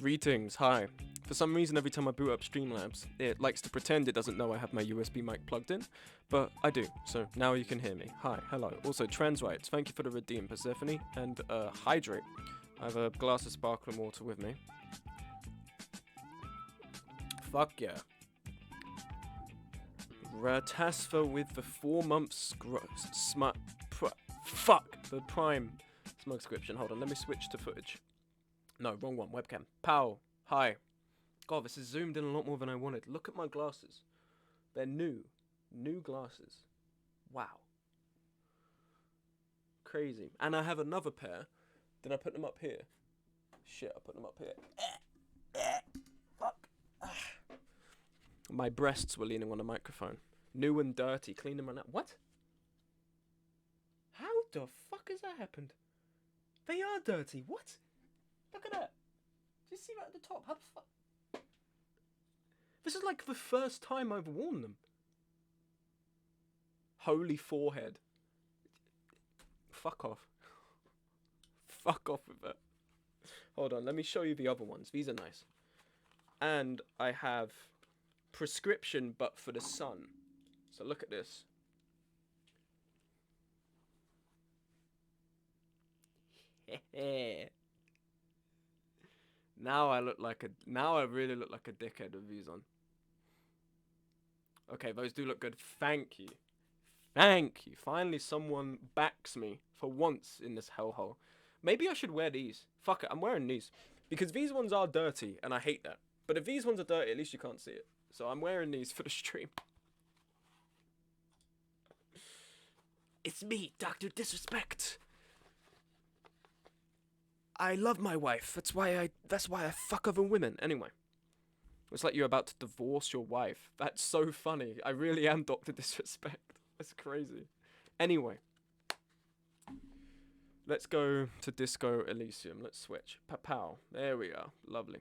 Greetings, hi. For some reason, every time I boot up Streamlabs, it likes to pretend it doesn't know I have my USB mic plugged in, but I do, so now you can hear me. Hi, hello. Also, Trans Rights, thank you for the redeem, Persephone, and Hydrate. I have a glass of sparkling water with me. Fuck yeah. Ratasfa with the 4 months fuck the prime smug description. Hold on, let me switch to footage. No, wrong one, webcam. Pow, hi. God, this is zoomed in a lot more than I wanted. Look at my glasses. They're new. New glasses. Wow. Crazy. And I have another pair. Then I put them up here. Shit, I put them up here. Fuck. My breasts were leaning on the microphone. New and dirty. Clean them right now. What? How the fuck has that happened? They are dirty. What? Look at that. Do you see that at the top? How the fuck? This is like the first time I've worn them. Holy forehead. Fuck off. Fuck off with that. Hold on, let me show you the other ones. These are nice. And I have prescription, but for the sun. So look at this. Now I really look like a dickhead with these on. Okay, those do look good. Thank you. Thank you. Finally someone backs me for once in this hellhole. Maybe I should wear these. Fuck it, I'm wearing these. Because these ones are dirty, and I hate that. But if these ones are dirty, at least you can't see it. So I'm wearing these for the stream. It's me, Dr. Disrespect. I love my wife. That's why I fuck other women. Anyway. It's like you're about to divorce your wife. That's so funny. I really am Dr. Disrespect. That's crazy. Anyway. Let's go to Disco Elysium. Let's switch. Pow. There we are. Lovely.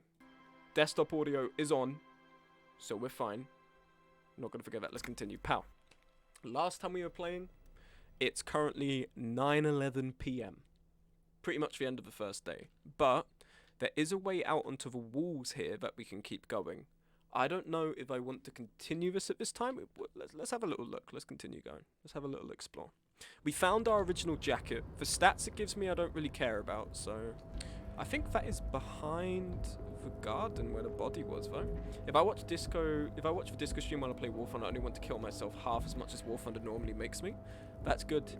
Desktop audio is on. So we're fine. Not going to forget that. Let's continue. Pow. Last time we were playing, it's currently 9:11 p.m. Pretty much the end of the first day. But there is a way out onto the walls here that we can keep going. I don't know if I want to continue this at this time. Let's have a little look. Let's continue going. Let's have a little explore. We found our original jacket. The stats it gives me I don't really care about, so I think that is behind the garden where the body was, though. If I watch the disco stream while I play War Thunder, I only want to kill myself half as much as War Thunder normally makes me. That's good.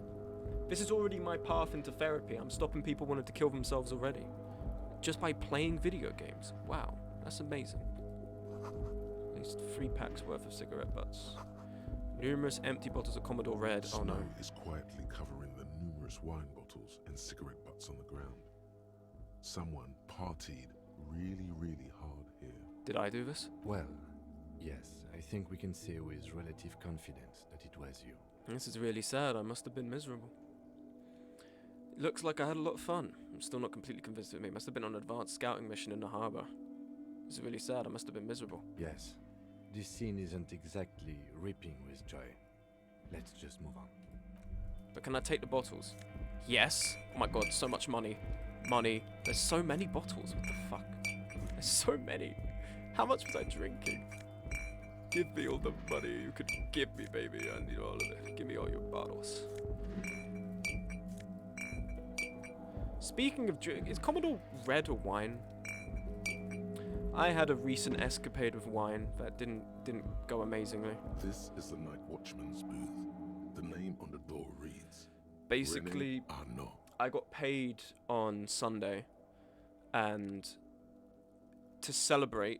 This is already my path into therapy. I'm stopping people wanting to kill themselves already. Just by playing video games. Wow, that's amazing. At least 3 packs worth of cigarette butts. Numerous empty bottles of Commodore Red. Oh no. Snow is quietly covering the numerous wine bottles and cigarette butts on the ground. Someone partied really hard here. Did I do this? Well, yes, I think we can say with relative confidence that it was you. This is really sad. I must have been miserable. It looks like I had a lot of fun. I'm still not completely convinced of me. Must have been on an advanced scouting mission in the harbour. This is really sad. I must have been miserable. Yes, this scene isn't exactly ripping with joy. Let's just move on. But can I take the bottles? Yes. Oh my god, so much money. Money. There's so many bottles. What the fuck? There's so many. How much was I drinking? Give me all the money you could give me, baby. I need all of it. Give me all your bottles. Speaking of drink, is Commodore Red or wine? I had a recent escapade with wine that didn't go amazingly. This is the night watchman's booth. The name on the door reads, Basically, Arnaud. I got paid on Sunday, and to celebrate,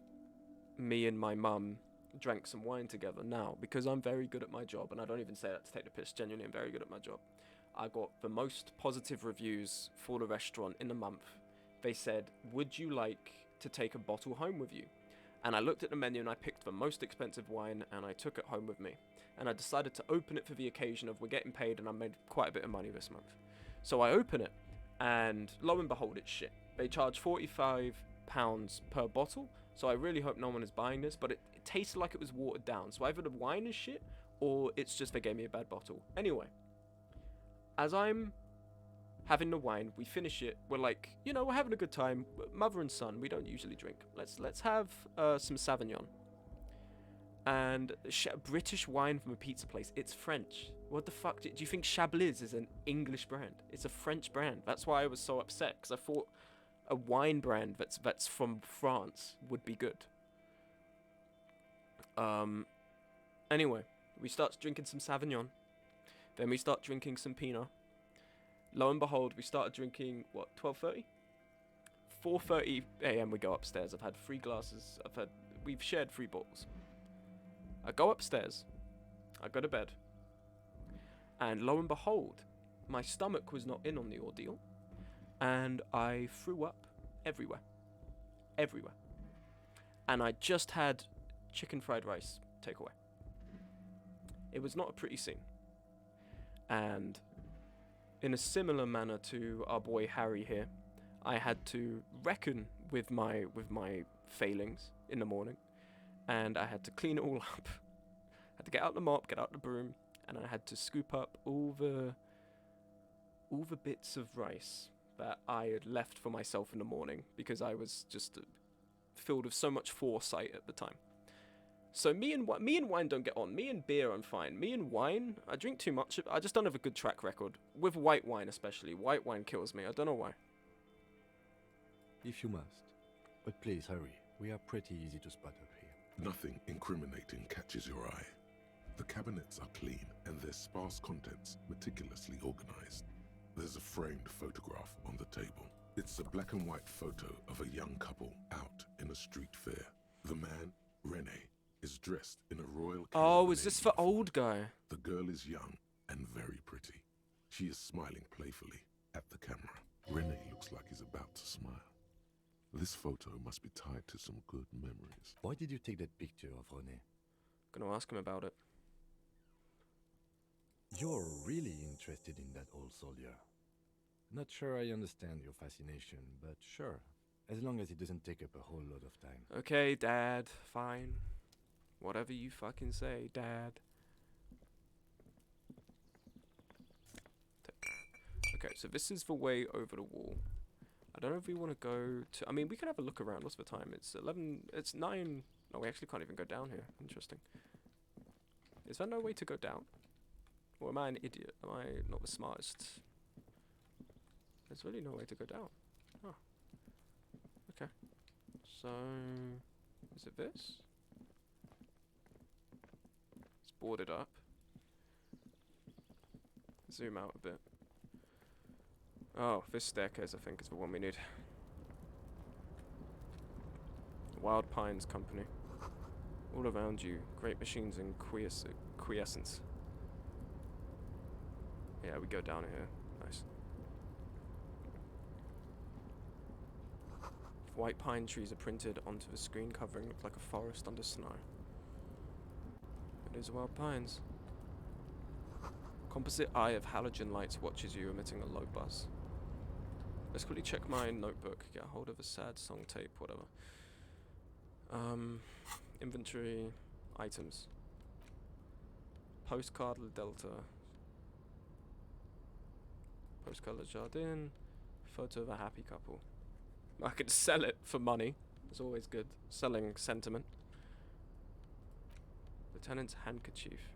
me and my mum drank some wine together. Now, because I'm very good at my job, and I don't even say that to take the piss, genuinely I'm very good at my job, I got the most positive reviews for the restaurant in a month. They said, would you like to take a bottle home with you? And I looked at the menu and I picked the most expensive wine and I took it home with me. And I decided to open it for the occasion of we're getting paid, and I made quite a bit of money this month. So I open it, and lo and behold, it's shit. They charge £45 per bottle, so I really hope no one is buying this, but it tasted like it was watered down. So either the wine is shit, or it's just they gave me a bad bottle. Anyway, as I'm having the wine. We finish it. We're like, you know, we're having a good time. Mother and son. We don't usually drink. Let's have some Sauvignon. And British wine from a pizza place. It's French. What the fuck? Do you think Chablis is an English brand? It's a French brand. That's why I was so upset, because I thought a wine brand that's from France would be good. Anyway, we start drinking some Sauvignon. Then we start drinking some Pinot. Lo and behold, we started drinking, what, 12:30? 4:30 a.m. we go upstairs. I've had 3 glasses. We've shared 3 bottles. I go upstairs. I go to bed. And lo and behold, my stomach was not in on the ordeal. And I threw up everywhere. Everywhere. And I just had chicken fried rice takeaway. It was not a pretty scene. And in a similar manner to our boy Harry here, I had to reckon with my failings in the morning, and I had to clean it all up. I had to get out the mop, get out the broom, and I had to scoop up all the bits of rice that I had left for myself in the morning, because I was just filled with so much foresight at the time. So me and wine don't get on. Me and beer, I'm fine. Me and wine, I drink too much. I just don't have a good track record. With white wine especially. White wine kills me. I don't know why. If you must. But please hurry. We are pretty easy to spot up here. Nothing incriminating catches your eye. The cabinets are clean and their sparse contents meticulously organized. There's a framed photograph on the table. It's a black and white photo of a young couple out in a street fair. The man, Rene, is dressed in a royal Oh, is this for uniform. old guy? The girl is young and very pretty. She is smiling playfully at the camera. Rene looks like he's about to smile. This photo must be tied to some good memories. Why did you take that picture of René? Gonna ask him about it. You're really interested in that old soldier. Not sure I understand your fascination, but sure. As long as it doesn't take up a whole lot of time. Okay, Dad. Fine. Whatever you fucking say, Dad. Okay, so this is the way over the wall. I don't know if we want to go to... I mean, we can have a look around. What's the time? It's 11... It's 9... No, we actually can't even go down here. Interesting. Is there no way to go down? Or am I an idiot? Am I not the smartest? There's really no way to go down. Oh. Okay. So... Is it this? It's boarded up. Zoom out a bit. Oh, this staircase I think is the one we need. Wild Pines Company. All around you, great machines in quiescence. Yeah, we go down here. Nice. White pine trees are printed onto the screen covering look like a forest under snow. It is Wild Pines. Composite eye of halogen lights watches you, emitting a low buzz. Let's quickly check my notebook, get a hold of a sad song tape, whatever. Inventory, items. Postcard La Delta. Postcard Le Jardin. Photo of a happy couple. I could sell it for money. It's always good. Selling sentiment. Lieutenant's handkerchief.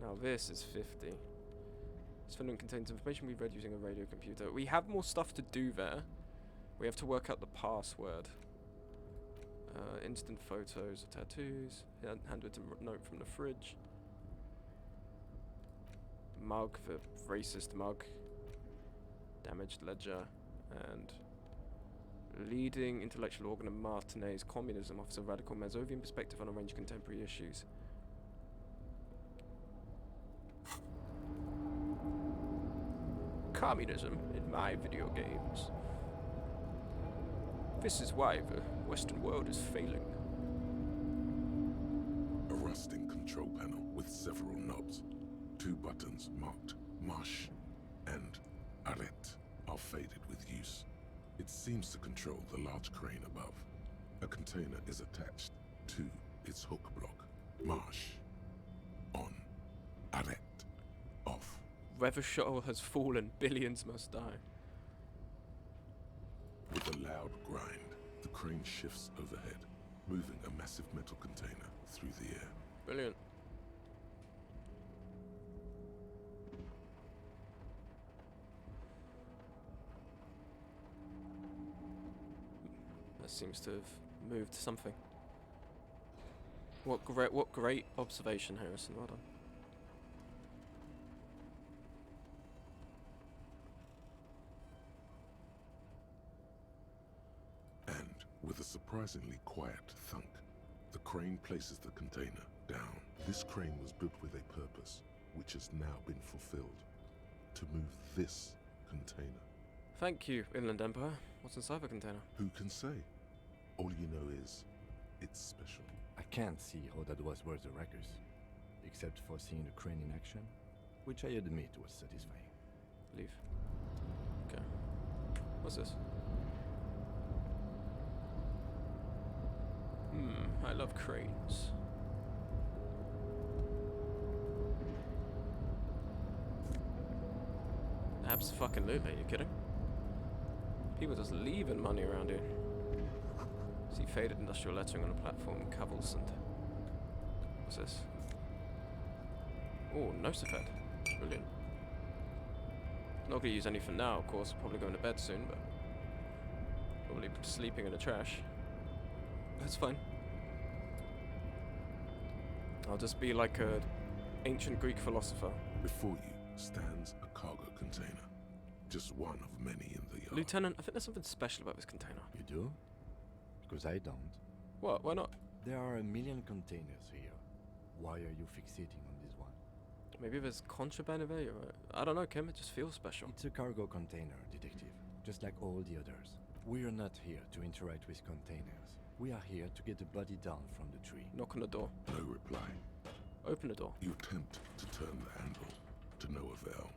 Now this is 50. This film contains information we read using a radio computer. We have more stuff to do there. We have to work out the password. Instant photos of tattoos. Handwritten note from the fridge. Mug, the racist mug. Damaged ledger. And leading intellectual organ of Martinez, communism offers a radical Mazovian perspective on a range of contemporary issues. Communism in my video games. This is why the Western world is failing. A rusting control panel with several knobs. 2 buttons marked Marche and Arrête are faded with use. It seems to control the large crane above. A container is attached to its hook block. Marche. On. Arrête. Off. Weather shuttle has fallen. Billions must die. With a loud grind, the crane shifts overhead, moving a massive metal container through the air. Brilliant. That seems to have moved something. What great observation, Harrison. Well done. And with a surprisingly quiet thunk, the crane places the container down. This crane was built with a purpose, which has now been fulfilled. To move this container. Thank you, Inland Empire. What's inside the container? Who can say? All you know is, it's special. I can't see how that was worth the wreckers, except for seeing the crane in action, which I admit was satisfying. Leave. Okay. What's this? I love cranes. Abso-fucking-lutely, are you kidding? People just leaving money around here. See faded industrial lettering on a platform in Cavelsund. What's this? Oh, Nosafed. Brilliant. Not gonna use any for now, of course. Probably going to bed soon, but probably sleeping in the trash. That's fine. I'll just be like a ancient Greek philosopher. Before you stands a cargo container. Just one of many in the yard. Lieutenant, I think there's something special about this container. You do? Because I don't. What? Why not? There are a million containers here. Why are you fixating on this one? Maybe there's contraband in there, you're right. I don't know, Kim, it just feels special. It's a cargo container, detective. Just like all the others. We are not here to interact with containers. We are here to get the body down from the tree. Knock on the door. No reply. Open the door. You attempt to turn the handle, to no avail.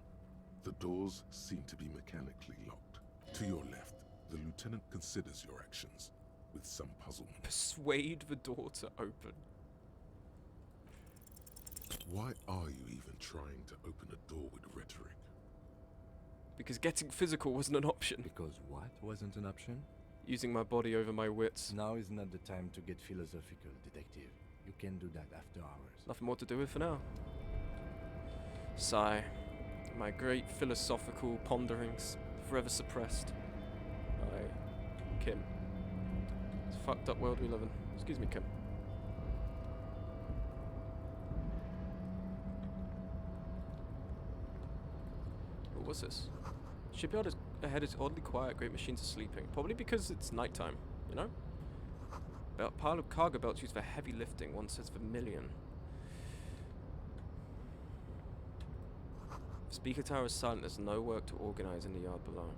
The doors seem to be mechanically locked. To your left, the lieutenant considers your actions with some puzzlement. Persuade the door to open. Why are you even trying to open a door with rhetoric? Because getting physical wasn't an option. Because what wasn't an option? Using my body over my wits. Now is not the time to get philosophical, detective. You can do that after hours. Nothing more to do with for now. Sigh. My great philosophical ponderings, forever suppressed. Kim. It's a fucked up world we live in. Excuse me, Kim. Oh, what's this? Shipyard ahead is oddly quiet, great machines are sleeping. Probably because it's nighttime, you know? Pile of cargo belts used for heavy lifting, one says for million. Speaker tower is silent, there's no work to organize in the yard below.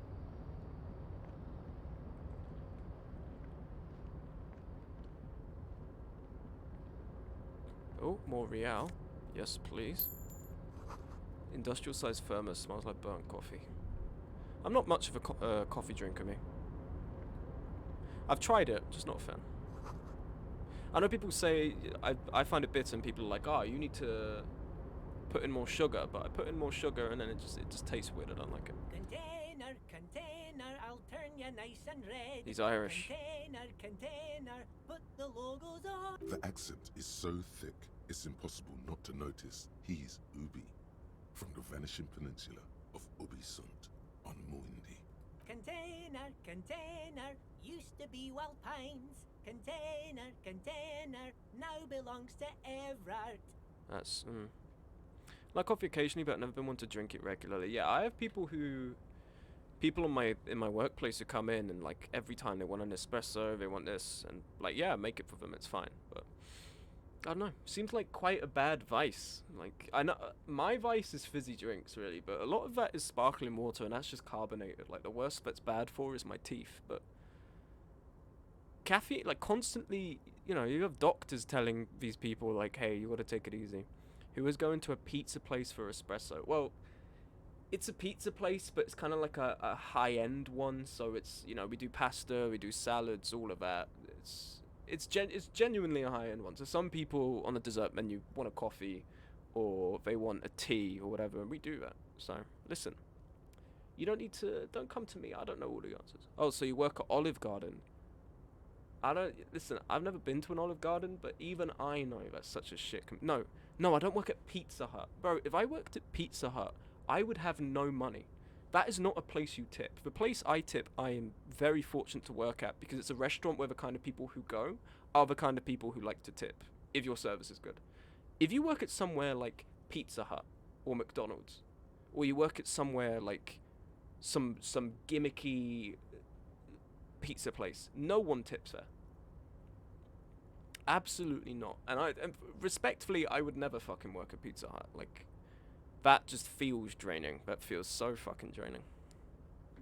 Oh, more real. Yes, please. Industrial sized thermos, smells like burnt coffee. I'm not much of a coffee drinker, me. I've tried it, just not a fan. I know people say, I find it bitter and people are like, oh, you need to put in more sugar, but I put in more sugar and then it just tastes weird, I don't like it. Container, I'll turn you nice and red. He's Irish. Container, put the logos on. The accent is so thick, it's impossible not to notice he's Ubi, from the vanishing peninsula of Ubisund on Muindi. Container, used to be Wild Pines. Container, now belongs to Everard. That's, like coffee occasionally, but I've never been one to drink it regularly. Yeah, I have people in my workplace who come in and like every time they want an espresso, they want this, and like, yeah, make it for them, it's fine. But I don't know, seems like quite a bad vice. Like, I know my vice is fizzy drinks really, but a lot of that is sparkling water and that's just carbonated. Like the worst that's bad for is my teeth, but caffeine, like constantly, you know, you have doctors telling these people like, hey, you gotta take it easy. Who is going to a pizza place for espresso? Well, it's a pizza place, but it's kind of like a high-end one. So it's, you know, we do pasta, we do salads, all of that. It's genuinely a high-end one. So some people on the dessert menu want a coffee or they want a tea or whatever, and we do that. So listen, you don't come to me. I don't know all the answers. Oh, so you work at Olive Garden? Listen, I've never been to an Olive Garden, but even I know that's such a shit. No, I don't work at Pizza Hut. Bro, if I worked at Pizza Hut, I would have no money. That is not a place you tip. The place I tip, I am very fortunate to work at because it's a restaurant where the kind of people who go are the kind of people who like to tip, if your service is good. If you work at somewhere like Pizza Hut or McDonald's, or you work at somewhere like some gimmicky pizza place, no one tips there. Absolutely not. And respectfully, I would never fucking work at Pizza Hut. Like, that just feels draining. That feels so fucking draining.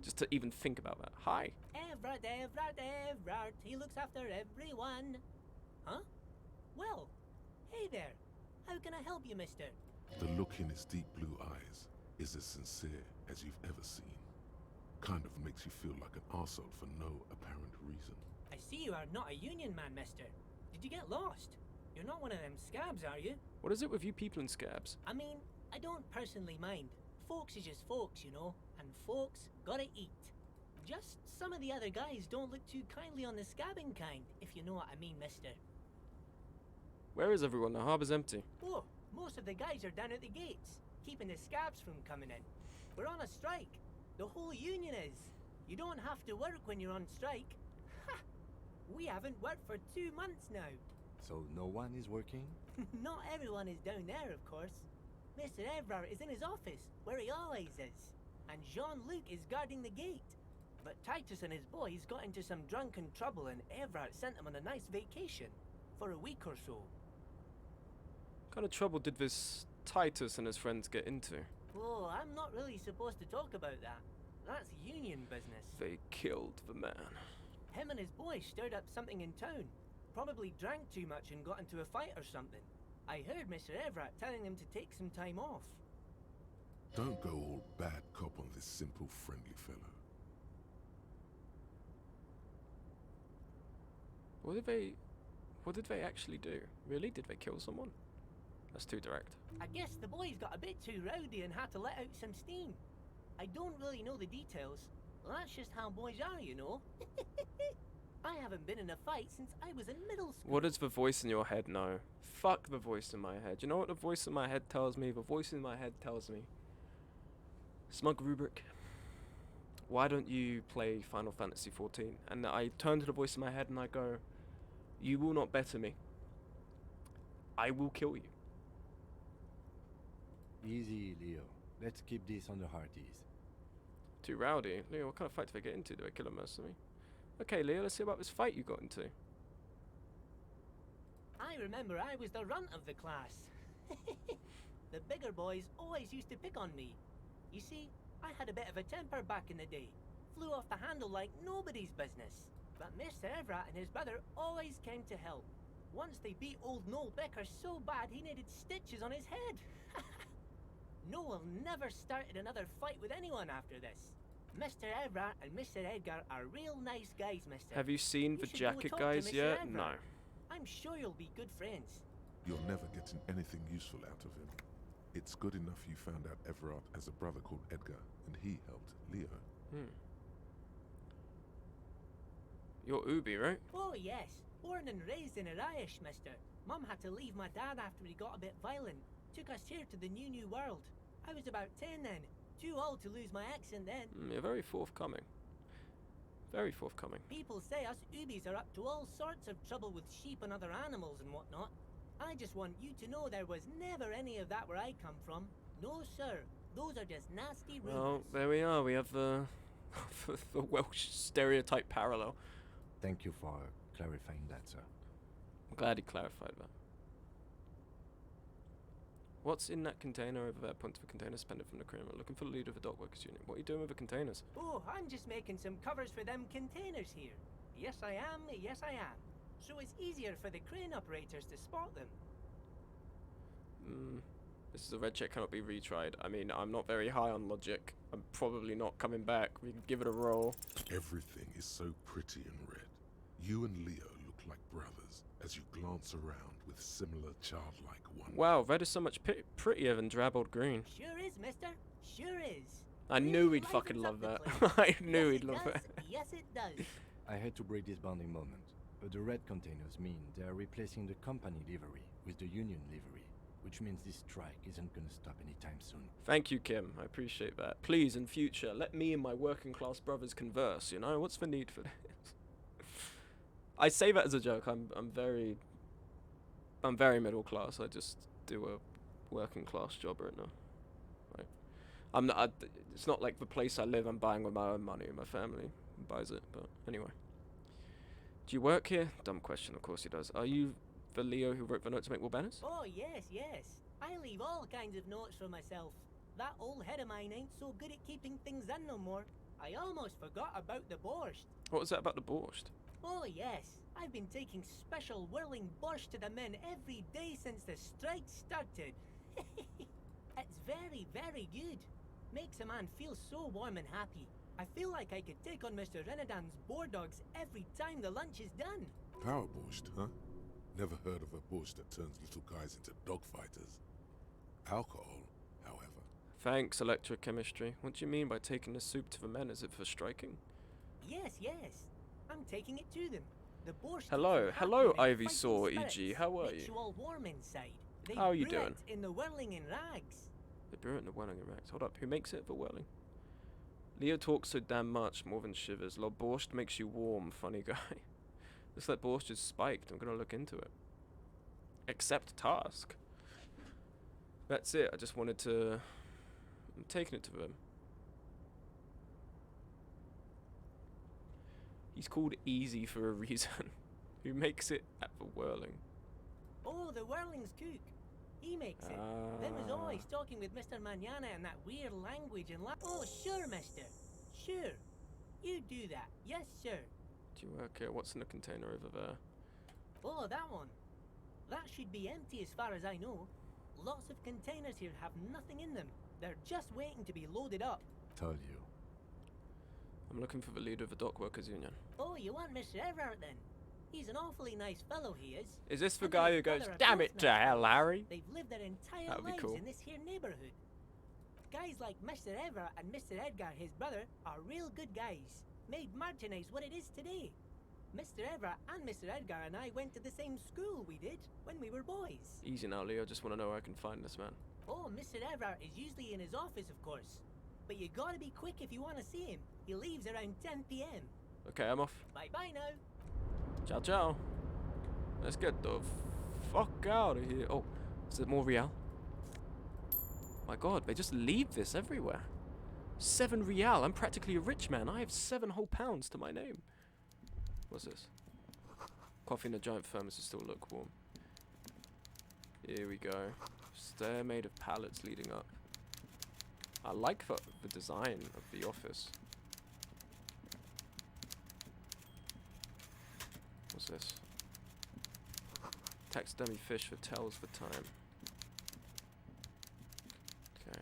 Just to even think about that. Hi. Everard, he looks after everyone. Huh? Well, hey there. How can I help you, mister? The look in his deep blue eyes is as sincere as you've ever seen. Kind of makes you feel like an arsehole for no apparent reason. I see you are not a union man, mister. Did you get lost? You're not one of them scabs, are you? What is it with you people and scabs? I mean, I don't personally mind. Folks is just folks, you know, and folks gotta eat. Just some of the other guys don't look too kindly on the scabbing kind, if you know what I mean, mister. Where is everyone? The harbor's empty. Oh, most of the guys are down at the gates, keeping the scabs from coming in. We're on a strike. The whole union is. You don't have to work when you're on strike. Ha! We haven't worked for 2 months now. So no one is working? Not everyone is down there, of course. Mr. Everard is in his office, where he always is. And Jean-Luc is guarding the gate. But Titus and his boys got into some drunken trouble and Everard sent them on a nice vacation. For a week or so. What kind of trouble did this Titus and his friends get into? Oh, I'm not really supposed to talk about that. That's union business. They killed the man. Him and his boys stirred up something in town. Probably drank too much and got into a fight or something. I heard Mr. Everett telling him to take some time off. Don't go all bad cop on this simple, friendly fellow. What did they actually do? Really? Did they kill someone? That's too direct. I guess the boys got a bit too rowdy and had to let out some steam. I don't really know the details. Well, that's just how boys are, you know. I haven't been in a fight since I was in middle school. What does the voice in your head know? Fuck the voice in my head. You know what the voice in my head tells me? The voice in my head tells me, Smug Rubric, why don't you play Final Fantasy XIV? And I turn to the voice in my head and I go, you will not better me. I will kill you. Easy, Leo. Let's keep this on the hearties. Too rowdy. Leo, what kind of fight do they get into? Do they kill a mercenary? Okay, Leo, let's see about this fight you got into. I remember I was the runt of the class. The bigger boys always used to pick on me. You see, I had a bit of a temper back in the day. Flew off the handle like nobody's business. But Mr. Everett and his brother always came to help. Once they beat old Noel Becker so bad he needed stitches on his head. Noel never started another fight with anyone after this. Mr. Everett and Mr. Edgar are real nice guys, mister. Have you seen You the should go jacket talk to guys Mr. yet? Everett. No. I'm sure you'll be good friends. You're never getting anything useful out of him. It's good enough you found out Everard has a brother called Edgar, and he helped Leo. You're Ubi, right? Oh yes, born and raised in Irish, mister. Mum had to leave my dad after he got a bit violent. Took us here to the new world. I was about 10 then. Too old to lose my accent then. You're very forthcoming. Very forthcoming. People say us Ubis are up to all sorts of trouble with sheep and other animals and whatnot. I just want you to know there was never any of that where I come from. No, sir. Those are just nasty rumors. Well, there we are. We have the the Welsh stereotype parallel. Thank you for clarifying that, sir. I'm glad he clarified that. What's in that container over there? Point to the container suspended from the crane. We're looking for the leader of the dockworkers unit. What are you doing with the containers? Oh, I'm just making some covers for them containers here. Yes, I am. Yes, I am. So it's easier for the crane operators to spot them. This is a red check, cannot be retried. I mean, I'm not very high on logic. I'm probably not coming back. We can give it a roll. Everything is so pretty and red. You and Leo look like brothers. as you glance around with similar childlike wonder. Wow, red is so much prettier than drab old green. Sure is, mister. Sure is. I Really knew he'd livens fucking up love the that. place. I knew Yes, he'd it love does. that. Yes, it does. I had to break this bonding moment, but the red containers mean they are replacing the company livery with the union livery, which means this strike isn't gonna stop anytime soon. Thank you, Kim. I appreciate that. Please, in future, let me and my working class brothers converse, you know? What's the need for this? I say that as a joke. I'm very middle class. I just do a working class job right now. Right. I'm not it's not like the place I live I'm buying with my own money. My family buys it, but anyway. Do you work here? Dumb question, of course he does. Are you the Leo who wrote the note to make wall banners? Oh, yes, yes. I leave all kinds of notes for myself. That old head of mine ain't so good at keeping things in no more. I almost forgot about the borscht. What was that about the borscht? Oh, yes. I've been taking special whirling borscht to the men every day since the strike started. It's very, very good. Makes a man feel so warm and happy. I feel like I could take on Mr. Renadan's boar dogs every time the lunch is done. Power borscht, huh? Never heard of a borscht that turns little guys into dog fighters. Alcohol, however. Thanks, electrochemistry. What do you mean by taking the soup to the men? Is it for striking? Yes, yes. I'm taking it to them. The borscht. Hello, hello, Ivy Saw, E.G. How are Makes you? you all warm inside. They How are you brew doing? it in the whirling in rags. The brew it in the whirling and rags. Hold up, who makes it? The whirling. Leo talks so damn much, more than shivers. Lord Borscht makes you warm, funny guy. Looks like Borscht is spiked. I'm gonna look into it. Accept task. That's it. I just wanted to... I'm taking it to them. He's called Easy for a reason. Who makes it at the whirling? Oh, the whirling's cook. He makes it. Them was always talking with Mr. Manana in that weird language and oh, sure, mister. Sure. You do that. Yes, sir. Do you work here? What's in the container over there? Oh, that one. That should be empty as far as I know. Lots of containers here have nothing in them. They're just waiting to be loaded up. Told you. I'm looking for the leader of the dock workers union. Oh, you want Mr. Everett then? He's an awfully nice fellow, he is. Is this the And guy his who goes, brother are damn both it to nice hell, fellows. Harry? They've lived their entire That would be lives cool. in this here neighborhood. Guys like Mr. Everett and Mr. Edgar, his brother, are real good guys. Made Martinez what it is today. Mr. Everett and Mr. Edgar and I went to the same school we did when we were boys. Easy now, Leo. Just want to know where I can find this man. Oh, Mr. Everett is usually in his office, of course. But you gotta be quick if you want to see him. He leaves around 10 p.m. Okay, I'm off. Bye-bye now. Ciao, ciao. Let's get the fuck out of here. Oh, is there more real? My god, they just leave this everywhere. 7 real. I'm practically a rich man. I have 7 whole pounds to my name. What's this? Coffee in a giant thermos is still lukewarm. Here we go. Stair made of pallets leading up. I like the design of the office. What's this? Taxidermy fish that tells the time. Okay.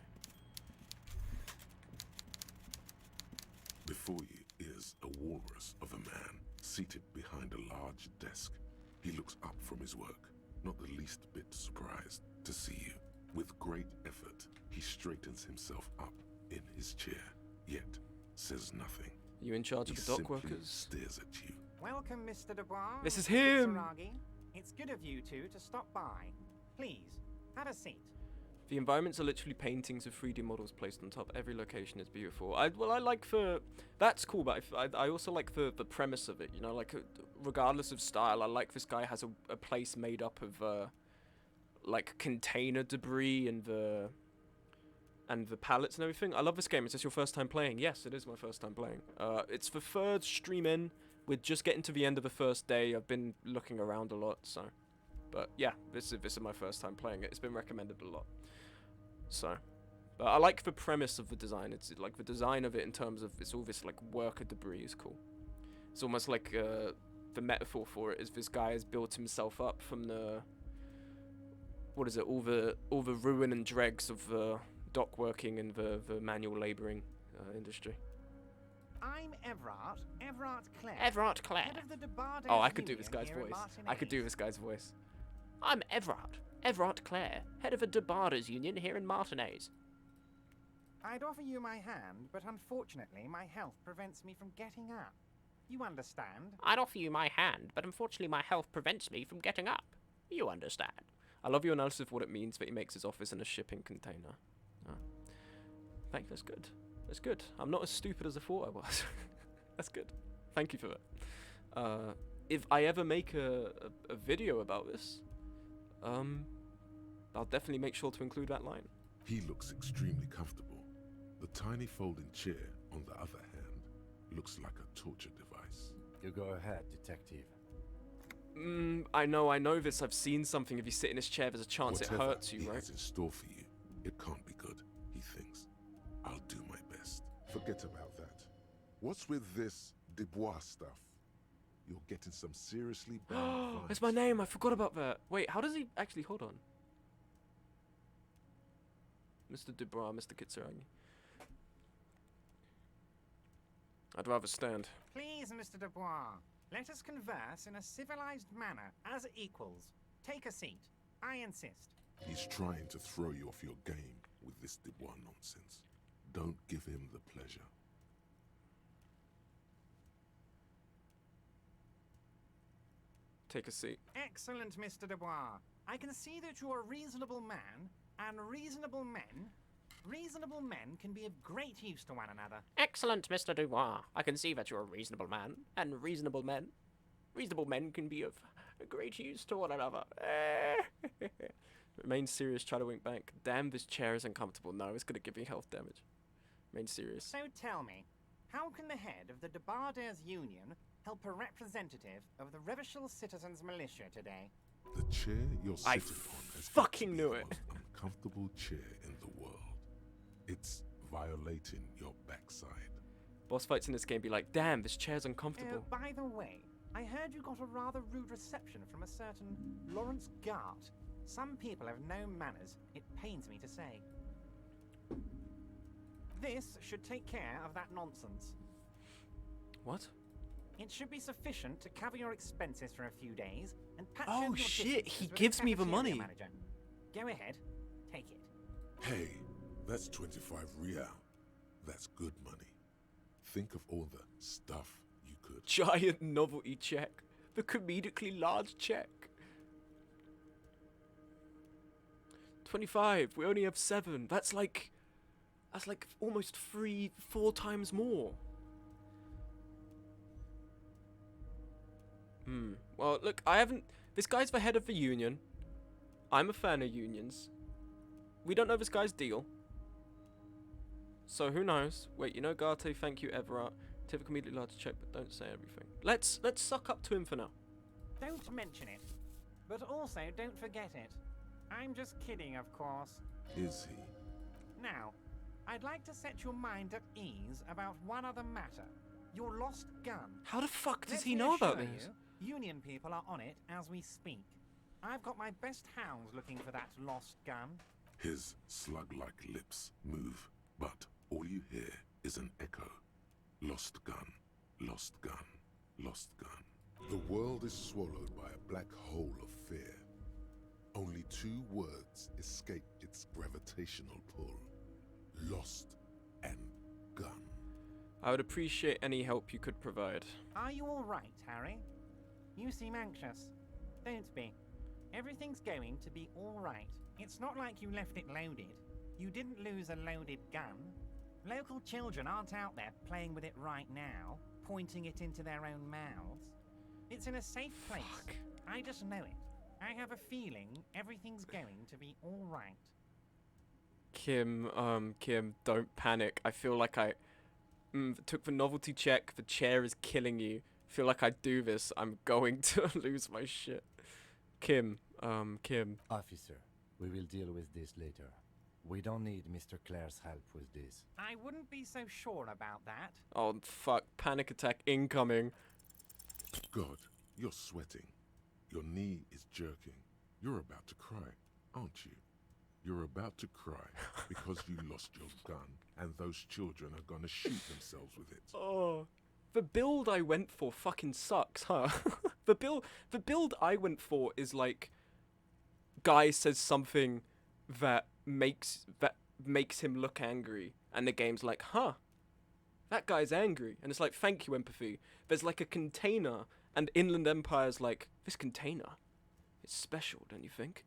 Before you is a walrus of a man seated behind a large desk. He looks up from his work, not the least bit surprised to see you. With great effort, he straightens himself up in his chair, yet says nothing. You in charge He of the dock simply workers? stares at you. Welcome, Mr. Dubois. This is Mr. him! Kisaragi. It's good of you two to stop by. Please, have a seat. The environments are literally paintings of 3D models placed on top. Every location is beautiful. I like the... That's cool, but I also like the premise of it, you know, like, regardless of style, I like this guy has a place made up of, like, container debris and the pallets and everything. I love this game. Is this your first time playing? Yes, it is my first time playing. It's the 3rd stream in. We're just getting to the end of the first day. I've been looking around a lot, so... But, yeah, this is my first time playing it. It's been recommended a lot. So, but I like the premise of the design. It's like the design of it in terms of it's all this like worker debris is cool. It's almost like the metaphor for it is this guy has built himself up from the what is it? All the ruin and dregs of the dock working and the manual laboring industry. I'm Everard Clare. Everard Clare. Head of the Debardes Oh, I could do this Union guy's here in voice. I Martinez. could do this guy's voice. I'm Everard Clare, head of a Debardes Union here in Martinez. I'd offer you my hand, but unfortunately my health prevents me from getting up. You understand? I'd offer you my hand, but unfortunately my health prevents me from getting up. You understand? I love your analysis of what it means that he makes his office in a shipping container. Oh. Thank you, that's good. That's good. I'm not as stupid as I thought I was. That's good. Thank you for that. If I ever make a video about this, I'll definitely make sure to include that line. He looks extremely comfortable. The tiny folding chair, on the other hand, looks like a torture device. You go ahead, detective. I know this. I've seen something. If you sit in this chair, there's a chance Whatever it hurts you, he right? has in store for you, it can't be good, he thinks. I'll do my best. Forget about that. What's with this Dubois stuff? You're getting some seriously bad vibes. It's my name. I forgot about that. Wait, how does he actually? Hold on. Mr. Dubois, Mr. Kitsuragi. I'd rather stand. Please, Mr. Dubois, let us converse in a civilized manner, as equals. Take a seat. I insist. He's trying to throw you off your game with this Dubois nonsense. Don't give him the pleasure. Take a seat. Excellent, Mr. Dubois. I can see that you're a reasonable man, and reasonable men can be of great use to one another. Excellent, Mr. Dubois. I can see that you're a reasonable man, and reasonable men can be of great use to one another. Remain serious, try to wink back. Damn, this chair is uncomfortable. No, it's gonna give me health damage. Remain serious. So tell me, how can the head of the Debardes Union help a representative of the Revachol Citizens Militia today? The chair you're I sitting on has fucking got to be knew the it. most uncomfortable chair in the world. It's violating your backside. Boss fights in this game be like, damn, this chair's uncomfortable. By the way, I heard you got a rather rude reception from a certain Lawrence Gart. Some people have no manners, it pains me to say. This should take care of that nonsense. What? It should be sufficient to cover your expenses for a few days and patch Oh, over your shit, differences he with the gives me the cafeteria money. Manager. Go ahead, take it. Hey, that's 25 real. That's good money. Think of all the stuff you could. Giant novelty check. The comedically large check. 25. We only have 7. That's like almost 4 times more. Well, look, this guy's the head of the union. I'm a fan of unions. We don't know this guy's deal. So who knows? Wait, you know, Garte, thank you, Everard. Take a comedically large check, but don't say everything. Let's suck up to him for now. Don't mention it. But also, don't forget it. I'm just kidding, of course. Is he? Now, I'd like to set your mind at ease about one other matter. Your lost gun. How the fuck does Let he me know about assure this? you, Union people are on it as we speak. I've got my best hounds looking for that lost gun. His slug-like lips move, but all you hear is an echo. Lost gun, lost gun, lost gun. The world is swallowed by a black hole of fear. Only 2 words escape its gravitational pull. Lost and gun. I would appreciate any help you could provide. Are you all right, Harry? You seem anxious. Don't be. Everything's going to be all right. It's not like you left it loaded. You didn't lose a loaded gun. Local children aren't out there playing with it right now, pointing it into their own mouths. It's in a safe place. Fuck. I just know it. I have a feeling everything's going to be all right. Kim, don't panic. I feel like I took the novelty check. The chair is killing you. I feel like I do this, I'm going to lose my shit. Kim. Officer, we will deal with this later. We don't need Mr. Clare's help with this. I wouldn't be so sure about that. Oh, fuck. Panic attack incoming. God, you're sweating. Your knee is jerking. You're about to cry, aren't you? You're about to cry because you lost your gun, and those children are gonna shoot themselves with it. Oh, the build I went for fucking sucks, huh? the build I went for is like, guy says something that makes him look angry, and the game's like, huh, that guy's angry, and it's like, thank you, empathy. There's like a container, and Inland Empire's like, this container, it's special, don't you think?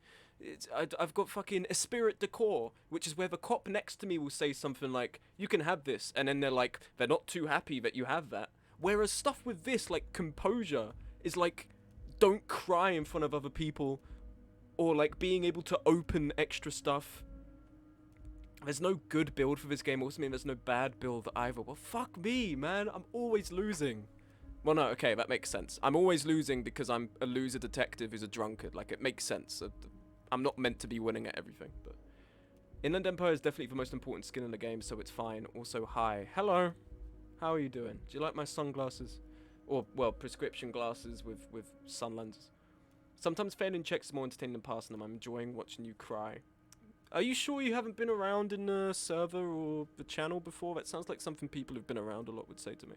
I've got fucking Esprit de Corps, which is where the cop next to me will say something like, you can have this, and then they're not too happy that you have that. Whereas stuff with this, like composure, is like, don't cry in front of other people, or like being able to open extra stuff. There's no good build for this game, also means there's no bad build either. Well, fuck me, man, I'm always losing. Well, no, okay, that makes sense. I'm always losing because I'm a loser detective who's a drunkard. Like, it makes sense. I'm not meant to be winning at everything, but Inland Empire is definitely the most important skin in the game, so it's fine. Also, hi. Hello. How are you doing? Do you like my sunglasses? Or, well, prescription glasses with sun lenses. Sometimes failing checks is more entertaining than passing them. I'm enjoying watching you cry. Are you sure you haven't been around in the server or the channel before? That sounds like something people who've been around a lot would say to me.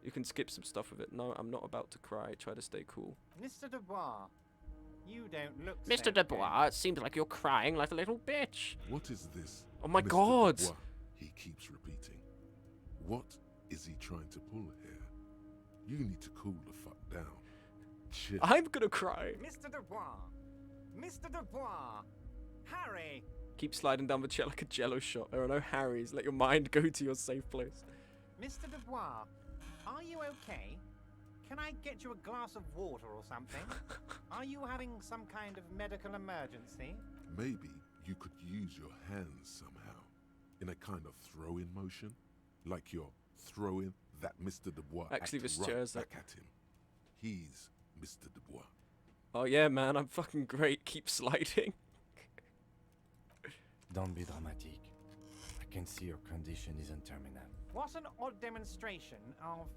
You can skip some stuff with it. No, I'm not about to cry. Try to stay cool. Mr. Dubois, you don't look Mr. so Dubois, it seems like you're crying like a little bitch. What is this? Oh my Mr. god! Dubois? He keeps repeating. What is he trying to pull here? You need to cool the fuck down. Chill. I'm gonna cry. Mr. Dubois! Mr. Dubois! Harry! Keep sliding down the chair like a jello shot. There are no Harrys. Let your mind go to your safe place. Mr. Dubois, are you okay? Can I get you a glass of water or something? Are you having some kind of medical emergency? Maybe you could use your hands somehow, in a kind of throw-in motion, like you're throwing that Mr. Dubois Actually, act this right chair's back at him. He's Mr. Dubois. Oh yeah, man, I'm fucking great. Keep sliding. Don't be dramatic. I can see your condition isn't terminal. What an odd demonstration of...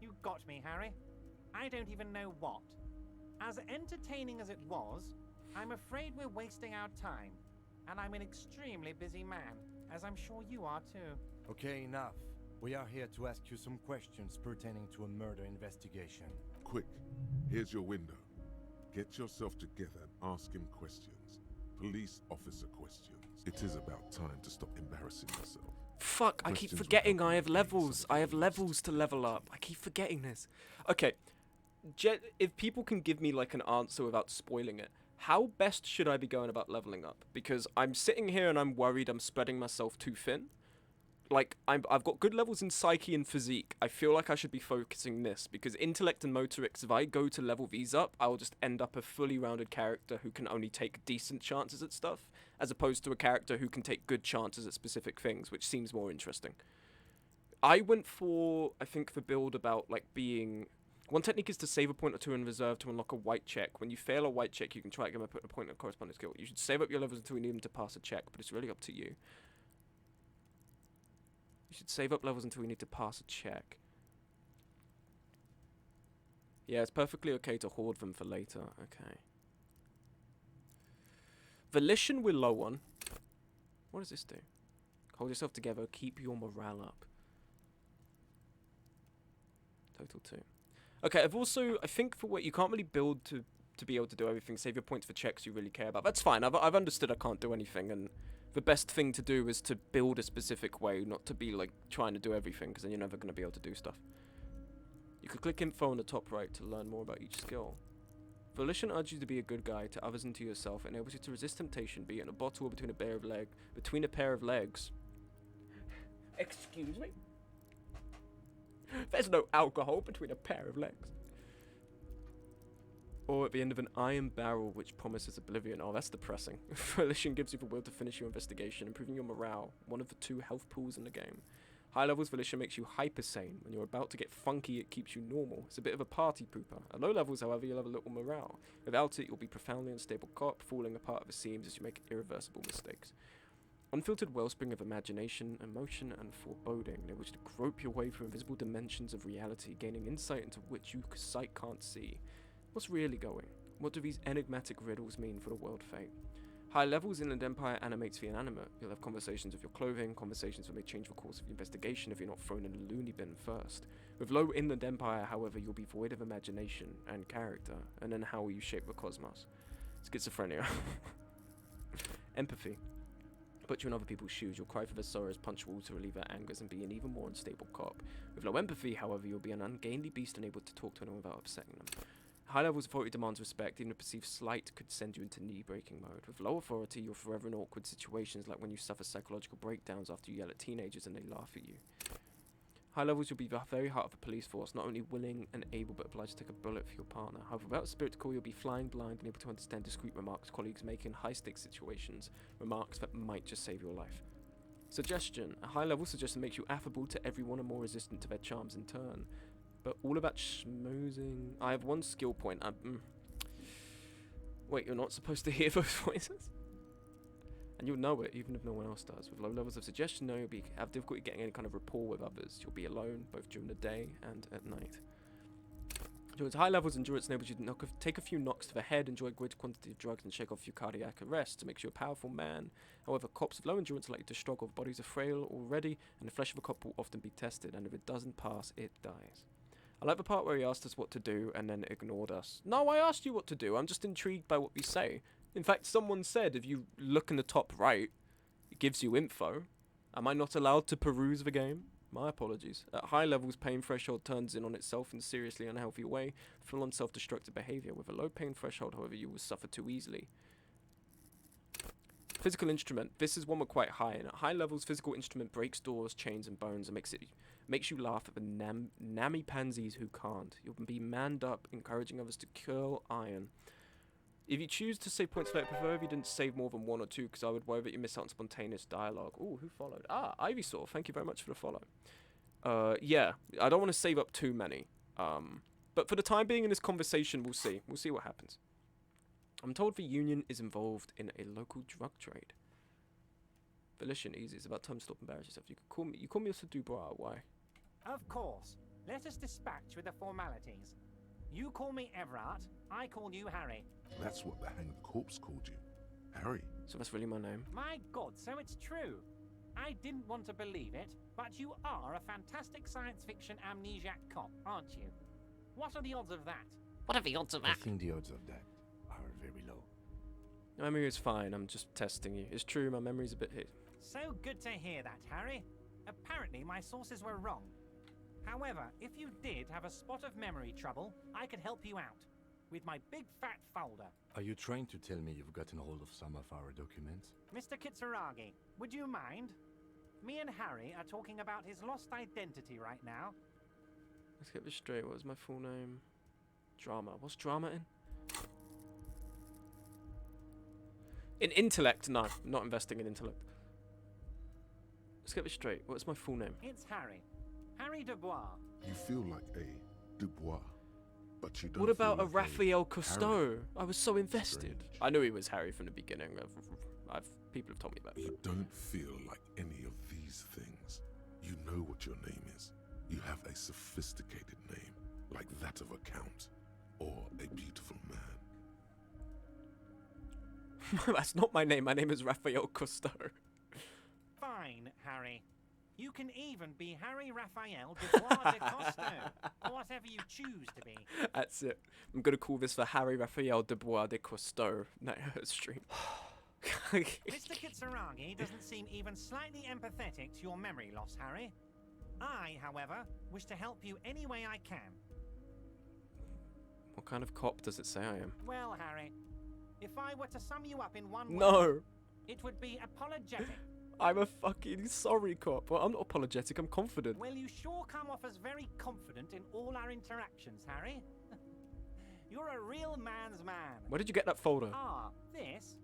you got me, Harry. I don't even know what. As entertaining as it was, I'm afraid we're wasting our time. And I'm an extremely busy man, as I'm sure you are too. Okay, enough. We are here to ask you some questions pertaining to a murder investigation. Quick, here's your window. Get yourself together and ask him questions. Police officer questions. It is about time to stop embarrassing yourself. Fuck, I keep Questions forgetting will I have help you levels. I have levels to level up. I keep forgetting this. Okay, if people can give me like an answer without spoiling it, how best should I be going about leveling up? Because I'm sitting here and I'm worried I'm spreading myself too thin. Like, I've got good levels in psyche and physique. I feel like I should be focusing this, because intellect and motorics, if I go to level these up, I will just end up a fully rounded character who can only take decent chances at stuff, as opposed to a character who can take good chances at specific things, which seems more interesting. I went for, I think, the build about, like, being... One technique is to save a point or two in reserve to unlock a white check. When you fail a white check, you can try again by putting a point in a corresponding skill. You should save up your levels until you need them to pass a check, but it's really up to you. You should save up levels until we need to pass a check. Yeah, it's perfectly okay to hoard them for later. Okay. Volition we're low on. What does this do? Hold yourself together. Keep your morale up. Total 2. Okay, I've also... I think for what... You can't really build to be able to do everything. Save your points for checks you really care about. That's fine. I've understood I can't do anything, and... The best thing to do is to build a specific way, not to be like trying to do everything, because then you're never going to be able to do stuff. You could click info on the top right to learn more about each skill. Volition urges you to be a good guy to others and to yourself. It enables you to resist temptation, be it in a bottle or between a pair of legs. Excuse me? There's no alcohol between a pair of legs. Or at the end of an iron barrel which promises oblivion. Oh, that's depressing. Volition gives you the will to finish your investigation, improving your morale, one of the 2 health pools in the game. High levels Volition makes you hyper sane. When you're about to get funky, it keeps you normal. It's a bit of a party pooper. At low levels, however, you'll have a little morale. Without it, you'll be profoundly unstable cop, falling apart at the seams as you make irreversible mistakes. Unfiltered wellspring of imagination, emotion, and foreboding enables you to grope your way through invisible dimensions of reality, gaining insight into which your sight can't see. What's really going? What do these enigmatic riddles mean for the world fate? High levels Inland Empire animates the inanimate. You'll have conversations with your clothing, conversations that may change the course of your investigation if you're not thrown in a loony bin first. With low Inland Empire, however, you'll be void of imagination and character, and then how will you shape the cosmos? Schizophrenia. Empathy. Put you in other people's shoes, you'll cry for their sorrows, punch walls to relieve their angers, and be an even more unstable cop. With low empathy, however, you'll be an ungainly beast unable to talk to anyone without upsetting them. High levels of authority demands respect, even a perceived slight could send you into knee-breaking mode. With low authority, you're forever in awkward situations like when you suffer psychological breakdowns after you yell at teenagers and they laugh at you. High levels, you'll be the very heart of the police force, not only willing and able but obliged to take a bullet for your partner. However, without a spirit to call, you'll be flying blind and able to understand discreet remarks colleagues make in high-stakes situations, remarks that might just save your life. Suggestion. A high-level suggestion makes you affable to everyone and more resistant to their charms in turn. But all about schmoozing. I have one skill point. Wait, you're not supposed to hear those voices? And you'll know it, even if no one else does. With low levels of suggestion, no, you'll have difficulty getting any kind of rapport with others. You'll be alone, both during the day and at night. Towards high levels, endurance enables you to take a few knocks to the head, enjoy a great quantity of drugs, and shake off a few cardiac arrests to make you a powerful man. However, cops with low endurance are likely to struggle. Bodies are frail already, and the flesh of a cop will often be tested, and if it doesn't pass, it dies. I like the part where he asked us what to do and then ignored us. No, I asked you what to do. I'm just intrigued by what you say. In fact, someone said if you look in the top right, it gives you info. Am I not allowed to peruse the game? My apologies. At high levels, pain threshold turns in on itself in a seriously unhealthy way, full-on self-destructive behavior. With a low pain threshold, however, you will suffer too easily. Physical instrument. This is one we're quite high in. At high levels, physical instrument breaks doors, chains, and bones and makes you laugh at the nammy pansies who can't. You'll be manned up, encouraging others to curl iron. If you choose to save points later, prefer if you didn't save more than 1 or 2, because I would worry that you miss out on spontaneous dialogue. Ooh, who followed? Ah, Ivysaur. Thank you very much for the follow. Yeah, I don't want to save up too many. But for the time being in this conversation, we'll see. We'll see what happens. I'm told the Union is involved in a local drug trade. Volition, easy. It's about time to stop embarrassing yourself. You call me Mr. Dubois. Why? Of course. Let us dispatch with the formalities. You call me Everard, I call you Harry. That's what the hanged corpse called you. Harry. So that's really my name. My God, so it's true. I didn't want to believe it, but you are a fantastic science fiction amnesiac cop, aren't you? What are the odds of that? What are the odds of I that? think the odds of that are very low. My memory is fine. I'm just testing you. It's true, my memory's a bit hit. So good to hear that, Harry. Apparently my sources were wrong. However, if you did have a spot of memory trouble, I could help you out. With my big fat folder. Are you trying to tell me you've gotten hold of some of our documents? Mr. Kitsuragi, would you mind? Me and Harry are talking about his lost identity right now. Let's get this straight. What was my full name? Drama. What's drama in? In intellect? No, not investing in intellect. Let's get this straight. What's my full name? It's Harry. Harry Dubois. You feel like a Dubois, but you don't. What about feel a like Raphael Cousteau? Harry. I was so invested. Strange. I knew he was Harry from the beginning. People have told me about it. You don't feel like any of these things. You know what your name is. You have a sophisticated name, like that of a count, or a beautiful man. That's not my name. My name is Raphael Cousteau. Fine, Harry. You can even be Harry Raphael Dubois de Costeau, or whatever you choose to be. That's it. I'm going to call this the Harry Raphael Dubois de Cousteau stream. Mr. Kitsuragi doesn't seem even slightly empathetic to your memory loss, Harry. I, however, wish to help you any way I can. What kind of cop does it say I am? Well, Harry, if I were to sum you up in one word, No! it would be apologetic. I'm a fucking sorry cop. Well, I'm not apologetic, I'm confident. Well, you sure come off as very confident in all our interactions, Harry. You're a real man's man. Where did you get that folder? Ah, this?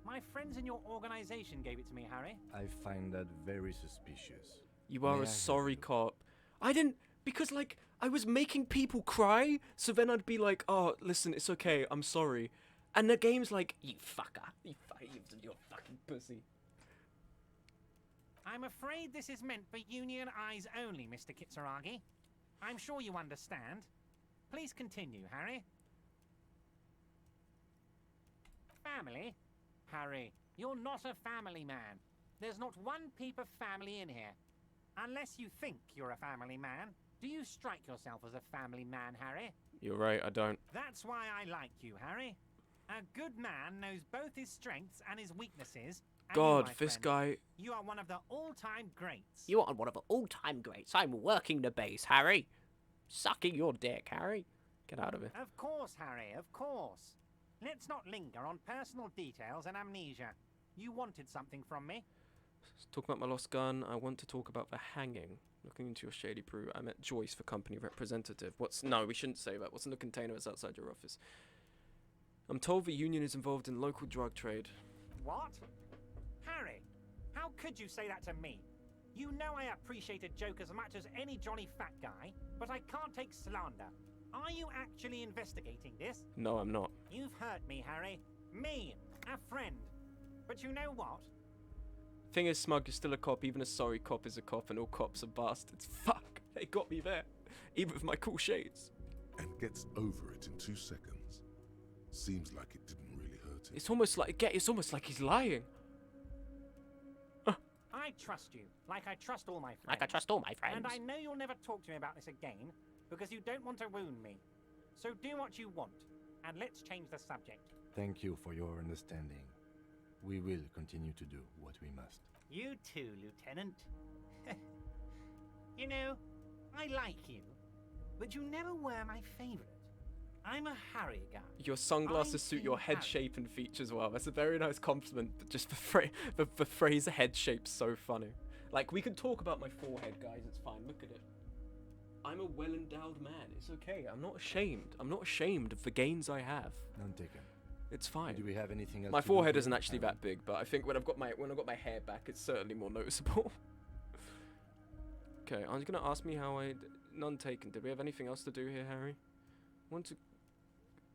My friends in your organization gave it to me, Harry. I find that very suspicious. You are May I a have sorry a look? cop. I didn't, because like, I was making people cry, so then I'd be like, oh, listen, it's okay, I'm sorry. And the game's like, you fucker, you're a fucking pussy. I'm afraid this is meant for Union eyes only, Mr. Kitsuragi. I'm sure you understand. Please continue, Harry. Family? Harry, you're not a family man. There's not one peep of family in here. Unless you think you're a family man. Do you strike yourself as a family man, Harry? You're right, I don't. That's why I like you, Harry. A good man knows both his strengths and his weaknesses. And God, you, my this friend, guy... You are one of the all-time greats. You are one of the all-time greats. I'm working the base, Harry. Sucking your dick, Harry. Get out of here. Of course, Harry, of course. Let's not linger on personal details and amnesia. You wanted something from me. Talking about my lost gun, I want to talk about the hanging. Looking into your shady brew, I met Joyce for company representative. No, we shouldn't say that. What's in the container that's outside your office? I'm told the union is involved in local drug trade. What? Harry, how could you say that to me? You know I appreciate a joke as much as any jolly fat guy, but I can't take slander. Are you actually investigating this? No, I'm not. You've hurt me, Harry. Me, a friend. But you know what? Thing is, Smug, you're still a cop. Even a sorry cop is a cop, and all cops are bastards. Fuck! They got me there. Even with my cool shades. And gets over it in 2 seconds. Seems like it didn't really hurt him. It's almost like he's lying. I trust you, like I trust all my friends. Like I trust all my friends. And I know you'll never talk to me about this again, because you don't want to wound me. So do what you want, and let's change the subject. Thank you for your understanding. We will continue to do what we must. You too, Lieutenant. You know, I like you, but you never were my favorite. I'm a Harry guy. Your sunglasses suit your head Harry. shape and features well. That's a very nice compliment, but just the phrase head shape's so funny. Like, we can talk about my forehead, guys. It's fine. Look at it. I'm a well-endowed man. It's okay. I'm not ashamed. I'm not ashamed of the gains I have. None taken. It's fine. Do we have anything else? My to do forehead here, isn't actually Harry? that big, but I think when I've got my hair back, it's certainly more noticeable. Okay, I'm gonna ask me how I. None taken. Did we have anything else to do here, Harry?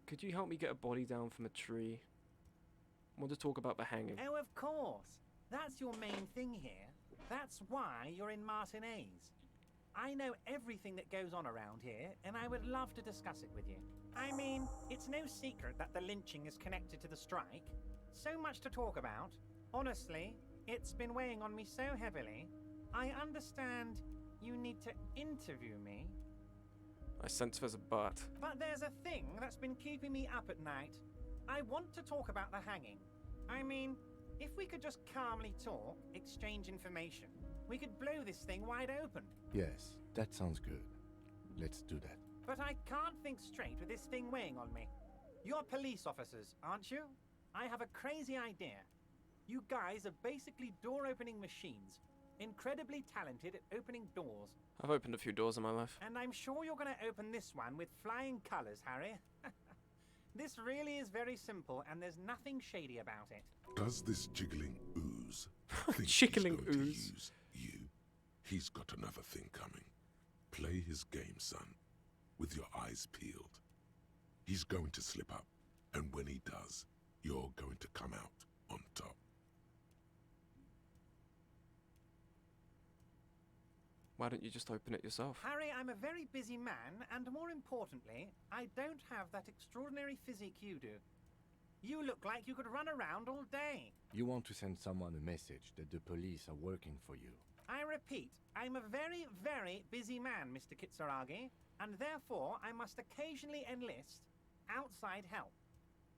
Could you help me get a body down from a tree? I want to talk about the hanging. Oh, of course. That's your main thing here. That's why you're in Martinez. I know everything that goes on around here, and I would love to discuss it with you. I mean, it's no secret that the lynching is connected to the strike. So much to talk about. Honestly, it's been weighing on me so heavily. I understand you need to interview me. I sense there's a but. But there's a thing that's been keeping me up at night. I want to talk about the hanging. I mean, if we could just calmly talk, exchange information, we could blow this thing wide open. Yes, that sounds good. Let's do that. But I can't think straight with this thing weighing on me. You're police officers, aren't you? I have a crazy idea. You guys are basically door-opening machines. Incredibly talented at opening doors. I've opened a few doors in my life. And I'm sure you're going to open this one with flying colors, Harry. This really is very simple, and there's nothing shady about it. Does this jiggling ooze think Jiggling he's going to ooze. use you? He's got another thing coming. Play his game, son, with your eyes peeled. He's going to slip up, and when he does, you're going to come out on top. Why don't you just open it yourself? Harry, I'm a very busy man, and more importantly, I don't have that extraordinary physique you do. You look like you could run around all day. You want to send someone a message that the police are working for you. I repeat, I'm a very, very busy man, Mr. Kitsuragi, and therefore I must occasionally enlist outside help.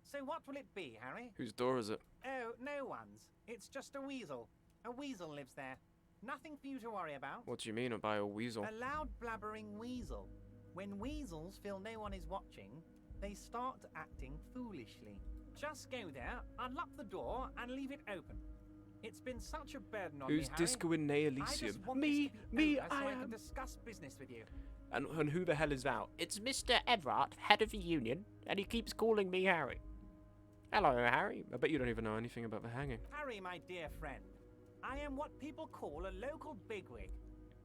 So what will it be, Harry? Whose door is it? Oh, no one's. It's just a weasel. A weasel lives there. Nothing for you to worry about. What do you mean by a weasel? A loud blabbering weasel. When weasels feel no one is watching, they start acting foolishly. Just go there, unlock the door, and leave it open. It's been such a burden on Who's me, Harry. Disco in I ELYSIUM? just want Me, this to be over so I am. can discuss business with you. And who the hell is that? It's Mr. Everett, head of the union, and he keeps calling me Harry. Hello, Harry. I bet you don't even know anything about the hanging. Harry, my dear friend, I am what people call a local bigwig.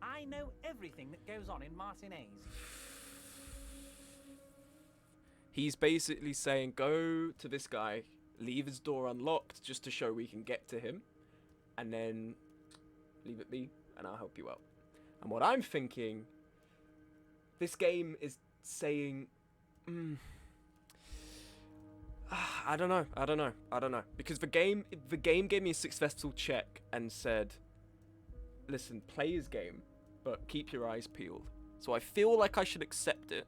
I know everything that goes on in Martinez. He's basically saying, go to this guy, leave his door unlocked just to show we can get to him, and then leave it be, and I'll help you out. And what I'm thinking, this game is saying, I don't know. Because the game gave me a successful check and said, listen, play his game, but keep your eyes peeled. So I feel like I should accept it.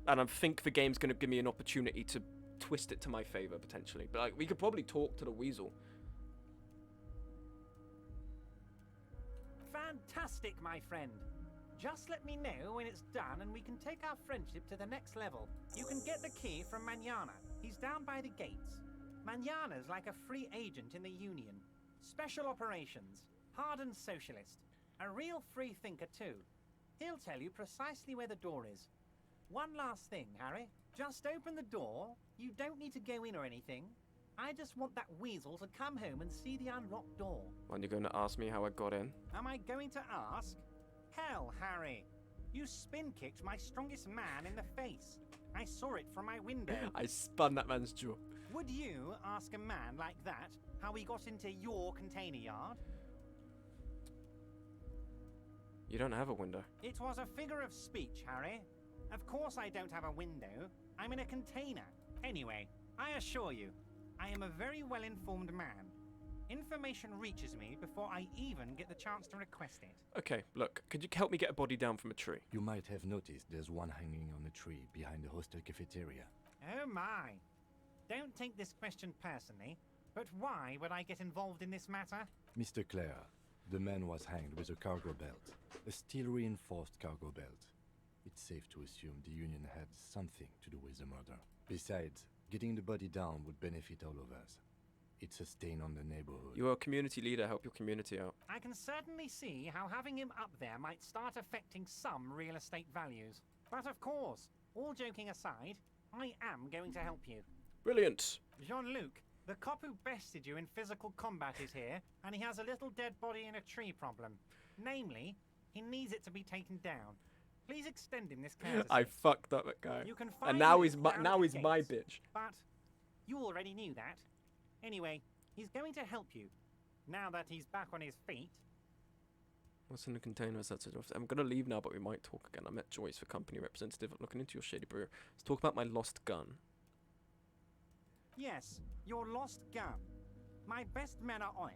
And I think the game's going to give me an opportunity to twist it to my favor, potentially. But like, we could probably talk to the weasel. Fantastic, my friend. Just let me know when it's done and we can take our friendship to the next level. You can get the key from Manana. He's down by the gates. Manana's like a free agent in the Union. Special operations. Hardened socialist. A real free thinker too. He'll tell you precisely where the door is. One last thing, Harry. Just open the door. You don't need to go in or anything. I just want that weasel to come home and see the unlocked door. When you're going to ask me how I got in? Am I going to ask? Hell, Harry. You spin-kicked my strongest man in the face. I saw it from my window. I spun that man's jaw. Would you ask a man like that how he got into your container yard? You don't have a window. It was a figure of speech, Harry. Of course I don't have a window. I'm in a container. Anyway, I assure you, I am a very well-informed man. Information reaches me before I even get the chance to request it. Okay, look, could you help me get a body down from a tree? You might have noticed there's one hanging on a tree behind the hostel cafeteria. Oh my. Don't take this question personally, but why would I get involved in this matter? Mr. Clare, the man was hanged with a cargo belt. A steel-reinforced cargo belt. It's safe to assume the Union had something to do with the murder. Besides, getting the body down would benefit all of us. It's a stain on the neighborhood. You're a community leader, help your community out. I can certainly see how having him up there might start affecting some real estate values. But of course, all joking aside, I am going to help you. Brilliant. Jean-Luc, the cop who bested you in physical combat is here, and he has a little dead body in a tree problem. Namely, he needs it to be taken down. Please extend him this courtesy. I fucked up that guy. You can find And now him he's down now at he's the my gates, bitch. But you already knew that. Anyway, he's going to help you. Now that he's back on his feet. What's in the container? That's it. I'm gonna leave now, but we might talk again. I met Joyce, the company representative, looking into your shady brew. Let's talk about my lost gun. Yes, your lost gun. My best men are on it.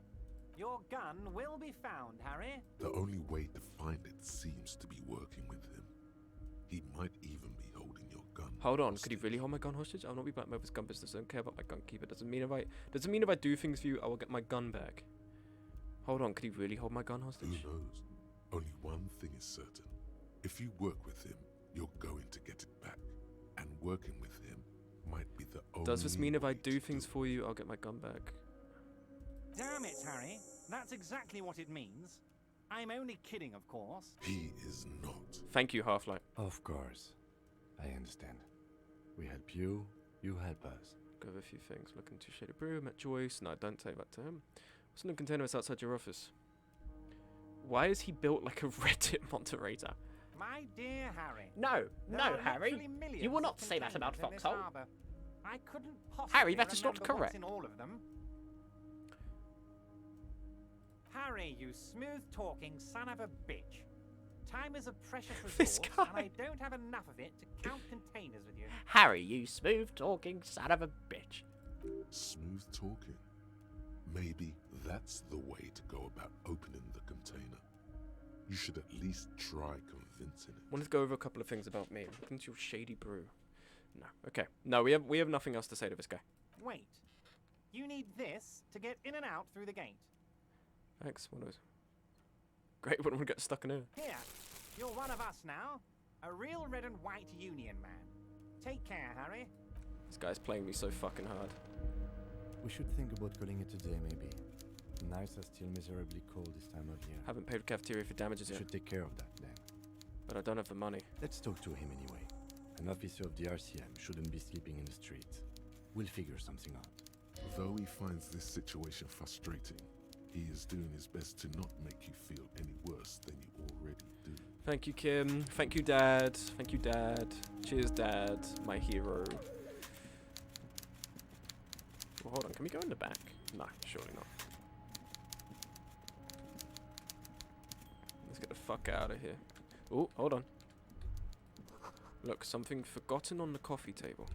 Your gun will be found, Harry. The only way to find it seems to be working with him. He might even be holding your gun. Hold on, could he hostage. really hold my gun hostage? I'll not be back with his gun business. I don't care about my gun keeper. Doesn't mean if I do things for you, I will get my gun back. Hold on, could he really hold my gun Who hostage? knows? Only one thing is certain. If you work with him, you're going to get it back. And working with him might be the only Does this mean if I way do to things it. for you, I'll get my gun back? Damn it, Harry. That's exactly what it means. I'm only kidding, of course. He is not. Thank you, Half-Life. Of course. I understand. We help you, you help us. Go over a few things. Look into shady brew. Met Joyce. No, don't say that to him. What's in the container that's outside your office? Why is he built like a Reddit moderator? My dear Harry. No, there no, are Harry. literally millions You will of not say that about containers in this Foxhole. harbour. I couldn't possibly Harry, that is not remember what's correct. in all of them. Harry, you smooth-talking son of a bitch. Time is a precious This resource, guy. and I don't have enough of it to count containers with you. Harry, you smooth-talking son of a bitch. Smooth talking. Maybe that's the way to go about opening the container. You should at least try convincing it. Wanted to go over a couple of things about me. Look into your shady brew. No. Okay. No, we have nothing else to say to this guy. Wait. You need this to get in and out through the gate. Thanks. What was? Great. When we get stuck in here. Here, you're one of us now. A real red and white Union man. Take care, Harry. This guy's playing me so fucking hard. We should think about calling it a day, maybe. Nights are still miserably cold this time of year. Haven't paid the cafeteria for damages We yet, should take care of that then. but I don't have the money. Let's talk to him anyway. An officer of the RCM shouldn't be sleeping in the streets. We'll figure something out. Though he finds this situation frustrating, he is doing his best to not make you feel any worse than you already do. Thank you, Kim. Thank you, Dad. Thank you, Dad. Cheers, Dad. My hero. Well, hold on. Can we go in the back? No, surely not. Let's get the fuck out of here. Oh, hold on. Look, something forgotten on the coffee table.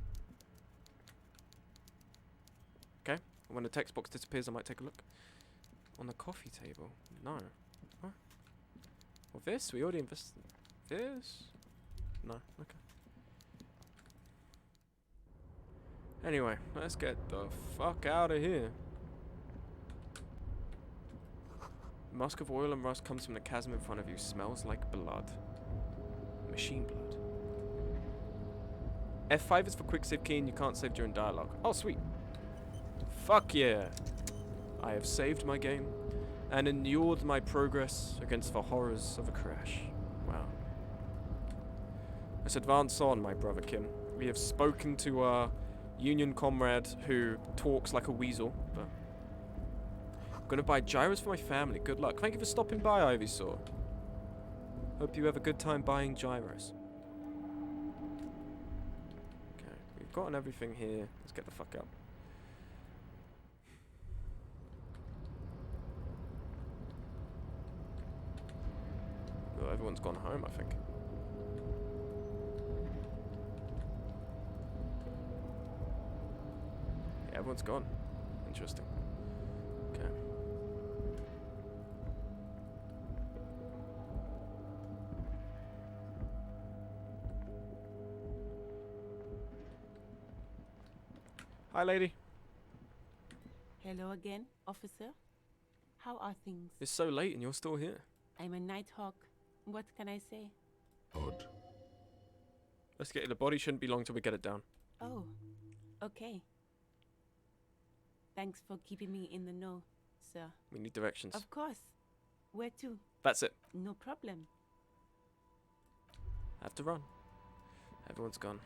Okay. When the text box disappears, I might take a look. On the coffee table. No. Huh? Well, this? We already invested. This? No. Okay. Anyway, let's get the fuck out of here. Musk of oil and rust comes from the chasm in front of you. Smells like blood. Machine blood. F5 is for quick save key and you can't save during dialogue. Oh, sweet. Fuck yeah. I have saved my game and endured my progress against the horrors of a crash. Wow. Let's advance on, my brother Kim. We have spoken to our Union comrade who talks like a weasel, but I'm gonna buy gyros for my family. Good luck. Thank you for stopping by, Ivysaur. Hope you have a good time buying gyros. Okay, we've gotten everything here. Let's get the fuck out. Oh, everyone's gone home, I think. Yeah, everyone's gone. Interesting. Okay. Hi, lady. Hello again, officer. How are things? It's so late and you're still here. I'm a Nighthawk. What can I say? Odd. Let's get it. The body shouldn't be long till we get it down. Oh, okay. Thanks for keeping me in the know, sir. We need directions. Of course. Where to? That's it. No problem. Have to run. Everyone's gone.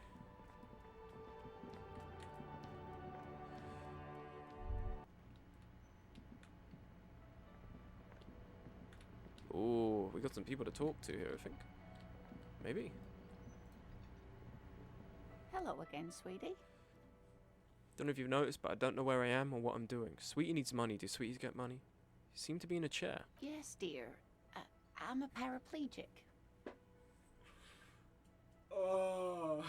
Ooh, we got some people to talk to here, I think. Maybe. Hello again, sweetie. Don't know if you've noticed, but I don't know where I am or what I'm doing. Sweetie needs money. Do sweeties get money? You seem to be in a chair. Yes, dear. I'm a paraplegic. Oh.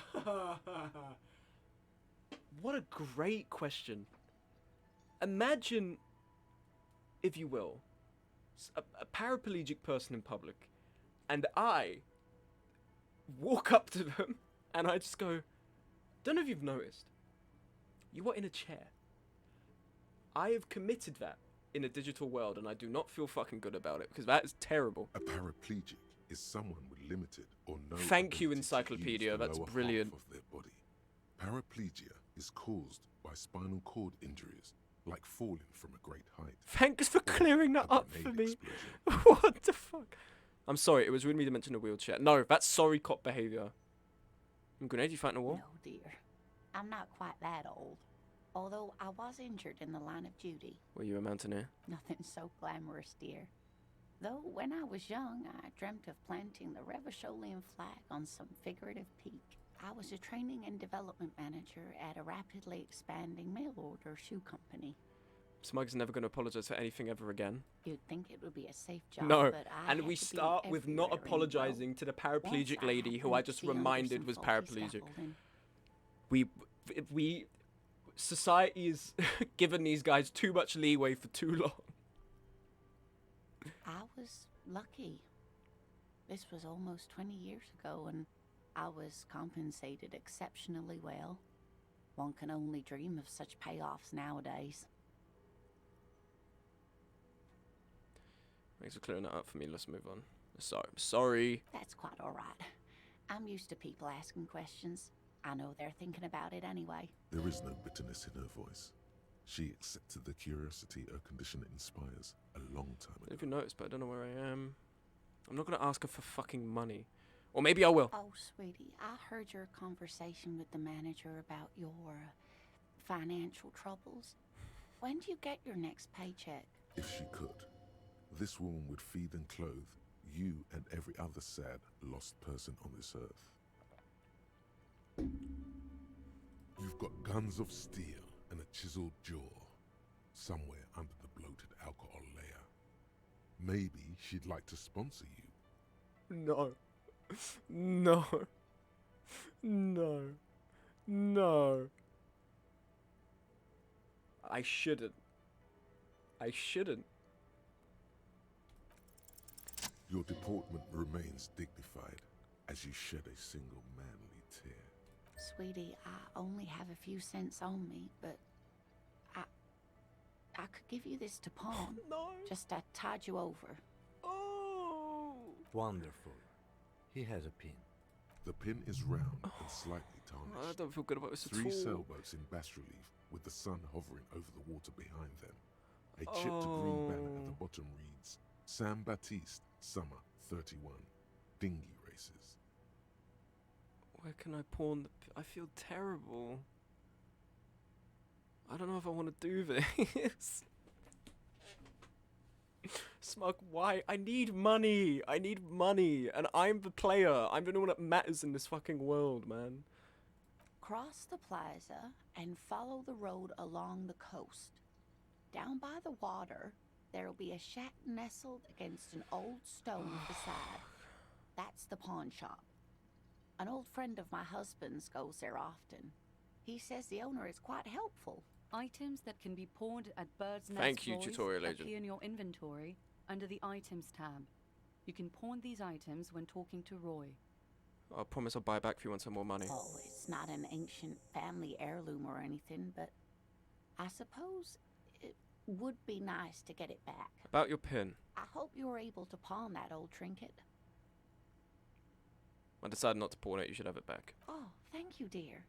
What a great question. Imagine, if you will, a paraplegic person in public, and I walk up to them and I just go, don't know if you've noticed, you are in a chair. I have committed that in a digital world and I do not feel fucking good about it because that is terrible. A paraplegic is someone with limited or no Thank you, ability to Encyclopedia, use the that's lower half brilliant. of their body. Paraplegia is caused by spinal cord injuries, like falling from a great height. Thanks for clearing that A up for grenade me. explosion. What the fuck? I'm sorry, it was rude of me to mention a wheelchair. No, that's sorry cop behavior. Grenade, you fighting a war? No, dear. I'm not quite that old. Although I was injured in the line of duty. Were you a mountaineer? Nothing so glamorous, dear. Though when I was young, I dreamt of planting the Revacholian flag on some figurative peak. I was a training and development manager at a rapidly expanding mail order shoe company. Smug's never going to apologize for anything ever again. You'd think it would be a safe job, No, but I and had we to be start with not everywhere in the apologizing world. to the Once paraplegic lady had who I to just be under reminded some was faulty paraplegic. scaffolding. We society has given these guys too much leeway for too long. I was lucky. This was almost 20 years ago, and I was compensated exceptionally well. One can only dream of such payoffs nowadays. Thanks for clearing that up for me. Let's move on. Sorry. That's quite all right. I'm used to people asking questions. I know they're thinking about it anyway. There is no bitterness in her voice. She accepted the curiosity her condition inspires a long time If ago. you noticed, but I don't know where I am. I'm not going to ask her for fucking money. Or maybe I will. Oh, sweetie, I heard your conversation with the manager about your financial troubles. When do you get your next paycheck? If she could, this woman would feed and clothe you and every other sad, lost person on this earth. You've got guns of steel and a chiseled jaw somewhere under the bloated alcohol layer. Maybe she'd like to sponsor you. No. No. No. No. I shouldn't. I shouldn't. Your deportment remains dignified as you shed a single manly tear. Sweetie, I only have a few cents on me, but I could give you this to pawn. No. Just to tide you over. Oh. Wonderful. He has a pin. The pin is round and slightly I tarnished. don't feel good about this at all. 3 sailboats in bas relief with the sun hovering over the water behind them. A chipped green banner at the bottom reads, San Baptiste, Summer 31, Dinghy Races. Where can I pawn the... I feel terrible. I don't know if I want to do this. Smug, why? I need money. I need money. And I'm the player. I'm the only one that matters in this fucking world, man. Cross the plaza and follow the road along the coast. Down by the water, there'll be a shack nestled against an old stone facade. That's the pawn shop. An old friend of my husband's goes there often. He says the owner is quite helpful. Items that can be pawned at Bird's Nest Thank you, Toys tutorial agent. appear in your inventory under the Items tab. You can pawn these items when talking to Roy. I promise I'll buy it back if you want some more money. Oh, it's not an ancient family heirloom or anything, but I suppose it would be nice to get it back. About your pin. I hope you're able to pawn that old trinket. I decided not to pawn it. You should have it back. Oh, thank you, dear.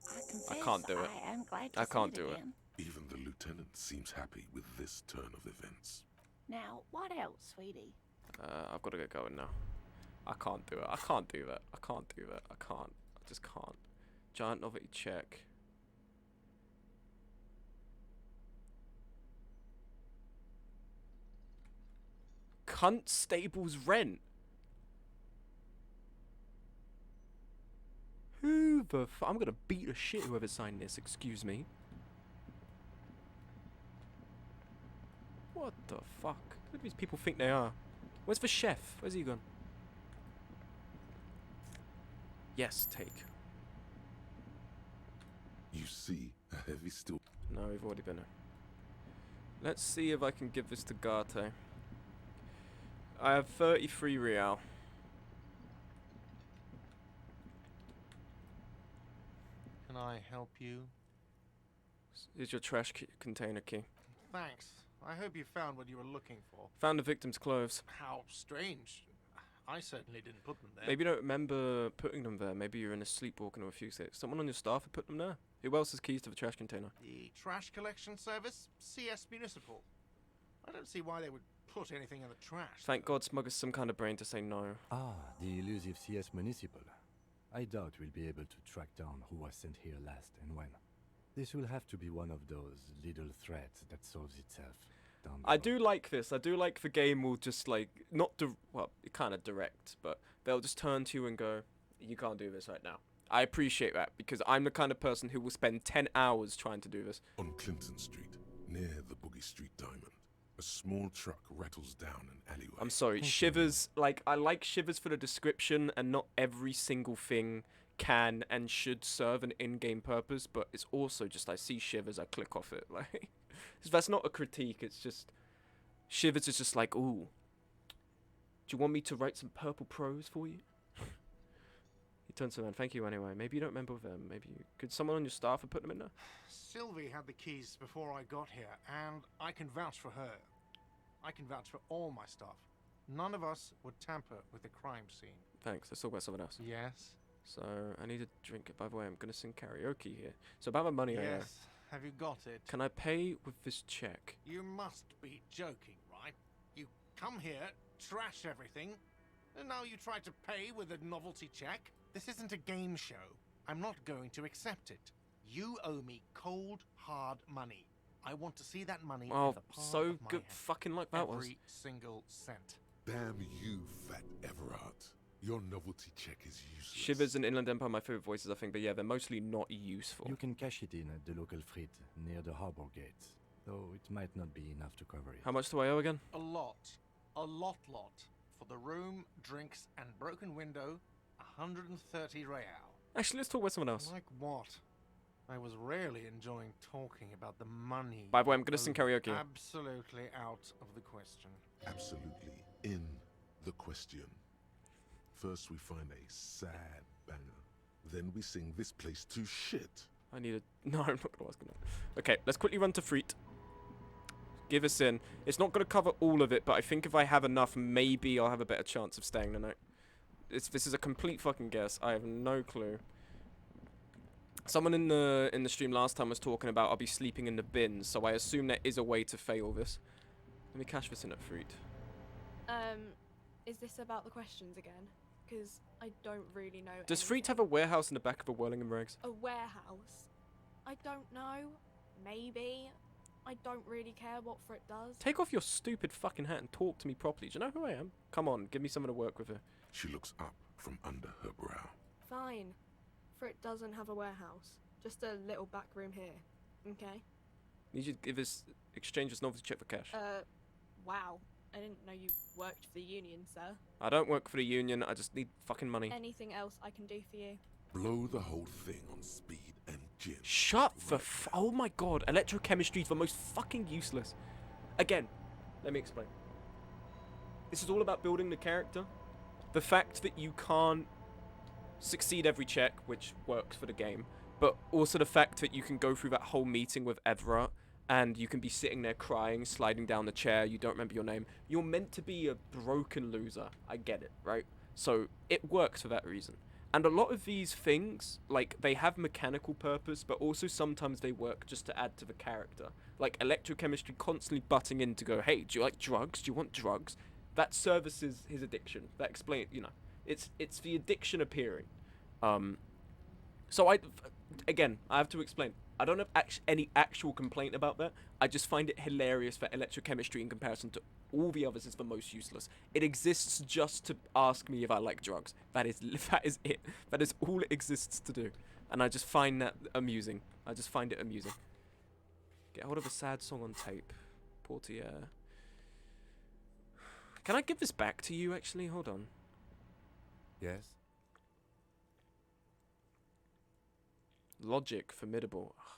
I confess can't do it. I am glad to I can't see do it. again. Even the lieutenant seems happy with this turn of events. Now, what else, sweetie? I've got to get going now. I can't do it. I can't do that. I can't do that. I can't. I just can't. Giant novelty check. Cunt stables rent. Who the f- I'm gonna beat the shit whoever signed this, excuse me. What the fuck? Who do these people think they are? Where's the chef? Where's he gone? Yes, take. You see a heavy steel. No, we've already been there. Let's see if I can give this to Garte. I have 33 real. Can I help you? Here's your trash container key. Thanks. I hope you found what you were looking for. Found the victim's clothes. How strange. I certainly didn't put them there. Maybe you don't remember putting them there. Maybe you're in a sleepwalking or a few six. Someone on your staff had put them there. Who else has keys to the trash container? The trash collection service? CS Municipal. I don't see why they would put anything in the trash. Thank God Smug has some kind of brain to say no. Ah, the elusive CS Municipal. I doubt we'll be able to track down who was sent here last and when. This will have to be one of those little threads that solves itself. Down the I road. do like this. I do like the game will just like, not, well, kind of direct, but they'll just turn to you and go, you can't do this right now. I appreciate that because I'm the kind of person who will spend 10 hours trying to do this. On Clinton Street, near the Boogie Street Diamond, a small truck rattles down an alleyway. I'm sorry, Shivers, like, I like Shivers for the description and not every single thing can and should serve an in-game purpose, but it's also just I see Shivers, I click off it, like, that's not a critique, it's just, Shivers is just like, ooh, do you want me to write some purple prose for you? He turns around, thank you anyway, maybe you don't remember them, maybe you, could someone on your staff have put them in there? Sylvie had the keys before I got here, and I can vouch for her. I can vouch for all my staff. None of us would tamper with the crime scene. Thanks, let's talk about someone else. Yes? So, I need a drink, by the way, I'm gonna sing karaoke here. So about my money, I know. Yes. Have you got it? Can I pay with this check? You must be joking, right? You come here, trash everything, and now you try to pay with a novelty check? This isn't a game show. I'm not going to accept it. You owe me cold, hard money. I want to see that money in Oh, the palm so of my good hand. fucking luck that was. Every single cent. Damn you, Fat Everard. Your novelty check is useless. Shivers and Inland Empire are my favourite voices, I think, but yeah, they're mostly not useful. You can cash it in at the local frit near the harbor gate, though it might not be enough to cover it. How much do I owe again? A lot. A lot. For the room, drinks, and broken window, 130 real. Actually, let's talk about someone else. Like what? I was really enjoying talking about the money. By the way, I'm gonna sing karaoke. Absolutely out of the question. Absolutely in the question. First we find a sad banger. Then we sing this place to shit. I need a... No, I'm not gonna ask him that. Okay, let's quickly run to Freet. Give us in. It's not gonna cover all of it, but I think if I have enough, maybe I'll have a better chance of staying the night. This is a complete fucking guess. I have no clue. Someone in the stream last time was talking about I'll be sleeping in the bins, so I assume there is a way to fail this. Let me cash this in at Freet. Is this about the questions again? Because I don't really know. Does Freet have a warehouse in the back of a Whirling and Rags? A warehouse? I don't know. Maybe. I don't really care what Frit does. Take off your stupid fucking hat and talk to me properly. Do you know who I am? Come on, give me someone to work with her. She looks up from under her brow. Fine. Frit doesn't have a warehouse. Just a little back room here. Okay? Need you to give us exchange this novelty check for cash. Wow. I didn't know you worked for the union, sir. I don't work for the union, I just need fucking money. Anything else I can do for you? Blow the whole thing on speed and gin. Shut the oh my god, electrochemistry is the most fucking useless. Again, let me explain. This is all about building the character. The fact that you can't succeed every check, which works for the game, but also the fact that you can go through that whole meeting with Everett and you can be sitting there crying, sliding down the chair, you don't remember your name. You're meant to be a broken loser. I get it, right? So it works for that reason. And a lot of these things, like, they have mechanical purpose, but also sometimes they work just to add to the character. Like, electrochemistry constantly butting in to go, hey, do you like drugs? Do you want drugs? That services his addiction. That explains, you know, it's the addiction appearing. So again, I have to explain. I don't have any actual complaint about that. I just find it hilarious that electrochemistry in comparison to all the others is the most useless. It exists just to ask me if I like drugs. That is it. That is all it exists to do. And I just find that amusing. I just find it amusing. Get hold of a sad song on tape. Portiere. Can I give this back to you, actually? Hold on. Yes? Logic, formidable. Ugh.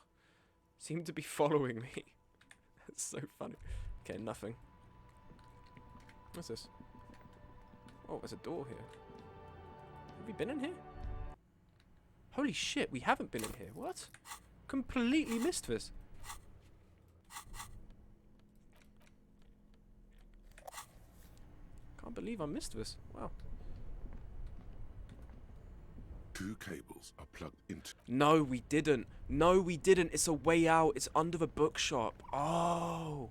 Seem to be following me. That's so funny. Okay, nothing. What's this? Oh, there's a door here. Have we been in here? Holy shit, we haven't been in here. What? Completely missed this. Can't believe I missed this. Wow. 2 cables are plugged into... No, we didn't. No, we didn't. It's a way out. It's under the bookshop. Oh.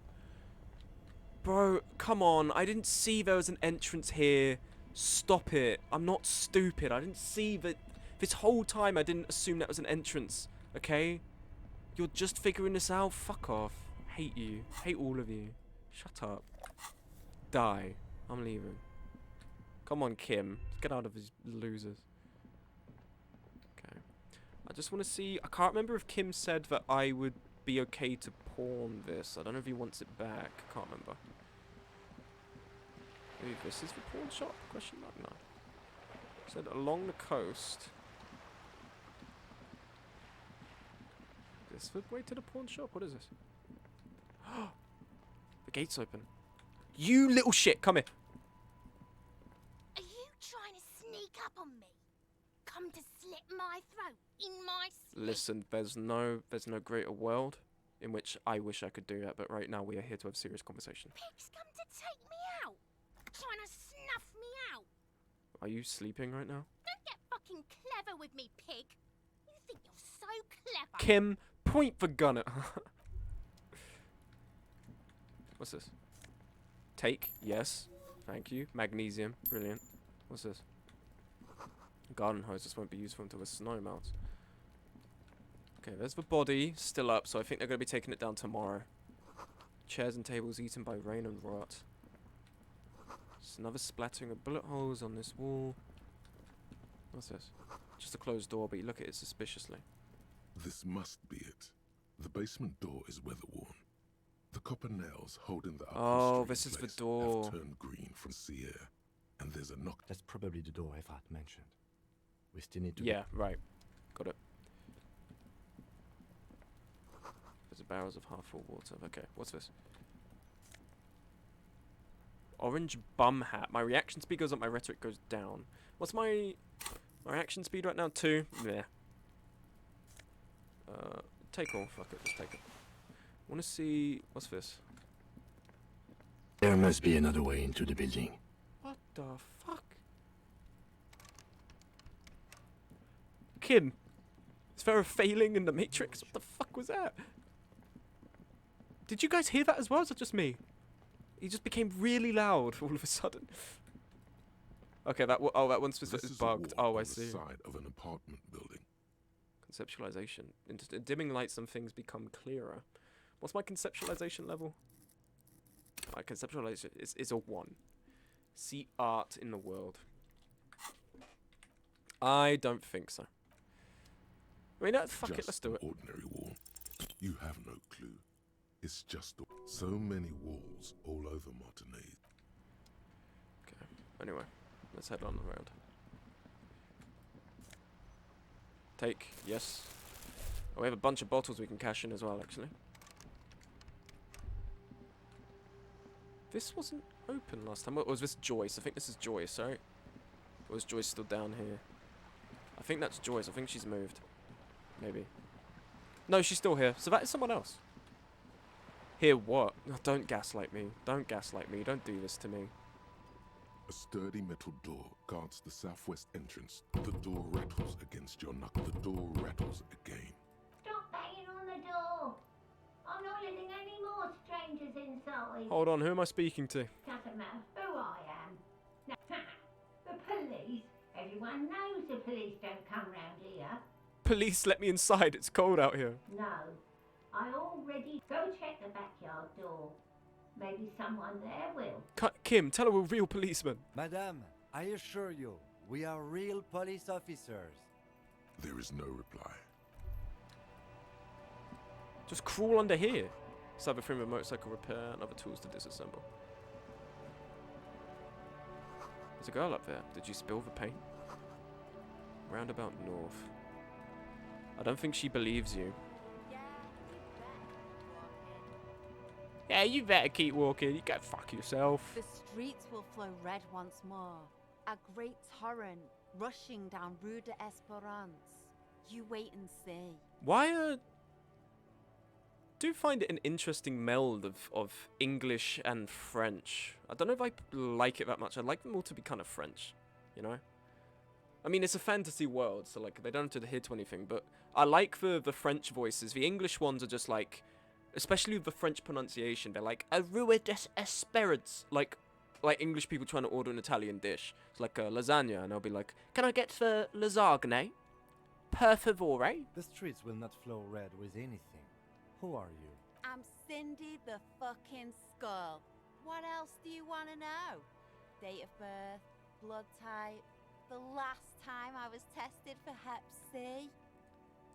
Bro, come on. I didn't see there was an entrance here. Stop it. I'm not stupid. I didn't see that. This whole time I didn't assume that was an entrance. Okay? You're just figuring this out? Fuck off. Hate you. Hate all of you. Shut up. Die. I'm leaving. Come on, Kim. Let's get out of these losers. I just want to see... I can't remember if Kim said that I would be okay to pawn this. I don't know if he wants it back. I can't remember. Maybe this is the pawn shop? Question mark? No. Said along the coast. Is this the way to the pawn shop? What is this? The gate's open. You little shit! Come here! Are you trying to sneak up on me? Come to slit my throat in my sleep? Listen, there's no greater world in which I wish I could do that, but right now we are here to have a serious conversation. Pig's come to take me out, trying to snuff me out. Are you sleeping right now? Don't get fucking clever with me, pig. You think you're so clever. Kim, point the gun at her. What's this? Take, yes. Thank you. Magnesium, brilliant. What's this? Garden hose, this won't be useful until the snow melts. Okay, there's the body, still up, so I think they're going to be taking it down tomorrow. Chairs and tables eaten by rain and rot. Just another splattering of bullet holes on this wall. What's this? Just a closed door, but you look at it suspiciously. This must be it. The basement door is weather-worn. The copper nails holding the oh, this is the door. have turned green from sea air, and there's a knock. That's probably the door Efrat mentioned. We still need to... Yeah, right. Got it. the barrels of half full water. Okay, what's this? Orange bum hat. My reaction speed goes up, my rhetoric goes down. What's my reaction speed right now? 2? Yeah. Take all. Fuck it, just take it. Wanna see... What's this? There must be another way into the building. What the fuck? Kim! Is there a failing in the Matrix? What the fuck was that? Did you guys hear that as well? Or is it just me? He just became really loud all of a sudden. Okay, that that one's just This is is a bugged. wall Oh, I on the see. side of an apartment building. Conceptualization. In dimming light, some things become clearer. What's my conceptualization level? My conceptualization is a 1. See art in the world. I don't think so. I mean, fuck it, let's do an it. Ordinary wall. You have no clue. It's just so many walls all over Martinez. Okay. Anyway, let's head on the road. Take, yes. Oh, we have a bunch of bottles we can cash in as well, actually. This wasn't open last time. What was this? Joyce. I think this is Joyce, right? Or is Joyce still down here? I think that's Joyce. I think she's moved. Maybe. No, she's still here. So that is someone else. Here what? Oh, don't gaslight me. Don't gaslight me. Don't do this to me. A sturdy metal door guards the southwest entrance. The door rattles against your knuckle. The door rattles again. Stop banging on the door. I'm not letting any more strangers inside. Hold on, who am I speaking to? Doesn't matter who I am. No, the police. Everyone knows the police don't come round here. Police, let me inside. It's cold out here. No. I already... Go check the backyard door. Maybe someone there will. Kim, tell her we're real policemen. Madame, I assure you, we are real police officers. There is no reply. Just crawl under here. Cyber frame of motorcycle repair and other tools to disassemble. There's a girl up there. Did you spill the paint? Roundabout north. I don't think she believes you. Yeah, you better keep walking. You go fuck yourself. The streets will flow red once more. A great torrent rushing down Rue de Esperance. You wait and see. Why do find it an interesting meld of English and French. I don't know if I like it that much. I like them all to be kind of French, you know? I mean, it's a fantasy world, so like they don't have to adhere to anything, but I like the French voices. The English ones are just like, especially with the French pronunciation, they're like, a rue d'espérance, like English people trying to order an Italian dish. It's like a lasagna, and they'll be like, can I get the lasagne? Per favore? The streets will not flow red with anything. Who are you? I'm Cindy the fucking Skull. What else do you want to know? Date of birth, blood type, the last time I was tested for Hep C.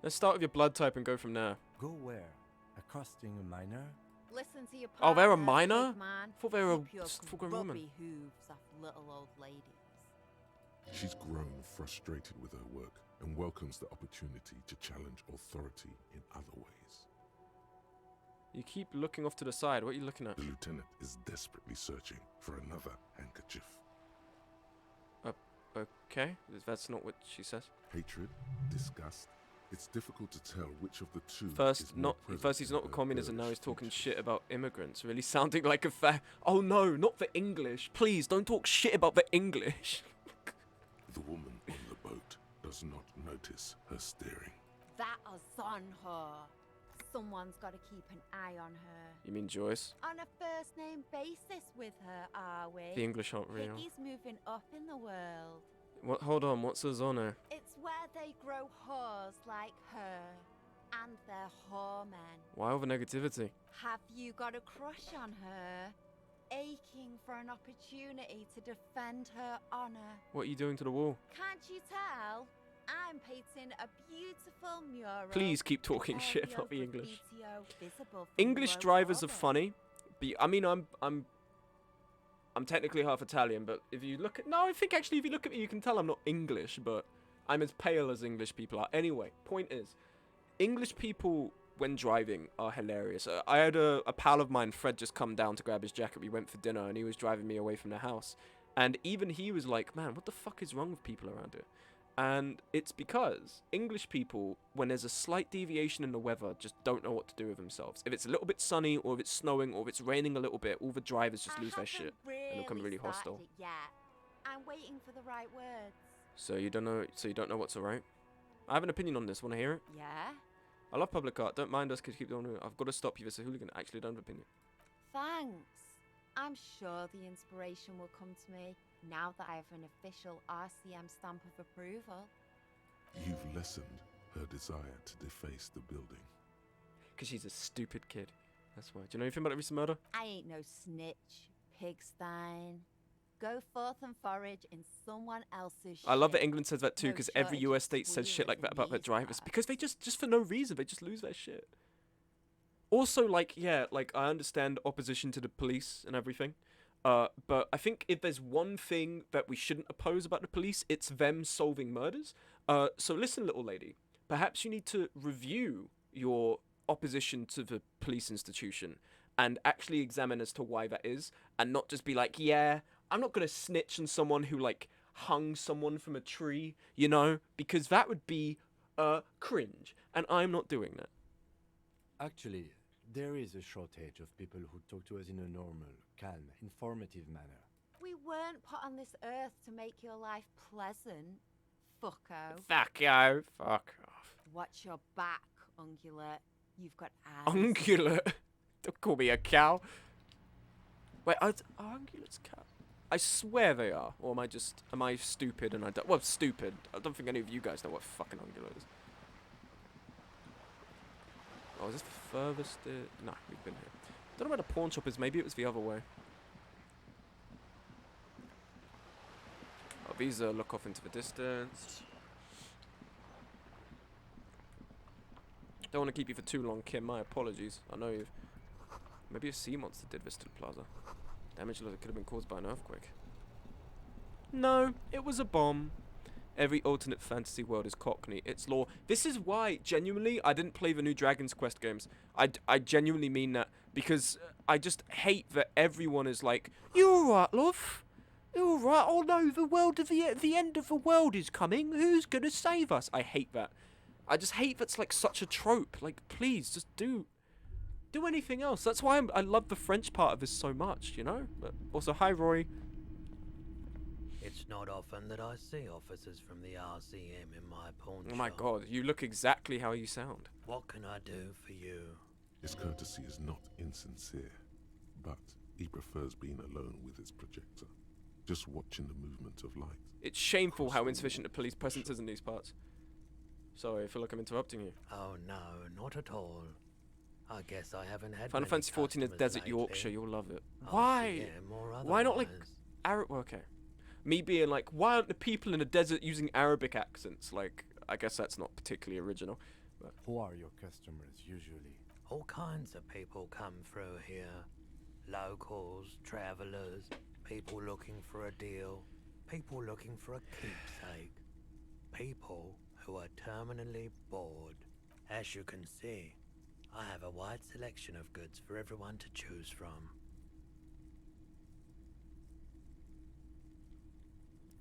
Let's start with your blood type and go from there. Go where? Accosting a minor? Listen to your Oh, they're a partner, minor? big man. I thought they were Keep your a full-grown woman. grubby hooves off little old ladies. She's grown frustrated with her work and welcomes the opportunity to challenge authority in other ways. You keep looking off to the side. What are you looking at? The lieutenant is desperately searching for another handkerchief. Okay, that's not what she says. Hatred, disgust. It's difficult to tell which of the two. First, is more present first he's in not her communism. Now girlish he's talking features. shit about immigrants. Really sounding like a Oh no, not the English. Please don't talk shit about the English. The woman on the boat does not notice her staring. That is on her. Someone's got to keep an eye on her. You mean Joyce? On a first name basis with her, are we? The English aren't real. Piggy's moving up in the world. What? Hold on. What's his honor? It's where they grow whores like her. And their whoremen. Why all the negativity? Have you got a crush on her? Aching for an opportunity to defend her honor. What are you doing to the wall? Can't you tell? I'm painting a beautiful mural. Please keep talking with shit aerial about the English. graffiti visible from English world drivers are orbit. funny. But I mean, I'm technically half Italian, but if you look at I think actually if you look at me, you can tell I'm not English, but I'm as pale as English people are. Anyway, point is, English people when driving are hilarious. I had a pal of mine, Fred, just come down to grab his jacket. We went for dinner, and he was driving me away from the house. And even he was like, man, what the fuck is wrong with people around here? And it's because English people, when there's a slight deviation in the weather, just don't know what to do with themselves. If it's a little bit sunny, or if it's snowing, or if it's raining a little bit, all the drivers just lose their shit and become really hostile. Yeah, I'm waiting for the right words. So you don't know what's alright? I have an opinion on this. Want to hear it? Yeah? I love public art. Don't mind us. Could keep doing it. I've got to stop you. This is a hooligan. Actually, don't have an opinion. Thanks. I'm sure the inspiration will come to me now that I have an official RCM stamp of approval. You've lessened her desire to deface the building. Because she's a stupid kid. That's why. Do you know anything about the recent murder? I ain't no snitch, pigstein. Go forth and forage in someone else's I love that shit. England says that too, No because every shortage US of state says shit like that squealers about their in drivers. these Because they just for no reason, they just lose their shit. Also, like, yeah, like, I understand opposition to the police and everything. But I think if there's one thing that we shouldn't oppose about the police, it's them solving murders. So listen, little lady, perhaps you need to review your opposition to the police institution and actually examine as to why that is, and not just be like, yeah, I'm not gonna snitch on someone who, like, hung someone from a tree, you know, because that would be cringe, and I'm not doing that. Actually, there is a shortage of people who talk to us in a normal, calm, informative manner. We weren't put on this earth to make your life pleasant, fucko. Fuck you. Fuck off. Watch your back, ungulate. You've got eyes. Ungulate? Don't call me a cow. Wait, are ungulates cow? I swear they are. Or am I stupid and I don't, well, stupid. I don't think any of you guys know what fucking ungulate is. Oh, is this the furthest? No, we've been here. Don't know where the pawn shop is. Maybe it was the other way. Oh, these look off into the distance. Don't want to keep you for too long, Kim. My apologies. I know you've... Maybe a sea monster did this to the plaza. Damage that could have been caused by an earthquake. No, it was a bomb. Every alternate fantasy world is Cockney. It's lore. This is why, genuinely, I didn't play the new Dragon's Quest games. I genuinely mean that. Because I just hate that everyone is like, you're alright, love. You're alright. Oh no, the end of the world is coming. Who's gonna save us? I hate that. I just hate that's like such a trope. Like, please, just do anything else. That's why I love the French part of this so much, you know? But also, hi, Rory. It's not often that I see officers from the RCM in my pawn shop. Oh my god, you look exactly how you sound. What can I do for you? His courtesy is not insincere, but he prefers being alone with his projector, just watching the movement of light. It's shameful how insufficient the police presence is in these parts. Sorry, I feel like I'm interrupting you. Oh no, not at all. I guess I haven't had Final many Fantasy 14 is customers Desert lately. Yorkshire, you'll love it. RCM Why? or Why not like otherwise. well, okay. Me being like, why aren't the people in the desert using Arabic accents? Like, I guess that's not particularly original. But who are your customers usually? All kinds of people come through here. Locals, travelers, people looking for a deal, people looking for a keepsake, people who are terminally bored. As you can see, I have a wide selection of goods for everyone to choose from.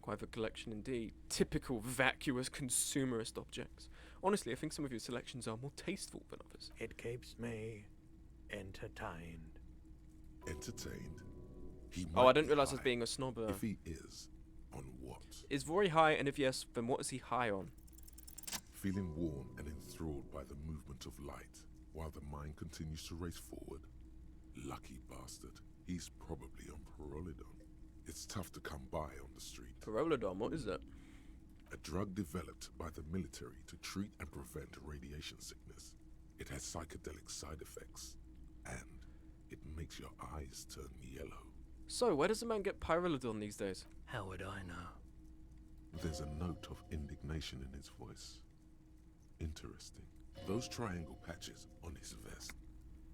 quite a collection indeed. Typical vacuous consumerist objects. Honestly, I think some of your selections are more tasteful than others. It keeps me entertained. Entertained? He Oh, I might didn't be realise I was high. being a snob. If he is, on what? Is Rory high, and if yes, then what is he high on? Feeling warm and enthralled by the movement of light, while the mind continues to race forward. Lucky bastard. He's probably on Parolidon. It's tough to come by on the street. Parolidon, what is that? A drug developed by the military to treat and prevent radiation sickness. It has psychedelic side effects, and it makes your eyes turn yellow. So, where does a man get Pyrolidon these days? How would I know? There's a note of indignation in his voice. Interesting. Those triangle patches on his vest,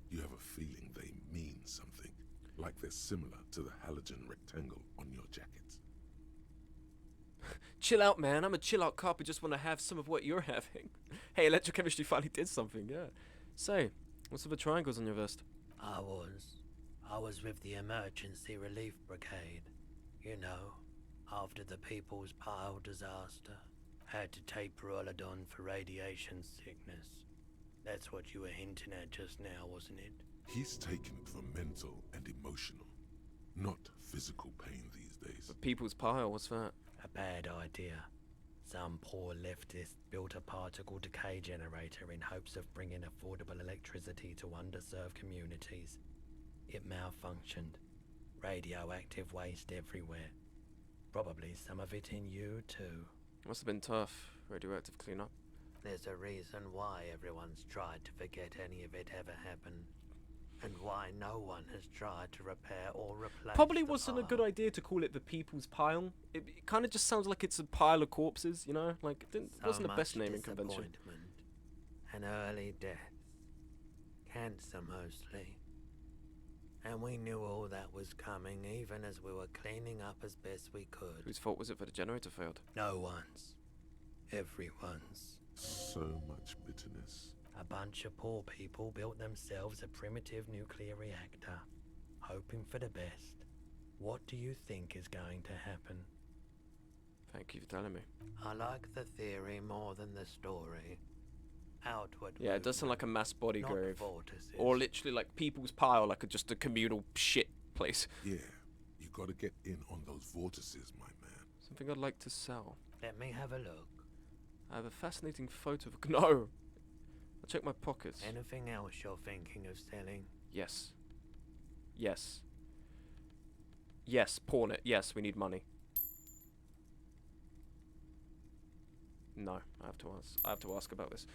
you have a feeling they mean something, like they're similar to the halogen rectangle on your jacket. Chill out, man. I'm a chill out cop. I just want to have some of what you're having. Hey, electrochemistry finally did something, yeah. Say, what's with the triangles on your vest? I was with the Emergency Relief Brigade. You know, after the People's Pile disaster. Had to take Perolidon for radiation sickness. That's what you were hinting at just now, wasn't it? He's taken it for mental and emotional, not physical pain these days. The People's Pile, what's that? A bad idea. Some poor leftist built a particle decay generator in hopes of bringing affordable electricity to underserved communities. It malfunctioned. Radioactive waste everywhere. Probably some of it in you too. Must have been tough, radioactive cleanup. There's a reason why everyone's tried to forget any of it ever happened. And why no one has tried to repair or replace Probably the wasn't a pile. good idea to call it the People's Pile. It kind of just sounds like it's a pile of corpses, you know? Like, it So wasn't the best much naming convention. disappointment and early deaths. Cancer mostly. And we knew all that was coming even as we were cleaning up as best we could. Whose fault was it that the generator failed? No one's. Everyone's. So much bitterness. A bunch of poor people built themselves a primitive nuclear reactor, hoping for the best. What do you think is going to happen? Thank you for telling me. I like the theory more than the story. Outward. Yeah, it does sound like a mass body not grave. vortices. Or literally like People's Pile, like just a communal shit place. Yeah, you gotta get in on those vortices, my man. Something I'd like to sell. Let me have a look. I have a fascinating photo of... No! I'll check my pockets. Anything else you're thinking of selling? Yes. Yes. Yes, pawn it. Yes, we need money. No, I have to ask about this.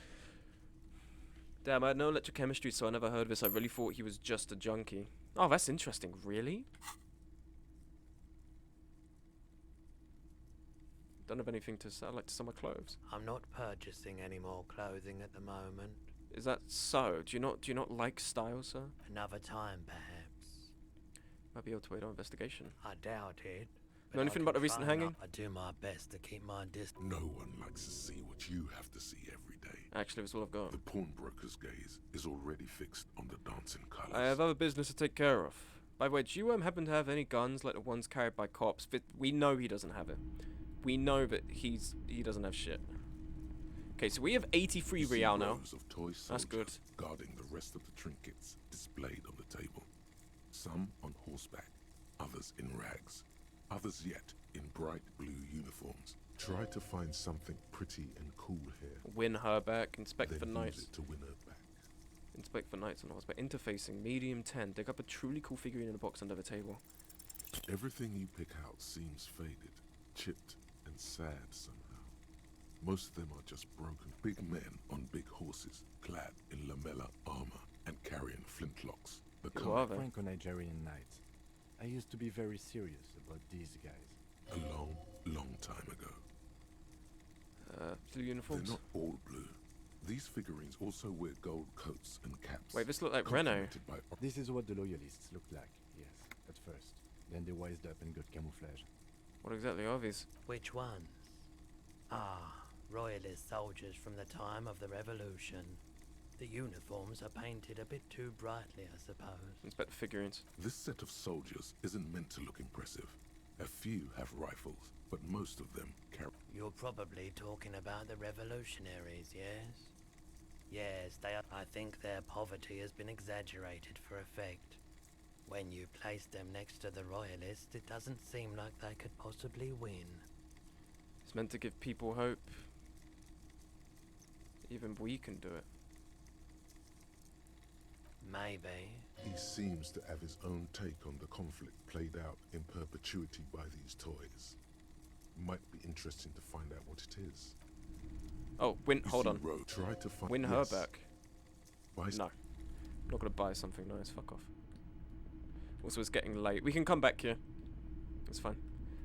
Damn, I had no electrochemistry, so I never heard of this. I really thought he was just a junkie. Oh, that's interesting. Really? Don't have anything to sell. I'd like to sell my clothes. I'm not purchasing any more clothing at the moment. Is that so? Do you not like style, sir? Another time, perhaps. Might be able to wait on investigation. I doubt it. Know anything about the recent hanging? I do my best to keep my distance. No one likes to see what you have to see every day. Actually, that's all I've got. The pawnbroker's gaze is already fixed on the dancing colours. I have other business to take care of. By the way, do you happen to have any guns like the ones carried by cops? We know he doesn't have it. We know that he doesn't have shit. Okay, so we have 83 real now. Rows of toy That's good. guarding the rest of the trinkets displayed on the table. Some on horseback, others in rags, others yet in bright blue uniforms. Try to find something pretty and cool here. Win her back. Inspect then for use knights. it to win her back. Inspect for knights on horseback. Interfacing. Medium 10. Dig up a truly cool figurine in a box under the table. Everything you pick out seems faded, chipped, and sad somehow. Most of them are just broken. Big men on big horses, clad in lamella armor and carrying flintlocks. The Who are they? Franco-Nigerian knights. I used to be very serious about these guys. A long, long time ago. Blue uniforms. They're not all blue. These figurines also wear gold coats and caps. Wait, this look like Renault. complemented by This is what the loyalists looked like, yes, at first. Then they wised up and got camouflage. What exactly are these? Which ones? Ah, royalist soldiers from the time of the revolution. The uniforms are painted a bit too brightly, I suppose. Inspect the figurines. This set of soldiers isn't meant to look impressive. A few have rifles, but most of them carry... You're probably talking about the revolutionaries, yes? Yes, they are. I think their poverty has been exaggerated for effect. When you place them next to the royalists, it doesn't seem like they could possibly win. It's meant to give people hope. Even we can do it. Maybe. He seems to have his own take on the conflict played out in perpetuity by these toys. Might be interesting to find out what it is. Oh, hold on. Try to find... Win her back. Buy No. I'm not gonna buy something nice. Fuck off. Also, it's getting late. We can come back here. It's fine.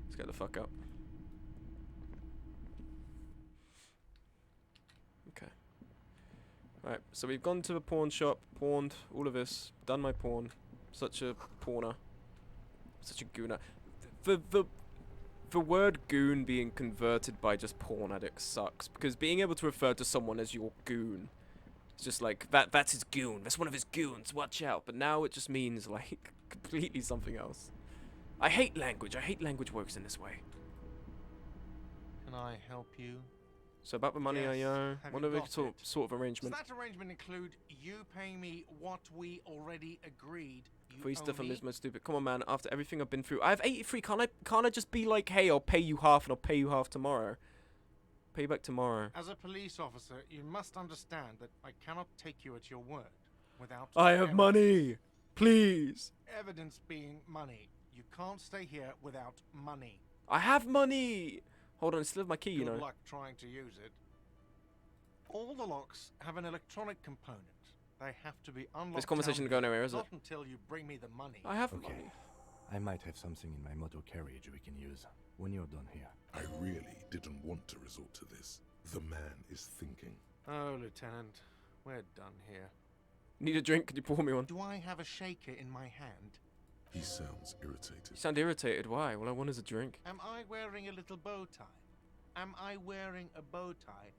Let's get the fuck out. Okay. Right, so we've gone to the pawn shop, pawned all of this, done my pawn. Such a pawner. Such a gooner. The word goon being converted by just porn addicts sucks, because being able to refer to someone as your goon It's just like, that's his goon. That's one of his goons. Watch out. But now it just means, like, completely something else. I hate language. I hate language works in this way. Can I help you? So about the money, Yes. Have what you are we got sort it? of arrangement? Does that arrangement include you paying me what we already agreed? You Free owe stuff on me? this much stupid. Come on, man. After everything I've been through, I have 83. Can't I just be like, hey, I'll pay you half and I'll pay you half tomorrow. Pay you back tomorrow. As a police officer, you must understand that I cannot take you at your word without I have evidence. money. Please. Evidence being money. You can't stay here without money. I have money. Hold on, I still have my key, you know. Good luck trying to use it. All the locks have an electronic component. They have to be unlocked. This conversation down go nowhere, is it? Not until you bring me the money. I have Okay. money. I might have something in my motor carriage we can use when you're done here. I really didn't want to resort to this. The man is thinking. Oh, Lieutenant, we're done here. Need a drink? Could you pour me one? Do I have a shaker in my hand? He sounds irritated. You sound irritated. Why? All I want is a drink. Am I wearing a little bow tie? Am I wearing a bow tie?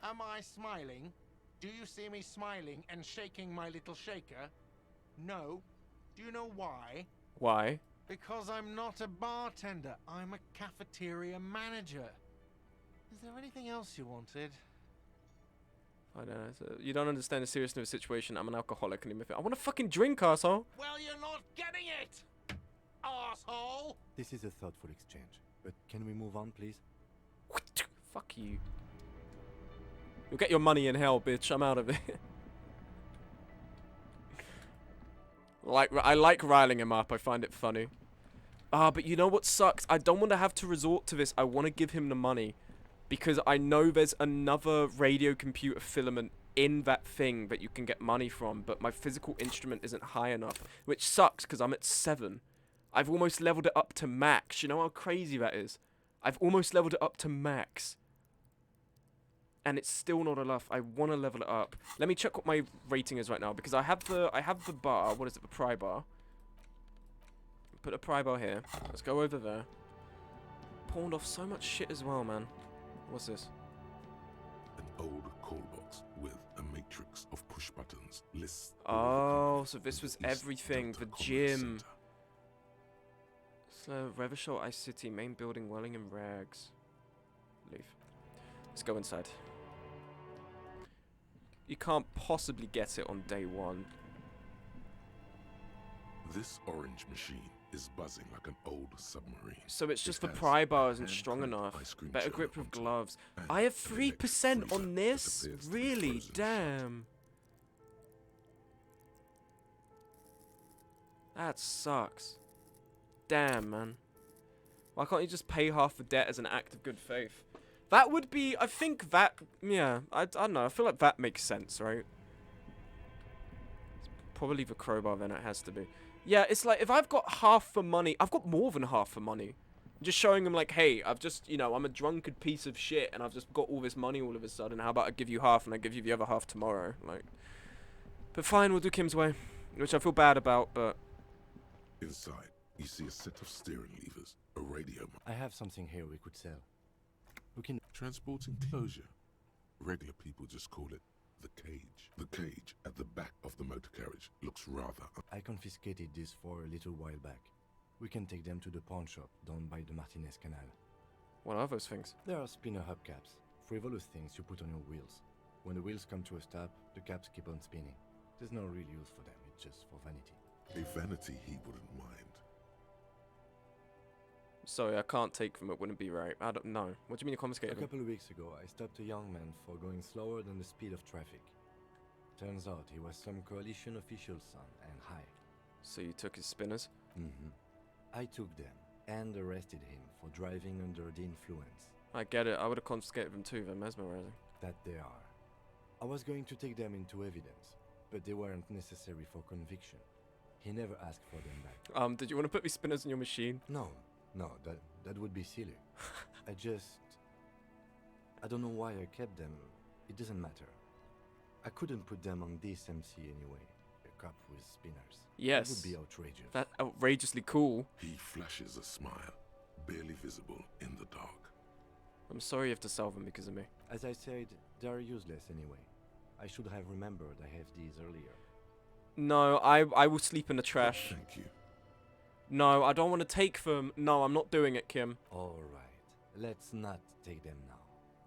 Am I smiling? Do you see me smiling and shaking my little shaker? No. Do you know why? Why? Because I'm not a bartender. I'm a cafeteria manager. Is there anything else you wanted? I don't know. So you don't understand the seriousness of the situation. I'm an alcoholic and I want a fucking drink, asshole. Well, you're not getting it, asshole! This is a thoughtful exchange, but can we move on, please? Fuck you. You'll get your money in hell, bitch. I'm out of it. I like riling him up. I find it funny. But you know what sucks? I don't want to have to resort to this. I want to give him the money. Because I know there's another radio computer filament in that thing that you can get money from. But my physical instrument isn't high enough. Which sucks because I'm at 7. I've almost leveled it up to max. You know how crazy that is? I've almost leveled it up to max. And it's still not enough. I want to level it up. Let me check what my rating is right now. Because I have the bar. What is it? The pry bar. Put a pry bar here. Let's go over there. Pawned off so much shit as well, man. What's this? An old call box with a matrix of push buttons lists. Oh, so this was everything. The gym. So, Revachol Ice City, main building, Welling and Rags. Leave. Let's go inside. You can't possibly get it on day 1. This orange machine is buzzing like an old submarine. So it's just the It has pry bar isn't hand strong cranked enough. ice cream Better chiller grip with on top gloves. and I have an electric 3% on freezer this? that appears to be Really? frozen shut. Damn. That sucks. Damn, man. Why can't you just pay half the debt as an act of good faith? That would be, I think that, yeah, I don't know. I feel like that makes sense, right? It's probably the crowbar then, it has to be. Yeah, it's like, if I've got half the money, I've got more than half the money. I'm just showing them like, hey, I've just, you know, I'm a drunken piece of shit and I've just got all this money all of a sudden. How about I give you half and I give you the other half tomorrow? Like, but fine, we'll do Kim's way. Which I feel bad about, but... Inside, you see a set of steering levers, a radio. I have something here we could sell. We can... Transport enclosure. Regular people just call it the cage. The cage at the back of the motor carriage looks rather... I confiscated this for a little while back. We can take them to the pawn shop down by the Martinez Canal. What are those things? There are spinner hubcaps, frivolous things you put on your wheels. When the wheels come to a stop, the caps keep on spinning. There's no real use for them, it's just for vanity. A vanity he wouldn't mind. Sorry, I can't take them. It wouldn't be right. I don't know. What do you mean you confiscated A them? couple of weeks ago, I stopped a young man for going slower than the speed of traffic. Turns out he was some coalition official's son and high. So you took his spinners? Mm-hmm. I took them and arrested him for driving under the influence. I get it. I would have confiscated them too. They're mesmerizing. That they are. I was going to take them into evidence, but they weren't necessary for conviction. He never asked for them back. Did you want to put these spinners in your machine? No, that would be silly. I don't know why I kept them. It doesn't matter. I couldn't put them on this MC anyway. A cop with spinners. Yes. It would be outrageous. That's outrageously cool. He flashes a smile, barely visible in the dark. I'm sorry you have to sell them because of me. As I said, they are useless anyway. I should have remembered I have these earlier. No, I will sleep in the trash. Thank you. No, I don't want to take them. No, I'm not doing it, Kim. Alright, let's not take them now.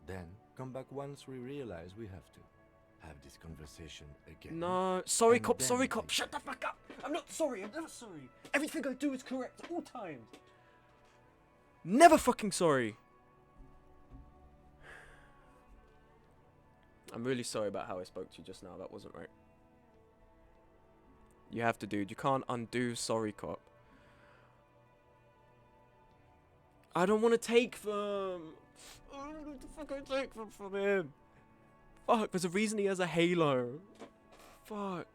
Then, come back once we realize we have to. Have this conversation again. No, sorry, and cop, then sorry, cop. take Shut the fuck up. I'm not sorry. I'm never sorry. Everything I do is correct at all times. Never fucking sorry. I'm really sorry about how I spoke to you just now. That wasn't right. You have to, dude. You can't undo sorry, cop. I don't want to take them. I don't want to fucking take them from him. Fuck, there's a reason he has a halo. Fuck.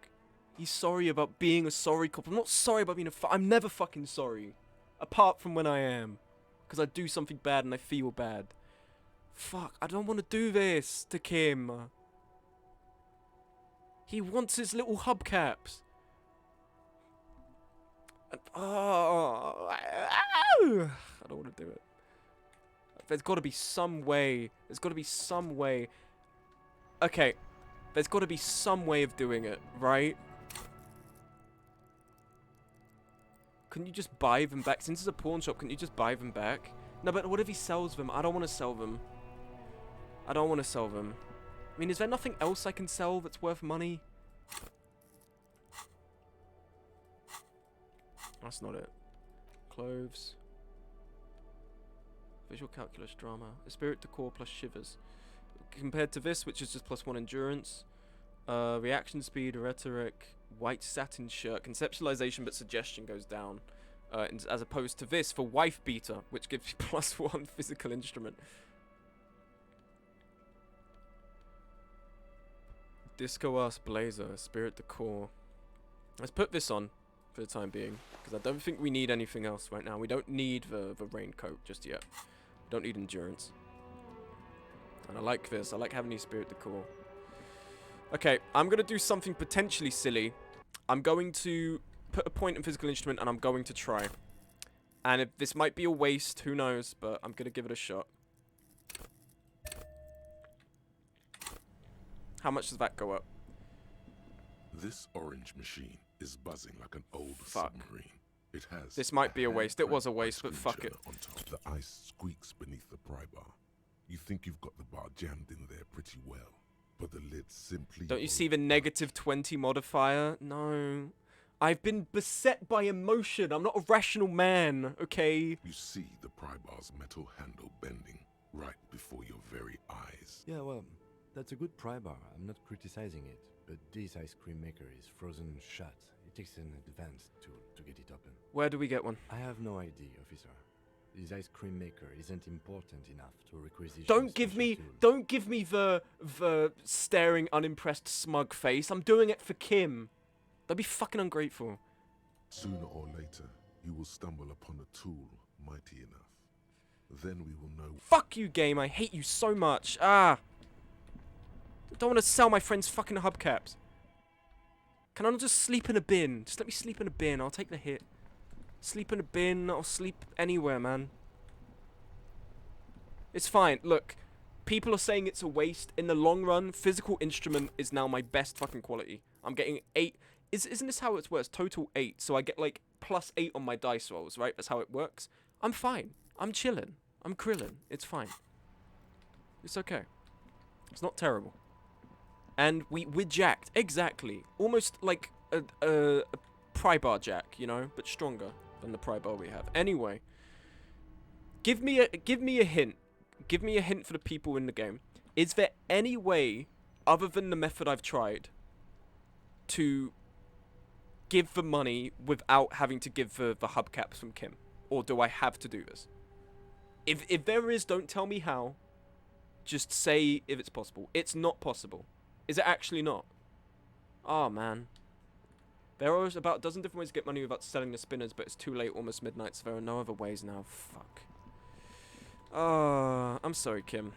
He's sorry about being a sorry cop. I'm not sorry about being I'm never fucking sorry. Apart from when I am. Because I do something bad and I feel bad. Fuck, I don't want to do this to Kim. He wants his little hubcaps. And, oh, I don't want to do it. There's got to be some way. There's got to be some way. Okay. There's got to be some way of doing it, right? Couldn't you just buy them back? Since it's a pawn shop, couldn't you just buy them back? No, but what if he sells them? I don't want to sell them. I don't want to sell them. I mean, is there nothing else I can sell that's worth money? That's not it. Clothes. Visual calculus drama. A spirit decor plus shivers. Compared to this, which is just +1 endurance. Reaction speed, rhetoric, white satin shirt. Conceptualization but suggestion goes down. As opposed to this for wife beater, which gives you +1 physical instrument. Disco ass blazer, spirit decor. Let's put this on for the time being, because I don't think we need anything else right now. We don't need the raincoat just yet. We don't need endurance. And I like this. I like having these spirit decor. Okay, I'm going to do something potentially silly. I'm going to put a point in physical instrument and I'm going to try. And if this might be a waste, who knows, but I'm going to give it a shot. How much does that go up? This orange machine is buzzing like an old Fuck. submarine. It has. This might be a waste. It was a waste, but fuck it. On top. The ice squeaks beneath the pry bar. You think you've got the bar jammed in there pretty well, but the lid simply. Don't you see the -20 modifier? No. I've been beset by emotion. I'm not a rational man, okay? You see the pry bar's metal handle bending right before your very eyes. Yeah, well, that's a good pry bar. I'm not criticizing it, but this ice cream maker is frozen shut. It takes an advanced tool to get it open. Where do we get one? I have no idea, officer. This ice cream maker isn't important enough to requisition. Don't give me the staring unimpressed smug face. I'm doing it for Kim. Don't be fucking ungrateful. Sooner or later, you will stumble upon a tool mighty enough. Then we will know. Fuck you, game. I hate you so much. Ah. I don't want to sell my friend's fucking hubcaps. Can I not just sleep in a bin? Just let me sleep in a bin. I'll take the hit. Sleep in a bin. I'll sleep anywhere, man. It's fine. Look, people are saying it's a waste. In the long run, physical instrument is now my best fucking quality. I'm getting 8. Isn't this how it works? Total 8. So I get like +8 on my dice rolls, right? That's how it works. I'm fine. I'm chilling. I'm krillin'. It's fine. It's okay. It's not terrible. And we're jacked. Exactly. Almost like a pry bar jack, you know? But stronger than the pry bar we have. Anyway. Give me a hint. Give me a hint for the people in the game. Is there any way, other than the method I've tried, to give the money without having to give the hubcaps from Kim? Or do I have to do this? If there is, don't tell me how. Just say if it's possible. It's not possible. Is it actually not? Oh, man. There are about a dozen different ways to get money without selling the spinners, but it's too late, almost midnight, so there are no other ways now. Fuck. I'm sorry, Kim.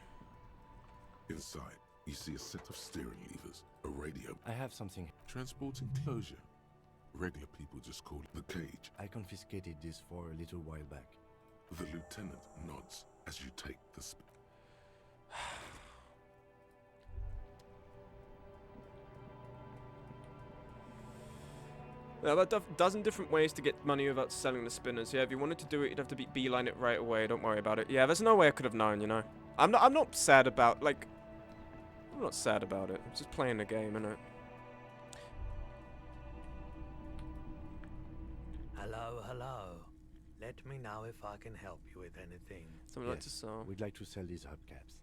Inside, you see a set of steering levers, a radio. I have something. Transport enclosure. Regular people just call it the cage. I confiscated this for a little while back. The lieutenant nods as you take the There are a dozen different ways to get money without selling the spinners. Yeah, if you wanted to do it, you'd have to beeline it right away. Don't worry about it. Yeah, there's no way I could have known, you know. I'm not sad about, like... I'm not sad about it. I'm just playing the game, innit? Hello, hello. Let me know if I can help you with anything. Something like to sell. We'd like to sell these hubcaps.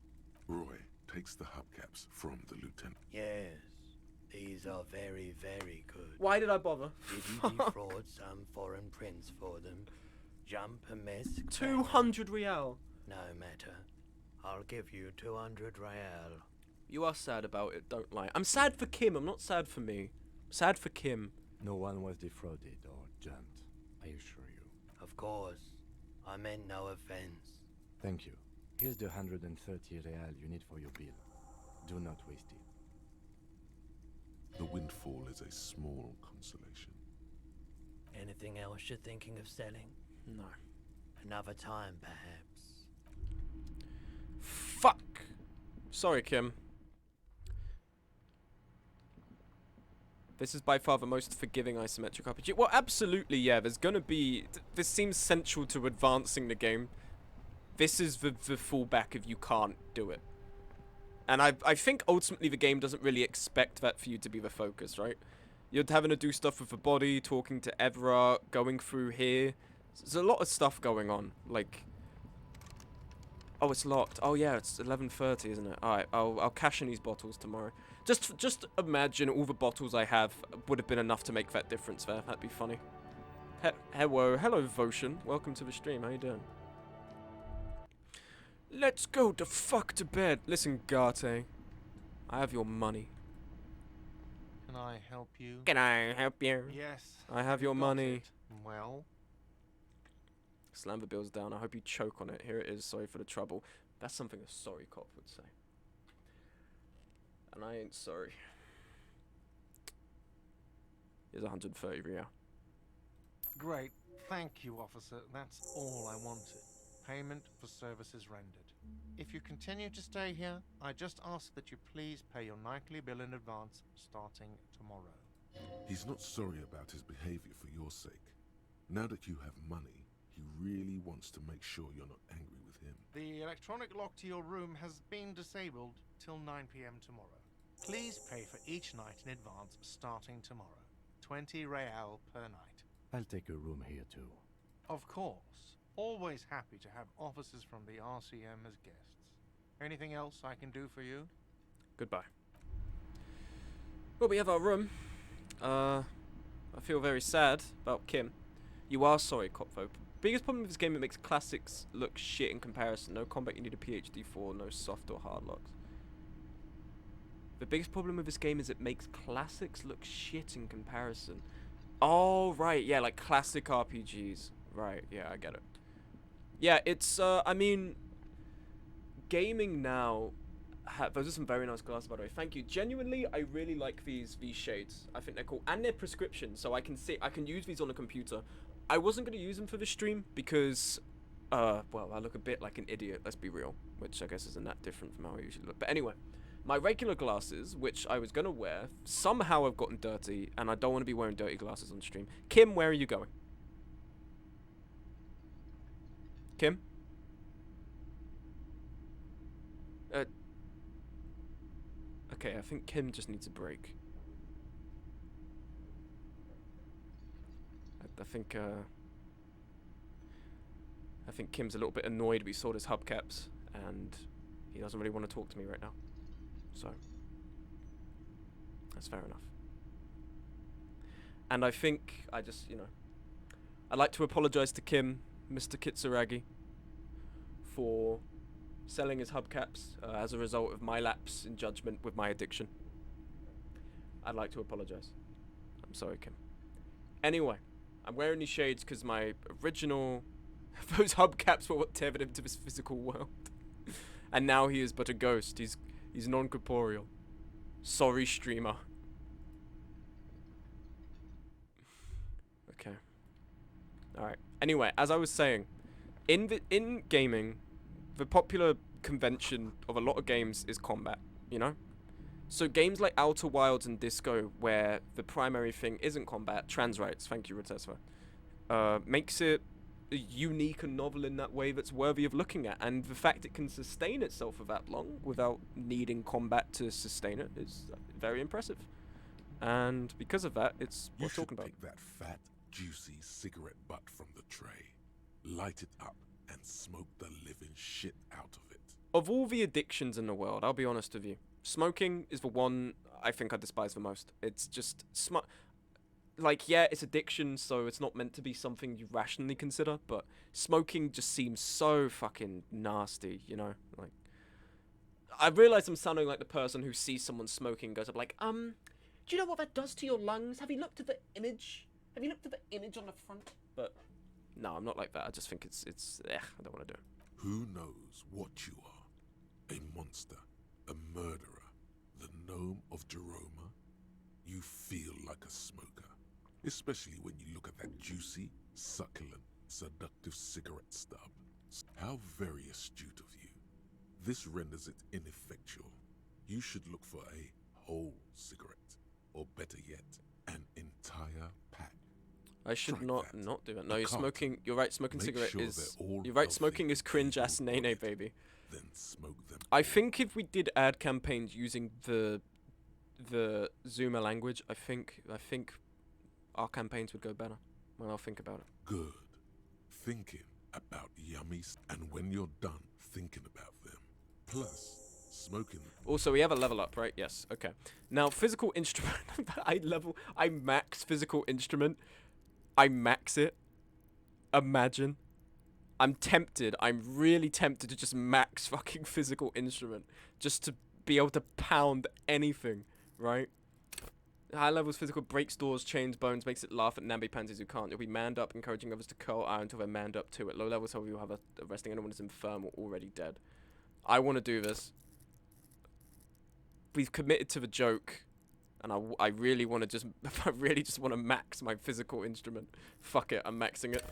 Roy takes the hubcaps from the lieutenant. Yes, these are very, very good. Why did I bother? Did you defraud some foreign prince for them? Jump a miss. 200 real. No matter. I'll give you 200 real. You are sad about it, don't lie. I'm sad for Kim, I'm not sad for me. I'm sad for Kim. No one was defrauded or jumped, I assure you. Of course. I meant no offense. Thank you. Here's the 130 real you need for your bill. Do not waste it. The windfall is a small consolation. Anything else you're thinking of selling? No. Another time, perhaps. Fuck! Sorry, Kim. This is by far the most forgiving isometric RPG. Well, absolutely, yeah. There's gonna be... This seems central to advancing the game. This is the fallback if you can't do it. And I think ultimately the game doesn't really expect that for you to be the focus, right? You're having to do stuff with the body, talking to Evra, going through here. There's a lot of stuff going on. Like... Oh, it's locked. Oh, yeah, it's 11:30, isn't it? Alright, I'll cash in these bottles tomorrow. Just imagine all the bottles I have would have been enough to make that difference there. That'd be funny. Hello, Votion. Welcome to the stream. How you doing? Let's go the fuck to bed. Listen, Garte. I have your money. Can I help you? Can I help you? Yes. I have your got money. it. Well, Slam the bills down. I hope you choke on it. Here it is. Sorry for the trouble. That's something a sorry cop would say. And I ain't sorry. Here's 130 real. great. Thank you, officer. That's all I wanted. Payment for services rendered. If you continue to stay here, I just ask that you please pay your nightly bill in advance starting tomorrow. He's not sorry about his behavior for your sake. Now that you have money, he really wants to make sure you're not angry with him. The electronic lock to your room has been disabled till 9 p.m. tomorrow. Please pay for each night in advance starting tomorrow. 20 real per night. I'll take a room here too. Of course. Always happy to have officers from the RCM as guests. Anything else I can do for you? Goodbye. Well, we have our room. I feel very sad about Kim. You are sorry, Copfo. Biggest problem with this game, it makes classics look shit in comparison. No combat you need a PhD for, no soft or hard locks. The biggest problem with this game is it makes classics look shit in comparison. Oh, right, yeah, like classic RPGs. Right, yeah, I get it. Yeah, it's, I mean, gaming now, those are some very nice glasses, by the way. Thank you. Genuinely, I really like these shades. I think they're cool. And they're prescription, so I can use these on a computer. I wasn't going to use them for the stream because, well, I look a bit like an idiot, let's be real. Which I guess isn't that different from how I usually look. But anyway, my regular glasses, which I was going to wear, somehow have gotten dirty, and I don't want to be wearing dirty glasses on stream. Kim, where are you going? Kim? Okay, I think Kim just needs a break. I think Kim's a little bit annoyed we sold his hubcaps, and he doesn't really want to talk to me right now. So, that's fair enough. And I think I just, I'd like to apologize to Kim, Mr. Kitsuragi, for selling his hubcaps as a result of my lapse in judgment with my addiction. I'd like to apologize. I'm sorry, Kim. Anyway, I'm wearing these shades because my original... those hubcaps were what tethered him to this physical world. And now he is but a ghost. He's non-corporeal. Sorry, streamer. Okay. Alright. Anyway, as I was saying, in gaming, the popular convention of a lot of games is combat, So games like Outer Wilds and Disco, where the primary thing isn't combat, trans rights, thank you, Rotesva, makes it unique and novel in that way that's worthy of looking at. And the fact it can sustain itself for that long without needing combat to sustain it is very impressive. And because of that, it's You worth should talking about. pick that fat, juicy cigarette butt from the tray, light it up, and smoke the living shit out of it. Of all the addictions in the world, I'll be honest with you, smoking is the one I think I despise the most. It's just like, yeah, it's addiction, so it's not meant to be something you rationally consider, but smoking just seems so fucking nasty, you know? Like, I realize I'm sounding like the person who sees someone smoking and goes up like, do you know what that does to your lungs? Have you looked at the image? Have you looked at the image on the front? But no, I'm not like that. I just think it's I don't want to do it. Who knows what you are? A monster, a murderer, the gnome of Jeroma? You feel like a smoker. Especially when you look at that juicy, succulent, seductive cigarette stub. How very astute of you. This renders it ineffectual. You should look for a whole cigarette, or better yet, an entire pack. I should not do that. No, You you're can't. smoking. You're right. Smoking Make cigarette sure is. they're all You're right. healthy Smoking is cringe ass people nay nay, want it. baby. Then smoke them. I think if we did ad campaigns using the Zoomer language, I think our campaigns would go better. When I'll think about it. Good. Thinking about yummies, and when you're done thinking about them, plus smoking them. Also, we have a level up, right? Yes. Okay. Now, physical instrument. I max physical instrument. I max it. Imagine. I'm tempted. I'm really tempted to just max fucking physical instrument, just to be able to pound anything, right? High levels physical breaks doors, chains, bones, makes it laugh at namby-pansies who can't. You'll be manned up, encouraging others to curl iron until they're manned up too. At low levels, however, you'll have arresting anyone who's infirm or already dead. I want to do this. We've committed to the joke, and I really want to just, I really just want to max my physical instrument. Fuck it, I'm maxing it.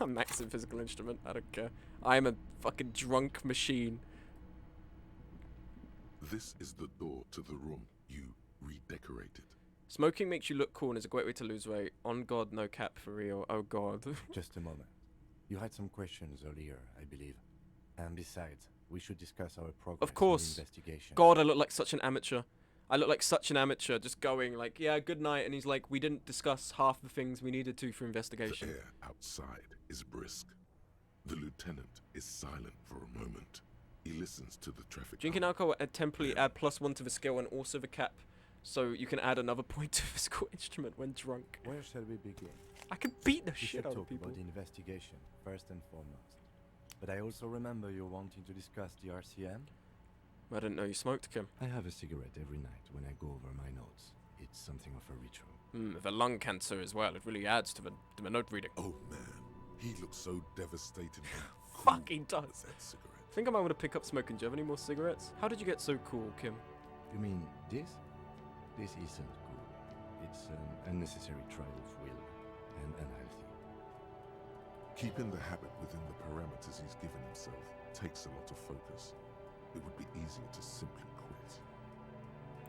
I'm maxing physical instrument, I don't care. I am a fucking drunk machine. This is the door to the room you redecorated. Smoking makes you look cool and is a great way to lose weight. On God, no cap for real. Oh God. Just a moment. You had some questions earlier, I believe. And besides, we should discuss our progress Of course. in the investigation. God, I look like such an amateur. I look like such an amateur, just going like, yeah, good night, and he's like, we didn't discuss half the things we needed to for investigation. The air outside is brisk. The lieutenant is silent for a moment. He listens to the traffic. Drinking alcohol will temporarily add +1 to the skill and also the cap, so you can add another point to physical instrument when drunk. Where shall we begin? I can beat the We shit should out of talk people. about the investigation, first and foremost. But I also remember you wanting to discuss the RCM. I didn't know you smoked, Kim. I have a cigarette every night when I go over my notes. It's something of a ritual. The lung cancer as well, it really adds to the note reading. Oh man, he looks so devastating. Fuck, he does. That cigarette. I think I might want to pick up smoking. Do you have any more cigarettes? How did you get so cool, Kim? You mean this? This isn't cool. It's an unnecessary trial of will and unhealthy. Keeping the habit within the parameters he's given himself takes a lot of focus. It would be easier to simply quit.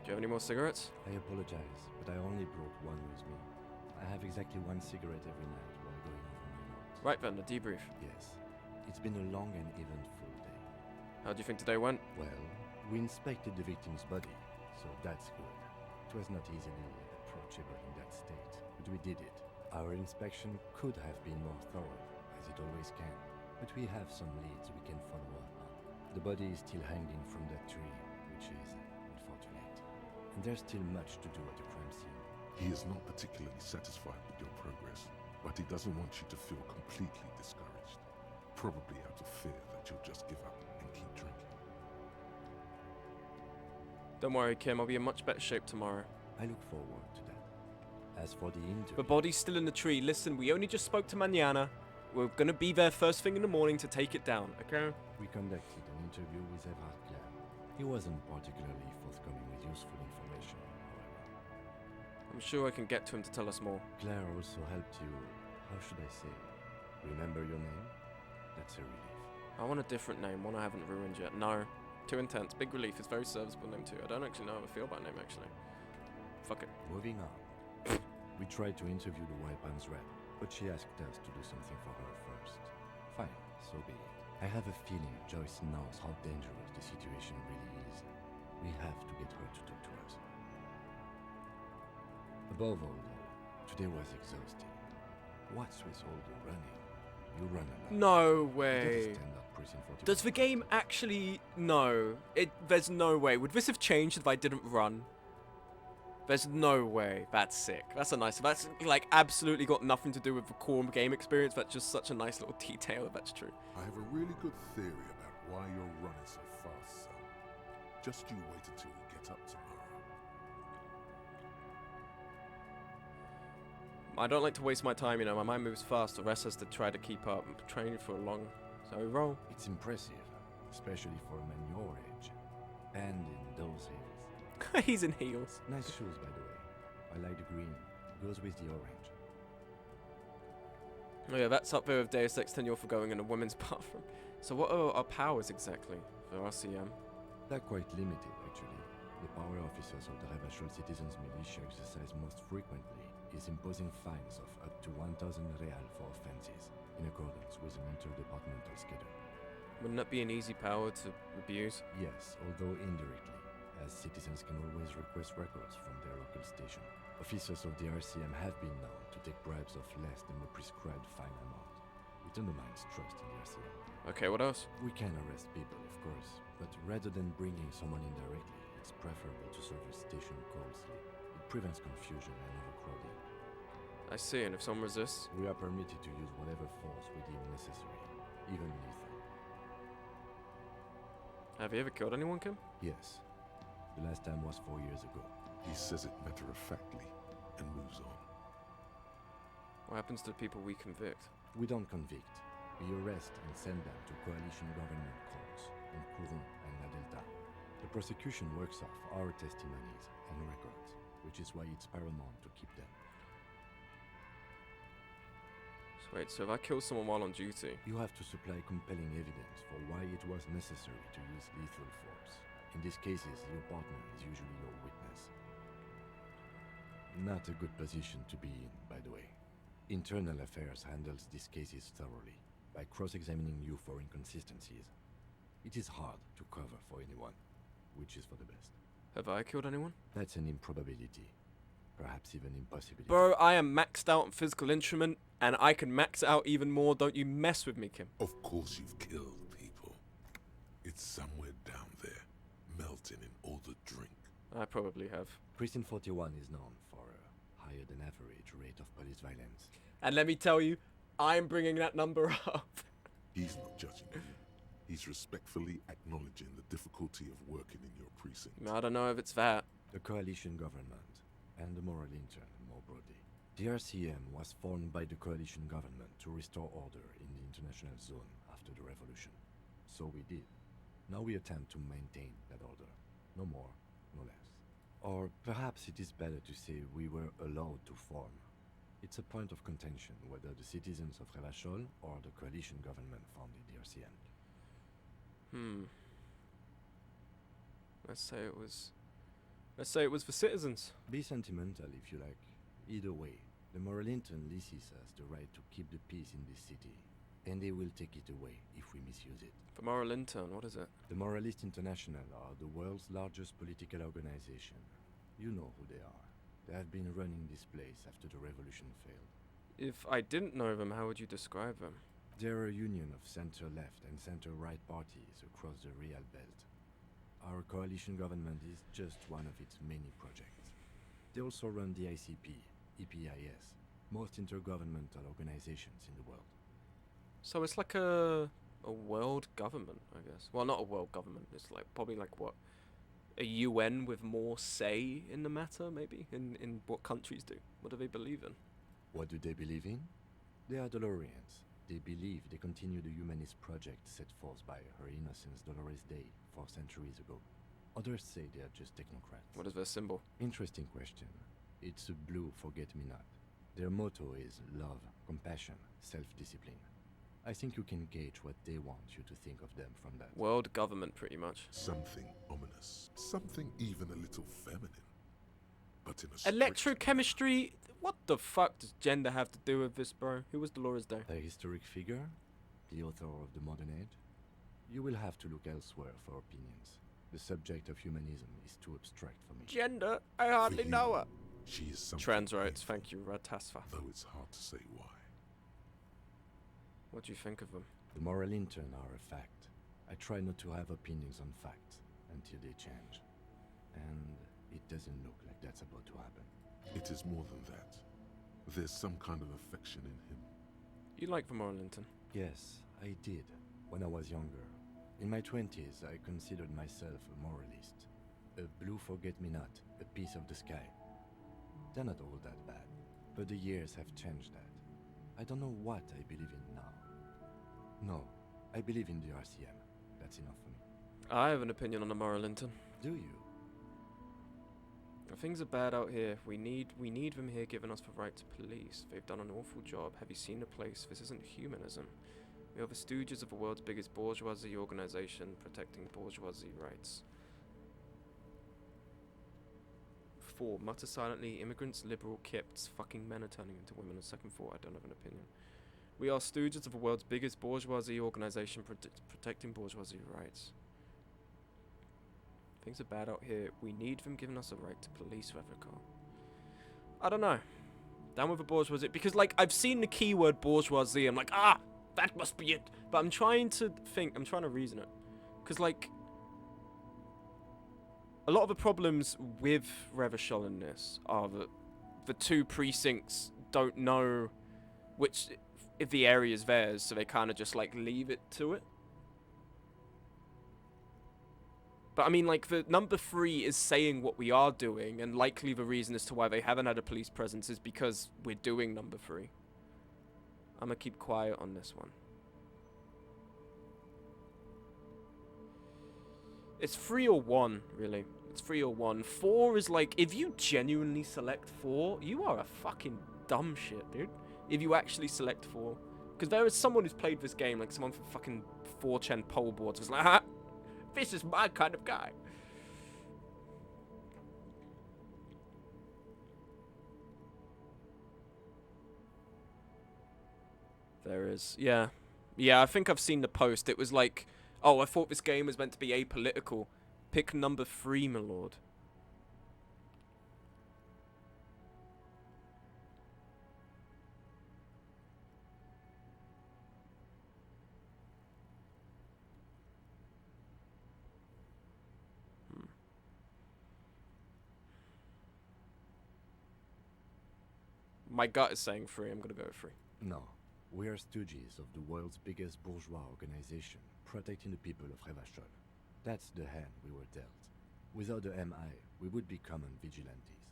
Do you have any more cigarettes? I apologize, but I only brought one with me. I have exactly one cigarette every night while going over my notes. Right then, the debrief. Yes. It's been a long and eventful day. How do you think today went? Well, we inspected the victim's body, so that's good. It was not easily approachable in that state, but we did it. Our inspection could have been more thorough, as it always can, but we have some leads we can follow up on. The body is still hanging from that tree, which is unfortunate. And there's still much to do at the crime scene. He is not particularly satisfied with your progress, but he doesn't want you to feel completely discouraged. Probably out of fear that you'll just give up and keep drinking. Don't worry, Kim, I'll be in much better shape tomorrow. I look forward to that. As for the interview... The body's still in the tree. Listen, we only just spoke to Manana. We're gonna be there first thing in the morning to take it down, okay? We conducted an interview with Everard Clare. He wasn't particularly forthcoming with useful information, however. I'm sure I can get to him to tell us more. Claire also helped you, how should I say, remember your name? That's a relief. I want a different name, one I haven't ruined yet. No. Too intense. Big Relief is very serviceable name too. I don't actually know how I feel about name actually. Fuck it. Moving on. We tried to interview the weapons rep, but she asked us to do something for her first. Fine, so be it. I have a feeling Joyce knows how dangerous the situation really is. We have to get her to talk to us. Above all, though, today was exhausting. What's with all the running? You run a lot. No You way. gotta stand up, pressing 41. Does the game actually... No. There's no way. Would this have changed if I didn't run? There's no way. That's sick. That's a nice... That's, like, absolutely got nothing to do with the core game experience. That's just such a nice little detail if that's true. I have a really good theory about why you're running so fast, son. Just you wait until we get up tomorrow. I don't like to waste my time, you know. My mind moves fast. The rest has to try to keep up. I'm training for a long... So we roll. It's impressive, especially for a man your age. And in those heels. He's in heels. Nice shoes, by the way. I like the green. Goes with the orange. Oh yeah, that's up there with Deus Ex Tenure for going in a women's bathroom. So what are our powers exactly for RCM? They're quite limited, actually. The power officers of the Ravachol Citizens Militia exercise most frequently is imposing fines of up to 1,000 real for offenses, in accordance with an interdepartmental schedule. Wouldn't that be an easy power to abuse? Yes, although indirectly, as citizens can always request records from their local station. Officers of the RCM have been known to take bribes of less than the prescribed fine amount. It undermines trust in the RCM. Okay, what else? We can arrest people, of course, but rather than bringing someone in directly, it's preferable to serve a station closely. It prevents confusion and overcrowding. I see, and if someone resists? We are permitted to use whatever force we deem necessary, even lethal. Have you ever killed anyone, Kim? Yes. The last time was 4 years ago. He says it matter-of-factly and moves on. What happens to the people we convict? We don't convict. We arrest and send them to coalition government courts in Kourou and La Delta. The prosecution works off our testimonies and records, which is why it's paramount to keep them. So wait, so if I kill someone while on duty... You have to supply compelling evidence for why it was necessary to use lethal force. In these cases, your partner is usually your witness. Not a good position to be in, by the way. Internal Affairs handles these cases thoroughly, by cross-examining you for inconsistencies. It is hard to cover for anyone, which is for the best. Have I killed anyone? That's an improbability. Perhaps even impossibility. Bro, I am maxed out on physical instrument, and I can max out even more. Don't you mess with me, Kim. Of course you've killed people. It's somewhere down there, melting in all the drink. I probably have. Precinct 41 is known for a higher than average rate of police violence. And let me tell you, I'm bringing that number up. He's not judging you. He's respectfully acknowledging the difficulty of working in your precinct. I don't know if it's that. The coalition government, and the moral intern more broadly. The RCM was formed by the coalition government to restore order in the international zone after the revolution. So we did. Now we attempt to maintain that order. No more, no less. Or perhaps it is better to say we were allowed to form. It's a point of contention whether the citizens of Ravachol or the coalition government founded the RCM. Let's say it was for citizens. Be sentimental if you like. Either way, the moral intern leases us the right to keep the peace in this city, and they will take it away if we misuse it. The moral intern, what is it? The Moralist International are the world's largest political organization. You know who they are. They have been running this place after the revolution failed. If I didn't know them, how would you describe them? They're a union of center-left and center-right parties across the Real Belt. Our coalition government is just one of its many projects. They also run the ICP, EPIS, most intergovernmental organizations in the world. So it's like a world government, I guess. Well, not a world government. It's like probably like what? A UN with more say in the matter, maybe? In what countries do? What do they believe in? What do they believe in? They are Dolorians. They believe they continue the humanist project set forth by Her Innocence Dolores Day 4 centuries ago. Others say they are just technocrats. What is their symbol? Interesting question. It's a blue forget-me-not. Their motto is love, compassion, self-discipline. I think you can gauge what they want you to think of them from that. World government, pretty much. Something ominous. Something even a little feminine. But in a strict Electrochemistry? What the fuck does gender have to do with this, bro? Who was Dolores Day? A historic figure? The author of the modern age? You will have to look elsewhere for opinions. The subject of humanism is too abstract for me. Gender? I hardly For know you, her. She is something Trans rights, painful, thank you, Ratasfa. though it's hard to say why. What do you think of them? The moral intern are a fact. I try not to have opinions on facts until they change. And it doesn't look like that's about to happen. It is more than that. There's some kind of affection in him. You like Vermora Linton? Yes, I did, when I was younger. In my 20s, I considered myself a moralist. A blue forget-me-not, a piece of the sky. They're not all that bad, but the years have changed that. I don't know what I believe in now. No, I believe in the RCM. That's enough for me. I have an opinion on Vermora Linton. Do you? Things are bad out here. We need them here giving us the right to police. They've done an awful job. Have you seen the place? This isn't humanism. We are the stooges of the world's biggest bourgeoisie organization protecting bourgeoisie rights. 4. Mutter silently. Immigrants, liberal, kips. Fucking men are turning into women. A second thought. I don't have an opinion. We are stooges of the world's biggest bourgeoisie organization protecting bourgeoisie rights. Things are bad out here. We need them giving us a right to police Revocar. I don't know. Down with the bourgeoisie. Because, like, I've seen the keyword bourgeoisie. I'm like, ah, that must be it. But I'm trying to think. I'm trying to reason it. Because, like, a lot of the problems with Revachol in this are that the two precincts don't know which, if the area is theirs, so they kind of just, like, leave it to it. But I mean, like, the number 3 is saying what we are doing, and likely the reason as to why they haven't had a police presence is because we're doing number 3. I'm gonna keep quiet on this one. It's 3 or 1, really. It's 3 or 1. 4 is like, if you genuinely select 4, you are a fucking dumb shit, dude. If you actually select 4. Because there is someone who's played this game, like someone from fucking 4chan pole boards was like, ha! This is my kind of guy. There is, yeah. Yeah, I think I've seen the post. It was like, oh, I thought this game was meant to be apolitical. Pick number 3, my lord. My gut is saying 3. I'm gonna go with 3. No. We are stooges of the world's biggest bourgeois organization, protecting the people of Revachol. That's the hand we were dealt. Without the MI, we would be common vigilantes.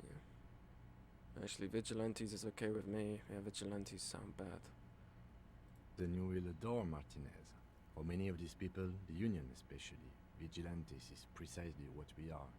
Yeah. Actually, vigilantes is okay with me. Yeah, vigilantes sound bad. Then you will adore Martinez. For many of these people, the Union especially, vigilantes is precisely what we are.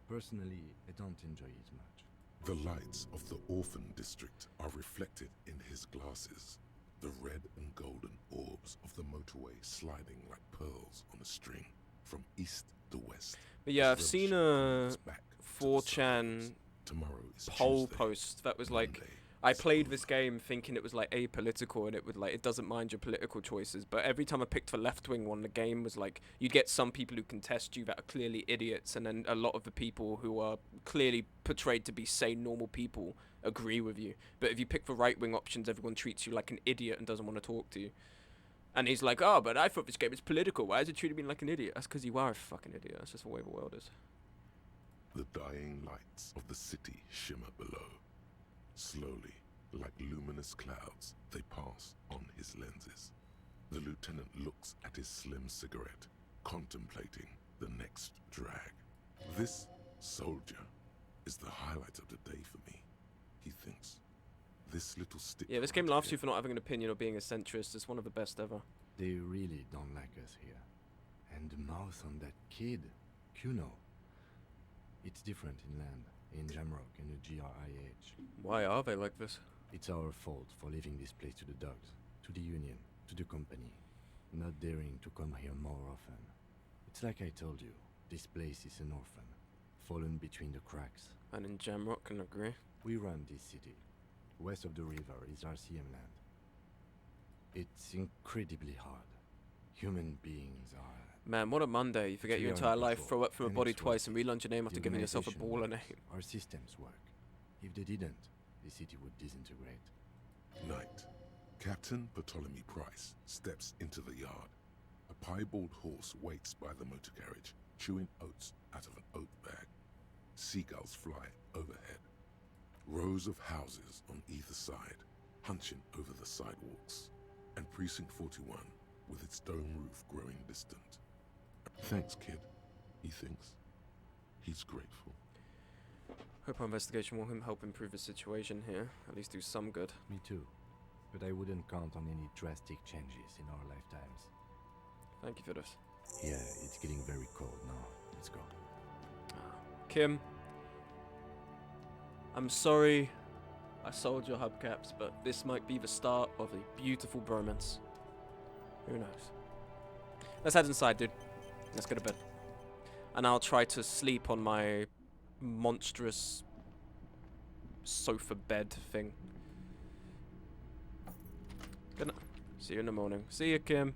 Personally, I don't enjoy it much. The lights of the orphan district are reflected in his glasses. The red and golden orbs of the motorway sliding like pearls on a string from east to west. But yeah, I've As seen Revachol a comes back to the 4chan suburbs. Tomorrow is poll Tuesday. post that was like, Monday I is played over. this game thinking it was like apolitical and it would like, it doesn't mind your political choices, but every time I picked the left-wing one, the game was like, you'd get some people who contest you that are clearly idiots, and then a lot of the people who are clearly portrayed to be sane, normal people agree with you. But if you pick the right-wing options, everyone treats you like an idiot and doesn't want to talk to you. And he's like, oh, but I thought this game is political. Why is it treating me like an idiot? That's because you are a fucking idiot. That's just the way the world is. The dying lights of the city shimmer below. Slowly, like luminous clouds, they pass on his lenses. The lieutenant looks at his slim cigarette, contemplating the next drag. This soldier is the highlight of the day for me, he thinks. This little stick. Yeah, this game right laughs you here. for not having an opinion or being a centrist. It's one of the best ever. They really don't like us here. And the mouth on that kid, Kuno. It's different in land, in Jamrock and the GRIH. Why are they like this? It's our fault for leaving this place to the dogs, to the union, to the company, not daring to come here more often. It's like I told you, this place is an orphan, fallen between the cracks. And in Jamrock can agree. We run this city. West of the river is RCM land. It's incredibly hard. Human beings are... Man, what a Monday. You forget your Clear entire and life, control, throw up from a and body it's twice, and working. relaunch your name after The giving yourself a organization baller works. name. Our systems work. If they didn't, the city would disintegrate. Night. Captain Ptolemy Price steps into the yard. A piebald horse waits by the motor carriage, chewing oats out of an oat bag. Seagulls fly overhead. Rows of houses on either side, hunching over the sidewalks. And Precinct 41, with its dome roof growing distant. Thanks, kid, he thinks. He's grateful. Hope our investigation will help improve the situation here. At least do some good. Me too. But I wouldn't count on any drastic changes in our lifetimes. Thank you for this. Yeah, it's getting very cold now. Let's go. Kim, I'm sorry I sold your hubcaps, but this might be the start of a beautiful bromance. Who knows? Let's head inside, dude. Let's go to bed. And I'll try to sleep on my monstrous sofa bed thing. Good night. See you in the morning. See you, Kim.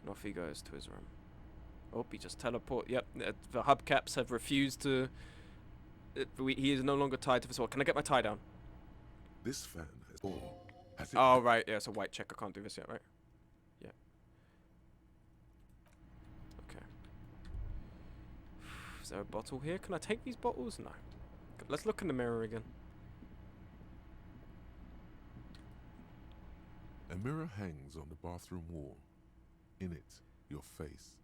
And off he goes to his room. Oh, he just teleport. Yep, the hubcaps have refused to... he is no longer tied to the sword. Can I get my tie down? This fan has all. Has it Oh, right. Yeah, it's a white check. I can't do this yet, right? Yeah. Okay. Is there a bottle here? Can I take these bottles? No. Let's look in the mirror again. A mirror hangs on the bathroom wall. In it, your face,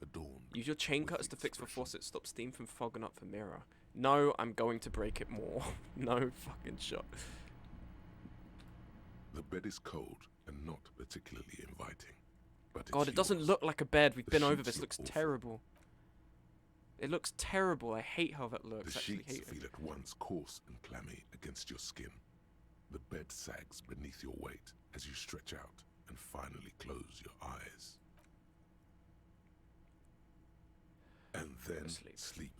adorned. Use your chain with cutters to fix the expression. faucet. Stop steam from fogging up the mirror. No, I'm going to break it more. No fucking shot. The bed is cold and not particularly inviting. But it's God, it doesn't yours. look like a bed. We've The been over sheets this. look Looks awful. terrible. It looks terrible. I hate how that looks. The I actually sheets hate it. feel at once coarse and clammy against your skin. The bed sags beneath your weight as you stretch out and finally close your eyes. And then Sleep.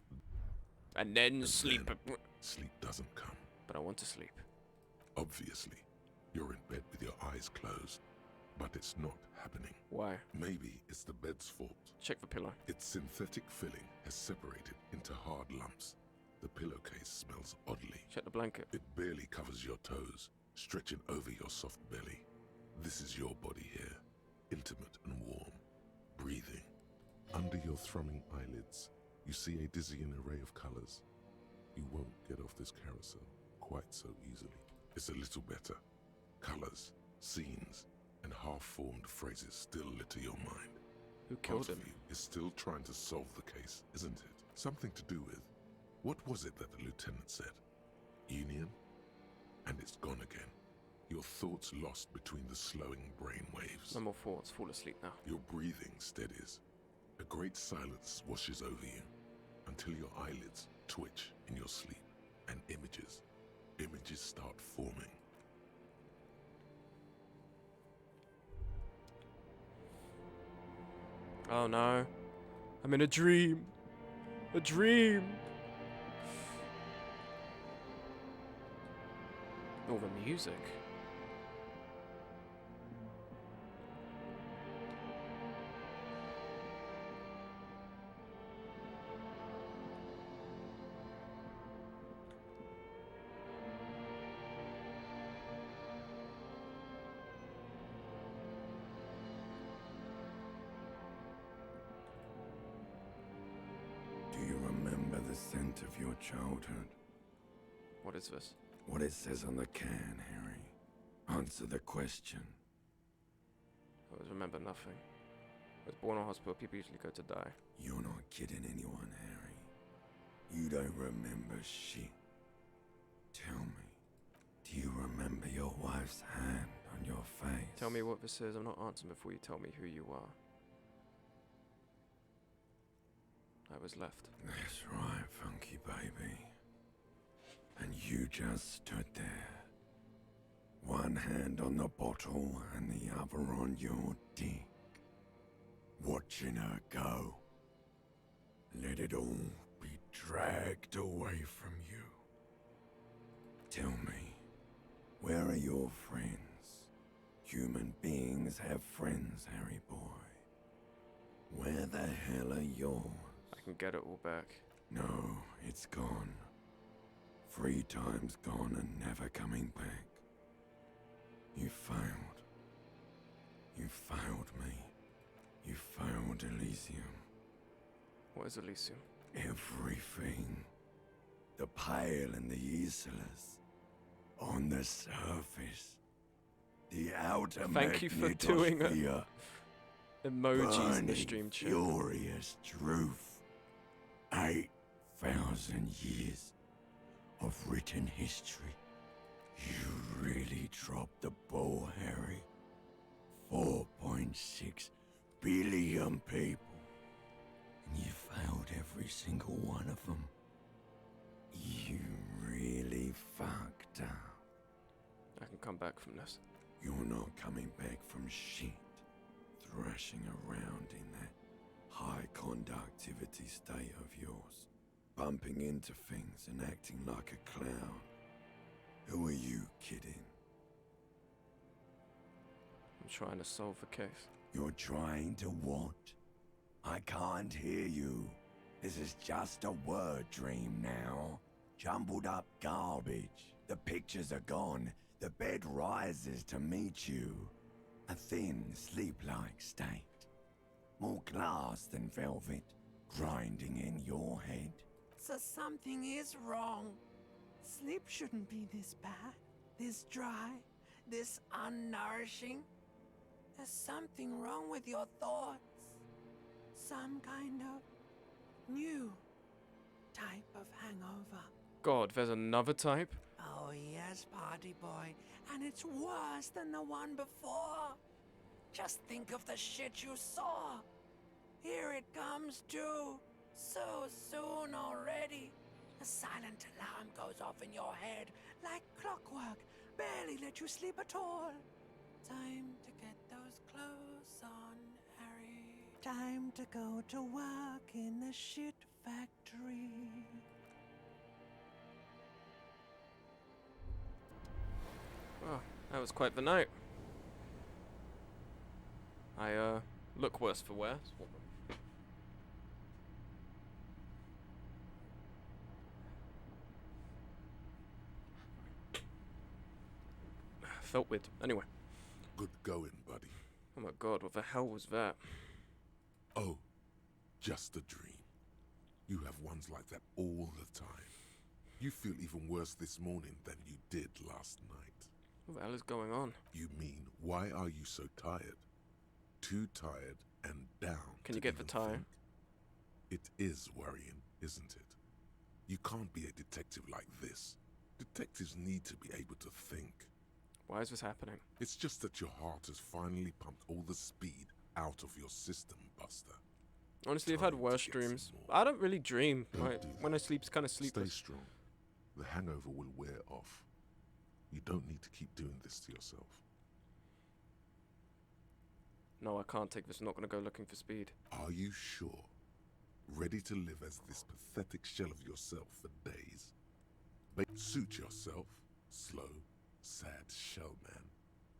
And then And sleep. then sleep doesn't come. But I want to sleep. Obviously, you're in bed with your eyes closed, but it's not happening. Why? Maybe it's the bed's fault. Check the pillow. Its synthetic filling has separated into hard lumps. The pillowcase smells oddly. Check the blanket. It barely covers your toes, stretching over your soft belly. This is your body here, intimate and warm, breathing. Under your thrumming eyelids, you see a dizzying array of colors. You won't get off this carousel quite so easily. It's a little better. Colors, scenes, and half-formed phrases still litter your mind. Who killed Part him? of you is still trying to solve the case, isn't it? Something to do with, what was it that the lieutenant said? Union? And it's gone again. Your thoughts lost between the slowing brain waves. No more thoughts. Fall asleep now. Your breathing steadies. A great silence washes over you until your eyelids twitch in your sleep and images start forming. Oh no. I'm in a dream. A dream. Oh, the music. Do you remember the scent of your childhood? What is this? What it says on the can, Harry. Answer the question. I always remember nothing. I was born in a hospital. People usually go to die. You're not kidding anyone, Harry. You don't remember shit. Tell me, do you remember your wife's hand on your face? Tell me what this is. I'm not answering before you tell me who you are. I was left. That's right, funky baby. And you just stood there. One hand on the bottle and the other on your dick. Watching her go. Let it all be dragged away from you. Tell me, where are your friends? Human beings have friends, Harry boy. Where the hell are yours? I can get it all back. No, it's gone. 3 times gone and never coming back. You failed. You failed me. You failed Elysium. What is Elysium? Everything. The Pale and the Isolas. On the surface. The outer Thank you for doing magnetosphere. emojis in the Burning, stream chat. furious truth. 8,000 years of written history. You really dropped the ball, Harry. 4.6 billion people. And you failed every single one of them. You really fucked up. I can come back from this. You're not coming back from shit. Thrashing around in that high conductivity state of yours. Bumping into things and acting like a clown. Who are you kidding? I'm trying to solve a case. You're trying to what? I can't hear you. This is just a word dream now. Jumbled up garbage. The pictures are gone. The bed rises to meet you. A thin, sleep-like state. More glass than velvet, grinding in your head. So something is wrong. Sleep shouldn't be this bad, this dry, this unnourishing. There's something wrong with your thoughts. Some kind of new type of hangover. God, there's another type? Oh yes, party boy. And it's worse than the one before. Just think of the shit you saw. Here it comes too. So soon already. A silent alarm goes off in your head like clockwork. Barely let you sleep at all. Time to get those clothes on, Harry. Time to go to work in the shit factory. Oh, that was quite the night. I, look worse for wear. Felt weird. Anyway. Good going, buddy. Oh my god, what the hell was that? Oh, just a dream. You have ones like that all the time. You feel even worse this morning than you did last night. What the hell is going on? You mean, why are you so tired? Too tired and down. Can you get the tire? It is worrying, isn't it? You can't be a detective like this. Detectives need to be able to think. Why is this happening? It's just that your heart has finally pumped all the speed out of your system, Buster. Honestly, I've had worse dreams. I don't really dream. When I sleep, it's kind of sleepless. Stay strong. The hangover will wear off. You don't need to keep doing this to yourself. No, I can't take this. I'm not going to go looking for speed. Are you sure? Ready to live as this pathetic shell of yourself for days? Suit yourself. Slow, sad shell man.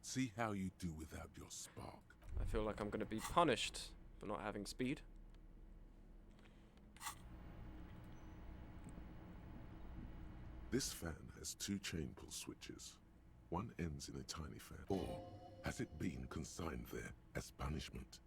See how you do without your spark. I feel like I'm going to be punished for not having speed. This fan has 2 chain pull switches. One ends in a tiny fan. Or has it been consigned there as punishment?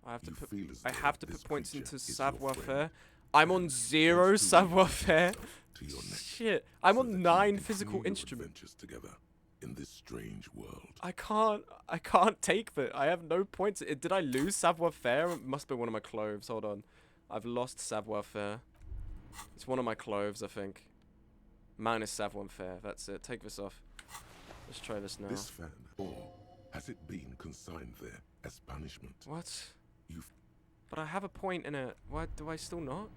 I have to You put feel as I though have to this put points creature into is your savoir-faire. friend. I'm on 0 savoir-faire. To your neck, Shit. I'm so on that you 9 can physical continue your instruments. adventures together in this strange world. I can't take that. I have no points. Did I lose savoir-faire? It must be one of my cloves. Hold on. I've lost savoir-faire. It's one of my cloves, I think. Minus savoir-faire. That's it. Take this off. Let's try this now. This fan, or has it been consigned there as punishment? What? You've But I have a point in it. Why do I still not?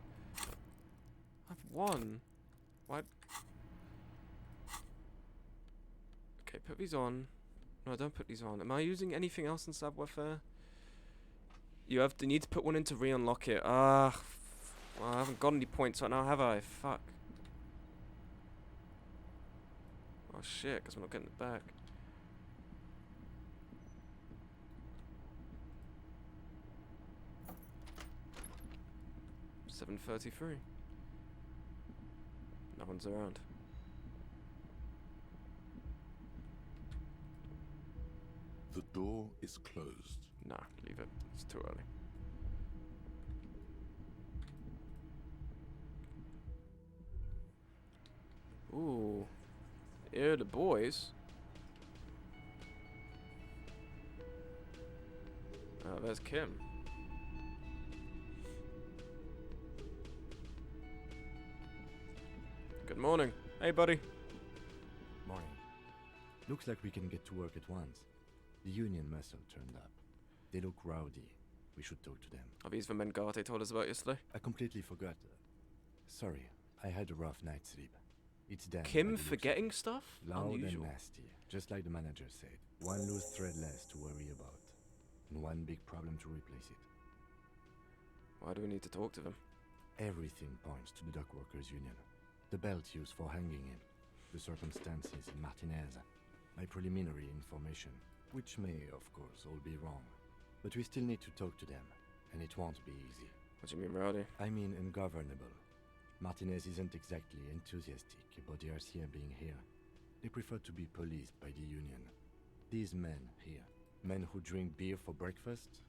I've won. What? Okay, put these on. No, don't put these on. Am I using anything else in savoir-faire? You need to put one in to re-unlock it. Well, I haven't got any points right now, have I? Fuck. Oh shit, because we're not getting it back. $7.33. No one's around. The door is closed. Nah, leave it. It's too early. Ooh. Here the boys. Oh, there's Kim. Good morning. Hey, buddy. Morning. Looks like we can get to work at once. The Union muscle turned up. They look rowdy. We should talk to them. Are these the men Garte told us about yesterday? I completely forgot. Sorry, I had a rough night's sleep. It's damn. Kim forgetting stuff? Loud Unusual. and nasty, just like the manager said. One loose thread less to worry about, and one big problem to replace it. Why do we need to talk to them? Everything points to the dock workers' union. The belt used for hanging him, the circumstances in Martinez, my preliminary information, which may, of course, all be wrong. But we still need to talk to them, and it won't be easy. What do you mean, rowdy? I mean ungovernable. Martinez isn't exactly enthusiastic about the RCA being here. They prefer to be policed by the Union. These men here, men who drink beer for breakfast,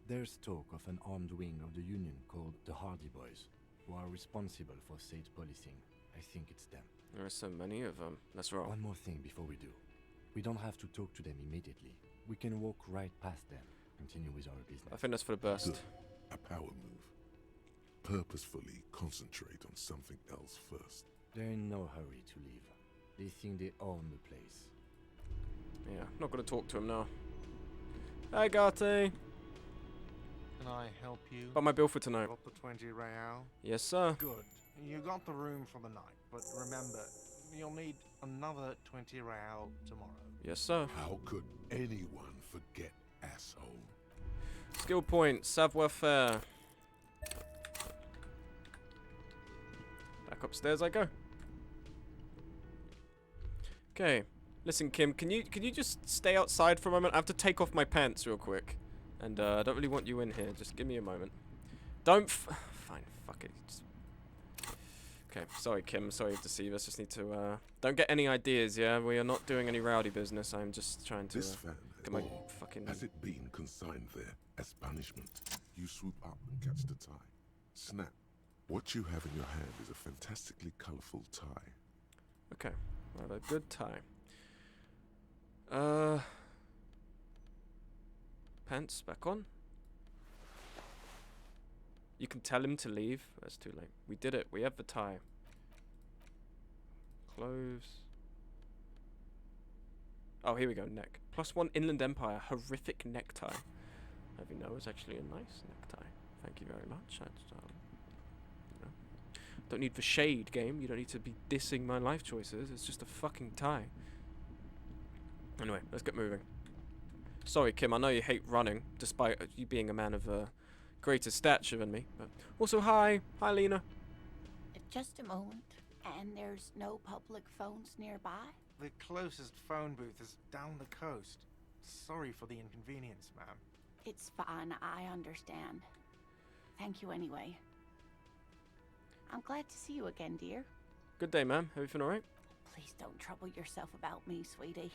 there's talk of an armed wing of the Union called the Hardy Boys, who are responsible for state policing. I think it's them. There are so many of them. Let's roll. One more thing before we do. We don't have to talk to them immediately. We can walk right past them, continue with our business. I think that's for the best. Good. A power move. Purposefully concentrate on something else first. They're in no hurry to leave. They think they own the place. Yeah, not gonna talk to him now. Hey, Garte. Can I help you? Got my bill for tonight. Got the 20 real? Yes, sir. Good. You got the room for the night, but remember, you'll need another 20 real tomorrow. Yes, sir. How could anyone forget, asshole? Skill point, savoir-faire. Back upstairs I go. Okay. Listen, Kim, can you just stay outside for a moment? I have to take off my pants real quick. And I don't really want you in here. Just give me a moment. Don't fine, fuck it. Just okay, sorry, Kim. Sorry you have to see us. Just need to don't get any ideas, yeah? We are not doing any rowdy business. I'm just trying to This fan, get my or fucking has it been consigned there as punishment? You swoop up and catch the tie. Snap. What you have in your hand is a fantastically colorful tie. Okay. I have a good tie. Pants back on. You can tell him to leave. That's too late. We did it. We have the tie. Clothes. Oh, here we go. Neck. +1 Inland Empire. Horrific necktie. Have you know it's actually a nice necktie. Thank you very much. That's, you know. Don't need the shade, game. You don't need to be dissing my life choices. It's just a fucking tie. Anyway, let's get moving. Sorry, Kim. I know you hate running, despite you being a man of greater stature than me. But also, hi. Hi, Lena. Just a moment. And there's no public phones nearby? The closest phone booth is down the coast. Sorry for the inconvenience, ma'am. It's fine. I understand. Thank you anyway. I'm glad to see you again, dear. Good day, ma'am. Everything alright? Please don't trouble yourself about me, sweetie.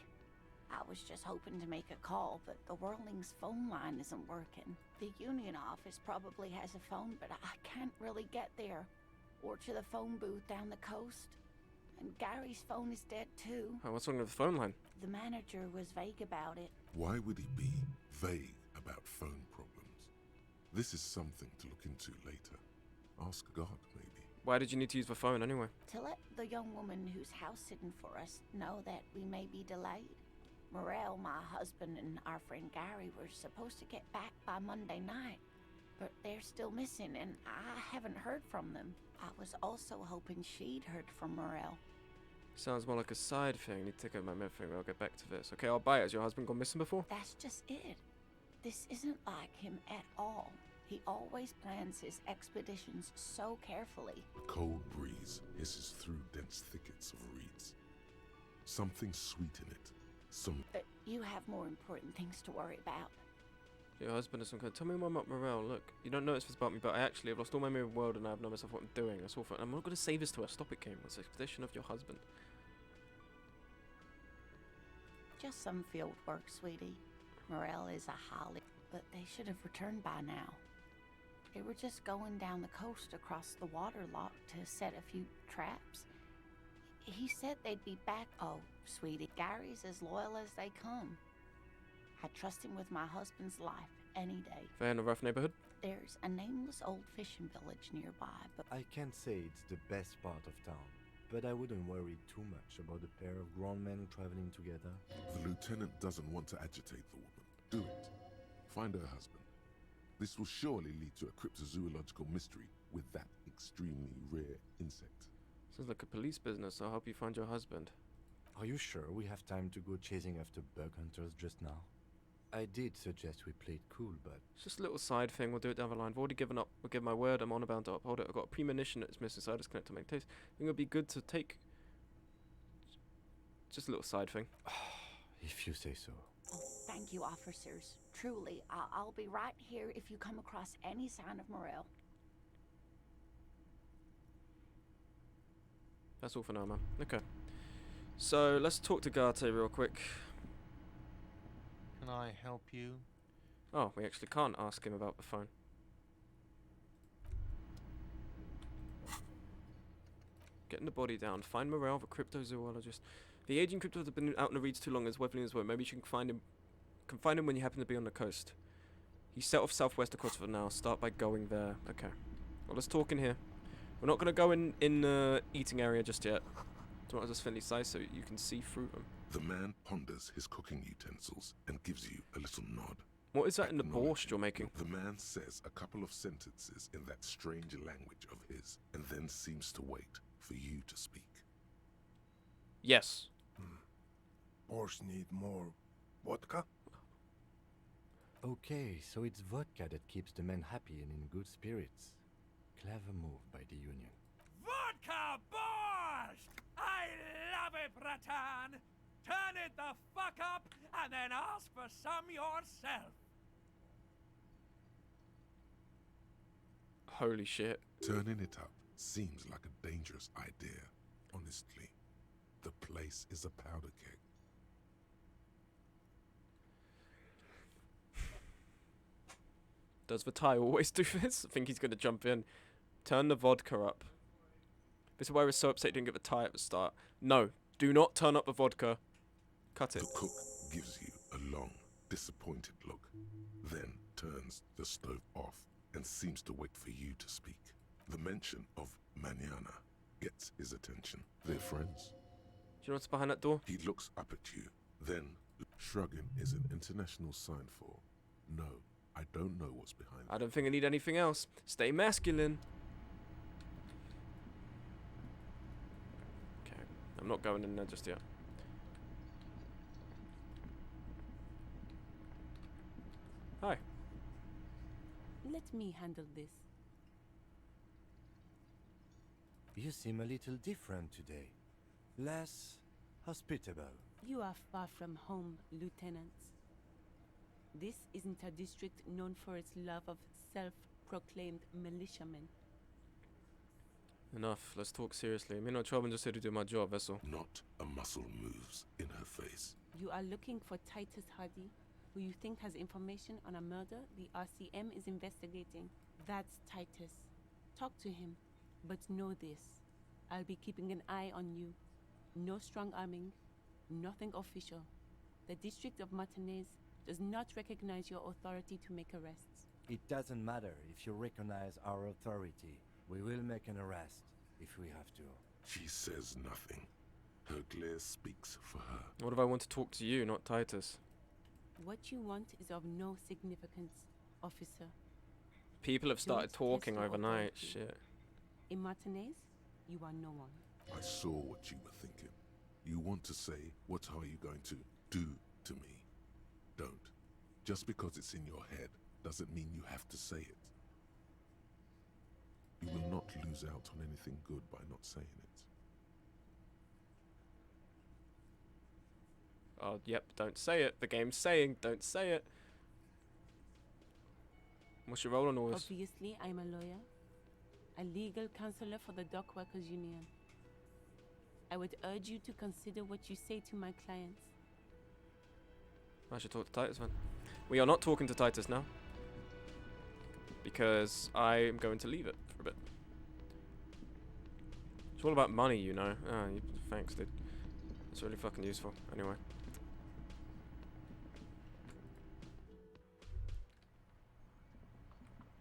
I was just hoping to make a call, but the Whirling's phone line isn't working. The union office probably has a phone, but I can't really get there. Or to the phone booth down the coast. And Gary's phone is dead too. Oh, what's wrong with the phone line? The manager was vague about it. Why would he be vague about phone problems? This is something to look into later. Ask God, maybe. Why did you need to use the phone anyway? To let the young woman who's house sitting for us know that we may be delayed. Morel, my husband, and our friend Gary were supposed to get back by Monday night. but they're still missing, and I haven't heard from them. I was also hoping she'd heard from Morel. Sounds more like a side thing. Need to take out my memory. I'll get back to this. Okay, I'll buy it. Has your husband gone missing before? That's just it. This isn't like him at all. He always plans his expeditions so carefully. A cold breeze hisses through dense thickets of reeds. Something sweet in it. You have more important things to worry about. Your husband is some kind. Tell me more about Morel. Look, you don't know it's about me, but I actually have lost all my memory of the world and I have no myself what I'm doing. That's awful. I'm not going to say this to her. Stop it, Game. It's the expedition of your husband. Just some field work, sweetie. Morel is a highly... But they should have returned by now. They were just going down the coast across the water lock to set a few traps. He said they'd be back. Oh, sweetie, Gary's as loyal as they come. I'd trust him with my husband's life any day. Fair in a rough neighborhood? There's a nameless old fishing village nearby, but... I can't say it's the best part of town, but I wouldn't worry too much about a pair of grown men traveling together. The lieutenant doesn't want to agitate the woman. Do it. Find her husband. This will surely lead to a cryptozoological mystery with that extremely rare insect. Sounds like a police business. I'll help you find your husband. Are you sure we have time to go chasing after bug hunters just now? I did suggest we play it cool, but... It's just a little side thing. We'll do it down the line. I've already given up. I'll give my word. I'm honor bound to uphold it. I've got a premonition that it's missing, so I just connect to make taste. I think it'd be good to take... Just a little side thing. If you say so. Oh, thank you, officers. Truly, I'll be right here if you come across any sign of Morel. That's all for now, man. Okay. So, let's talk to Garte real quick. Can I help you? Oh, we actually can't ask him about the phone. Getting the body down. Find Morel, the cryptozoologist. The aging cryptos have been out in the reeds too long as Weatherly as well. Maybe you can find him when you happen to be on the coast. He's set off southwest across for now. Start by going there. Okay. Well, let's talk in here. We're not going to go in the eating area just yet. Do you want to just fairly size so you can see through them? The man ponders his cooking utensils and gives you a little nod. What is that in the borscht you're making? The man says a couple of sentences in that strange language of his and then seems to wait for you to speak. Yes. Borscht need more vodka? Okay, so it's vodka that keeps the men happy and in good spirits. Clever move by the Union. Vodka borscht! I love it, Bratan! Turn it the fuck up and then ask for some yourself! Holy shit. Turning it up seems like a dangerous idea, honestly. The place is a powder keg. Does the Thai always do this? I think he's going to jump in. Turn the vodka up. This is why I was so upset he didn't get the Thai at the start. No, do not turn up the vodka. Cut it. The cook gives you a long, disappointed look, then turns the stove off and seems to wait for you to speak. The mention of mañana gets his attention. They're friends. Do you know what's behind that door? He looks up at you, then shrugging is an international sign for no. I don't know what's behind I don't think I need anything else. Stay masculine. Okay, I'm not going in there just yet. Hi. Let me handle this. You seem a little different today. Less hospitable. You are far from home, Lieutenant. This isn't a district known for its love of self-proclaimed militiamen. Enough. Let's talk seriously. I'm in no trouble. I'm just here to do my job, that's all. Not a muscle moves in her face. You are looking for Titus Hardy, who you think has information on a murder the RCM is investigating. That's Titus. Talk to him. But know this. I'll be keeping an eye on you. No strong arming. Nothing official. The District of Martinez does not recognize your authority to make arrests. It doesn't matter if you recognize our authority. We will make an arrest if we have to. She says nothing. Her glare speaks for her. What if I want to talk to you, not Titus? What you want is of no significance, officer. People have started Don't talking test your overnight. authority. Shit. In Martinez, you are no one. I saw what you were thinking. You want to say, what are you going to do to me? Don't. Just because it's in your head doesn't mean you have to say it. You will not lose out on anything good by not saying it. Oh, yep, don't say it. The game's saying, don't say it. What's your role on all this? Obviously, I'm a lawyer, a legal counselor for the Dock Workers Union. I would urge you to consider what you say to my clients. I should talk to Titus, man. We are not talking to Titus now. Because I am going to leave it for a bit. It's all about money, you know. Thanks, dude. It's really fucking useful. Anyway.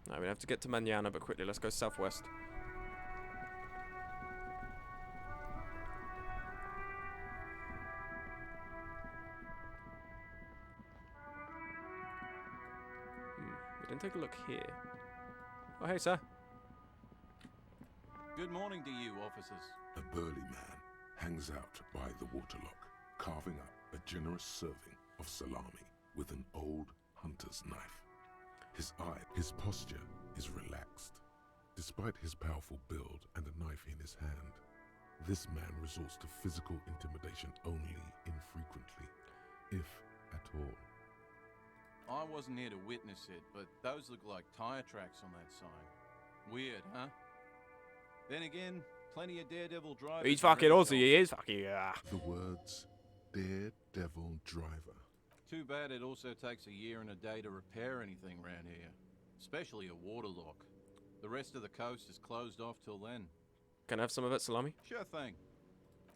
Alright, we have to get to Manana, but quickly, let's go southwest. We didn't take a look here. Oh, hey, sir. Good morning to you, officers. A burly man hangs out by the waterlock, carving up a generous serving of salami with an old hunter's knife. His posture is relaxed. Despite his powerful build and a knife in his hand, this man resorts to physical intimidation only infrequently, if at all. I wasn't here to witness it, but those look like tire tracks on that sign. Weird, huh? Then again, plenty of daredevil drivers. He's fucking Aussie, he is fucking The words, daredevil driver. Too bad it also takes a year and a day to repair anything around here. Especially a waterlock. The rest of the coast is closed off till then. Can I have some of that salami? Sure thing.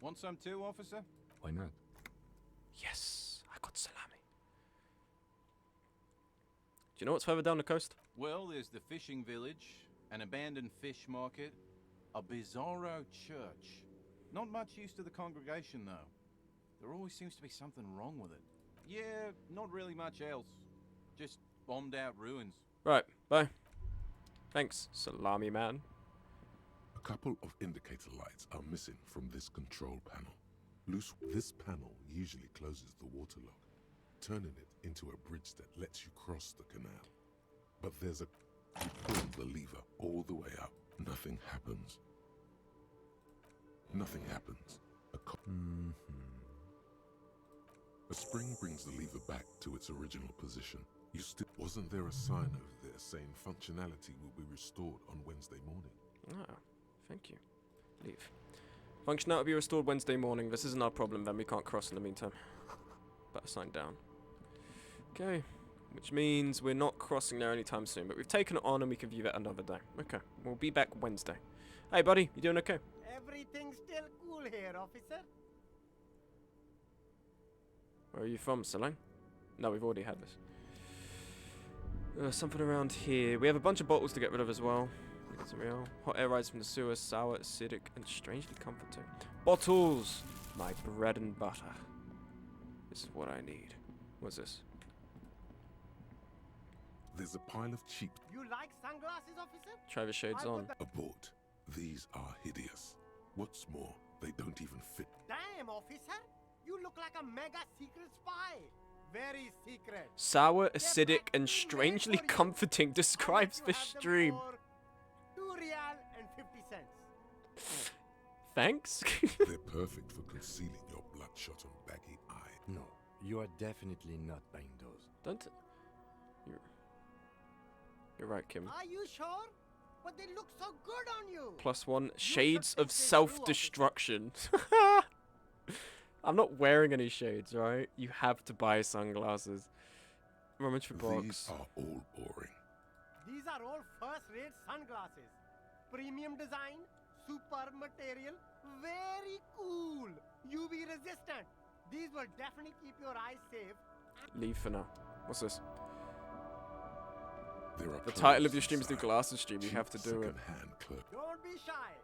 Want some too, officer? Why not? Yes, I got salami. Do you know what's further down the coast? Well, there's the fishing village, an abandoned fish market, a bizarro church. Not much use to the congregation, though. There always seems to be something wrong with it. Yeah, not really much else. Just bombed out ruins. Right, bye. Thanks, salami man. A couple of indicator lights are missing from this control panel. This panel usually closes the waterlock, turning it into a bridge that lets you cross the canal. But you pull the lever all the way up. Nothing happens. Nothing happens. A spring brings the lever back to its original position. Wasn't there a sign over there saying functionality will be restored on Wednesday morning? Ah, thank you. Leave. Functionality will be restored Wednesday morning. This isn't our problem, then we can't cross in the meantime. Better sign down. Okay. Which means we're not crossing there anytime soon, but we've taken it on and we can view that another day. Okay. We'll be back Wednesday. Hey, buddy. You doing okay? Everything's still cool here, officer. Where are you from, Celine? No, we've already had this. Something around here. We have a bunch of bottles to get rid of as well. That's real. Hot air rides from the sewer, sour, acidic, and strangely comforting. Bottles! My bread and butter. This is what I need. What's this? There's a pile of cheap... You like sunglasses, officer? Try the shades on. Abort. These are hideous. What's more, they don't even fit. Damn, officer! You look like a mega secret spy. Very secret. Sour, acidic, and strangely comforting describes the stream. $2 and 50 cents. Thanks. They're perfect for concealing your bloodshot and baggy eye. No, you are definitely not buying those. Don't... You're right, Kim. Are you sure? But they look so good on you. +1. Shades of self-destruction. I'm not wearing any shades, right? You have to buy sunglasses. Rummage for box. These are all boring. These are all first-rate sunglasses. Premium design, super material, very cool. UV resistant. These will definitely keep your eyes safe. Leave for now. What's this? There are the title of your clothes stream is the inside. glasses stream. You have to do it. Second-hand clerk. Don't be shy.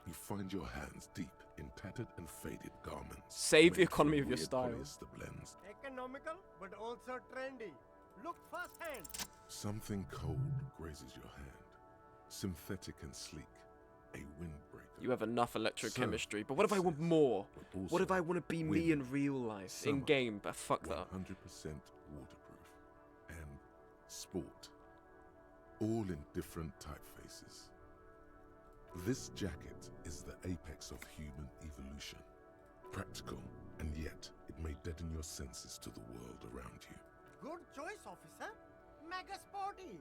You find your hands deep in tattered and faded garments. Save the made economy from of your weird style. polyester blends. Economical, but also trendy. Look firsthand. Something cold grazes your hand. Synthetic and sleek. A windbreaker. You have enough electrochemistry, So, but what if I want more? but What if also I want to be me in real life, summer, in game? But fuck that. 100% waterproof. And sport. All in different typefaces. This jacket is the apex of human evolution. Practical, and yet it may deaden your senses to the world around you. Good choice, officer. Mega sporty.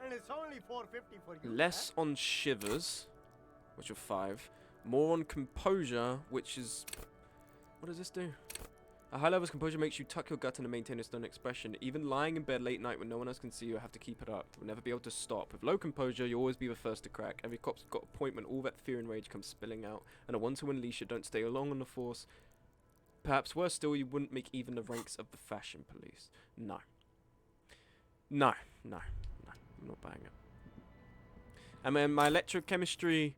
And it's only 450 for you. Less on shivers, which are 5. More on composure, which is... What does this do? A high level of composure makes you tuck your gut in and maintain a stern expression. Even lying in bed late night when no one else can see you, have to keep it up. You'll never be able to stop. With low composure, you'll always be the first to crack. Every cop's got a point when all that fear and rage comes spilling out. And a one to unleash it, don't stay long on the force. Perhaps worse still, you wouldn't make even the ranks of the fashion police. No. No. No. No. I'm not buying it. I mean, my electrochemistry...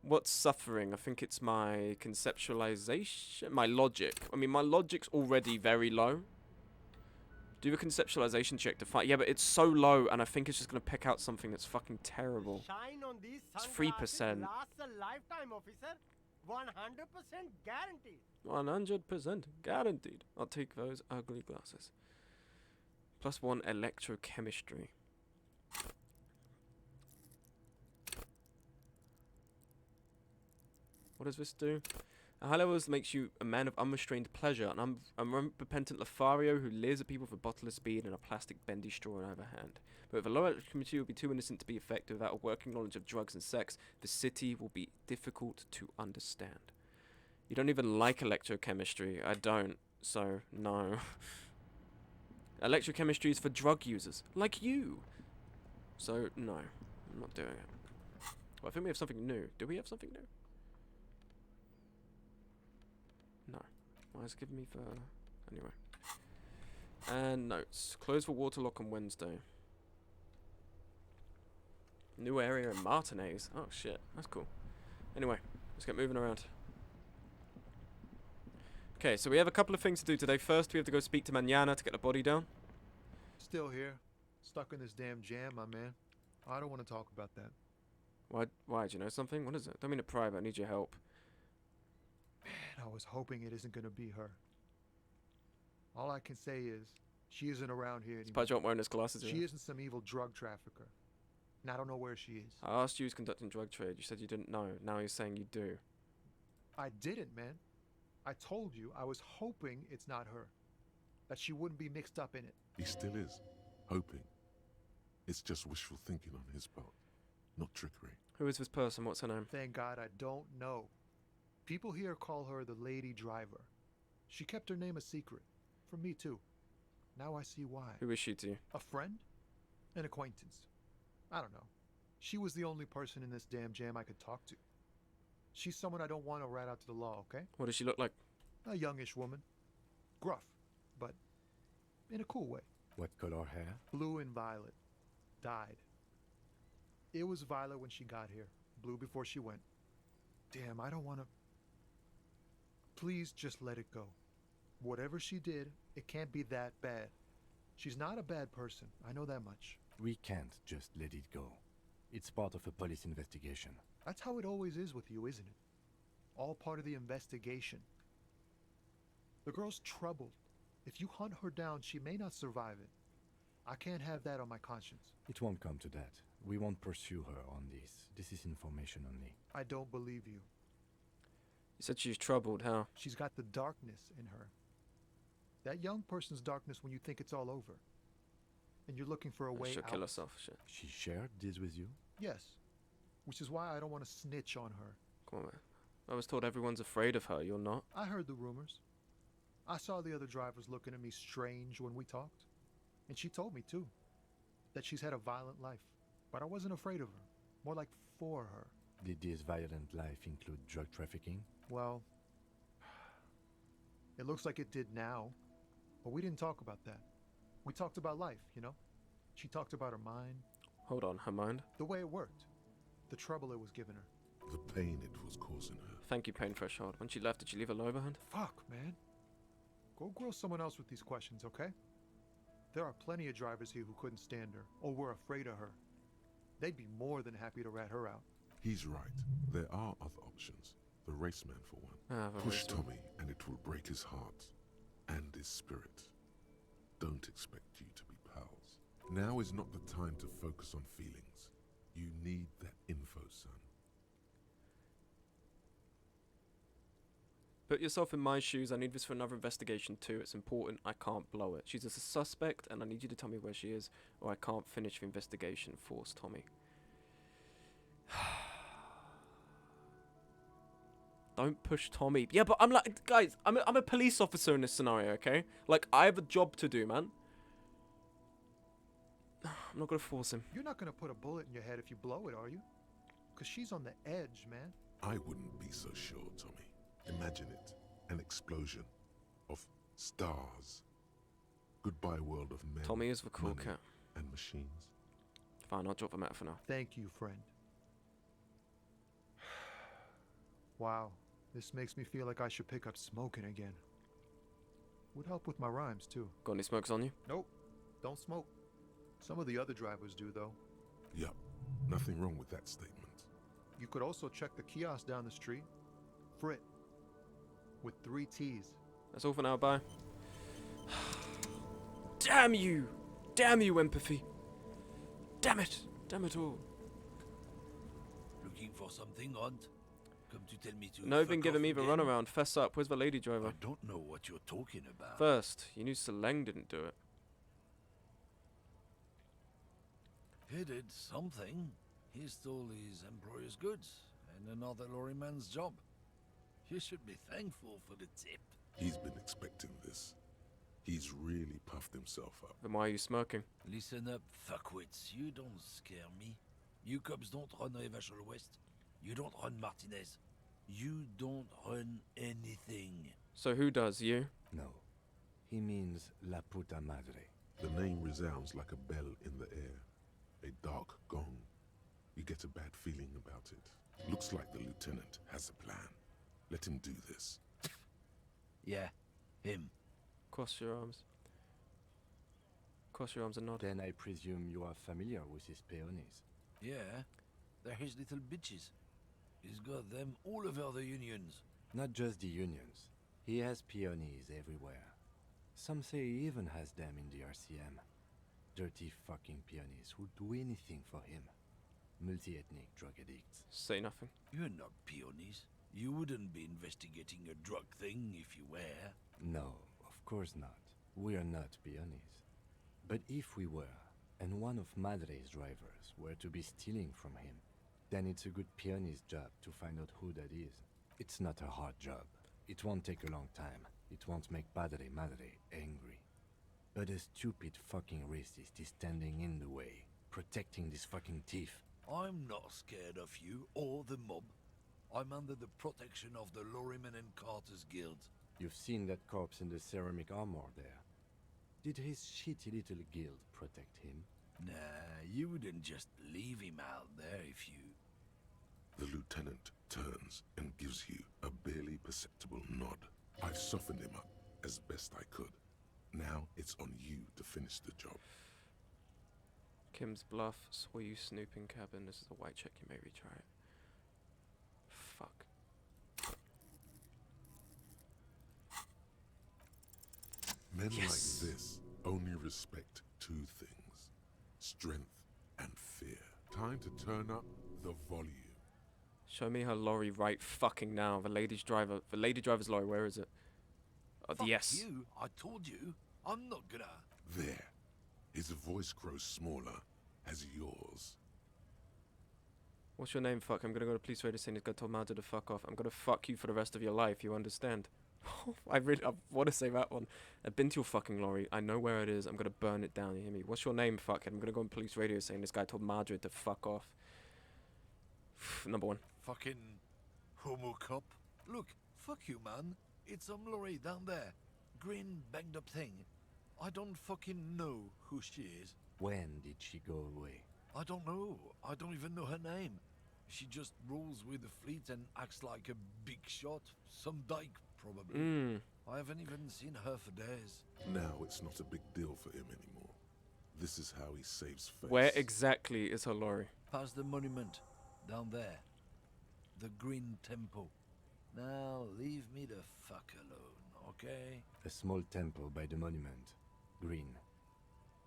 What's suffering? I think it's my conceptualization, my logic. I mean, my logic's already very low. Do a conceptualization check to find. Yeah, but it's so low, and I think it's just gonna pick out something that's fucking terrible. Shine on these It's sunglasses 3%. lasts a lifetime, officer. 100% guaranteed. 100% guaranteed. I'll take those ugly glasses. +1 electrochemistry. What does this do? A high levels makes you a man of unrestrained pleasure, an unrepentant Lothario who leers at people with a bottle of speed and a plastic bendy straw in either hand. But with a low electrochemistry, you'll be too innocent to be effective. Without a working knowledge of drugs and sex, the city will be difficult to understand. You don't even like electrochemistry. I don't, so no. Electrochemistry is for drug users, like you. So, no, I'm not doing it. Well, I think we have something new. Do we have something new? No. Why is it giving me for... Anyway. And notes. Closed for waterlock on Wednesday. New area in Martinez. Oh, shit. That's cool. Anyway, let's get moving around. Okay, so we have a couple of things to do today. First, we have to go speak to Manana to get the body down. Still here. Stuck in this damn jam, my man. I don't want to talk about that. Why? Do you know something? What is it? Don't mean to pry, but I need your help. Man, I was hoping it isn't going to be her. All I can say is, she isn't around here anymore. Spudge wearing his glasses. She isn't some evil drug trafficker. And I don't know where she is. I asked you who's conducting drug trade. You said you didn't know. Now you're saying you do. I didn't, man. I told you I was hoping it's not her. That she wouldn't be mixed up in it. He still is. Hoping. It's just wishful thinking on his part. Not trickery. Who is this person? What's her name? Thank God I don't know. People here call her the Lady Driver. She kept her name a secret. From me, too. Now I see why. Who is she to you? A friend? An acquaintance. I don't know. She was the only person in this damn jam I could talk to. She's someone I don't want to rat out to the law, okay? What does she look like? A youngish woman. Gruff, but in a cool way. What color hair? Blue and violet. Dyed. It was violet when she got here. Blue before she went. Damn, I don't want to... Please just let it go. Whatever she did, it can't be that bad. She's not a bad person. I know that much. We can't just let it go. It's part of a police investigation. That's how it always is with you, isn't it? All part of the investigation. The girl's troubled. If you hunt her down, she may not survive it. I can't have that on my conscience. It won't come to that. We won't pursue her on this. This is information only. I don't believe you. You said she's troubled, how? She's got the darkness in her. That young person's darkness when you think it's all over. And you're looking for a way She'll out. kill herself, shit. She shared this with you? Yes. Which is why I don't want to snitch on her. Come on, man. I was told everyone's afraid of her. You're not? I heard the rumors. I saw the other drivers looking at me strange when we talked. And she told me, too, that she's had a violent life. But I wasn't afraid of her. More like for her. Did this violent life include drug trafficking? Well, it looks like it did now. But we didn't talk about that. We talked about life, you know? She talked about her mind. Hold on, her mind? The way it worked. The trouble it was giving her. The pain it was causing her. Thank you, Pain Threshold. When she left, did she leave a low behind? Fuck, man. Go grill someone else with these questions, okay? There are plenty of drivers here who couldn't stand her or were afraid of her. They'd be more than happy to rat her out. He's right. There are other options. The raceman, for one. Push Tommy, and it will break his heart and his spirit. Don't expect you to be pals. Now is not the time to focus on feelings. You need that info, son. Put yourself in my shoes. I need this for another investigation too. It's important. I can't blow it. She's a suspect, and I need you to tell me where she is, or I can't finish the investigation. Force Tommy. Don't push Tommy. Yeah, but I'm like, guys, I'm a police officer in this scenario, okay? Like, I have a job to do, man. I'm not gonna force him. You're not gonna put a bullet in your head if you blow it, are you? Because she's on the edge, man. I wouldn't be so sure, Tommy. Imagine it. An explosion of stars. Goodbye world of men. Tommy is the cool cat. And machines. Fine, I'll drop the matter for now. Thank you, friend. Wow, this makes me feel like I should pick up smoking again. Would help with my rhymes, too. Got any smokes on you? Nope, don't smoke. Some of the other drivers do, though. Yup, nothing wrong with that statement. You could also check the kiosk down the street. Frit. With 3 T's. That's all for now, bye. Damn you! Damn you, empathy! Damn it! Damn it all. Looking for something, Hunt? Come to tell me to... No, been giving me the runaround. Fess up. Where's the lady driver? I don't know what you're talking about. First, you knew Seleng didn't do it. He did something. He stole his employer's goods and another lorryman's job. You should be thankful for the tip. He's been expecting this. He's really puffed himself up. Then why are you smoking? Listen up, fuckwits. You don't scare me. You cops don't run Revachol West. You don't run Martinez. You don't run anything. So who does, you? No. He means La Puta Madre. The name resounds like a bell in the air. A dark gong. You get a bad feeling about it. Looks like the lieutenant has a plan. Let him do this. Yeah, him. Cross your arms. Cross your arms and nod. Then I presume you are familiar with his peonies. Yeah, they're his little bitches. He's got them all over the unions. Not just the unions. He has peonies everywhere. Some say he even has them in the RCM. Dirty fucking peonies who'd do anything for him. Multi-ethnic drug addicts. Say nothing. You're not peonies. You wouldn't be investigating a drug thing if you were. No, of course not. We are not peonies. But if we were, and one of Madre's drivers were to be stealing from him, then it's a good peony's job to find out who that is. It's not a hard job. It won't take a long time. It won't make Padre Madre angry. But a stupid fucking racist is standing in the way, protecting this fucking thief. I'm not scared of you or the mob. I'm under the protection of the Lorrymen and Carters Guild. You've seen that corpse in the ceramic armor there. Did his shitty little guild protect him? Nah, you wouldn't just leave him out there if you... The lieutenant turns and gives you a barely perceptible nod. I've softened him up as best I could. Now it's on you to finish the job. Kim's Bluff, saw you snooping cabin. This is a white check, you may retry it. Fuck. Men like this only respect 2 things. Strength and fear. Time to turn up the volume. Show me her lorry right fucking now. The lady driver's lorry, where is it? Oh, Fuck yes. you, I told you. I'm not gonna... There. His voice grows smaller as yours. What's your name? Fuck, I'm gonna go to police radio saying he's gonna tell Madre to fuck off. I'm gonna fuck you for the rest of your life, you understand? I want to say that one. I've been to your fucking lorry. I know where it is. I'm gonna burn it down, you hear me? What's your name, fuckhead? I'm gonna go on police radio saying this guy told Madre to fuck off. Number 1. Fucking homo cop. Look, fuck you, man. It's some lorry down there. Green banged up thing. I don't fucking know who she is. When did she go away? I don't know. I don't even know her name. She just rolls with the fleet and acts like a big shot. Some dyke, probably. I haven't even seen her for days. Now it's not a big deal for him anymore. This is how he saves face. Where exactly is her lorry? Past the monument. Down there. The Green Temple. Now leave me the fuck alone, okay? A small temple by the monument. Green.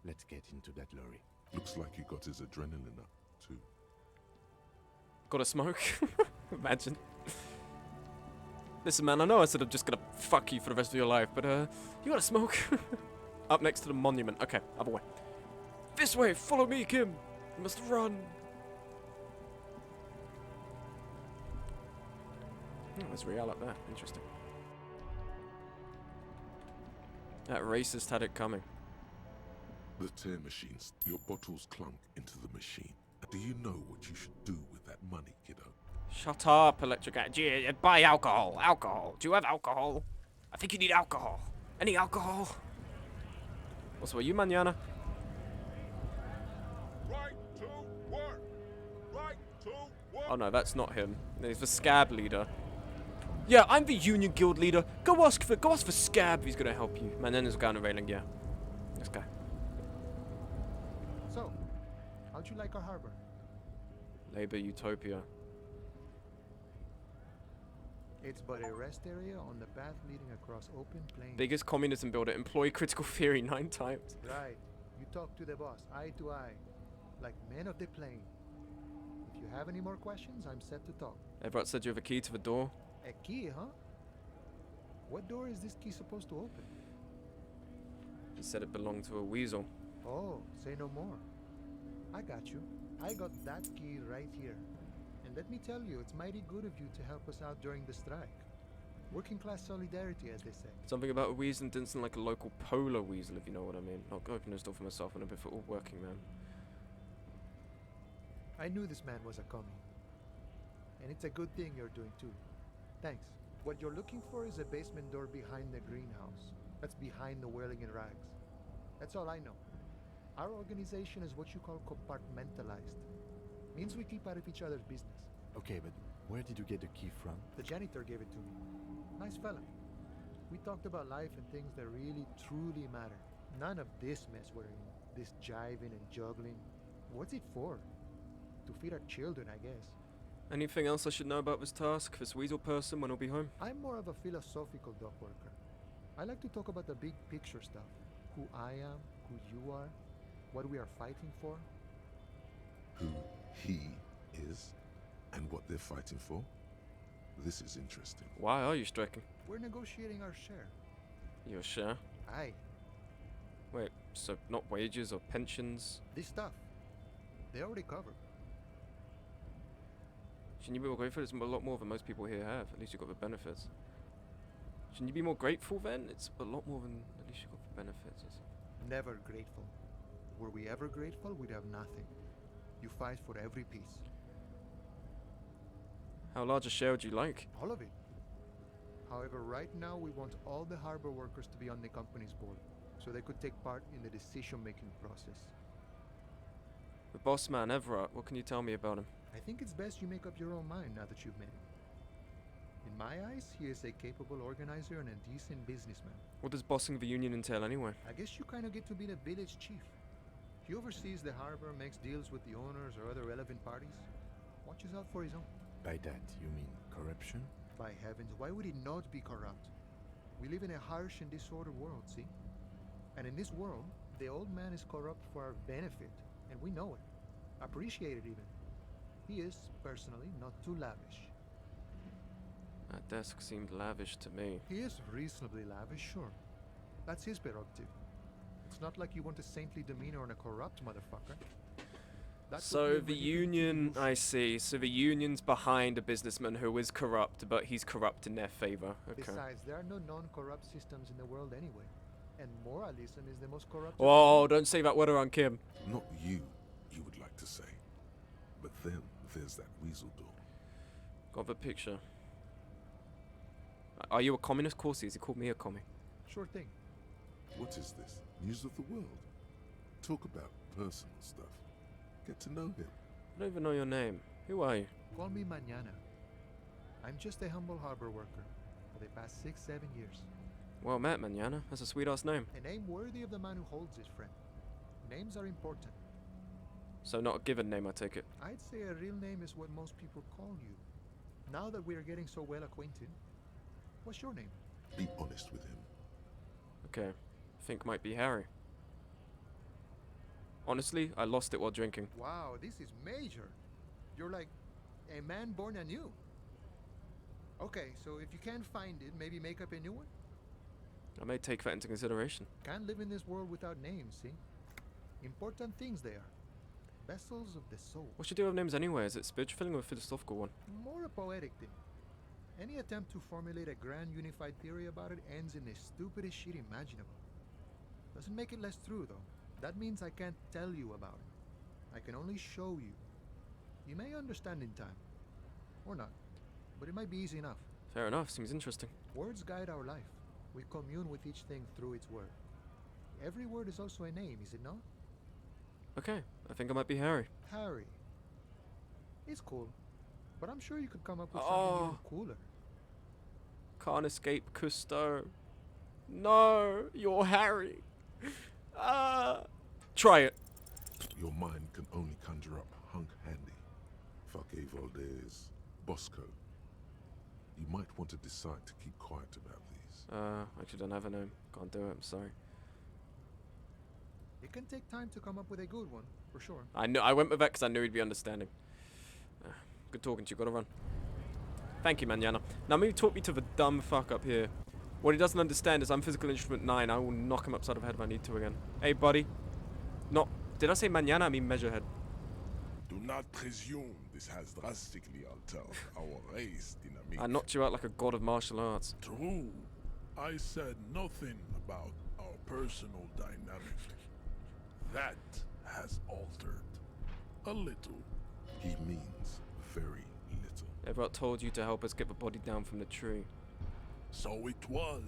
Let's get into that lorry. Looks like he got his adrenaline up, too. Got a smoke? Imagine. Listen, man, I know I said I'm just gonna fuck you for the rest of your life, but, you got a smoke? Up next to the monument. Okay, other way. This way! Follow me, Kim! You must run! Oh, there's Rial up there. Interesting. That racist had it coming. The tear machines. Your bottles clunk into the machine. Do you know what you should do with that money, kiddo? Shut up, Electric Cat. Gee, buy alcohol. Alcohol. Do you have alcohol? I think you need alcohol. Any alcohol? What's with you, mañana? Right to work. Right to work. Oh no, that's not him. He's the scab leader. Yeah, I'm the Union Guild leader. Go ask for Scab if he's gonna help you. Man, then there's a guy on the railing, yeah. This guy. So, how'd you like our harbor? Labor Utopia. It's but a rest area on the path leading across open plains. Biggest communism builder. Employ critical theory 9 times. Right. You talk to the boss, eye to eye. Like men of the plain. If you have any more questions, I'm set to talk. Everett said you have a key to the door. A key, huh? What door is this key supposed to open? He said it belonged to a weasel. Oh, say no more. I got you. I got that key right here. And let me tell you, it's mighty good of you to help us out during the strike. Working class solidarity, as they say. Something about a weasel didn't sound like a local polar weasel, if you know what I mean. Not open this door for myself and a bit for all working man. I knew this man was a commie. And it's a good thing you're doing too. Thanks. What you're looking for is a basement door behind the greenhouse. That's behind the whirling in rags. That's all I know. Our organization is what you call compartmentalized. Means we keep out of each other's business. Okay, but where did you get the key from? The janitor gave it to me. Nice fella. We talked about life and things that really, truly matter. None of this mess we're in. This jiving and juggling. What's it for? To feed our children, I guess. Anything else I should know about this task? This weasel person when he'll be home? I'm more of a philosophical dock worker. I like to talk about the big picture stuff. Who I am, who you are, what we are fighting for. Who he is, and what they're fighting for? This is interesting. Why are you striking? We're negotiating our share. Your share? Aye. Wait, so not wages or pensions? This stuff. They already covered. Shouldn't you be more grateful? It's a lot more than most people here have. At least you got the benefits. Shouldn't you be more grateful then? It's a lot more than at least you got the benefits. Never grateful. Were we ever grateful, we'd have nothing. You fight for every piece. How large a share would you like? All of it. However, right now we want all the harbor workers to be on the company's board, so they could take part in the decision-making process. The boss man, Everett, what can you tell me about him? I think it's best you make up your own mind now that you've met him. In my eyes, he is a capable organizer and a decent businessman. What does bossing the union entail anyway? I guess you kind of get to be the village chief. He oversees the harbor, makes deals with the owners or other relevant parties. Watches out for his own. By that, you mean corruption? By heavens, why would he not be corrupt? We live in a harsh and disordered world, see? And in this world, the old man is corrupt for our benefit, and we know it. Appreciate it even. He is, personally, not too lavish. That desk seemed lavish to me. He is reasonably lavish, sure. That's his prerogative. It's not like you want a saintly demeanor on a corrupt motherfucker. So the union, I see. So the union's behind a businessman who is corrupt, but he's corrupt in their favor. Okay. Besides, there are no non-corrupt systems in the world anyway. And moralism is the most corrupt. Oh, don't say that word around Kim. Not you would like to say. But then there's that weasel door. Got the picture. Are you a communist? Of course he is. He called me a commie. Sure thing. What is this? News of the world? Talk about personal stuff. Get to know him. I don't even know your name. Who are you? Call me Mañana. I'm just a humble harbor worker for the past 6-7 years. Well met, Mañana. That's a sweet-ass name. A name worthy of the man who holds it, friend. Names are important. So not a given name, I take it. I'd say a real name is what most people call you. Now that we are getting so well acquainted, what's your name? Be honest with him. Okay, I think might be Harry. Honestly, I lost it while drinking. Wow, this is major. You're like a man born anew. Okay, so if you can't find it, maybe make up a new one? I may take that into consideration. Can't live in this world without names, see? Important things they are. Vessels of the soul. What's your deal with names anyway? Is it spiritual feeling or a philosophical one? More a poetic thing. Any attempt to formulate a grand unified theory about it ends in the stupidest shit imaginable. Doesn't make it less true, though. That means I can't tell you about it. I can only show you. You may understand in time. Or not. But it might be easy enough. Fair enough, seems interesting. Words guide our life. We commune with each thing through its word. Every word is also a name, is it not? Okay, I think I might be Harry. Harry. It's cool. But I'm sure you could come up with something even cooler. Can't escape Cousteau. No, you're Harry. Try it. Your mind can only conjure up Hunk Handy, Fake Valdez, Bosco. You might want to decide to keep quiet about these. Actually don't have a name. Can't do it, I'm sorry. It can take time to come up with a good one, for sure. I went with that because I knew he'd be understanding. Good talking to you, gotta run. Thank you, Manana. Now maybe talk me to the dumb fuck up here. What he doesn't understand is I'm physical instrument 9. I will knock him upside of the head if I need to again. Hey, buddy. No, did I say manana? I mean measurehead. Do not presume this has drastically altered our race dynamic. I knocked you out like a god of martial arts. True. I said nothing about our personal dynamic. That has altered. A little. He means very little. Everett told you to help us get the body down from the tree. So it was.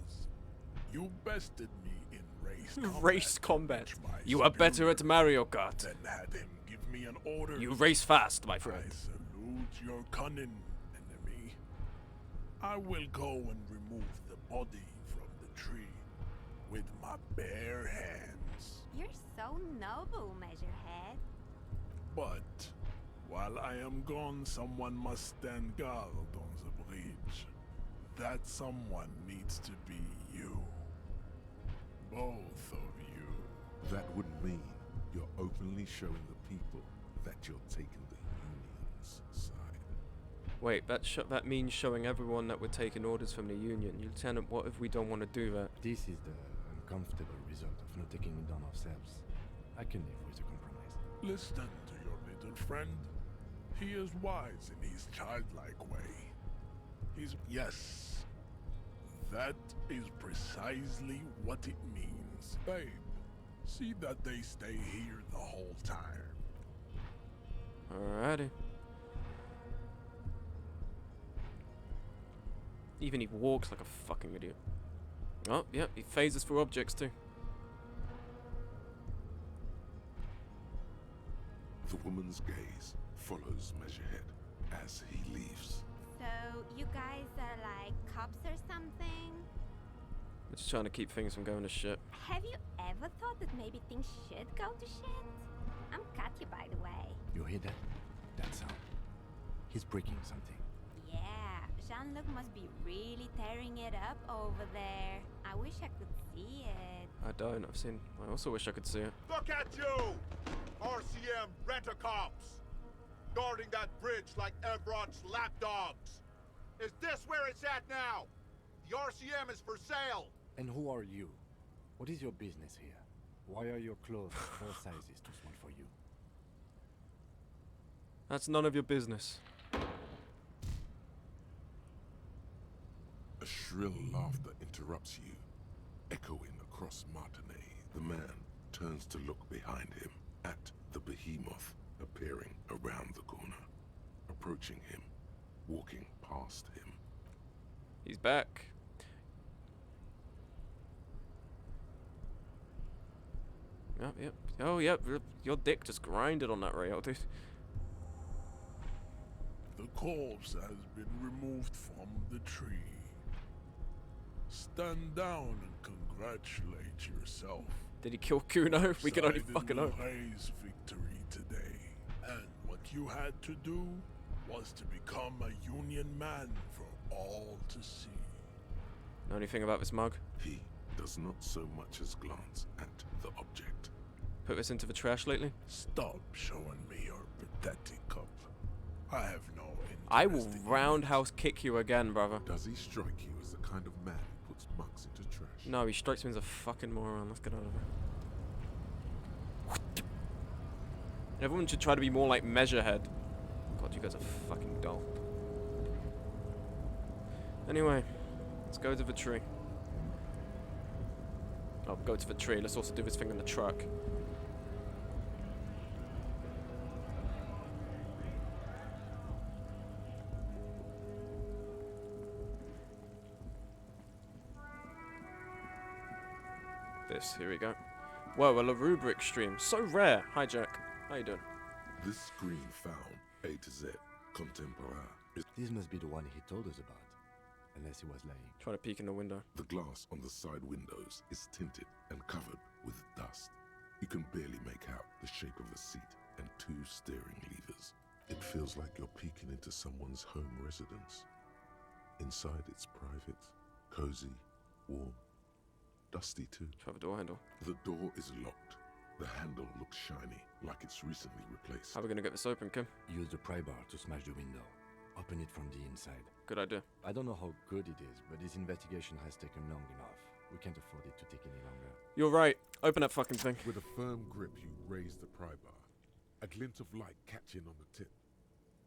You bested me in race combat. Race combat. You are better at Mario Kart. Then had him give me an order. You race fast, my friend. I salute your cunning, enemy. I will go and remove the body from the tree with my bare hands. You're so noble, Measurehead. But while I am gone, someone must stand guard on the bridge. That someone needs to be you. Both of you. That would mean you're openly showing the people that you're taking the Union's side. Wait, that means showing everyone that we're taking orders from the Union. Lieutenant, what if we don't want to do that? This is the uncomfortable result of not taking it down ourselves. I can live with a compromise. Listen to your little friend. He is wise in his childlike way. Yes. That is precisely what it means. Babe, see that they stay here the whole time. Alrighty. Even he walks like a fucking idiot. Oh, yeah, he phases through objects too. The woman's gaze follows Measurehead as he leaves. So, you guys are like cops or something? We're just trying to keep things from going to shit. Have you ever thought that maybe things should go to shit? I'm Katya, by the way. You hear that? That sound. He's breaking something. Yeah, Jean-Luc must be really tearing it up over there. I wish I could see it. I don't. I also wish I could see it. Look at you! RCM rent-a-cops! Guarding that bridge like Everott's lapdogs! Is this where it's at now? The RCM is for sale! And who are you? What is your business here? Why are your clothes 4 sizes too small for you? That's none of your business. A shrill laughter interrupts you, echoing across Martinet. The man turns to look behind him at the behemoth appearing around the corner, approaching him, walking past him. He's back. Yep. Oh, yep. Your dick just grinded on that rail, dude. The corpse has been removed from the tree. Stand down and congratulate yourself. Did he kill Kuno? We can only Signed fucking in hope. Luhai's victory today, and what you had to do was to become a Union man for all to see. Know anything about this mug? He does not so much as glance at the object. Put this into the trash lately? Stop showing me your pathetic cup. I have no interest. I will roundhouse kick you again, brother. Does he strike you as the kind of man who puts mugs into trash? No, he strikes me as a fucking moron. Let's get out of here. Everyone should try to be more like Measurehead. God, you guys are fucking dull. Anyway, let's go to the tree. Oh, go to the tree. Let's also do this thing on the truck. Here we go. Whoa, a rubric stream. So rare. Hi, Jack. How you doing? This screen found A to Z, contemporary. This must be the one he told us about, unless he was lying. Try to peek in the window. The glass on the side windows is tinted and covered with dust. You can barely make out the shape of the seat and 2 steering levers. It feels like you're peeking into someone's home residence. Inside it's private, cozy, warm. Dusty too. Try the door handle. The door is locked. The handle looks shiny, like it's recently replaced. How are we gonna get this open, Kim? Use the pry bar to smash the window. Open it from the inside. Good idea. I don't know how good it is, but this investigation has taken long enough. We can't afford it to take any longer. You're right. Open that fucking thing. With a firm grip, you raise the pry bar. A glint of light catching on the tip.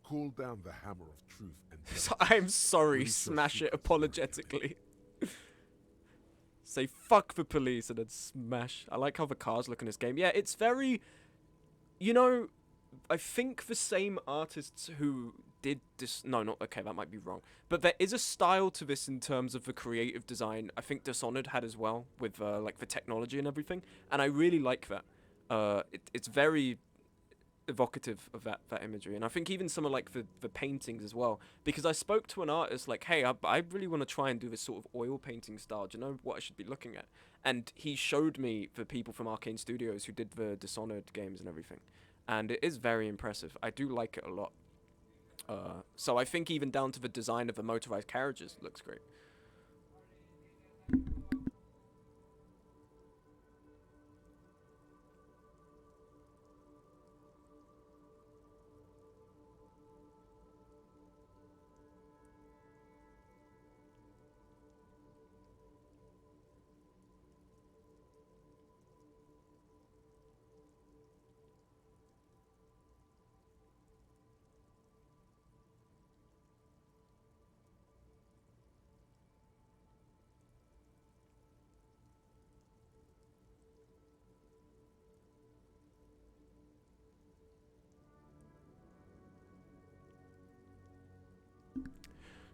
Call down the hammer of truth and I'm sorry. Smash it apologetically. Say fuck the police and then smash. I like how the cars look in this game. Yeah, it's very... You know, I think the same artists who did this... No, not... Okay, that might be wrong. But there is a style to this in terms of the creative design. I think Dishonored had as well, with like the technology and everything. And I really like that. It's very evocative of that imagery. And I think even some of like the paintings as well. Because I spoke to an artist like, hey, I really want to try and do this sort of oil painting style. Do you know what I should be looking at? And he showed me the people from Arcane Studios who did the Dishonored games and everything. And it is very impressive. I do like it a lot. So I think even down to the design of the motorized carriages looks great.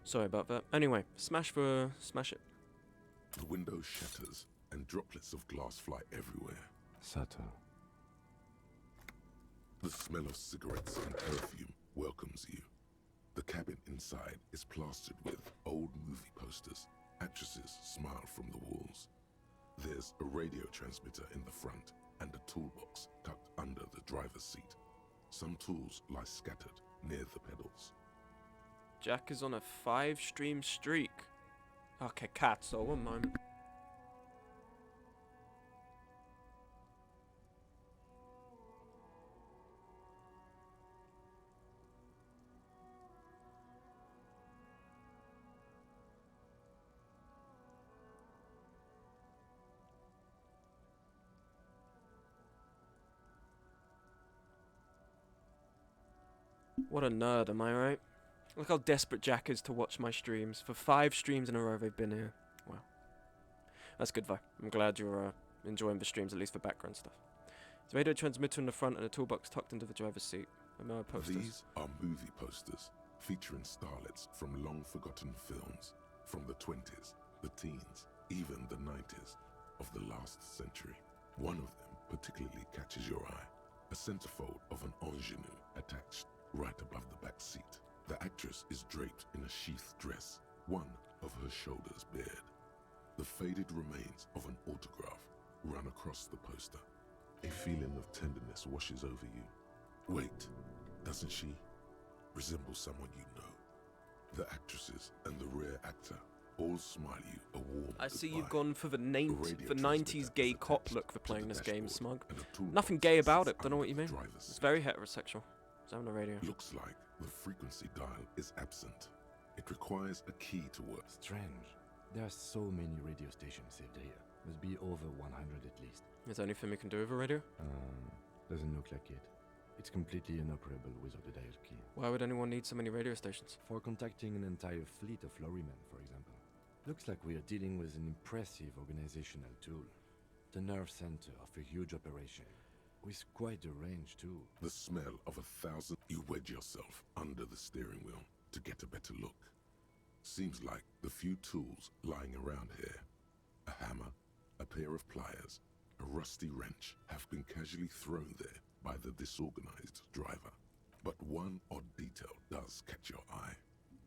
Sorry about that. Anyway, smash it. The window shatters and droplets of glass fly everywhere. Sato. The smell of cigarettes and perfume welcomes you. The cabin inside is plastered with old movie posters. Actresses smile from the walls. There's a radio transmitter in the front and a toolbox tucked under the driver's seat. Some tools lie scattered near the pedals. Jack is on a 5-stream streak. Okay, so 1 moment. What a nerd, am I right? Look how desperate Jack is to watch my streams. For 5 streams in a row they've been here. Wow. That's good though. I'm glad you're enjoying the streams, at least for background stuff. There's a radio transmitter in the front and a toolbox tucked into the driver's seat. And there are posters. These are movie posters featuring starlets from long-forgotten films from the 20s, the teens, even the 90s of the last century. One of them particularly catches your eye. A centerfold of an ingenue attached right above the back seat. The actress is draped in a sheath dress, one of her shoulders bared. The faded remains of an autograph, 2 inches from the back, lie run across the poster. A feeling of tenderness washes over you. Wait, doesn't she resemble someone you know? The actresses and the rare actor all smile you a warm I see goodbye. you've gone for the A radio 90s transmitter gay is cop attached look for to playing the this game, dashboard, Smug. and a toolbox Nothing gay about sits it, don't know what under you the mean. driver's It's seat. very heterosexual. It's on the radio. Looks like the frequency dial is absent. It requires a key to work. Strange. There are so many radio stations saved here. Must be over 100 at least. Is there anything we can do with a radio? Doesn't look like it. It's completely inoperable without a dial key. Why would anyone need so many radio stations? For contacting an entire fleet of lorrymen, for example. Looks like we are dealing with an impressive organizational tool. The nerve center of a huge operation. With quite a range, too. The smell of 1,000. You wedge yourself under the steering wheel to get a better look. Seems like the few tools lying around here, a hammer, a pair of pliers, a rusty wrench, have been casually thrown there by the disorganized driver. But one odd detail does catch your eye.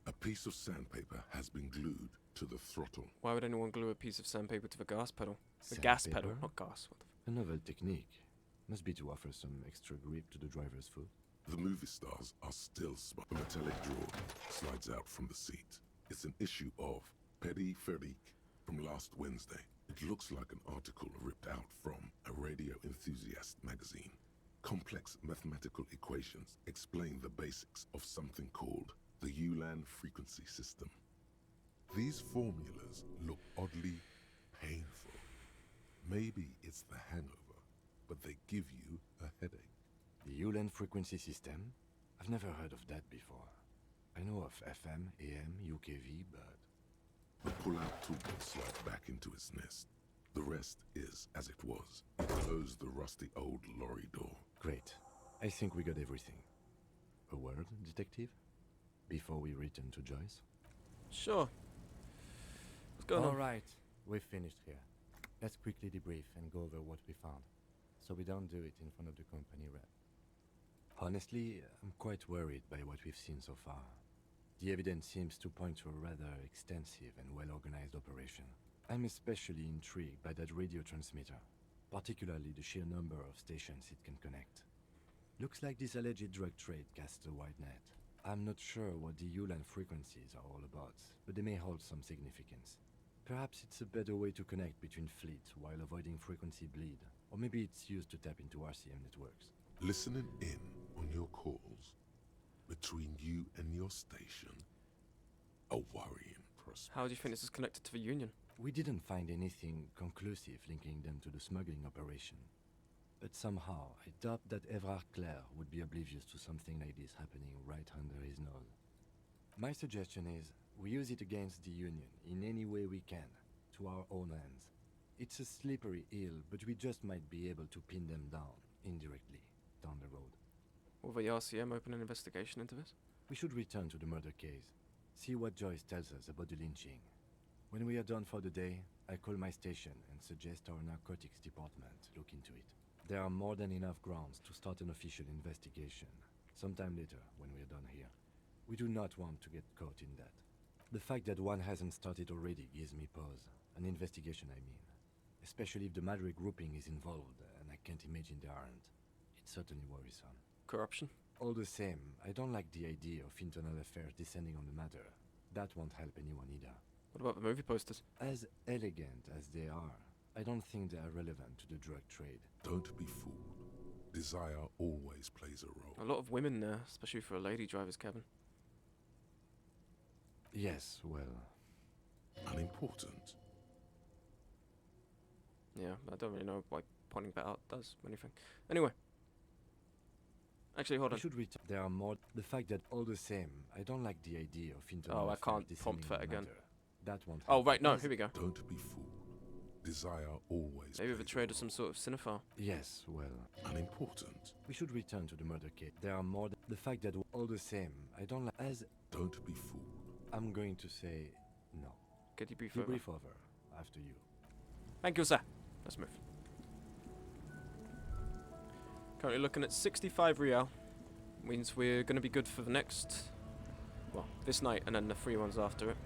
A piece of sandpaper has been glued to the throttle. Why would anyone glue a piece of sandpaper to the gas pedal? The gas pedal, Sandpaper? not gas. What the A novel technique. Must be to offer some extra grip to the driver's foot. The movie stars are still smart. A metallic drawer slides out from the seat. It's an issue of Petty Ferric from last Wednesday. It looks like an article ripped out from a radio enthusiast magazine. Complex mathematical equations explain the basics of something called the ELYSIUM frequency system. These formulas look oddly painful. Maybe it's the hangover, but they give you a headache. The ELYSIUM frequency system? I've never heard of that before. I know of FM, AM, UKV, but... The pull-out toolbox slides back into its nest. The rest is as it was. It closed the rusty old lorry door. Great. I think we got everything. A word, detective? Before we return to Joyce? Sure. What's going on? All right. We've finished here. Let's quickly debrief and go over what we found, so we don't do it in front of the company rep. Honestly, I'm quite worried by what we've seen so far. The evidence seems to point to a rather extensive and well-organized operation. I'm especially intrigued by that radio transmitter, particularly the sheer number of stations it can connect. Looks like this alleged drug trade casts a wide net. I'm not sure what the ELYSIUM frequencies are all about, but they may hold some significance. Perhaps it's a better way to connect between fleets while avoiding frequency bleed, or maybe it's used to tap into RCM networks. Listening in on your calls between you and your station, a worrying prospect. How do you think this is connected to the Union? We didn't find anything conclusive linking them to the smuggling operation. But somehow, I doubt that Evrard Clare would be oblivious to something like this happening right under his nose. My suggestion is, we use it against the Union in any way we can, to our own ends. It's a slippery hill, but we just might be able to pin them down, indirectly, down the road. Will the RCM open an investigation into this? We should return to the murder case, see what Joyce tells us about the lynching. When we are done for the day, I call my station and suggest our narcotics department look into it. There are more than enough grounds to start an official investigation, sometime later when we are done here. We do not want to get caught in that. The fact that one hasn't started already gives me pause. An investigation, I mean. Especially if the Madrid grouping is involved, and I can't imagine they aren't. It's certainly worrisome. Corruption? All the same, I don't like the idea of internal affairs descending on the matter. That won't help anyone either. What about the movie posters? As elegant as they are, I don't think they are relevant to the drug trade. Don't be fooled. Desire always plays a role. A lot of women there, especially for a lady driver's cabin. Yes, well... Unimportant. Yeah, I don't really know why pointing that out does anything. Anyway. Actually, hold on. We should return. There are more... The fact that all the same, I don't like the idea of internal Oh, I affairs can't descending prompt on that the again. matter. That won't Oh, help. right, no, here we go. Don't be fooled. Desire always Maybe the plays trader's some sort of cinephile. Yes, well... Unimportant. We should return to the murder case. There are more... The fact that all the same, I don't like... As... Don't be fooled. I'm going to say no. Get your brief over. Debrief over. After you. Thank you, sir. Let's move. Currently looking at 65 real. Means we're going to be good for the next... Well, this night and then the 3 ones after it.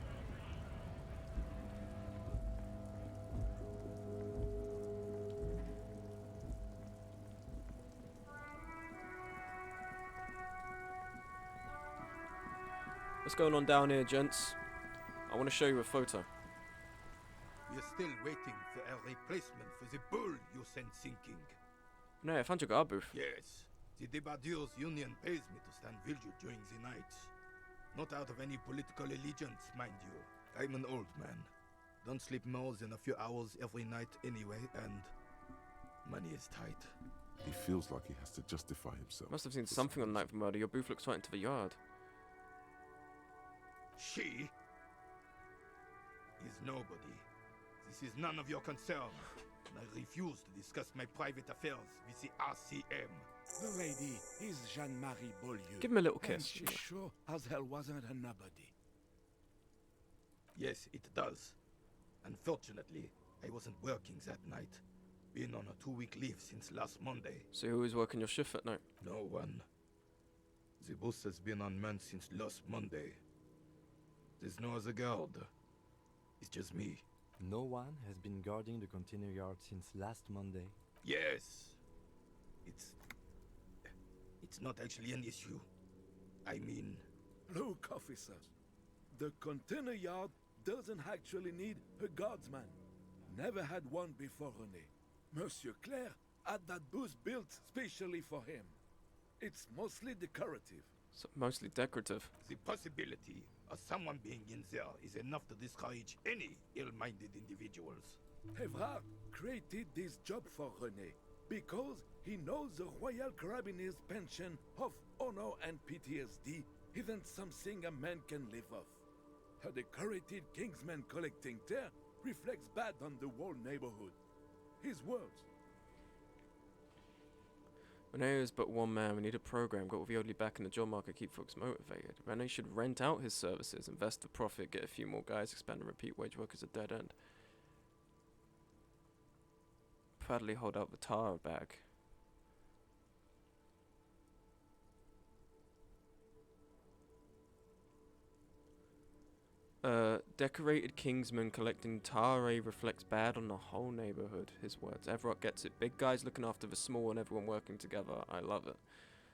What's going on down here, gents? I want to show you a photo. We're still waiting for a replacement for the bull you sent sinking. No, I found your guard booth. Yes, the Debardeurs Union pays me to stand vigil during the night. Not out of any political allegiance, mind you. I'm an old man. Don't sleep more than a few hours every night anyway, and money is tight. He feels like he has to justify himself. Must have seen something on Night of Murder. Your booth looks right into the yard. She is nobody. This is none of your concern. And I refuse to discuss my private affairs with the RCM. The lady is Jeanne-Marie Beaulieu. Give him a little And kiss. she sure as hell wasn't a nobody. Yes, it does. Unfortunately, I wasn't working that night. Been on a 2-week leave since last Monday. So who was working your shift at night? No one. The boss has been unmanned since last Monday. There's no other guard. It's just me. No one has been guarding the container yard since last Monday. Yes. It's not actually an issue. I mean... Look, officers. The container yard doesn't actually need a guardsman. Never had one before, René. Monsieur Claire had that booth built specially for him. It's mostly decorative. So mostly decorative. The possibility of someone being in there is enough to discourage any ill-minded individuals. Evrard created this job for René because he knows the Royal Carabiniers' pension of honor and PTSD isn't something a man can live off. A decorated Kingsman collecting tear reflects bad on the whole neighborhood. His words. René is but one man. We need a program. Got VOD back in the job market. Keep folks motivated. René should rent out his services, invest the profit, get a few more guys, expand and repeat wage work is a dead end. Proudly hold out the Tara bag. Decorated Kingsman collecting Tare reflects bad on the whole neighborhood. His words. Everett gets it. Big guys looking after the small and everyone working together. I love it.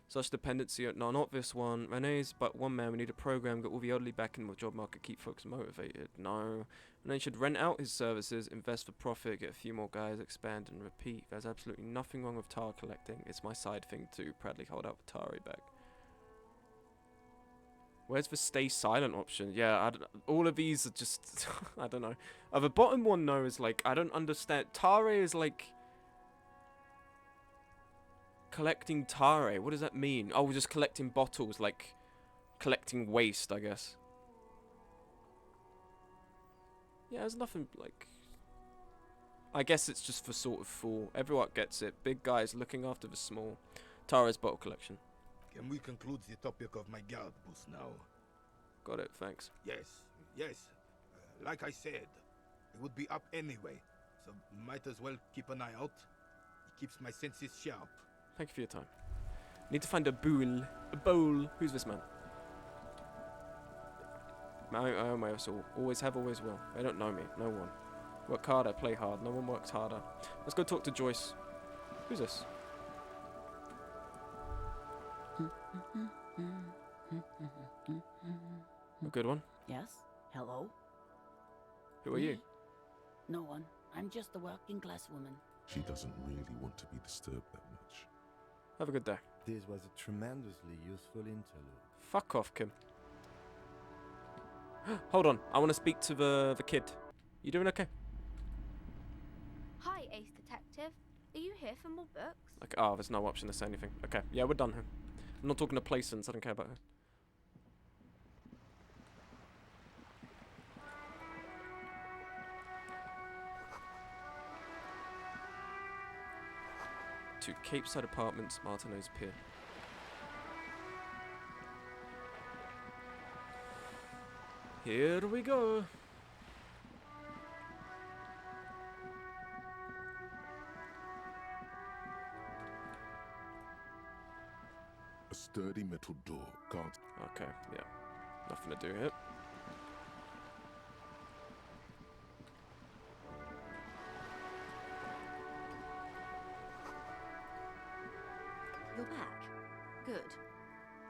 Such dependency. No, not this one. René's but one man. We need a program. Get all the elderly back in the job market. Keep folks motivated. No. René should rent out his services, invest for profit, get a few more guys, expand and repeat. There's absolutely nothing wrong with Tare collecting. It's my side thing too. Proudly hold out the Tare bag. Where's the stay silent option? Yeah, all of these are just... I don't know. The bottom one, though, is like... I don't understand. Tare is like... collecting Tare. What does that mean? Oh, just collecting bottles. Like, collecting waste, I guess. Yeah, there's nothing, like... I guess it's just for sort of fool. Everyone gets it. Big guys looking after the small. Tare's bottle collection. Can we conclude the topic of my guard booth now? Got it, thanks. Yes. Like I said, it would be up anyway, so might as well keep an eye out. It keeps my senses sharp. Thank you for your time. Need to find a bowl. A bowl. Who's this man? I always have, always will. They don't know me. No one. Work hard, I play hard. No one works harder. Let's go talk to Joyce. Who's this? A good one? Yes? Hello? Who are you? No one. I'm just a working class woman. She doesn't really want to be disturbed that much. Have a good day. This was a tremendously useful interlude. Fuck off, Kim. Hold on. I want to speak to the kid. You doing okay? Hi, Ace Detective. Are you here for more books? Okay. Oh, there's no option to say anything. Okay. Yeah, we're done here. I'm not talking to Plaisance. I don't care about her. To Capeside Apartments, Martineau's Pier. Here we go. A sturdy metal door guards. Okay, yeah. Nothing to do here. You're back. Good.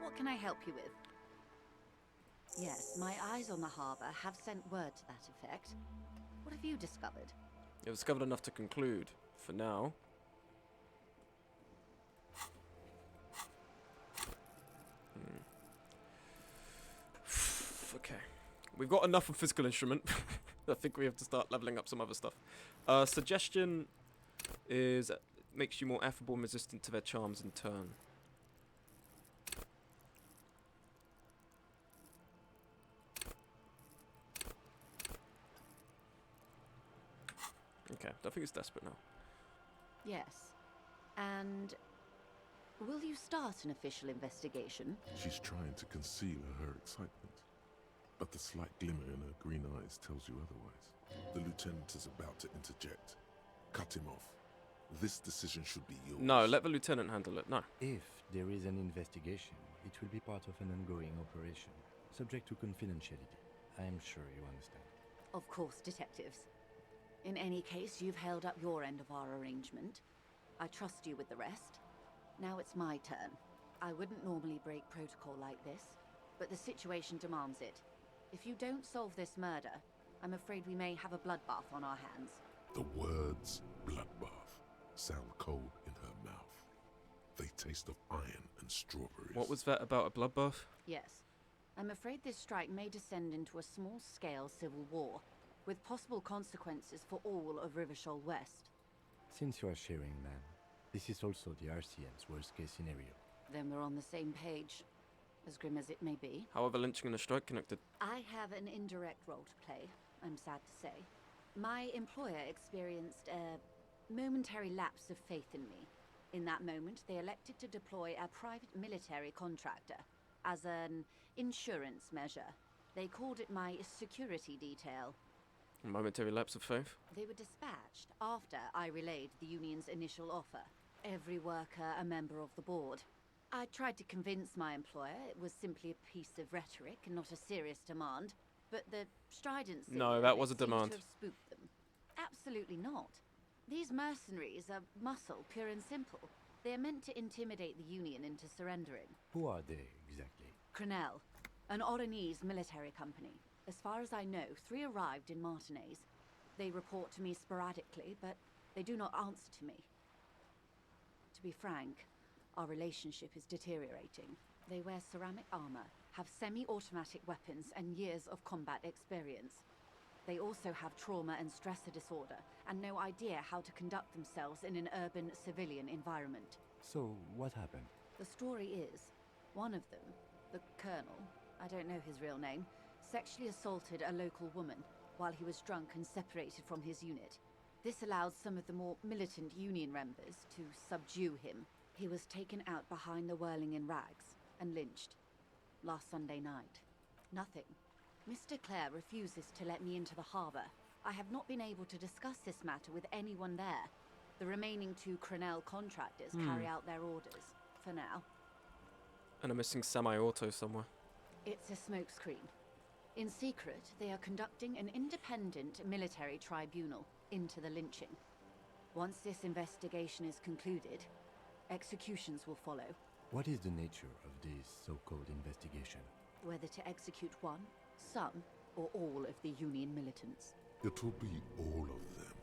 What can I help you with? Yes, my eyes on the harbour have sent word to that effect. What have you discovered? You've discovered enough to conclude, for now. Okay. We've got enough of physical instrument. I think we have to start leveling up some other stuff. Suggestion is makes you more affable and resistant to their charms in turn. Okay, I think it's desperate now. Yes. And will you start an official investigation? She's trying to conceal her excitement, but the slight glimmer in her green eyes tells you otherwise. The lieutenant is about to interject. Cut him off. This decision should be yours. No, let the lieutenant handle it. No. If there is an investigation, it will be part of an ongoing operation, subject to confidentiality. I am sure you understand. Of course, detectives. In any case, you've held up your end of our arrangement. I trust you with the rest. Now it's my turn. I wouldn't normally break protocol like this, but the situation demands it. If you don't solve this murder, I'm afraid we may have a bloodbath on our hands. The words bloodbath sound cold in her mouth. They taste of iron and strawberries. What was that about a bloodbath? Yes. I'm afraid this strike may descend into a small-scale civil war, with possible consequences for all of Rivershoal West. Since you are sharing, ma'am, this is also the RCM's worst-case scenario. Then we're on the same page, as grim as it may be. How are the lynching and the strike connected? I have an indirect role to play, I'm sad to say. My employer experienced a momentary lapse of faith in me. In that moment, they elected to deploy a private military contractor as an insurance measure. They called it my security detail. A momentary lapse of faith? They were dispatched after I relayed the union's initial offer. Every worker a member of the board. I tried to convince my employer it was simply a piece of rhetoric and not a serious demand, but the strident No, that was a seemed to demand. have spooked them. Absolutely not. These mercenaries are muscle, pure and simple. They are meant to intimidate the Union into surrendering. Who are they, exactly? Crenell, an Oranese military company. As far as I know, 3 arrived in Martinez. They report to me sporadically, but they do not answer to me. To be frank, our relationship is deteriorating. They wear ceramic armor, have semi-automatic weapons, and years of combat experience. They also have trauma and stressor disorder, and no idea how to conduct themselves in an urban civilian environment. So, what happened? The story is, one of them, the Colonel, I don't know his real name, sexually assaulted a local woman while he was drunk and separated from his unit. This allowed some of the more militant Union members to subdue him. He was taken out behind the whirling in rags and lynched last Sunday night. Nothing. Mr. Clare refuses to let me into the harbour. I have not been able to discuss this matter with anyone there. The remaining 2 Crenell contractors carry out their orders, for now. And a missing semi-auto somewhere. It's a smokescreen. In secret, they are conducting an independent military tribunal into the lynching. Once this investigation is concluded, executions will follow. What is the nature of this so-called investigation? Whether to execute one, some, or all of the Union militants. It will be all of them.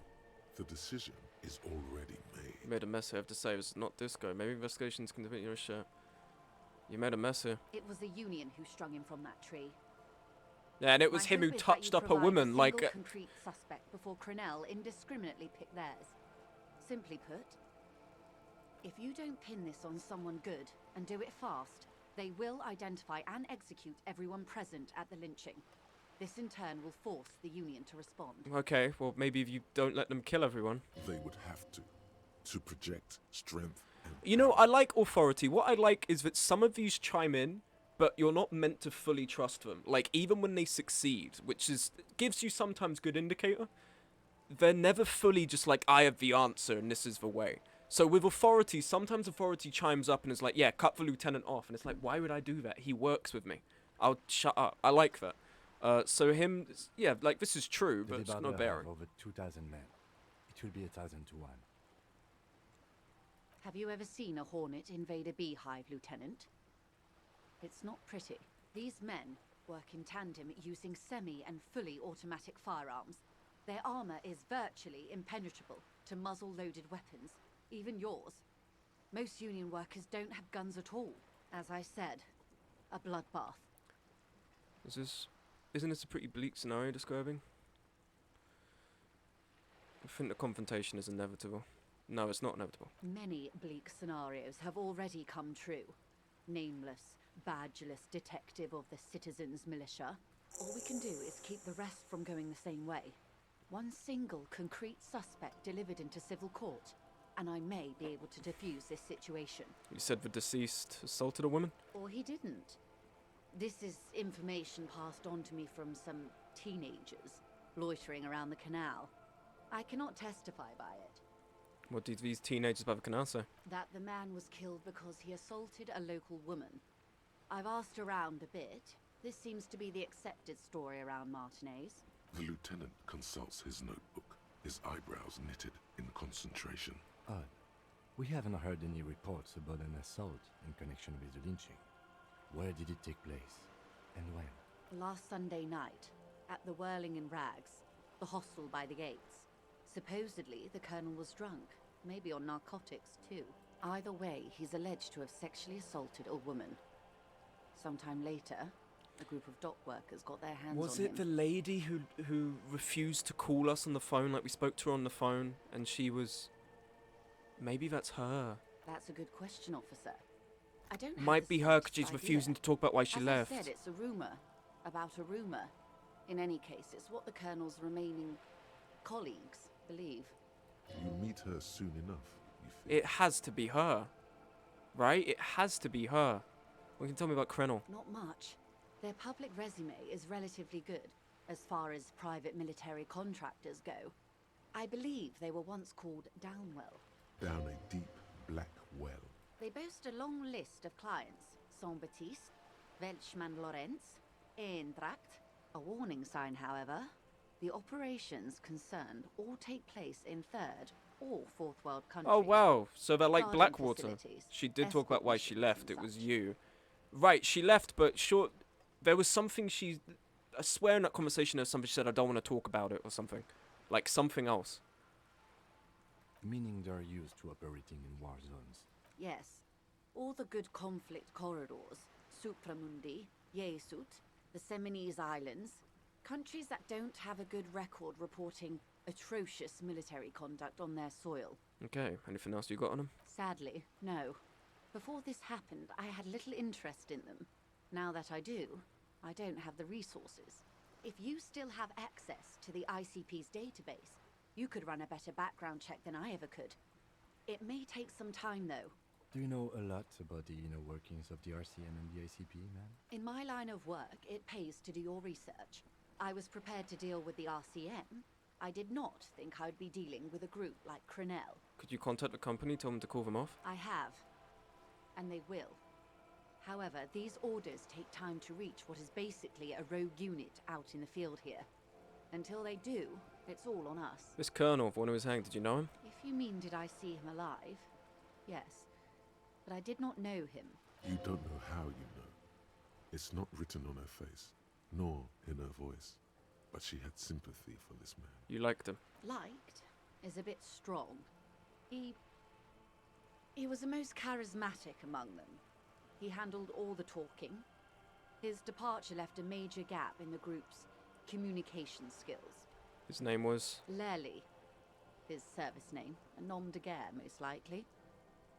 The decision is already made. You made a mess here, I have to say. It's not disco. Maybe investigations can defeat your shit. You made a mess here. It was the Union who strung him from that tree. Yeah, and it was My him who hope is that touched you up a provide woman, single like... concrete suspect before Crenell indiscriminately picked theirs. Simply put, if you don't pin this on someone good and do it fast, they will identify and execute everyone present at the lynching. This in turn will force the Union to respond. Okay, well, maybe if you don't let them kill everyone. They would have to project strength. You know, I like authority. What I like is that some of these chime in, but you're not meant to fully trust them. Like, even when they succeed, which is gives you sometimes good indicator, they're never fully just like, I have the answer and this is the way. So with authority, sometimes authority chimes up and is like, yeah, cut the lieutenant off. And it's like, why would I do that? He works with me. I'll shut up. I like that. So him, yeah, like, this is true, but it's not bearing. Over 2,000 men. It will be 1,000 to 1. Have you ever seen a hornet invade a beehive, Lieutenant? It's not pretty. These men work in tandem using semi and fully automatic firearms. Their armor is virtually impenetrable to muzzle-loaded weapons, even yours. Most Union workers don't have guns at all. As I said, a bloodbath. Isn't this a pretty bleak scenario you're describing? I think the confrontation is inevitable. No, it's not inevitable. Many bleak scenarios have already come true. Nameless, badgeless detective of the citizens' militia. All we can do is keep the rest from going the same way. One single concrete suspect delivered into civil court, and I may be able to defuse this situation. You said the deceased assaulted a woman? Or he didn't. This is information passed on to me from some teenagers loitering around the canal. I cannot testify by it. What did these teenagers by the canal say? That the man was killed because he assaulted a local woman. I've asked around a bit. This seems to be the accepted story around Martinez. The lieutenant consults his notebook, his eyebrows knitted in concentration. Odd. We haven't heard any reports about an assault in connection with the lynching. Where did it take place? And when? Last Sunday night, at the Whirling in Rags, the hostel by the gates. Supposedly, the colonel was drunk, maybe on narcotics too. Either way, he's alleged to have sexually assaulted a woman. Sometime later, a group of dock workers got their hands on him. Was it the lady who refused to call us on the phone? Like, we spoke to her on the phone, and she was... Maybe that's her. That's a good question, officer. I don't have Might the be her because slightest she's idea. refusing to talk about why she As left. I said, it's a rumor. About a rumor. In any case, it's what the colonel's remaining colleagues believe. You meet her soon enough, you feel? It has to be her. Right? It has to be her. What can you tell me about Krenel? Not much. Their public resume is relatively good, as far as private military contractors go. I believe they were once called Downwell. Down a deep, black well. They boast a long list of clients. Saint-Baptiste, Welchman-Lorenz, Eintracht. A warning sign, however. The operations concerned all take place in third or fourth world countries. Oh, wow. So they're like Garden Blackwater. facilities, She did talk about why she escort left. missions It and was such. you. Right, she left, but sure, there was something she... I swear in that conversation there was something she said, I don't want to talk about it or something. Like something else. Meaning they're used to operating in war zones. Yes. All the good conflict corridors. Supramundi, Yesut, the Seminese Islands. Countries that don't have a good record reporting atrocious military conduct on their soil. Okay, anything else you got on them? Sadly, no. Before this happened, I had little interest in them. Now that I do, I don't have the resources. If you still have access to the ICP's database, you could run a better background check than I ever could. It may take some time, though. Do you know a lot about the inner workings of the RCM and the ICP, ma'am? In my line of work, it pays to do your research. I was prepared to deal with the RCM. I did not think I'd be dealing with a group like Crenel. Could you contact the company, tell them to call them off? I have. And they will. However, these orders take time to reach what is basically a rogue unit out in the field here. Until they do, it's all on us. This colonel, the one who was hanged, did you know him? If you mean did I see him alive? Yes. But I did not know him. You don't know how you know. It's not written on her face, nor in her voice. But she had sympathy for this man. You liked him? Liked is a bit strong. He was the most charismatic among them. He handled all the talking. His departure left a major gap in the group's communication skills. His name was? Lely. His service name. A nom de guerre, most likely.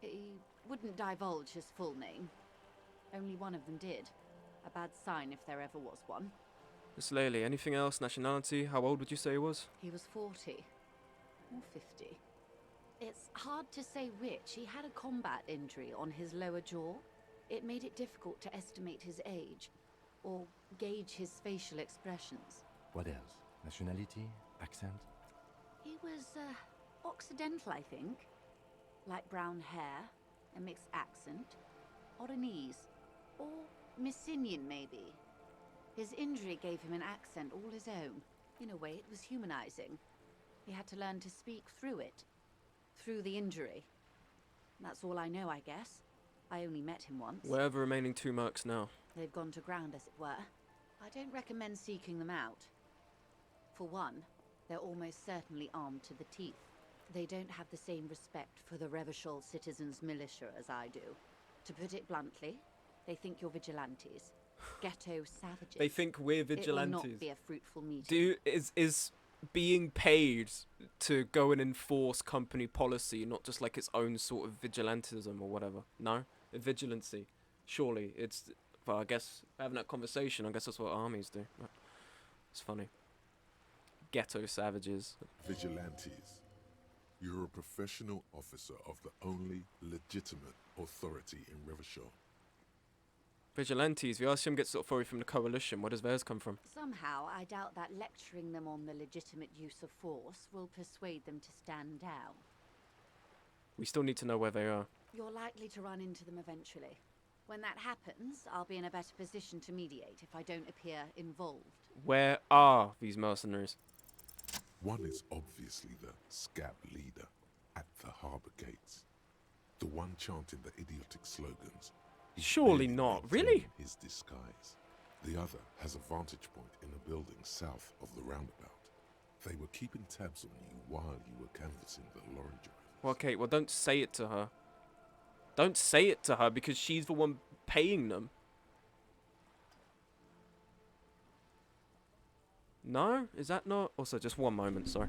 He wouldn't divulge his full name. Only one of them did. A bad sign if there ever was one. Miss Lely, anything else? Nationality? How old would you say he was? He was 40. Or 50. It's hard to say which. He had a combat injury on his lower jaw. It made it difficult to estimate his age, or gauge his facial expressions. What else? Nationality? Accent? He was, Occidental, I think. Light brown hair, a mixed accent, Oranese, or Messinian, maybe. His injury gave him an accent all his own. In a way, it was humanizing. He had to learn to speak through it. Through the injury. That's all I know, I guess. I only met him once. Where are the remaining 2 mercs now? They've gone to ground, as it were. I don't recommend seeking them out. For one, they're almost certainly armed to the teeth. They don't have the same respect for the Revachol citizens' militia as I do. To put it bluntly, they think you're vigilantes. Ghetto savages. They think we're vigilantes. It will not be a fruitful meeting. Is being paid to go and enforce company policy not just like its own sort of vigilantism or whatever? No? A vigilancy. Surely it's... Well, I guess having that conversation, I guess that's what armies do. It's funny. Ghetto savages. Vigilantes. You're a professional officer of the only legitimate authority in Revachol. Vigilantes. The RCM gets authority from the coalition. Where does theirs come from? Somehow, I doubt that lecturing them on the legitimate use of force will persuade them to stand down. We still need to know where they are. You're likely to run into them eventually. When that happens, I'll be in a better position to mediate if I don't appear involved. Where are these mercenaries? One is obviously the scab leader at the harbour gates. The one chanting the idiotic slogans. Surely not. Really? His disguise. The other has a vantage point in a building south of the roundabout. They were keeping tabs on you while you were canvassing the lorry driver. Well, okay, well, don't say it to her. Don't say it to her because she's the one paying them. No? Is that not? Also, just one moment, sorry.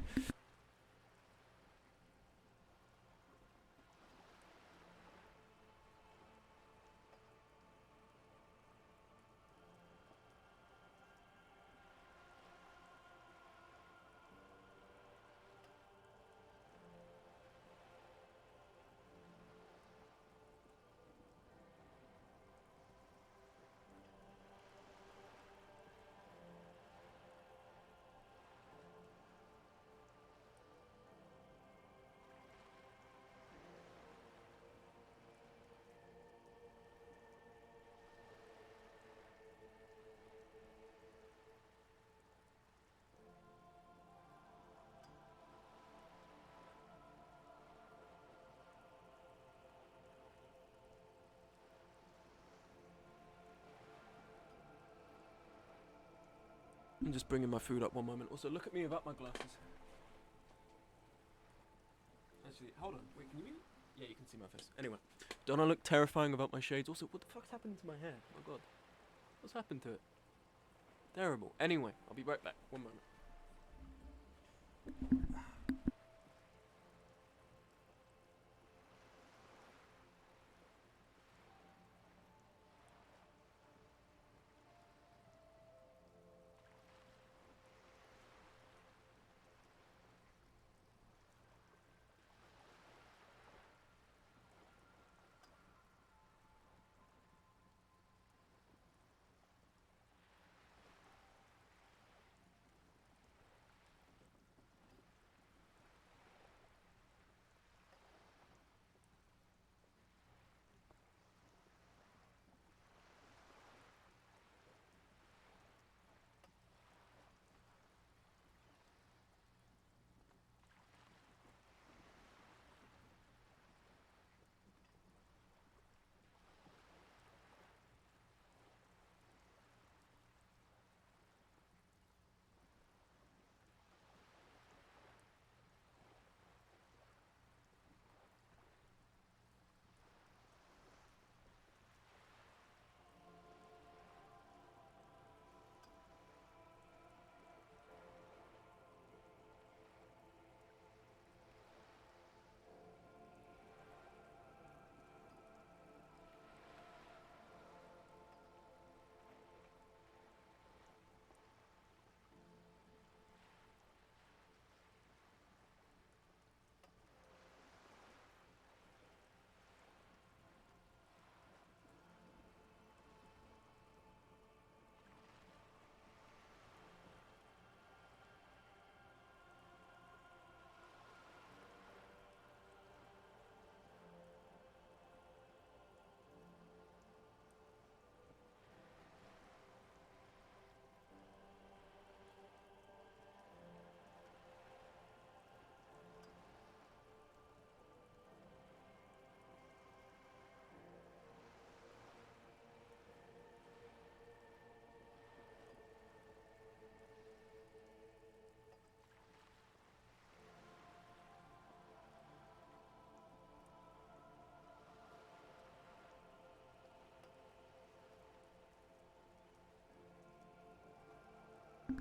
I'm just bringing my food up one moment. Also, look at me without my glasses. Actually, hold on. Wait, can you read? Yeah, you can see my face. Anyway, don't I look terrifying without my shades? Also, what the fuck's happened to my hair? Oh my god. What's happened to it? Terrible. Anyway, I'll be right back. One moment.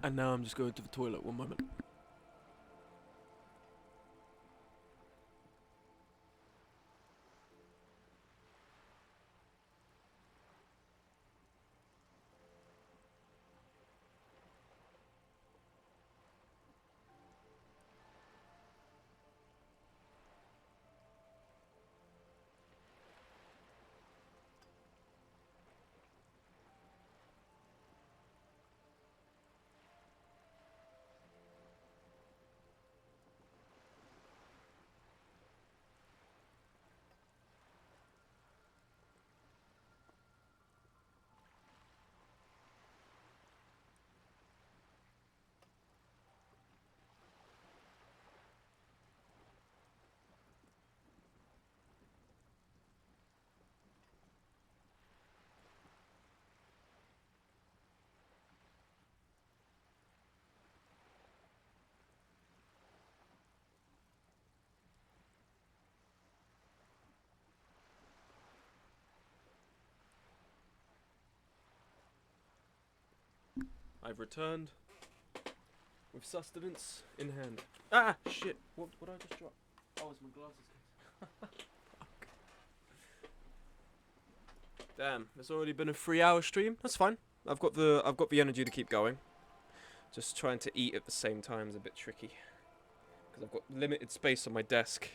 And now I'm just going to the toilet. One moment. I've returned with sustenance in hand. Ah, shit! What I just drop? Oh, it's my glasses case. Fuck. Damn, it's already been a 3-hour stream. That's fine. I've got the energy to keep going. Just trying to eat at the same time is a bit tricky because I've got limited space on my desk.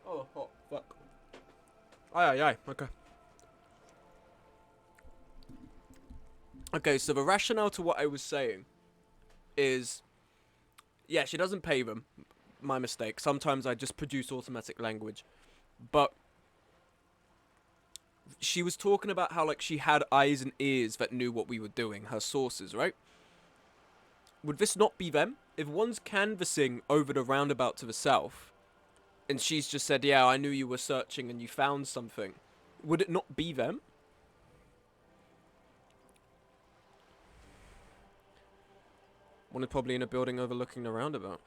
Oh, hot. Fuck. Aye. Okay. Okay, so the rationale to what I was saying is, yeah, she doesn't pay them. My mistake. Sometimes I just produce automatic language. But she was talking about how, like, she had eyes and ears that knew what we were doing, her sources, right? Would this not be them? If one's canvassing over the roundabout to the south, and she's just said, yeah, I knew you were searching and you found something, would it not be them? One is probably in a building overlooking the roundabout.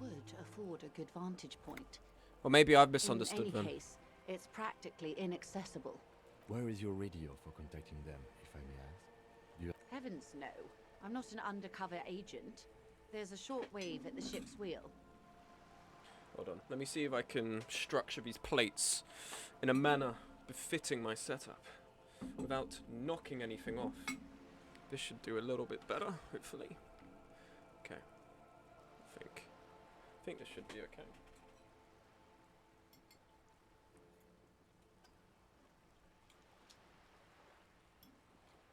Would afford a good vantage point. Or maybe I've misunderstood them. In any case, it's practically inaccessible. Where is your radio for contacting them, if I may ask? Do you... Heavens no. I'm not an undercover agent. There's a short wave at the ship's wheel. Hold on. Let me see if I can structure these plates in a manner befitting my setup without knocking anything off. This should do a little bit better, hopefully. Okay. I think this should be okay.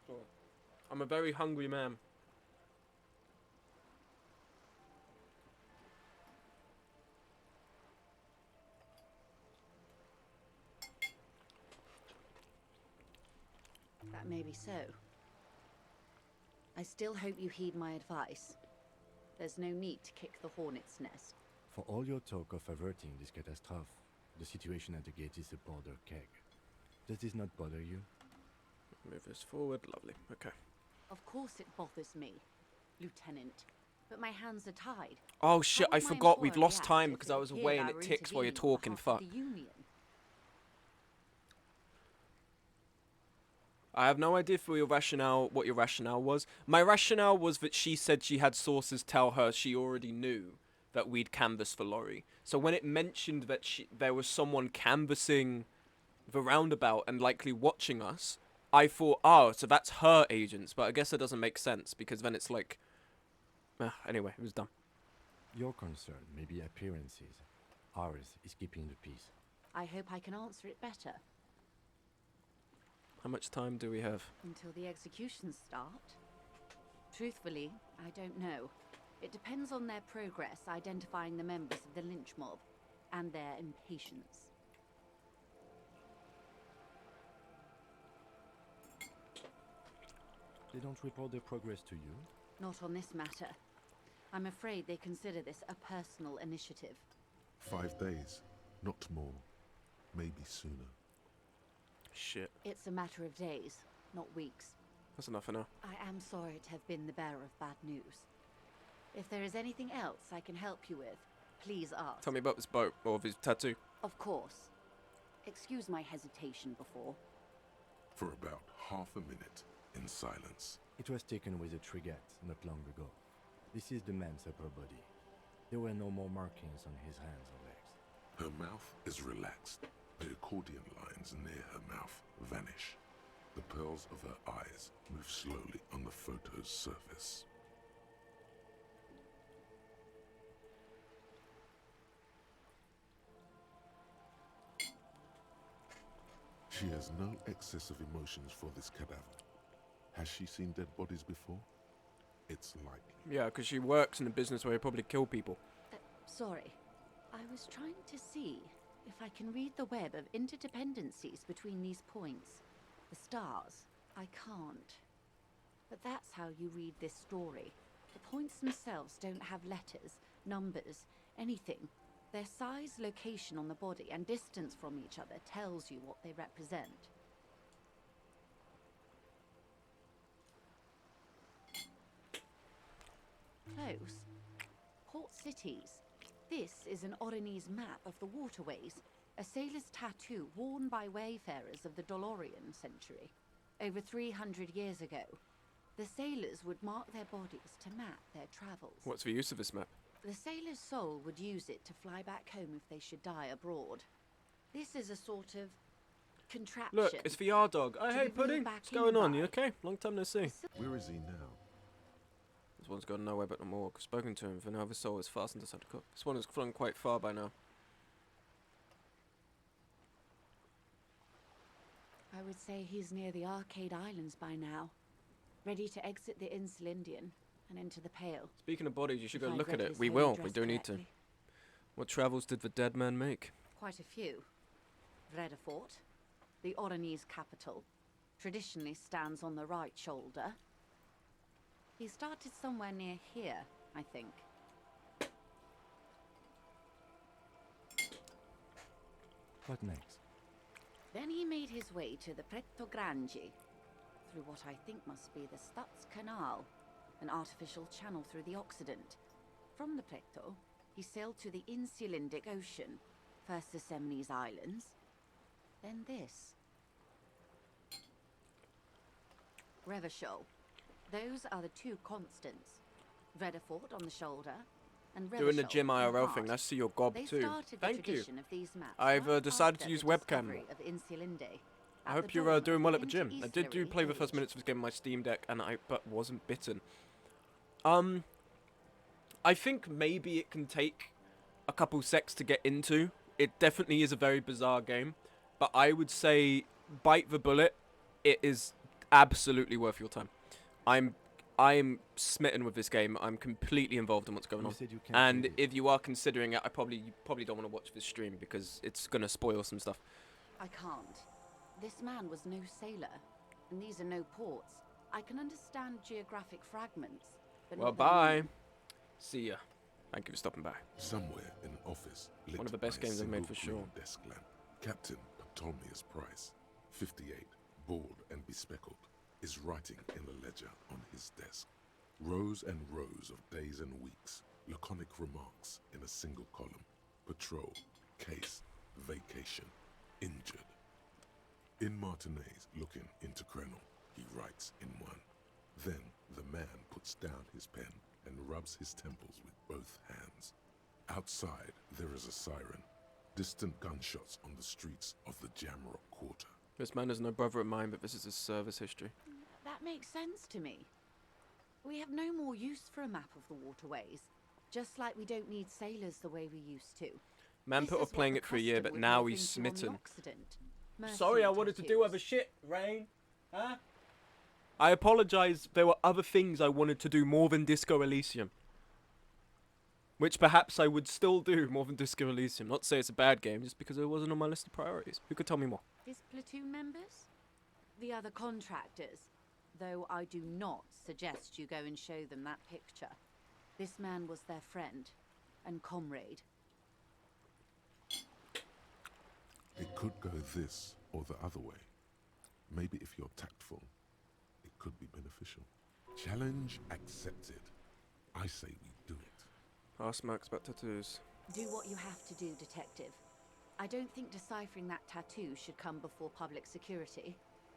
Sure. I'm a very hungry man. That may be so. I still hope you heed my advice. There's no need to kick the hornet's nest. For all your talk of averting this catastrophe, the situation at the gate is a border keg. Does this not bother you? Move this forward. Lovely. Okay. Of course it bothers me, Lieutenant. But my hands are tied. Oh shit, I forgot we've lost time because I was away and it ticks while you're talking. Fuck. I have no idea for your rationale, what your rationale was. My rationale was that she said she had sources tell her she already knew that we'd canvassed for Laurie. So when it mentioned that there was someone canvassing the roundabout and likely watching us, I thought, oh, so that's her agents. But I guess it doesn't make sense because then it's like... anyway, it was done. Your concern may be appearances. Ours is keeping the peace. I hope I can answer it better. How much time do we have? Until the executions start? Truthfully, I don't know. It depends on their progress identifying the members of the lynch mob and their impatience. They don't report their progress to you? Not on this matter. I'm afraid they consider this a personal initiative. 5 days, not more. Maybe sooner. Shit. It's a matter of days, not weeks. That's enough for now. I am sorry to have been the bearer of bad news. If there is anything else I can help you with, please ask. Tell me about this boat, or of his tattoo. Of course. Excuse my hesitation before. For about half a minute, in silence. It was taken with a Trigette not long ago. This is the man's upper body. There were no more markings on his hands or legs. Her mouth is relaxed. The accordion lines near her mouth vanish. The pearls of her eyes move slowly on the photo's surface. She has no excess of emotions for this cadaver. Has she seen dead bodies before? It's likely. Yeah, because she works in a business where you probably kill people. Sorry. I was trying to see if I can read the web of interdependencies between these points. The stars. I can't. But that's how you read this story. The points themselves don't have letters, numbers, anything. Their size, location on the body, and distance from each other tells you what they represent. Close. Port cities. This is an Oronese map of the waterways, a sailor's tattoo worn by wayfarers of the Dolorian century. Over 300 years ago, the sailors would mark their bodies to map their travels. What's the use of this map? The sailor's soul would use it to fly back home if they should die abroad. This is a sort of contraption. Look, it's the R dog. Oh, hey, Pudding. What's going on? You okay? Long time no see. Where is he now? This one's gone nowhere but the morgue. Spoken to him, for now the soul is fastened inside the cook. This one has flown quite far by now. I would say he's near the Arcade Islands by now, ready to exit the Insul Indian and into the Pale. Speaking of bodies, you should If go I look read at it. his We holy will. We dress do need to. correctly. What travels did the dead man make? Quite a few. Vredefort, the Oronese capital, traditionally stands on the right shoulder. He started somewhere near here, I think. What next? Then he made his way to the Pretto Grande, through what I think must be the Stutz Canal, an artificial channel through the Occident. From the Pretto, he sailed to the Insulindic Ocean, first the Semnes Islands, then this. Revachol. Those are the two constants. Vredefort on the shoulder, and Doing the Revachol gym on the IRL heart. thing. Nice to see your gob They too. started the Thank you. tradition of these maps I've long decided after to use the webcam. discovery of Insulinde. I At hope the you're dawn of doing the well at the gym. I did Intereastlery play the Age. first minutes of this game on my Steam Deck, and I wasn't bitten. I think maybe it can take a couple secs to get into. It definitely is a very bizarre game, but I would say bite the bullet. It is absolutely worth your time. I'm smitten with this game. I'm completely involved in what's going You on. said you can't And read it. if you are considering it, you probably don't want to watch this stream because it's gonna spoil some stuff. I can't. This man was no sailor, and these are no ports. I can understand geographic fragments, but Well, not the bye. meaning. See ya. Thank you for stopping by. Somewhere in an office, lit One of the best by a games I've made single for sure. green desk lamp, Captain Ptolemaeus Price, 58, bald and bespectacled, is writing in a ledger on his desk. Rows and rows of days and weeks, laconic remarks in a single column. Patrol, case, vacation, injured. In Martinez, looking into Krenel, he writes in one. Then the man puts down his pen and rubs his temples with both hands. Outside, there is a siren. Distant gunshots on the streets of the Jamrock Quarter. This man is no brother of mine, but this is his service history. That makes sense to me. We have no more use for a map of the waterways, just like we don't need sailors the way we used to. Man This put is off what playing the it for a year, custom but would now move he's into on the smitten. Occident. Sorry, I Mercy wanted to do tattoos. other shit, Rain. Huh? I apologize. There were other things I wanted to do more than Disco Elysium. Which perhaps I would still do more than Disco Elysium. Not to say it's a bad game, just because it wasn't on my list of priorities. Who could tell me more? His platoon members? The other contractors. Though I do not suggest you go and show them that picture. This man was their friend and comrade. It could go this or the other way. Maybe if you're tactful, it could be beneficial. Challenge accepted. I say we do it. Ask Max about tattoos. Do what you have to do, detective. I don't think deciphering that tattoo should come before public security.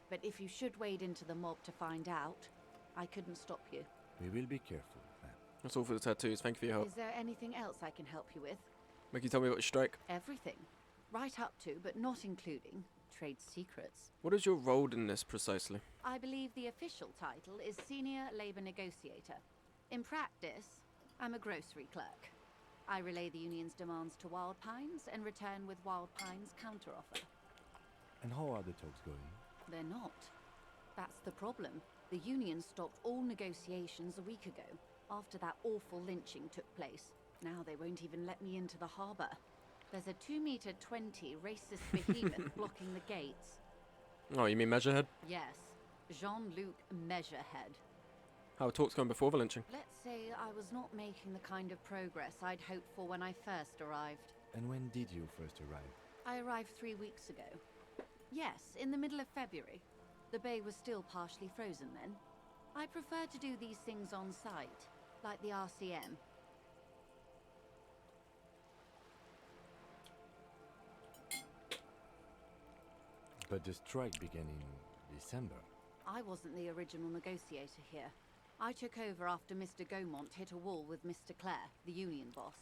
But if you should wade into the mob to find out, I couldn't stop you. We will be careful, ma'am. That's all for the tattoos. Thank you for your help. Is there anything else I can help you with? Mickey, tell me about your strike. Everything. Right up to, but not including, trade secrets. What is your role in this precisely? I believe the official title is Senior Labor Negotiator. In practice, I'm a grocery clerk. I relay the union's demands to Wild Pines and return with Wild Pines' counteroffer. And how are the talks going? They're not. That's the problem. The union stopped all negotiations a week ago, after that awful lynching took place. Now they won't even let me into the harbour. There's a 2-meter-20 racist behemoth blocking the gates. Oh, you mean Measurehead? Yes, Jean-Luc Measurehead. How were talks going before the lynching? Let's say I was not making the kind of progress I'd hoped for when I first arrived. And when did you first arrive? I arrived 3 weeks ago. Yes, in the middle of February. The bay was still partially frozen then. I prefer to do these things on site, like the RCM. But the strike began in December. I wasn't the original negotiator here. I took over after Mr. Gaumont hit a wall with Mr. Clare, the union boss.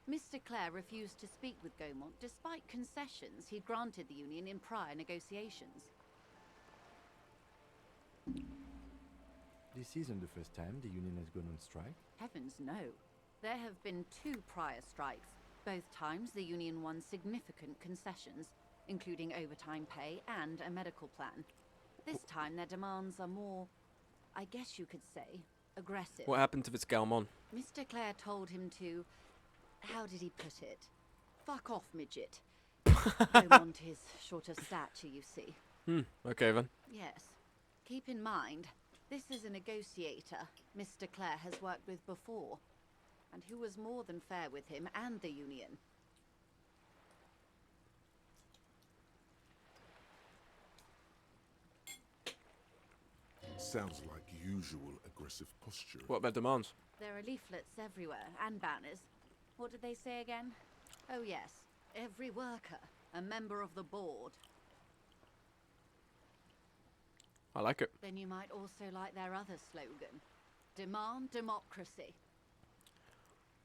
Mr. Clare refused to speak with Gaumont despite concessions he'd granted the union in prior negotiations. This isn't the first time the union has gone on strike? Heavens no. There have been 2 prior strikes. Both times the union won significant concessions, including overtime pay and a medical plan. This time their demands are more, I guess you could say, aggressive. What happened to this Galmon? Mr. Clare told him to, how did he put it? Fuck off, midget. Gaumont is short of stature, you see. Okay then. Yes. Keep in mind, this is a negotiator Mr. Clare has worked with before, and who was more than fair with him and the union. Sounds like usual aggressive posture. What about demands? There are leaflets everywhere, and banners. What did they say again? Oh yes, every worker, a member of the board. I like it. Then you might also like their other slogan. Demand democracy.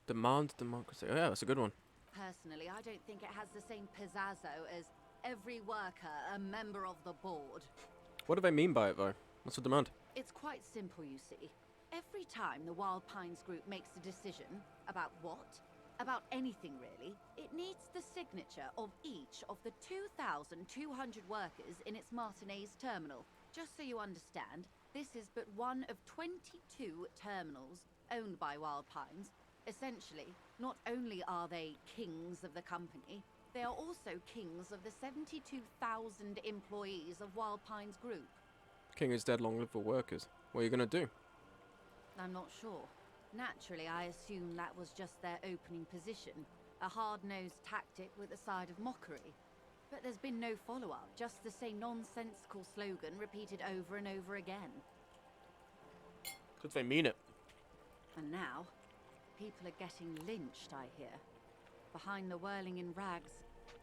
Demand democracy. Oh yeah, that's a good one. Personally, I don't think it has the same pizazzo as every worker, a member of the board. What do they mean by it though? What's the demand? It's quite simple, you see. Every time the Wild Pines group makes a decision about what? About anything really, it needs the signature of each of the 2,200 workers in its Martinez terminal. Just so you understand, this is but one of 22 terminals owned by Wild Pines. Essentially, not only are they kings of the company, they are also kings of the 72,000 employees of Wild Pines Group. King is dead, long live the workers. What are you gonna do? I'm not sure. Naturally, I assume that was just their opening position, a hard-nosed tactic with a side of mockery. But there's been no follow-up, just the same nonsensical slogan repeated over and over again. Because they mean it. And now, people are getting lynched, I hear. Behind the whirling in rags.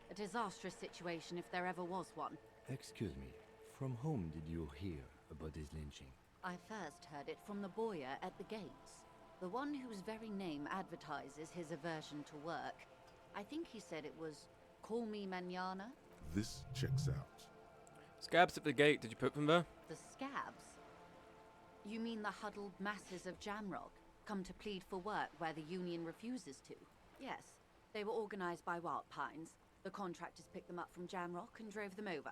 A disastrous situation if there ever was one. Excuse me, from whom did you hear about this lynching? I first heard it from the boyer at the gates. The one whose very name advertises his aversion to work. I think he said it was, "Call me mañana." This checks out. Scabs at the gate, did you put them there? The scabs? You mean the huddled masses of Jamrock, come to plead for work where the union refuses to? Yes, they were organised by Wild Pines. The contractors picked them up from Jamrock and drove them over.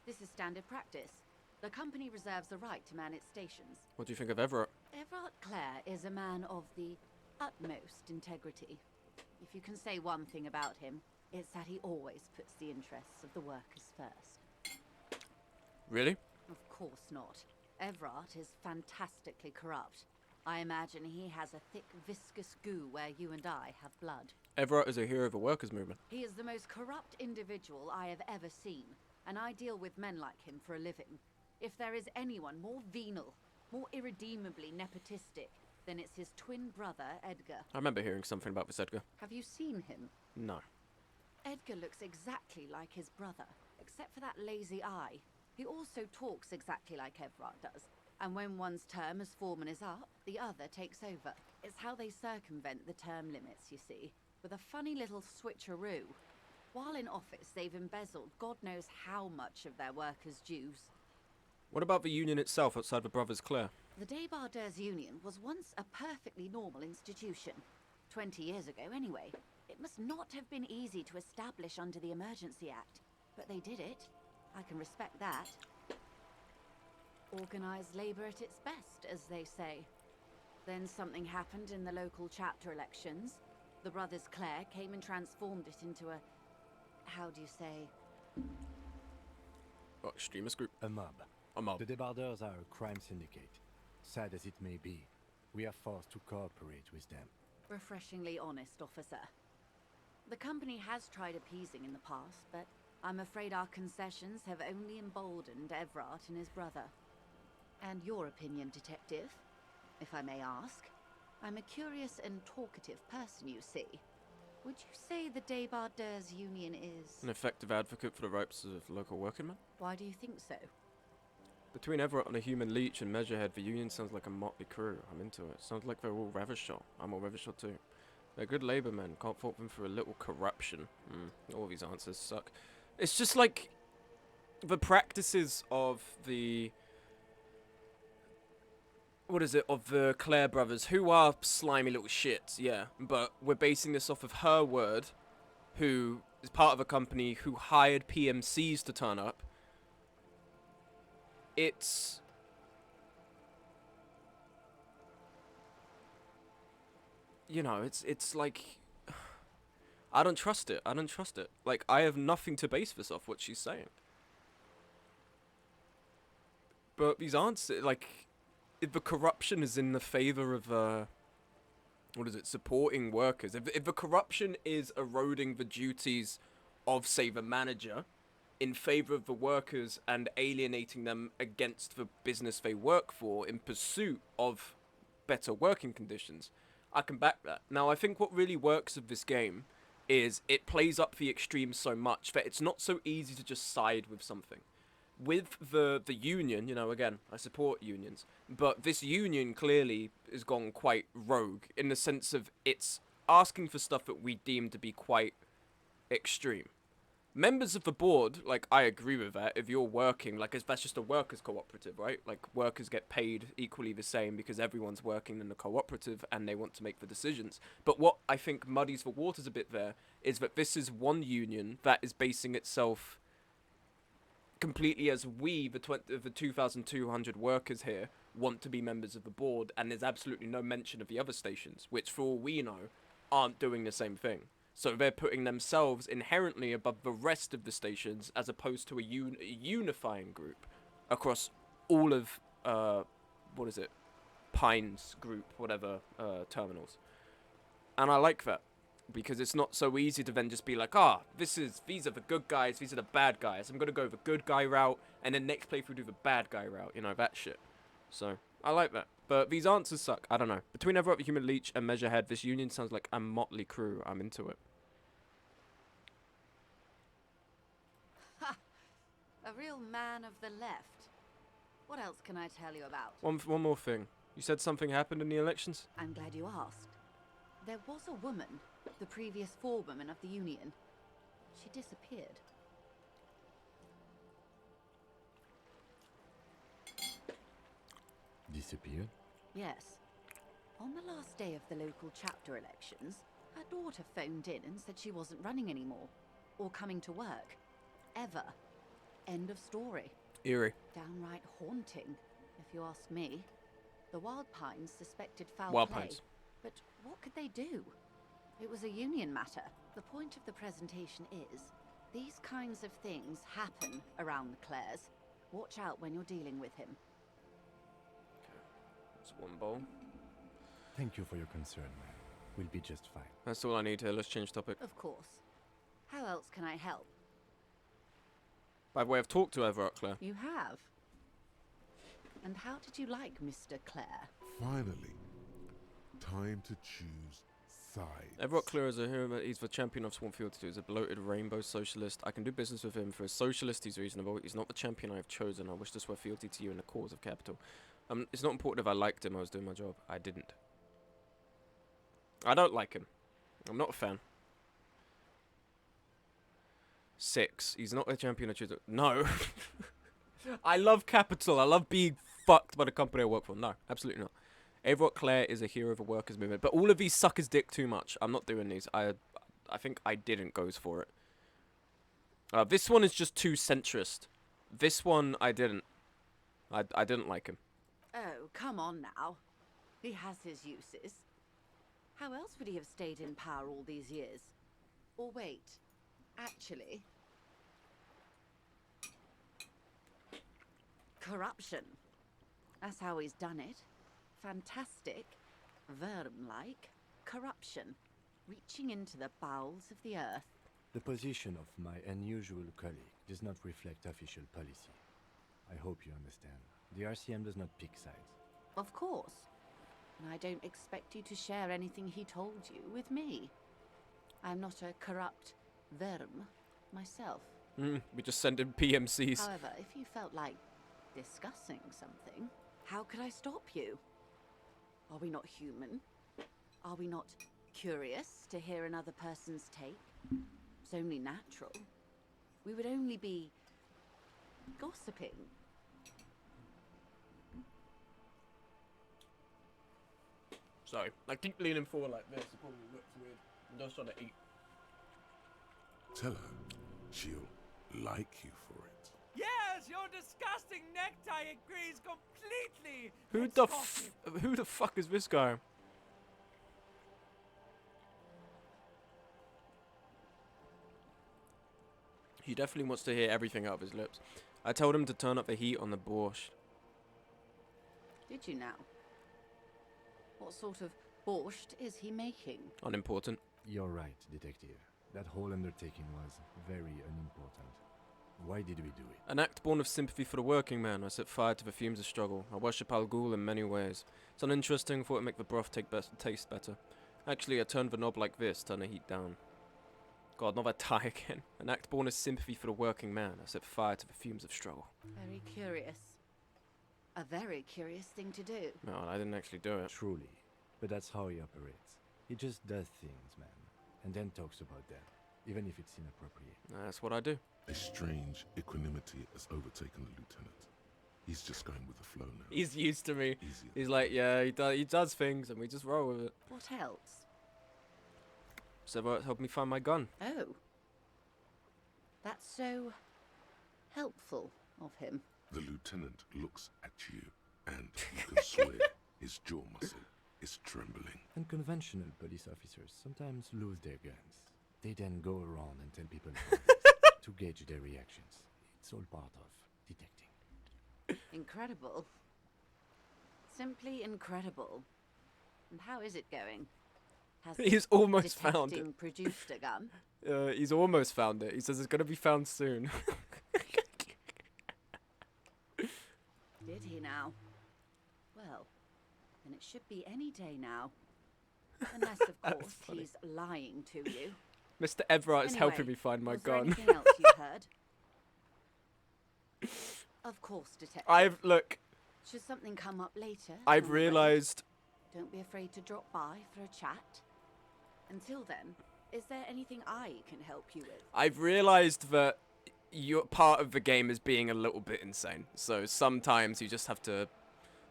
This is standard practice. The company reserves the right to man its stations. What do you think of Everett? Everett Clare is a man of the utmost integrity. If you can say one thing about him, it's that he always puts the interests of the workers first. Really? Of course not. Everett is fantastically corrupt. I imagine he has a thick, viscous goo where you and I have blood. Everett is a hero of the workers' movement. He is the most corrupt individual I have ever seen, and I deal with men like him for a living. If there is anyone more venal, more irredeemably nepotistic, then it's his twin brother, Edgar. I remember hearing something about this Edgar. Have you seen him? No. Edgar looks exactly like his brother, except for that lazy eye. He also talks exactly like Evrart does. And when one's term as foreman is up, the other takes over. It's how they circumvent the term limits, you see, with a funny little switcheroo. While in office, they've embezzled God knows how much of their workers' dues. What about the union itself outside the Brothers Clare? The Débardeurs Union was once a perfectly normal institution. 20 years ago, anyway. It must not have been easy to establish under the Emergency Act, but they did it. I can respect that. Organised labour at its best, as they say. Then something happened in the local chapter elections. The Brothers Clare came and transformed it into a... how do you say? What, extremist group? A mob. A mob. The Débardeurs are a crime syndicate. Sad as it may be, we are forced to cooperate with them. Refreshingly honest, officer. The company has tried appeasing in the past, but I'm afraid our concessions have only emboldened Evrart and his brother. And your opinion, detective, if I may ask? I'm a curious and talkative person, you see. Would you say the Débardeurs Union is... an effective advocate for the rights of local working men? Why do you think so? Between Everett and a human leech and Measurehead, the union sounds like a motley crew. I'm into it. Sounds like they're all Revachol. I'm all Revachol too. They're good labour men. Can't fault them for a little corruption. All these answers suck. It's just like the practices of the... what is it? Of the Clare brothers, who are slimy little shits, yeah. But we're basing this off of her word, who is part of a company who hired PMCs to turn up. It's... you know, it's like... I don't trust it. I don't trust it. Like, I have nothing to base this off what she's saying. But these answers, like... if the corruption is in the favor of, what is it, supporting workers, if the corruption is eroding the duties of, say, the manager in favor of the workers and alienating them against the business they work for in pursuit of better working conditions, I can back that. Now, I think what really works of this game is it plays up the extremes so much that it's not so easy to just side with something. With the union, you know, again, I support unions, but this union clearly has gone quite rogue in the sense of it's asking for stuff that we deem to be quite extreme. Members of the board, like, I agree with that. If you're working, like, that's just a workers' cooperative, right? Like, workers get paid equally the same because everyone's working in the cooperative and they want to make the decisions. But what I think muddies the waters a bit there is that this is one union that is basing itself completely as we, the 2,200 workers here, want to be members of the board, and there's absolutely no mention of the other stations, which, for all we know, aren't doing the same thing. So they're putting themselves inherently above the rest of the stations, as opposed to a unifying group across all of, what is it, Pines Group, whatever, terminals. And I like that. Because it's not so easy to then just be like, these are the good guys, these are the bad guys. I'm going to go the good guy route, and then next playthrough do the bad guy route. You know, that shit. So, I like that. But these answers suck. I don't know. Between Everett the Human Leech and Measurehead, this union sounds like a motley crew. I'm into it. Ha! A real man of the left. What else can I tell you about? One more thing. You said something happened in the elections? I'm glad you asked. There was a woman, the previous forewoman of the union. She disappeared. Disappeared? Yes. On the last day of the local chapter elections, her daughter phoned in and said she wasn't running anymore. Or coming to work. Ever. End of story. Eerie. Downright haunting, if you ask me. The Wild Pines suspected foul Wild play. Pines. But what could they do? It was a union matter. The point of the presentation is, these kinds of things happen around the Clares. Watch out when you're dealing with him. That's one bowl. Thank you for your concern, man. We'll be just fine. That's all I need here. Let's change topic. Of course. How else can I help? By the way, I've talked to Everett Clare. You have? And how did you like Mr. Clare? Finally, time to choose Besides, Everett Clear is a hero. He's the champion of Swarm Field 2. He's a bloated rainbow socialist. I can do business with him. For a socialist, he's reasonable. He's not the champion I have chosen. I wish to swear fealty to you in the cause of capital. It's not important if I liked him. I was doing my job. I didn't. I don't like him. I'm not a fan. 6. He's not a champion I choose. No. I love capital. I love being fucked by the company I work for. No, absolutely not. Everett Clare is a hero of a workers' movement. But all of these suck his dick too much. I'm not doing these. I think I didn't goes for it. This one is just too centrist. This one, I didn't. I didn't like him. Oh, come on now. He has his uses. How else would he have stayed in power all these years? Or wait, actually... corruption. That's how he's done it. Fantastic, worm-like corruption, reaching into the bowels of the earth. The position of my unusual colleague does not reflect official policy. I hope you understand. The RCM does not pick sides. Of course. And I don't expect you to share anything he told you with me. I'm not a corrupt worm myself. We just send in PMCs. However, if you felt like discussing something, how could I stop you? Are we not human? Are we not curious to hear another person's take? It's only natural. We would only be gossiping. Sorry, I keep leaning forward like this. It probably looks weird. I'm just trying to eat. tell her she'll like you for it. Yes, your disgusting necktie agrees completely. Who the fuck is this guy? He definitely wants to hear everything out of his lips. I told him to turn up the heat on the borscht. Did you now? What sort of borscht is he making? Unimportant. You're right, Detective. That whole undertaking was very unimportant. Why did we do it? An act born of sympathy for the working man. I set fire to the fumes of struggle. I worship Al Ghul in many ways. It's uninteresting, thought it'd make the broth taste better. Actually, I turned the knob like this, turn the heat down. God, not that tie again. An act born of sympathy for the working man. I set fire to the fumes of struggle. Very curious. A very curious thing to do. No, I didn't actually do it. Truly. But that's how he operates. He just does things, man. And then talks about them, even if it's inappropriate. That's what I do. A strange equanimity has overtaken the lieutenant. He's just going with the flow now. He's used to me. Easier. He's like, yeah, he does things, and we just roll with it. What else? So help me find my gun. Oh. That's so helpful of him. The lieutenant looks at you, and you can swear his jaw muscle is trembling. Unconventional police officers sometimes lose their guns. They then go around and tell people to gauge their reactions. It's all part of detecting. Incredible. Simply incredible. And how is it going? Has He's almost found detecting it. produced a gun? He's almost found it. He says it's going to be found soon. Did he now? Well, then it should be any day now. Unless, of course, he's lying to you. Mr. Everett is helping Anyway, me find my was there gun. anything else you heard? Of course, detective. Look. Should something come up later? I've on the road, realised. Don't be afraid to drop by for a chat. Until then, is there anything I can help you with? I've realised that you're part of the game is being a little bit insane. So sometimes you just have to.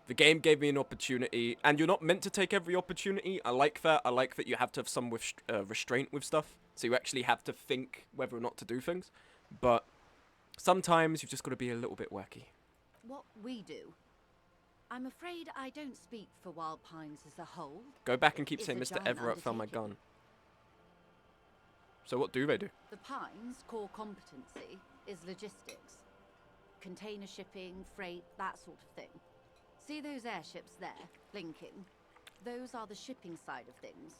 The game gave me an opportunity, and you're not meant to take every opportunity. I like that. I like that you have to have some restraint with stuff. So you actually have to think whether or not to do things. But sometimes you've just got to be a little bit wacky. What we do. I'm afraid I don't speak for Wild Pines as a whole. Go back and keep It's saying a Mr. giant Everett found my undertaking. gun. So what do they do? The Pines' core competency is logistics. Container shipping, freight, that sort of thing. See those airships there, blinking? Those are the shipping side of things,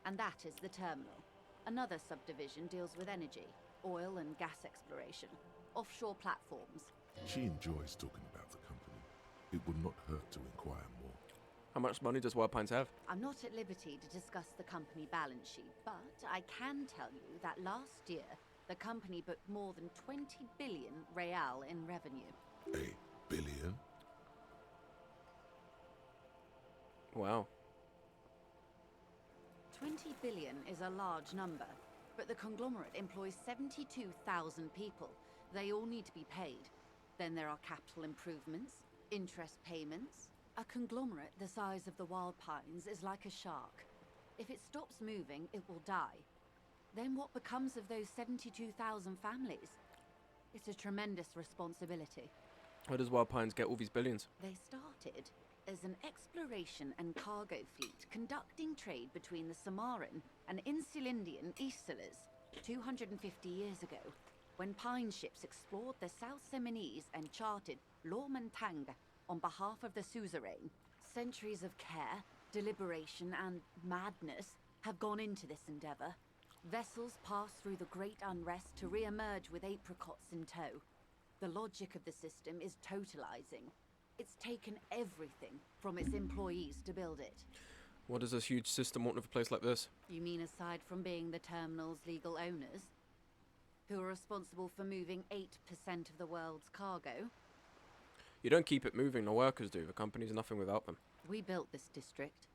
and that is the terminal. Another subdivision deals with energy, oil and gas exploration, offshore platforms. She enjoys talking about the company. It would not hurt to inquire more. How much money does Wild Pines have? I'm not at liberty to discuss the company balance sheet, but I can tell you that last year, the company booked more than 20 billion real in revenue. A billion? Wow. 20 billion is a large number, but the conglomerate employs 72,000 people. They all need to be paid. Then there are capital improvements, interest payments. A conglomerate the size of the Wild Pines is like a shark. If it stops moving, it will die. Then what becomes of those 72,000 families? It's a tremendous responsibility. Where does Wild Pines get all these billions? They started as an exploration and cargo fleet conducting trade between the Samaran and Insulindian Isolas 250 years ago, when Pine ships explored the South Seminese and charted Lormentang on behalf of the suzerain. Centuries of care, deliberation, and madness have gone into this endeavor. Vessels pass through the great unrest to re-emerge with apricots in tow. The logic of the system is totalizing. It's taken everything from its employees to build it. What does this huge system want with a place like this? You mean aside from being the terminal's legal owners? Who are responsible for moving 8% of the world's cargo? You don't keep it moving, the workers do. The company's nothing without them. We built this district.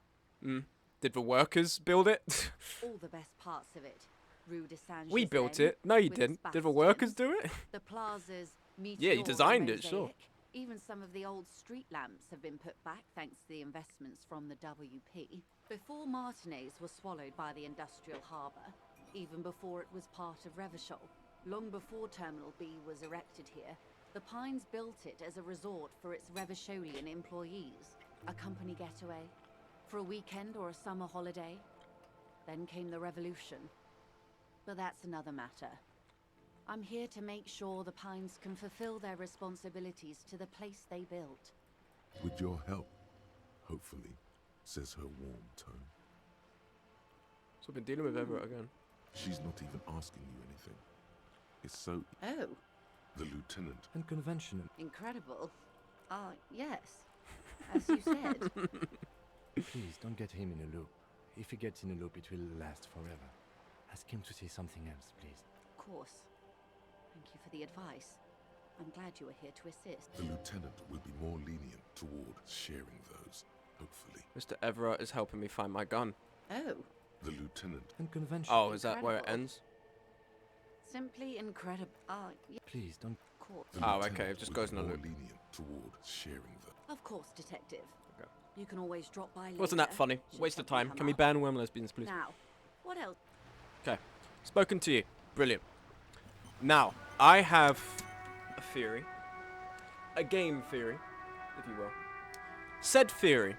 Did the workers build it? All the best parts of it. Rue de Saint We built it. No, you didn't. Did the workers do it? The plazas, Yeah, you designed it, sure. Even some of the old street lamps have been put back thanks to the investments from the WP. Before Martinez was swallowed by the industrial harbour, even before it was part of Revachol, long before Terminal B was erected here, the Pines built it as a resort for its Revacholian employees. A company getaway, for a weekend or a summer holiday. Then came the revolution. But that's another matter. I'm here to make sure the Pines can fulfill their responsibilities to the place they built. With your help, hopefully, says her warm tone. So I've been dealing with Everett again. She's not even asking you anything. It's so... Oh. The lieutenant. Unconventional. Incredible. Yes. As you said. Please, don't get him in a loop. If he gets in a loop, it will last forever. Ask him to say something else, please. Of course. Thank you for the advice. I'm glad you were here to assist. The lieutenant will be more lenient toward sharing those, hopefully. Mr. Everett is helping me find my gun. Oh. The lieutenant. Unconventional. Oh, is that where it ends? Simply incredible. Please, don't... Oh, okay, it just goes in a loop. Lenient toward sharing them. Of course, detective. Okay. You can always drop by later. Wasn't that funny? Waste of time. Can we ban worm lesbians, please? Now, what else? Okay. Spoken to you. Brilliant. Now, I have a theory. A game theory, if you will. Said theory.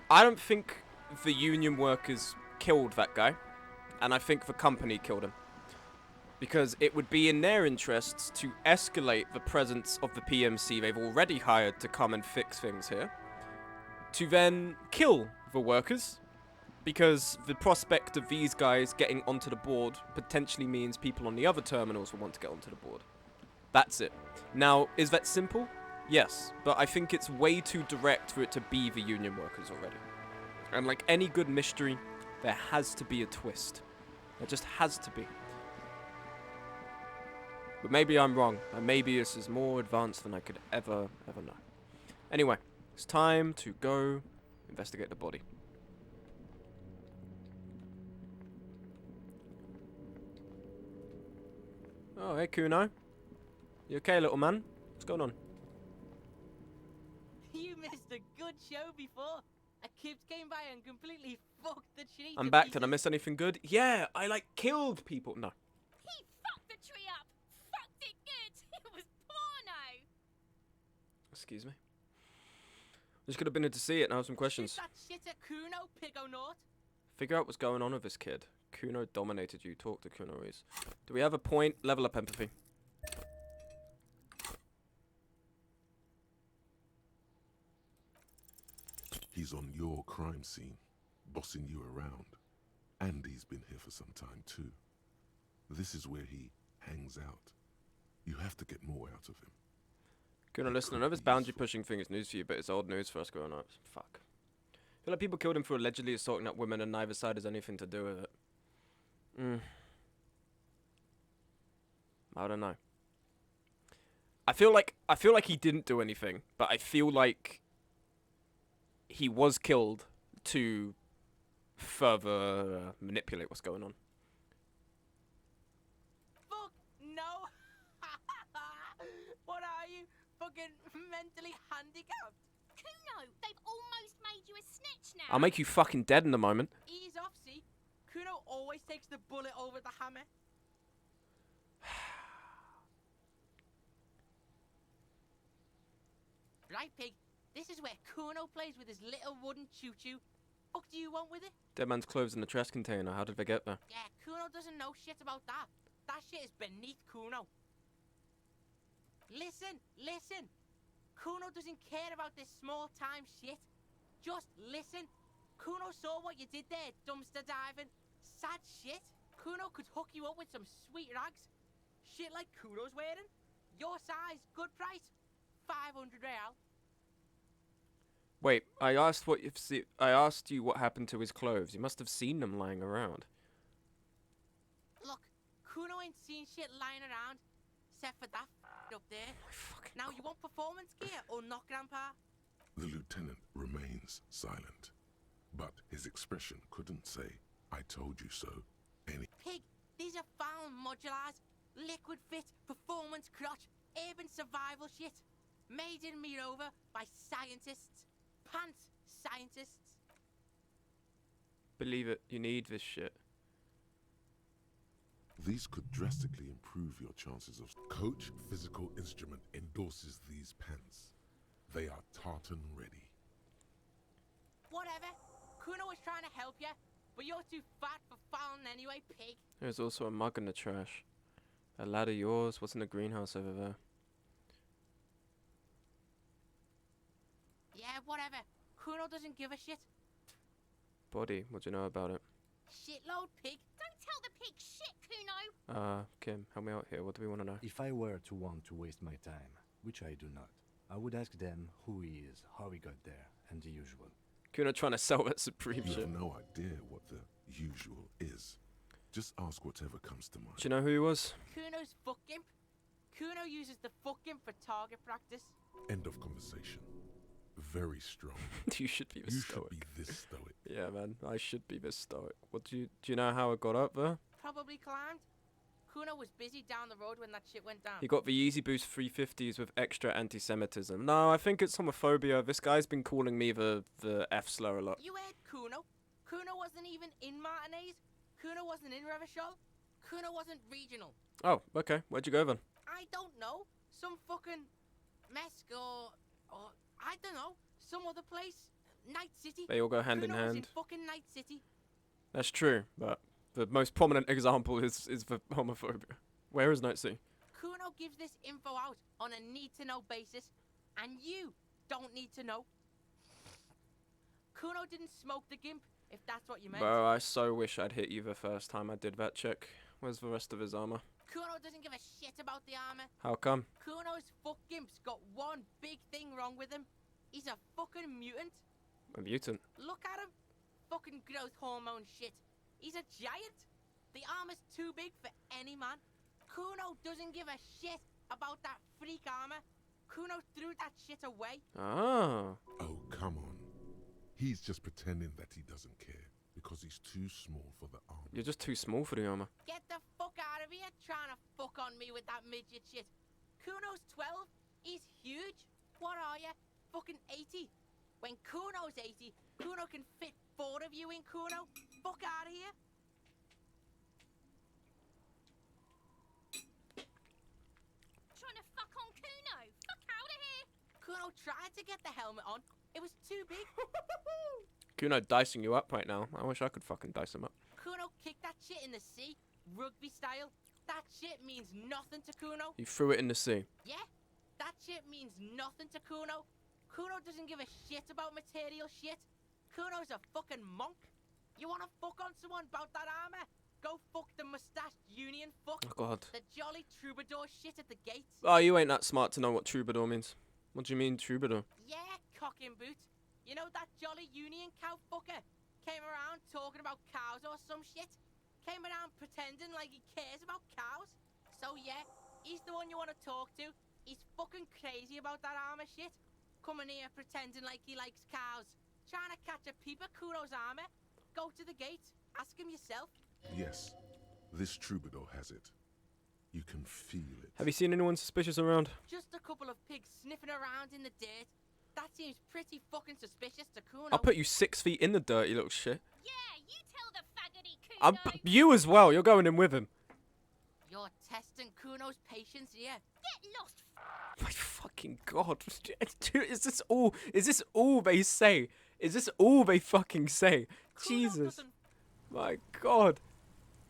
I don't think the union workers killed that guy. And I think the company killed him. Because it would be in their interests to escalate the presence of the PMC they've already hired to come and fix things here. To then kill the workers. Because the prospect of these guys getting onto the board potentially means people on the other terminals will want to get onto the board. That's it. Now, is that simple? Yes, but I think it's way too direct for it to be the union workers already. And like any good mystery, there has to be a twist. There just has to be. But maybe I'm wrong, and maybe this is more advanced than I could ever know. Anyway, it's time to go investigate the body. Oh, hey Kuno. You okay, little man? What's going on? You missed a good show before. A kid came by and completely fucked the tree. I'm back. Did I miss anything good? Yeah, I like killed people. No. He fucked the tree up. Fucked it good. It was porno. Excuse me. Just could have been here to see it and have some questions. That shit at Kuno, pig-o naught. Figure out what's going on with this kid. Kuno dominated you. Talk to Kuno Reese. Do we have a point? Level up empathy. He's on your crime scene, bossing you around. And he's been here for some time too. This is where he hangs out. You have to get more out of him. Gonna listen, I know this boundary pushing thing is news for you, but it's old news for us growing up. Fuck. I feel like people killed him for allegedly assaulting up women and neither side has anything to do with it. I don't know. I feel like he didn't do anything, but I feel like he was killed to further manipulate what's going on. Fuck no! What are you? Fucking mentally handicapped? Kuno, they've almost made you a snitch now. I'll make you fucking dead in a moment. Ease off, see? Kuno always takes the bullet over the hammer. Right, pig. This is where Kuno plays with his little wooden choo-choo. What do you want with it? Dead man's clothes in the trash container. How did they get there? Yeah, Kuno doesn't know shit about that. That shit is beneath Kuno. Listen, listen. Kuno doesn't care about this small-time shit. Just listen. Kuno saw what you did there, dumpster diving. Sad shit. Kuno could hook you up with some sweet rags. Shit like Kuno's wearing. Your size, good price. 500 real. Wait, I asked you what happened to his clothes. You must have seen them lying around. Look, Kuno ain't seen shit lying around, except for that up there. Now you want performance gear or not, Grandpa? The lieutenant remains silent, but his expression couldn't say, "I told you so." Pig, these are found modulars, liquid fit, performance crotch, urban survival shit. Made in Mirova by scientists. Pants scientists. Believe it, you need this shit. These could drastically improve your chances of... Coach Physical Instrument endorses these pants. They are tartan ready. Whatever. Kuno was trying to help you, but you're too fat for fouling anyway, pig. There's also a mug in the trash. That ladder yours? What's in the greenhouse over there? Yeah, whatever. Kuno doesn't give a shit. Body, what do you know about it? Shitload, pig. Don't tell the pig shit, Kuno. Kim, help me out here. What do we want to know? If I were to want to waste my time, which I do not, I would ask them who he is, how he got there, and the usual. Kuno trying to sell that Supreme You shit. have no idea what the usual is. Just ask whatever comes to mind. Do you know who he was? Kuno's fuck gimp. Kuno uses the fuck gimp for target practice. End of conversation. Very strong. You should be this stoic. You should be this stoic. Yeah, man, I should be this stoic. What do you know how it got up there? Probably climbed. Kuno was busy down the road when that shit went down. He got the Easy Boost 350s with extra anti-Semitism. No, I think it's homophobia. This guy's been calling me the F slur a lot. You heard Kuno. Kuno wasn't even in Martinez. Kuno wasn't in Revachol. Kuno wasn't regional. Oh, okay. Where'd you go then? I don't know. Some fucking Mesk or I don't know. Some other place. Night City. They all go hand in Kuno was hand. in fucking Night City. That's true, but the most prominent example is the homophobia. Where is Night City? Kuno gives this info out on a need-to-know basis, and you don't need to know. Kuno didn't smoke the gimp, if that's what you meant. Bro, I so wish I'd hit you the first time I did that check. Where's the rest of his armor? Kuno doesn't give a shit about the armor. How come? Kuno's fuck gimp's got one big thing wrong with him. He's a fucking mutant. A mutant. Look at him. Fucking growth hormone shit. He's a giant. The armor's too big for any man. Kuno doesn't give a shit about that freak armor. Kuno threw that shit away. Ah. Oh, come on. He's just pretending that he doesn't care because he's too small for the armor. You're just too small for the armor. Get the fuck out of here trying to fuck on me with that midget shit. Kuno's 12. He's huge. What are you? Fucking 80. When Kuno's 80, Kuno can fit 4 of you in Kuno. Fuck out of here. Trying to fuck on Kuno. Fuck out of here. Kuno tried to get the helmet on. It was too big. Kuno dicing you up right now. I wish I could fucking dice him up. Kuno kicked that shit in the sea, rugby style. That shit means nothing to Kuno. You threw it in the sea. Yeah, that shit means nothing to Kuno. Kuno doesn't give a shit about material shit. Kuno's a fucking monk. You wanna fuck on someone about that armor? Go fuck the mustached union fuck. Oh, God. The jolly troubadour shit at the gate. Oh, you ain't that smart to know what troubadour means. What do you mean, troubadour? Yeah, cocking boot. You know that jolly union cow fucker? Came around talking about cows or some shit. Came around pretending like he cares about cows. So yeah, he's the one you want to talk to. He's fucking crazy about that armor shit. Coming here pretending like he likes cows. Trying to catch a peep at Kuro's armor. Go to the gate. Ask him yourself. Yes, this troubadour has it. You can feel it. Have you seen anyone suspicious around? Just a couple of pigs sniffing around in the dirt. That seems pretty fucking suspicious to Kuno. I'll put you 6 feet in the dirt, you little shit. Yeah, you tell the faggoty Kuno. You as well. You're going in with him. You're testing Kuno's patience here. Get lost. My fucking God. Is this all? Is this all they say? Is this all they fucking say? Jesus. My God.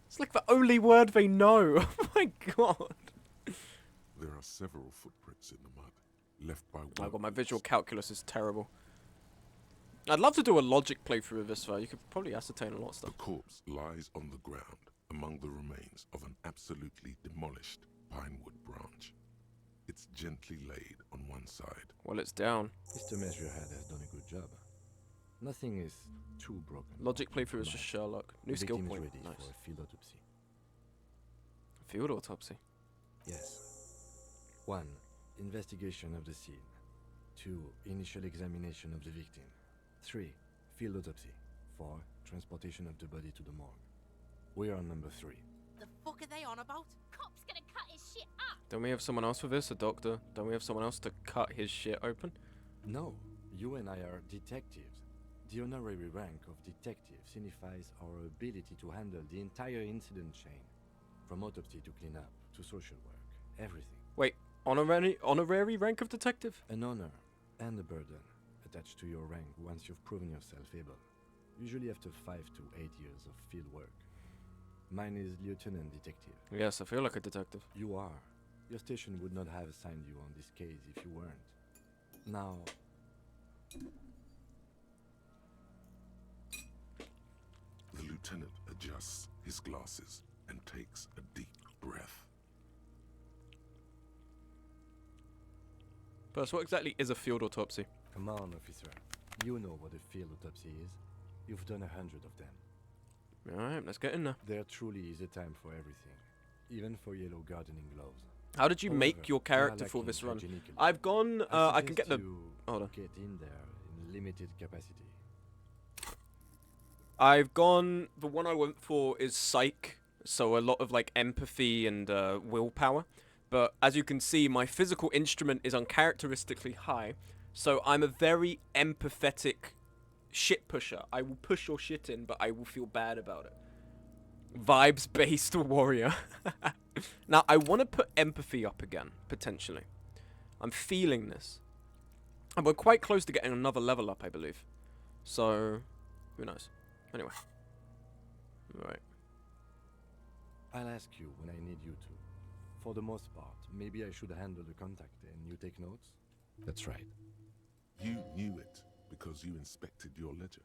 It's like the only word they know. Oh my God. There are several footprints in the mud, left by Oh God, my visual calculus is terrible. I'd love to do a logic playthrough of this though. You could probably ascertain a lot of stuff. The corpse lies on the ground among the remains of an absolutely demolished pinewood branch. It's gently laid on one side. Well, it's down. Mr. Measurehead has done a good job. Nothing is too broken. Logic playthrough is just Sherlock. New skill Victim is point. ready Nice. for a field autopsy. Field autopsy. Yes. 1. Investigation of the scene. 2. Initial examination of the victim. 3. Field autopsy. 4. Transportation of the body to the morgue. We are on number 3. The fuck are they on about? Cop's gonna cut his shit up. Don't we have someone else for this? A doctor? Don't we have someone else to cut his shit open? No, you and I are detectives. The honorary rank of detective signifies our ability to handle the entire incident chain. From autopsy to cleanup, to social work, everything. Wait, honorary rank of detective? An honor and a burden attached to your rank once you've proven yourself able. Usually after 5 to 8 years of field work. Mine is Lieutenant Detective. Yes, I feel like a detective. You are. Your station would not have assigned you on this case if you weren't. Now... The lieutenant adjusts his glasses and takes a deep breath. First, what exactly is a field autopsy? Come on, officer. You know what a field autopsy is. You've done 100 of them. Alright, let's get in there. There truly is a time for everything. Even for yellow gardening gloves. How did you However, make your we are character for lacking this run? hygienically. I've gone, I can get the... Hold on. Get in there in limited capacity. I've gone, the one I went for is psych, so a lot of like empathy and willpower. But as you can see, my physical instrument is uncharacteristically high, so I'm a very empathetic shit pusher. I will push your shit in, but I will feel bad about it. Vibes-based warrior. Now, I want to put empathy up again, potentially. I'm feeling this. And we're quite close to getting another level up, I believe. So, who knows? Anyway. Right. I'll ask you when I need you to. For the most part, maybe I should handle the contact and you take notes? That's right. You knew it because you inspected your ledger.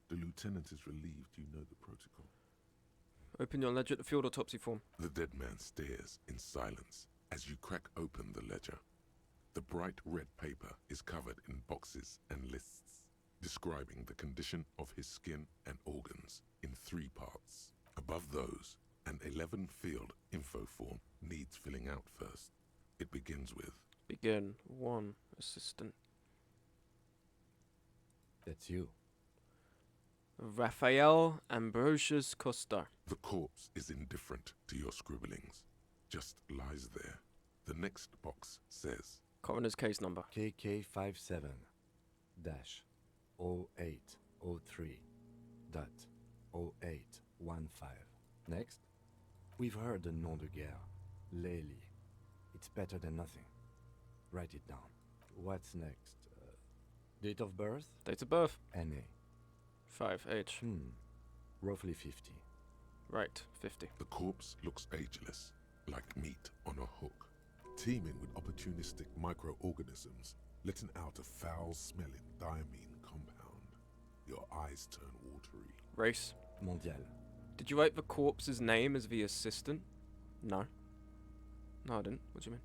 The lieutenant is relieved you know the protocol. Open your ledger at the field autopsy form. The dead man stares in silence as you crack open the ledger. The bright red paper is covered in boxes and lists, describing the condition of his skin and organs in 3 parts. Above those, an 11-field info form needs filling out first. It begins with... Begin. 1. Assistant. That's you. Raphael Ambrosius Costa. The corpse is indifferent to your scribblings. Just lies there. The next box says... Coroner's case number. KK57-0803.0815. Next. We've heard the nom de guerre. Lely. It's better than nothing. Write it down. What's next? Date of birth? Date of birth. NA. 5H. Roughly 50. Right, 50. The corpse looks ageless, like meat on a hook, teeming with opportunistic microorganisms, letting out a foul-smelling diamine compound. Your eyes turn watery. Race? Mondial. Did you write the corpse's name as the assistant? No. No, I didn't. What do you mean?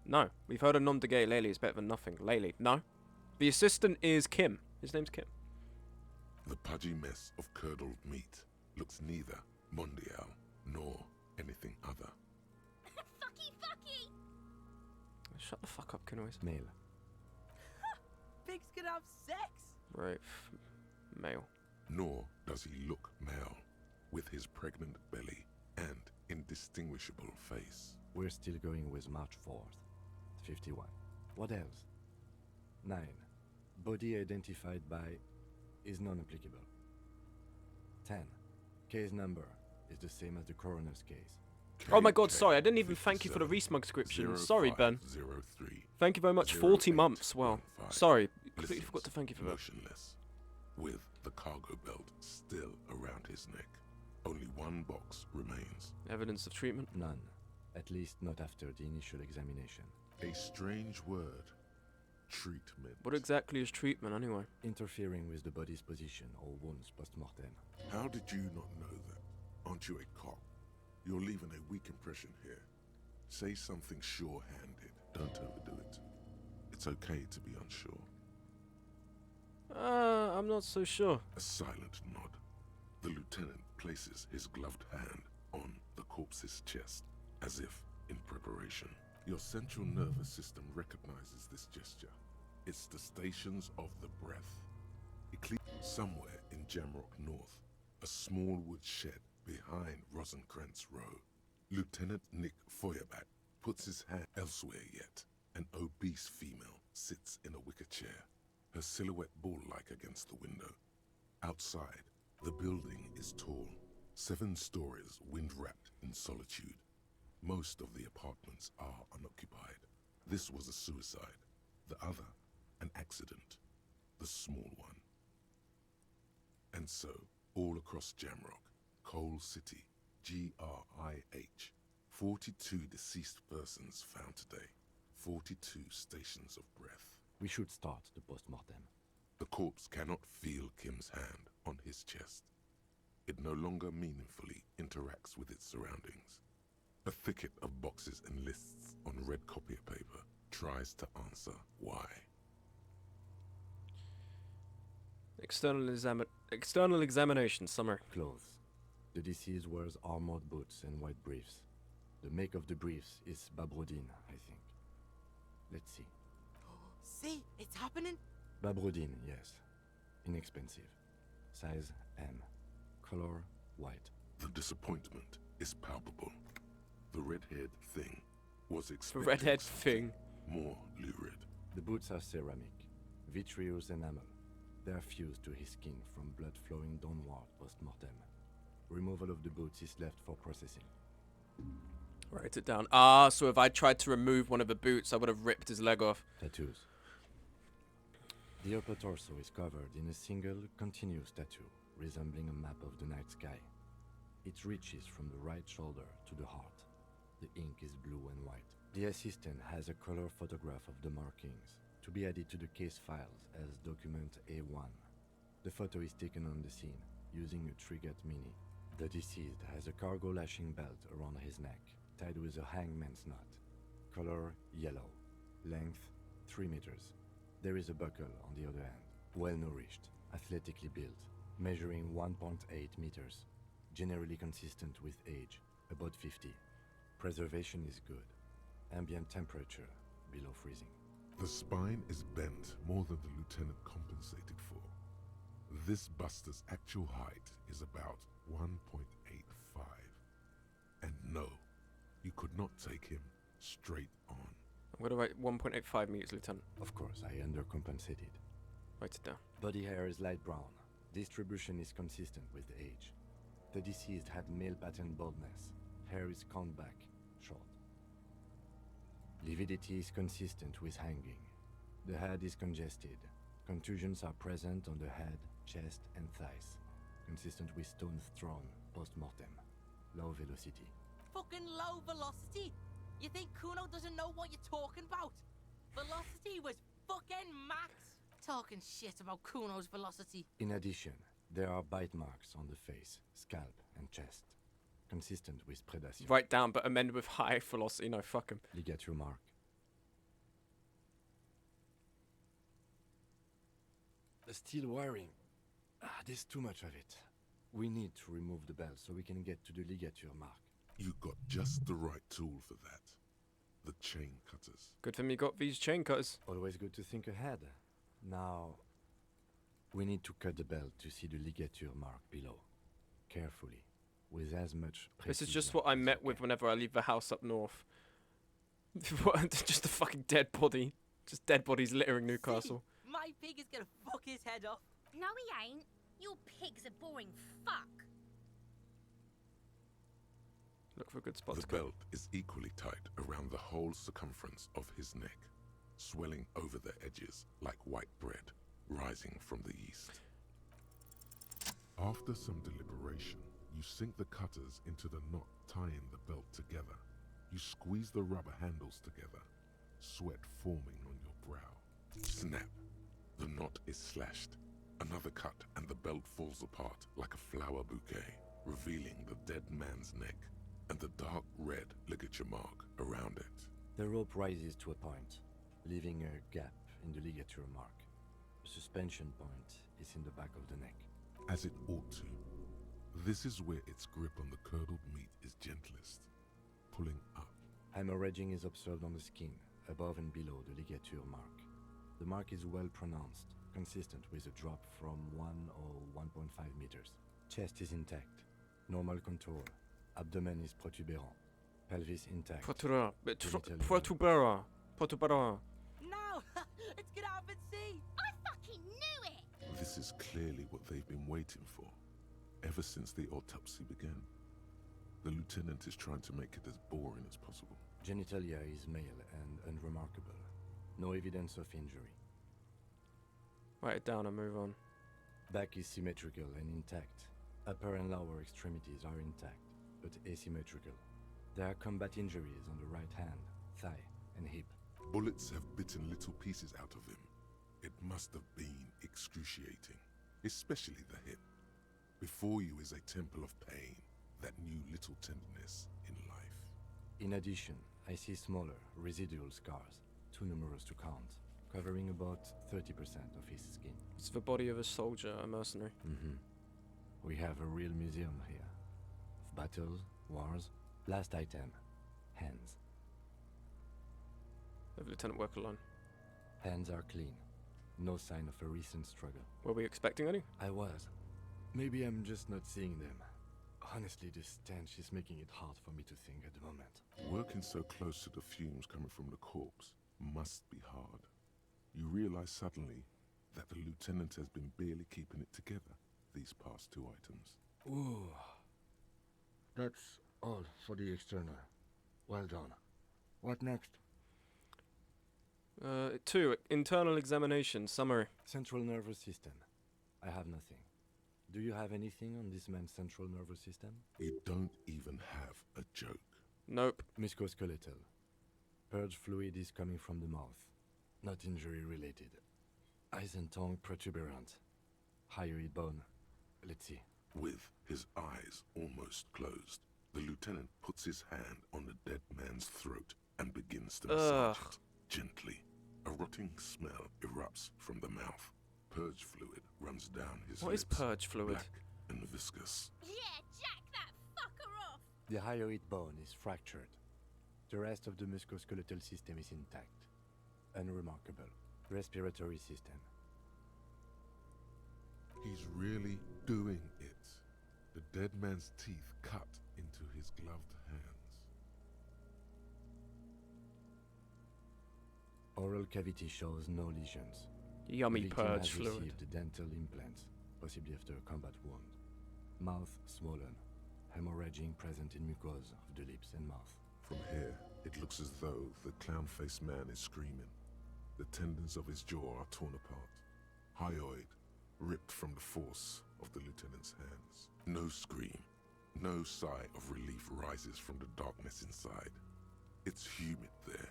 No. We've heard a nom de guerre. Laylee is better than nothing. Laylee. No. The assistant is Kim. His name's Kim. The pudgy mess of curdled meat looks neither mondial nor anything other. Fucky, fucky! Shut the fuck up, Kinois. Male. Pigs can have sex! Right. Male. Nor does he look male, with his pregnant belly and indistinguishable face. We're still going with March 4th. 51. What else? 9. Body identified by is non-applicable. 10. Case number is the same as the coroner's case. Oh my god, sorry, I didn't even thank you for the Resmug subscription. Sorry, Ben. Thank you very much. 40 months. Well, sorry. Completely forgot to thank you for that. Motionless, with the cargo belt still around his neck. Only one box remains. Evidence of treatment? None. At least not after the initial examination. A strange word. Treatment. What exactly is treatment, anyway? Interfering with the body's position or wounds post-mortem. How did you not know that? Aren't you a cop? You're leaving a weak impression here. Say something sure-handed. Don't overdo it. It's okay to be unsure. I'm not so sure. A silent nod. The lieutenant places his gloved hand on the corpse's chest, as if in preparation. Your central nervous system recognizes this gesture. It's the stations of the breath. Somewhere in Jamrock North, a small wood shed behind Rosencrantz Row, Lieutenant Nick Feuerback puts his hand elsewhere yet. An obese female sits in a wicker chair, her silhouette bull-like against the window. Outside, the building is tall, 7 stories wind-wrapped in solitude. Most of the apartments are unoccupied. This was a suicide. The other, an accident. The small one. And so, all across Jamrock, Coal City, GRIH, 42 deceased persons found today. 42 stations of breath. We should start the post-mortem. The corpse cannot feel Kim's hand on his chest. It no longer meaningfully interacts with its surroundings. A thicket of boxes and lists on red copier paper tries to answer why. External examination, summary. Clothes. The deceased wears armored boots and white briefs. The make of the briefs is Babrodine, I think. Let's see. See, it's happening. Babrodine, yes. Inexpensive. Size M. Color white. The disappointment is palpable. The red-haired thing was expecting The red-haired thing. more lurid. The boots are ceramic, vitreous enamel. They are fused to his skin from blood flowing downward post-mortem. Removal of the boots is left for processing. Write it down. Ah, so if I tried to remove one of the boots, I would have ripped his leg off. Tattoos. The upper torso is covered in a single, continuous tattoo, resembling a map of the night sky. It reaches from the right shoulder to the heart. The ink is blue and white. The assistant has a color photograph of the markings, to be added to the case files as document A1. The photo is taken on the scene, using a Trigat Mini. The deceased has a cargo lashing belt around his neck, tied with a hangman's knot. Color yellow. Length 3 meters. There is a buckle on the other end. Well-nourished, athletically built, measuring 1.8 meters. Generally consistent with age, about 50. Preservation is good. Ambient temperature, below freezing. The spine is bent more than the lieutenant compensated for. This buster's actual height is about 1.85. And no, you could not take him straight on. I'm going to write 1.85 meters, Lieutenant. Of course, I undercompensated. Write it down. Body hair is light brown. Distribution is consistent with age. The deceased had male pattern baldness. Hair is combed back, short. Lividity is consistent with hanging. The head is congested. Contusions are present on the head, chest, and thighs. Consistent with stones thrown post-mortem. Low velocity. Fucking low velocity. You think Kuno doesn't know what you're talking about? Velocity was fucking max. Talking shit about Kuno's velocity. In addition, There are bite marks on the face, scalp, and chest, consistent with predation. Write down, but amend with high velocity. No, fuck him. Ligature mark. The steel wiring. There's too much of it. We need to remove the belt so we can get to the ligature mark. You got just the right tool for that. The chain cutters. Good for me got these chain cutters. Always good to think ahead. Now, we need to cut the belt to see the ligature mark below. Carefully, with as much precision. This is just what I met with whenever I leave the house up north. Just a fucking dead body. Just dead bodies littering Newcastle. My pig is gonna fuck his head off. No, he ain't. Your pig's a boring fuck. Look for a good spot The to cut. belt is equally tight around the whole circumference of his neck, swelling over the edges like white bread rising from the east. After some deliberation, you sink the cutters into the knot tying the belt together. You squeeze the rubber handles together, sweat forming on your brow. Snap! The knot is slashed. Another cut and the belt falls apart like a flower bouquet, revealing the dead man's neck and the dark red ligature mark around it. The rope rises to a point, leaving a gap in the ligature mark. The suspension point is in the back of the neck. As it ought to. This is where its grip on the curdled meat is gentlest, pulling up. Hemorrhaging is observed on the skin, above and below the ligature mark. The mark is well pronounced, consistent with a drop from 1 or 1.5 meters. Chest is intact, normal contour. Abdomen is protuberant, pelvis intact. Protuberant. No! Let's get out and see! I fucking knew it! This is clearly what they've been waiting for, ever since the autopsy began. The lieutenant is trying to make it as boring as possible. Genitalia is male and unremarkable. No evidence of injury. Write it down and move on. Back is symmetrical and intact. Upper and lower extremities are intact, but asymmetrical. There are combat injuries on the right hand, thigh, and hip. Bullets have bitten little pieces out of him. It must have been excruciating, especially the hip. Before you is a temple of pain that knew little tenderness in life. In addition, I see smaller, residual scars, too numerous to count, covering about 30% of his skin. It's the body of a soldier, a mercenary. We have a real museum here. Of battles, wars. Last item, hands. Let the lieutenant work alone. Hands are clean. No sign of a recent struggle. Were we expecting any? I was. Maybe I'm just not seeing them. Honestly, this stench is making it hard for me to think at the moment. Working so close to the fumes coming from the corpse must be hard. You realize suddenly that the lieutenant has been barely keeping it together these past 2 items. Ooh. That's all for the external. Well done. What next? 2. Internal examination. Summary. Central nervous system. I have nothing. Do you have anything on this man's central nervous system? You don't even have a joke. Nope. Musculoskeletal. Purge fluid is coming from the mouth. Not injury related. Eyes and tongue protuberant. Hyoid bone. Let's see. With his eyes almost closed, the lieutenant puts his hand on the dead man's throat and begins to massage it gently. A rotting smell erupts from the mouth. Purge fluid runs down his What lips, is purge fluid? black and viscous. Yeah, jack that fucker off! The hyoid bone is fractured. The rest of the musculoskeletal system is intact. Unremarkable. Respiratory system. He's really doing it. The dead man's teeth cut into his gloved hands. Oral cavity shows no lesions. Yummy The victim purge has fluid. received dental implants, possibly after a combat wound. Mouth swollen. Hemorrhaging present in mucosa of the lips and mouth. From here, it looks as though the clown-faced man is screaming. The tendons of his jaw are torn apart. Hyoid ripped from the force of the lieutenant's hands. No scream, no sigh of relief rises from the darkness inside. It's humid there.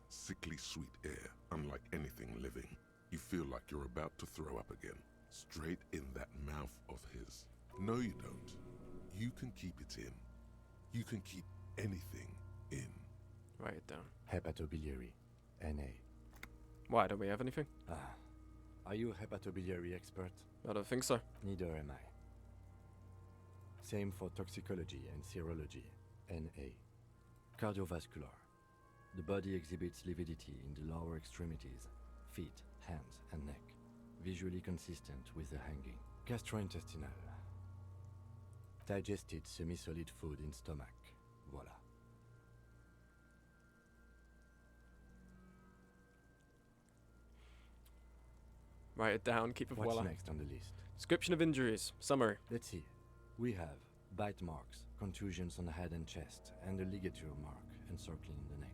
Sickly sweet air, unlike anything living. You feel like you're about to throw up again. straight in that mouth of his. No, you don't. You can keep it in. You can keep anything in. Write it down. Hepatobiliary. NA. Why, don't we have anything? Are you a hepatobiliary expert? I don't think so. Neither am I. Same for toxicology and serology. NA. Cardiovascular. The body exhibits lividity in the lower extremities, feet, hands, and neck. Visually consistent with the hanging. Gastrointestinal. Digested semi-solid food in stomach. Voila. Write it down, keep it What's voila. next on the list? Description of injuries. Summary. Let's see. We have bite marks, contusions on the head and chest, and a ligature mark encircling the neck.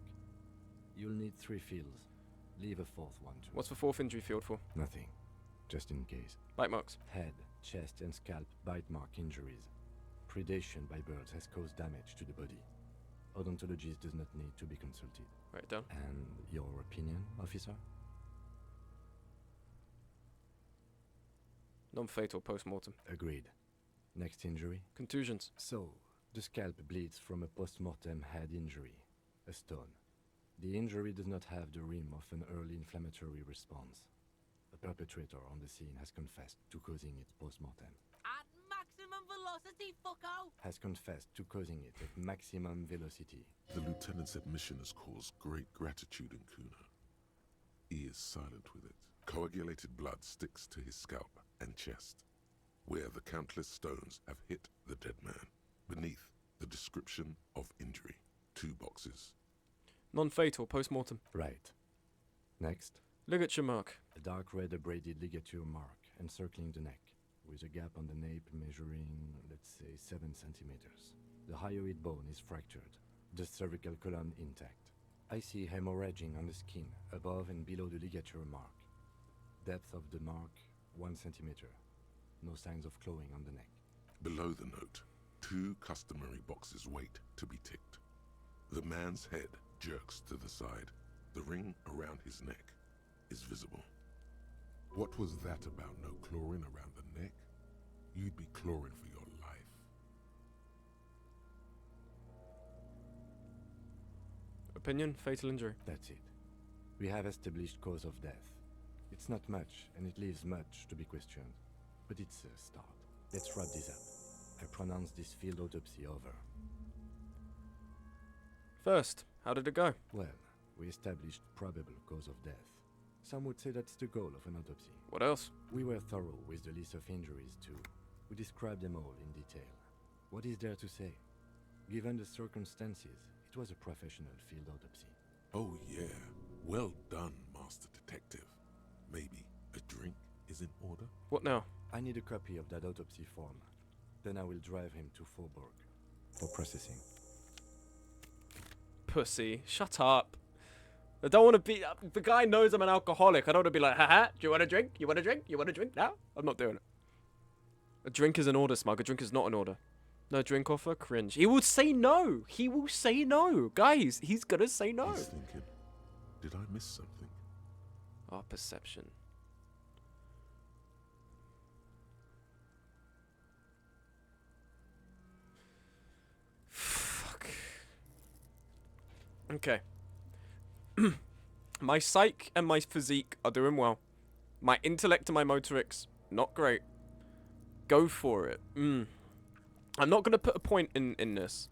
You'll need 3 fields. Leave a 4th one too. What's the 4th injury field for? Nothing. Just in case. Bite marks. Head, chest, and scalp bite mark injuries. Predation by birds has caused damage to the body. Odontologist does not need to be consulted. Write it down. And your opinion, officer? Non-fatal post-mortem. Agreed. Next injury? Contusions. So, the scalp bleeds from a post-mortem head injury, a stone. The injury does not have the rim of an early inflammatory response. The perpetrator on the scene has confessed to causing it post-mortem. At maximum velocity, fucko! Has confessed to causing it at maximum velocity. The lieutenant's admission has caused great gratitude in Kuno. He is silent with it. Coagulated blood sticks to his scalp and chest, where the countless stones have hit the dead man. Beneath, the description of injury. 2 boxes. Non-fatal post-mortem. Right. Next. Ligature mark. A dark red abraded ligature mark encircling the neck, with a gap on the nape measuring, let's say, 7 centimeters. The hyoid bone is fractured, the cervical column intact. I see hemorrhaging on the skin, above and below the ligature mark. Depth of the mark, 1 centimeter. No signs of clawing on the neck. Below the note, 2 customary boxes wait to be ticked. The man's head jerks to the side. The ring around his neck is visible. What was that about? No clawing around the neck? You'd be clawing for your life. Opinion, fatal injury. That's it. We have established cause of death. It's not much, and it leaves much to be questioned. But it's a start. Let's wrap this up. I pronounce this field autopsy over. First, how did it go? Well, we established probable cause of death. Some would say that's the goal of an autopsy. What else? We were thorough with the list of injuries, too. We described them all in detail. What is there to say? Given the circumstances, it was a professional field autopsy. Oh yeah, well done, Master Detective. Maybe a drink is in order? What now? I need a copy of that autopsy form. Then I will drive him to Faubourg for processing. Pussy, shut up. I don't want to be... the guy knows I'm an alcoholic. I don't want to be like, haha, do you want a drink? You want a drink? You want a drink now? I'm not doing it. A drink is an order, Smug. A drink is not an order. No drink offer? Cringe. He will say no. He will say no. Guys, he's gonna say no. He's thinking, did I miss something? Ah, perception. Fuck. Okay. My psych and my physique are doing well. My intellect and my motorics, not great. Go for it. I'm not going to put a point in this.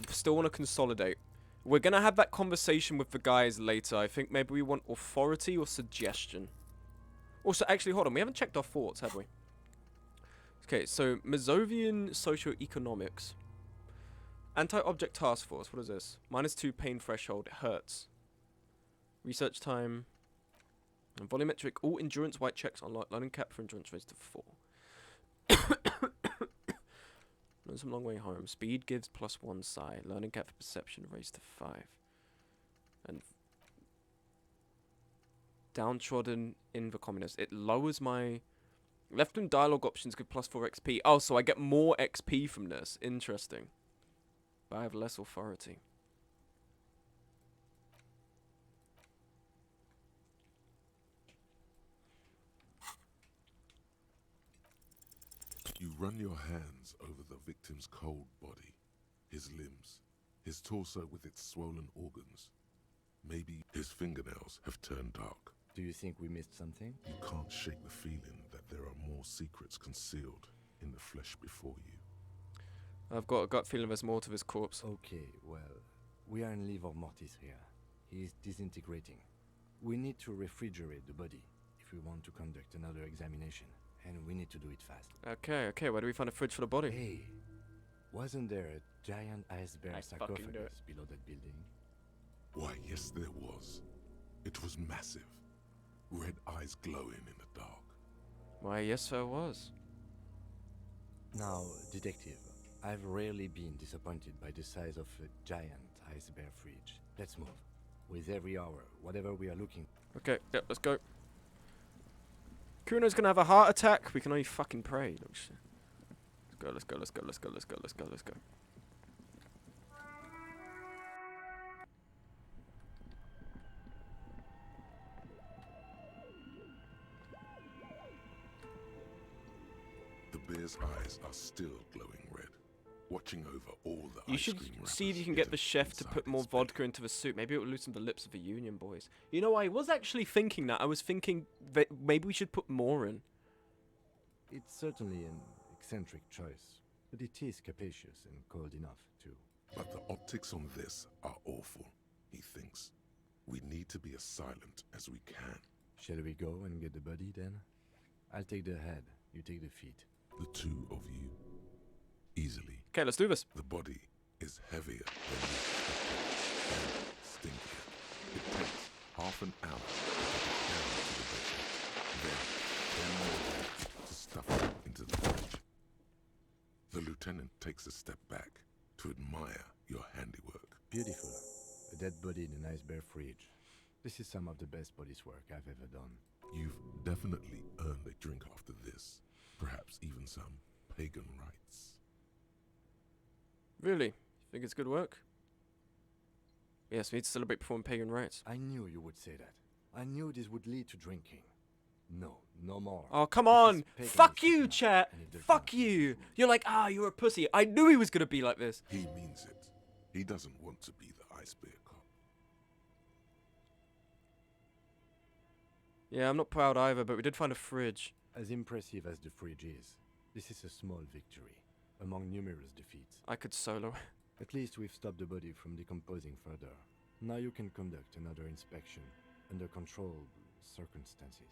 Still want to consolidate. We're going to have that conversation with the guys later. I think maybe we want authority or suggestion. Also, actually, hold on. We haven't checked our thoughts, have we? Okay, so Mazovian socioeconomics. Anti-object task force. What is this? -2 pain threshold. It hurts. Research time. And volumetric. All endurance white checks on learning cap for endurance raised to 4. Learn some long way home. Speed gives +1 psi. Learning cap for perception raised to 5. And downtrodden in the communist. It lowers my left and dialogue options give +4 XP. Oh, so I get more XP from this. Interesting. But I have less authority. run your hands over the victim's cold body, his limbs, his torso with its swollen organs. Maybe his fingernails have turned dark. Do you think we missed something? You can't shake the feeling that there are more secrets concealed in the flesh before you. I've got a gut feeling there's more to this corpse. Okay, well, we are in livor mortis here. He is disintegrating. We need to refrigerate the body if we want to conduct another examination, and we need to do it fast. Okay, where do we find a fridge for the body? Hey, wasn't there a giant ice bear I fucking knew it. sarcophagus below that building? Why, yes, there was. It was massive. Red eyes glowing in the dark. Why, yes, there was. Now, detective, I've rarely been disappointed by the size of a giant ice bear fridge. Let's move. With every hour, whatever we are looking. Okay, yep, let's go. Kuno's gonna have a heart attack. We can only fucking pray. Let's go. The bear's eyes are still glowing red, watching over all the You ice should cream see if wrappers you can get hidden the chef to inside put more its belly. vodka into the soup. Maybe it will loosen the lips of the Union boys. You know, I was actually thinking that. I was thinking that maybe we should put more in. It's certainly an eccentric choice, but it is capacious and cold enough, too. But the optics on this are awful, he thinks. We need to be as silent as we can. Shall we go and get the body, then? I'll take the head, you take the feet. The two of you. Easily. Okay, let's do this. The body is heavier than you expected and stinkier. It takes half an hour to get it down to the bed. Then 10 more minutes to stuff it into the fridge. The lieutenant takes a step back to admire your handiwork. Beautiful. A dead body in an ice bear fridge. This is some of the best police work I've ever done. You've definitely earned a drink after this. Perhaps even some pagan rites. Really? You think it's good work? Yes, we need to celebrate performing pagan rites. I knew you would say that. I knew this would lead to drinking. No, no more. Oh, come This on! is pagan Fuck ritual you, now, chat! and it does Fuck not you! You're like, you're a pussy. I knew he was gonna be like this. He means it. He doesn't want to be the ice bear cop. Yeah, I'm not proud either, but we did find a fridge. As impressive as the fridge is, this is a small victory among numerous defeats. I could solo. At least we've stopped the body from decomposing further. Now you can conduct another inspection under controlled circumstances.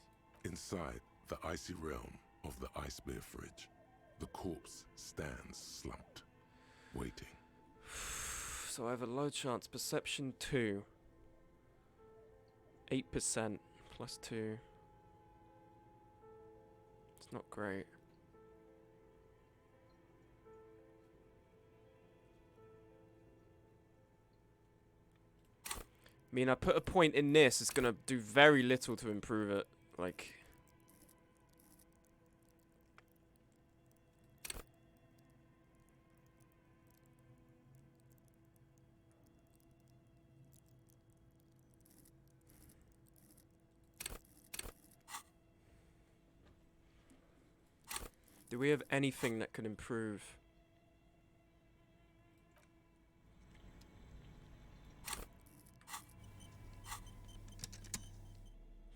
Inside the icy realm of the ice bear fridge, the corpse stands slumped, waiting. So I have a low chance. Perception 2. 8% plus 2. It's not great. I mean, I put a point in this. It's gonna do very little to improve it. Like... Do we have anything that could improve?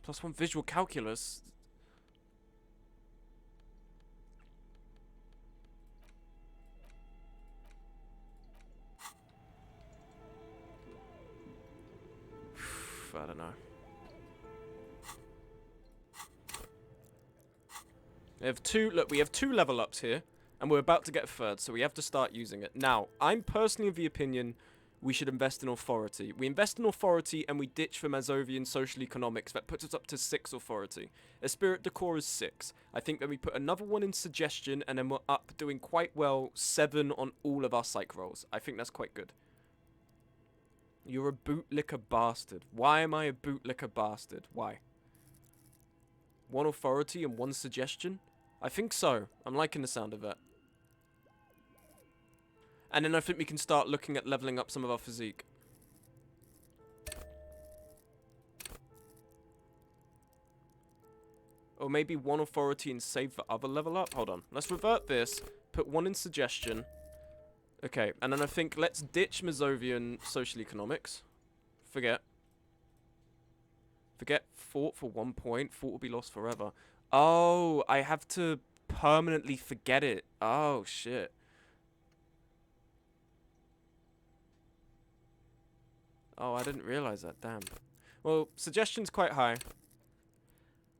+1 visual calculus. I don't know. We have two level ups here, and we're about to get a third, so we have to start using it. Now, I'm personally of the opinion we should invest in authority. We invest in authority and we ditch the Mazovian social economics. That puts us up to 6 authority. A spirit decor is 6. I think that we put another one in suggestion, and then we're up doing quite well 7 on all of our psych rolls. I think that's quite good. You're a bootlicker bastard. Why am I a bootlicker bastard? Why? 1 authority and 1 suggestion? I think so. I'm liking the sound of that. And then I think we can start looking at leveling up some of our physique. Or maybe 1 authority and save for other level up? Hold on. Let's revert this. Put 1 in suggestion. Okay, and then I think let's ditch Mazovian social economics. Forget. Forget fort for 1 point. Fort will be lost forever. Oh, I have to permanently forget it. Oh, shit. Oh, I didn't realize that. Damn. Well, suggestion's quite high.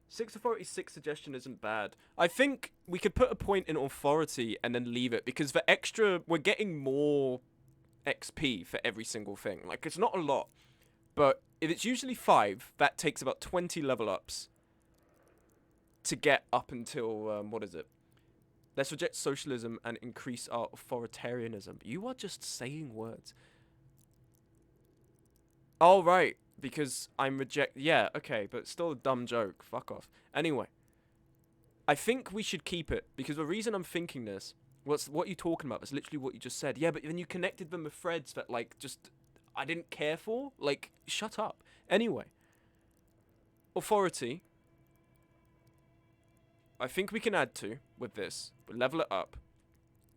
6 authority, 6 suggestion isn't bad. I think we could put a point in authority and then leave it, because for extra, we're getting more XP for every single thing. Like, it's not a lot, but if it's usually 5, that takes about 20 level ups to get up until, what is it? Let's reject socialism and increase our authoritarianism. You are just saying words. Oh, right. Because I'm yeah, okay, but still a dumb joke. Fuck off. Anyway, I think we should keep it, because the reason I'm thinking this, what you talking about? That's literally what you just said. Yeah, but then you connected them with threads that, like, just, I didn't care for. Like, shut up. Anyway, authority, I think we can add to with this. We'll level it up.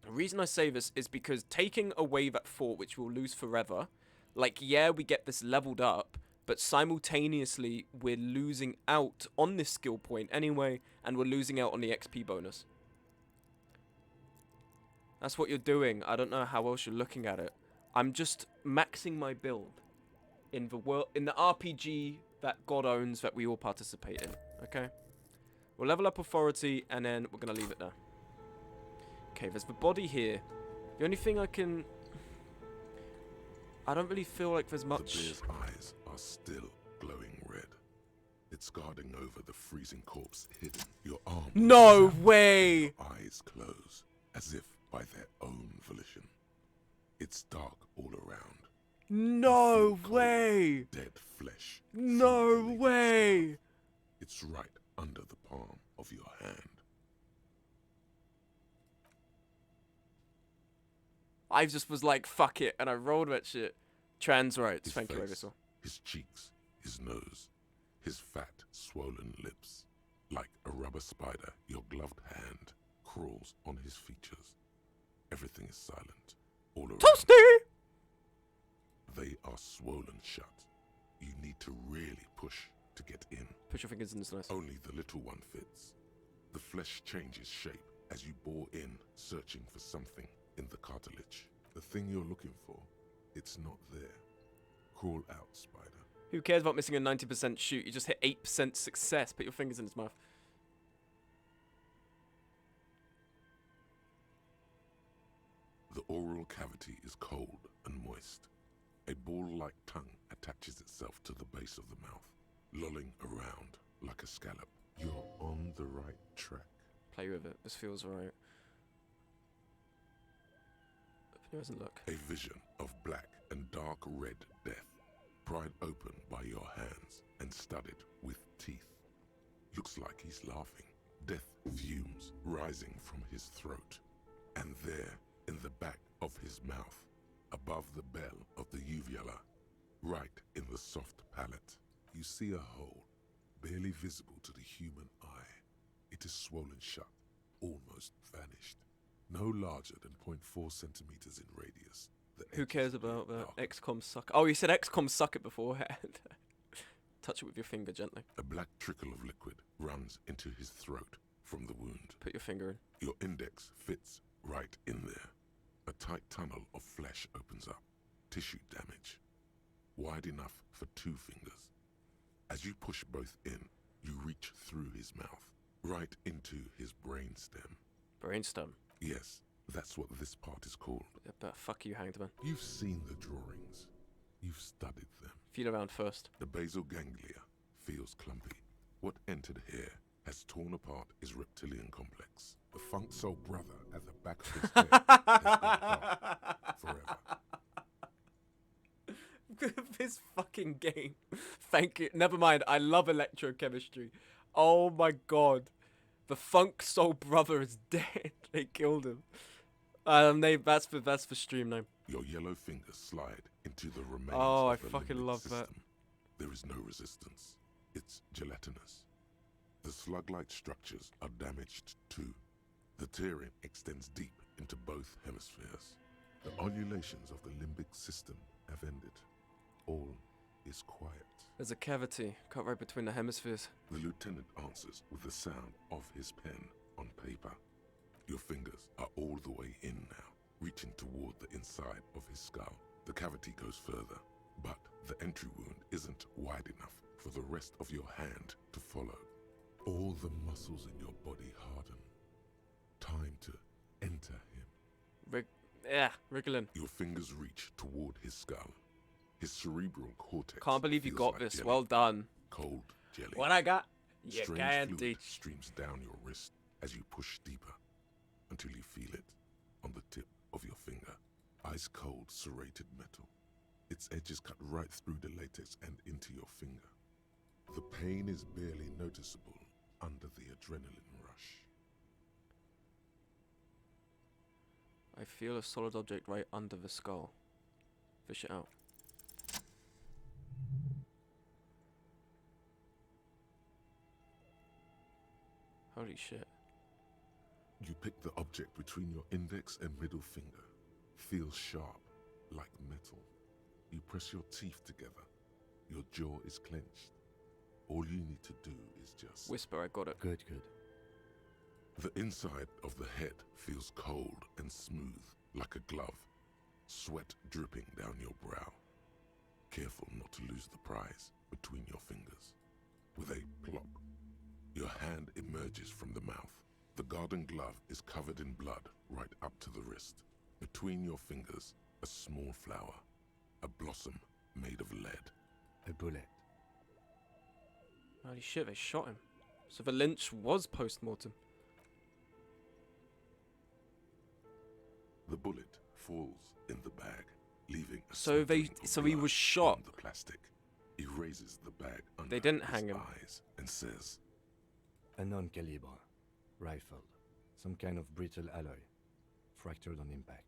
The reason I say this is because taking away that fort, which we'll lose forever, like, yeah, we get this leveled up, but simultaneously, we're losing out on this skill point anyway, and we're losing out on the XP bonus. That's what you're doing. I don't know how else you're looking at it. I'm just maxing my build in the world, in the RPG that God owns, that we all participate in. Okay? We'll level up authority, and then we're gonna leave it there. Okay, there's the body here. The only thing I don't really feel like there's much. The bear's eyes are still glowing red. It's guarding over the freezing corpse hidden. Your arm. No way! Your eyes close, as if by their own volition. It's dark all around. No way! Dead flesh. No way! It's right under the palm of your hand. I just was like, fuck it, and I rolled that shit. Trans rights. Thank you, Ivysaur. His cheeks, his nose, his fat, swollen lips. Like a rubber spider, your gloved hand crawls on his features. Everything is silent. All around. Toasty! They are swollen shut. You need to really push to get in. Push your fingers in this nose. Only the little one fits. The flesh changes shape as you bore in, searching for something in the cartilage. The thing you're looking for, it's not there. Crawl out, spider. Who cares about missing a 90% shoot? You just hit 8% success. Put your fingers in his mouth. The oral cavity is cold and moist. A ball-like tongue attaches itself to the base of the mouth, lolling around like a scallop. You're on the right track. Play with it. This feels right. Open your eyes and look. A vision of black and dark red death, pried open by your hands and studded with teeth. Looks like he's laughing. Death fumes rising from his throat. And there, in the back of his mouth, above the bell of the uvula, right in the soft palate, you see a hole, barely visible to the human eye. It is swollen shut, almost vanished. No larger than 0.4 centimeters in radius. Who cares about that? XCOM suck. Oh, you said XCOM suck it beforehand. Touch it with your finger gently. A black trickle of liquid runs into his throat from the wound. Put your finger in. Your index fits right in there. A tight tunnel of flesh opens up. Tissue damage. Wide enough for 2 fingers. As you push both in, you reach through his mouth, right into his brainstem. Brainstem? Yes, that's what this part is called. But fuck you, Hanged Man. You've seen the drawings. You've studied them. Feel around first. The basal ganglia feels clumpy. What entered here has torn apart his reptilian complex. The funk soul brother at the back of his head has been apart forever. This fucking game. Thank you. Never mind. I love electrochemistry. Oh my god. The funk soul brother is dead. They killed him. That's for stream name. Your yellow fingers slide into the remains of the I fucking limbic love system. that. There is no resistance. It's gelatinous. The slug-like structures are damaged too. The tearing extends deep into both hemispheres. The ululations of the limbic system have ended. All is quiet. There's a cavity cut right between the hemispheres. The lieutenant answers with the sound of his pen on paper. Your fingers are all the way in now, reaching toward the inside of his skull. The cavity goes further, but the entry wound isn't wide enough for the rest of your hand to follow. All the muscles in your body harden. Time to enter him. Wriggling. Your fingers reach toward his skull. His cerebral cortex. Can't believe you feels got like this. jelly. Well done. Cold jelly. What I got? You Strange can't fluid teach. streams down your wrist as you push deeper until you feel it on the tip of your finger. Ice cold serrated metal. Its edges cut right through the latex and into your finger. The pain is barely noticeable under the adrenaline rush. I feel a solid object right under the skull. Fish it out. Holy shit. You pick the object between your index and middle finger. Feels sharp, like metal. You press your teeth together. Your jaw is clenched. All you need to do is just... Whisper, I got it. Good, good. The inside of the head feels cold and smooth, like a glove. Sweat dripping down your brow. Careful not to lose the prize between your fingers. With a plop, your hand emerges from the mouth. The garden glove is covered in blood right up to the wrist. Between your fingers, a small flower. A blossom made of lead. A bullet. Holy shit, they shot him. So the lynch was post-mortem. The bullet falls in the bag, leaving a So they, smattering of so he blood was shot. on the plastic. He raises the bag under They didn't his hang him. eyes and says, A non-caliber. Rifle. Some kind of brittle alloy. Fractured on impact.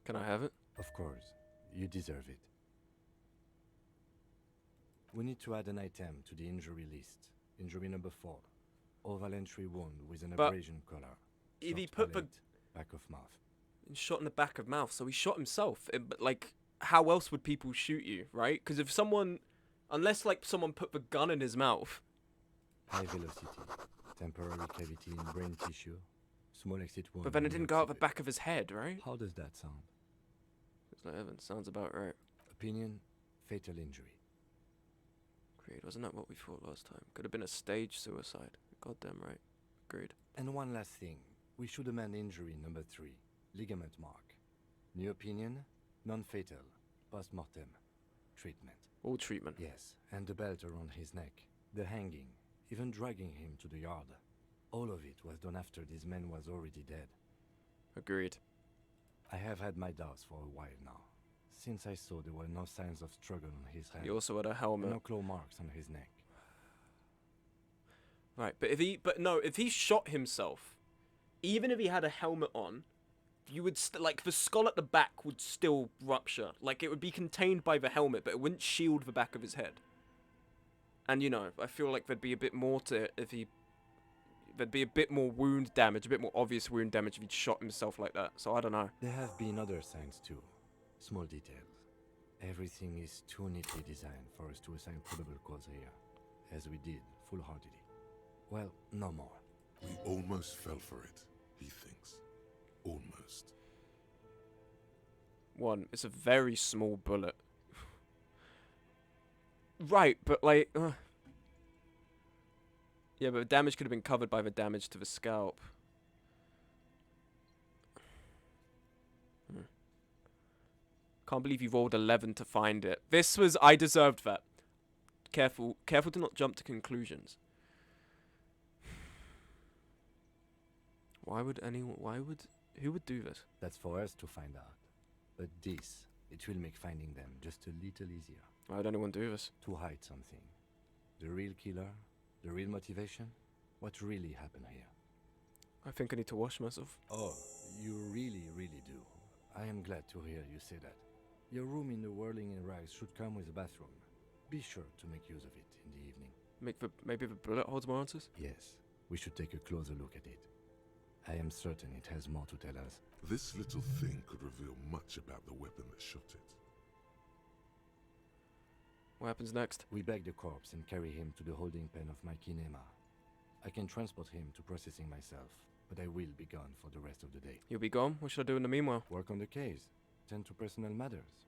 Can I have it? Of course. You deserve it. We need to add an item to the injury list. Injury number 4. Oval entry wound with an But abrasion collar. if he Soft put the- palate, back of mouth. Shot in the back of mouth, so he shot himself. But like, how else would people shoot you, right? Because if someone, unless like someone put the gun in his mouth. High velocity. Temporary cavity in brain tissue. Small exit wound. But then it on didn't go out the occipit. back of his head, right? How does that sound? It's like Evan, sounds about right. Opinion, fatal injury. Agreed, wasn't that what we thought last time? Could have been a stage suicide. Goddamn right. Agreed. And one last thing. We should amend injury number 3. Ligament mark. New opinion, non-fatal. Post-mortem. Treatment. All treatment. Yes, and the belt around his neck. The hanging. Even dragging him to the yard. All of it was done after this man was already dead. Agreed. I have had my doubts for a while now. Since I saw there were no signs of struggle on his hand. He also had a helmet. No claw marks on his neck. Right, but if he shot himself, even if he had a helmet on, you would like the skull at the back would still rupture. Like it would be contained by the helmet, but it wouldn't shield the back of his head. And you know, I feel like there'd be a bit more to it if he. There'd be a bit more wound damage, a bit more obvious wound damage if he'd shot himself like that. So I don't know. There have been other signs too. Small details. Everything is too neatly designed for us to assign probable cause here, as we did, full-heartedly. Well, no more. We almost fell for it, he thinks. Almost. One, it's a very small bullet. Right, but like... Yeah, but the damage could have been covered by the damage to the scalp. Can't believe you rolled 11 to find it. This was... I deserved that. Careful to not jump to conclusions. Who would do this? That's for us to find out. But this, it will make finding them just a little easier. Why would anyone do this? To hide something. The real killer, the real motivation, what really happened here. I think I need to wash myself. Oh, you really, really do. I am glad to hear you say that. Your room in the Whirling in Rags should come with a bathroom. Be sure to make use of it in the evening. Maybe the bullet holds more answers? Yes, we should take a closer look at it. I am certain it has more to tell us. This little thing could reveal much about the weapon that shot it. What happens next? We bag the corpse and carry him to the holding pen of my kinema. I can transport him to processing myself, but I will be gone for the rest of the day. You'll be gone? What should I do in the meanwhile? Work on the case. Tend to personal matters.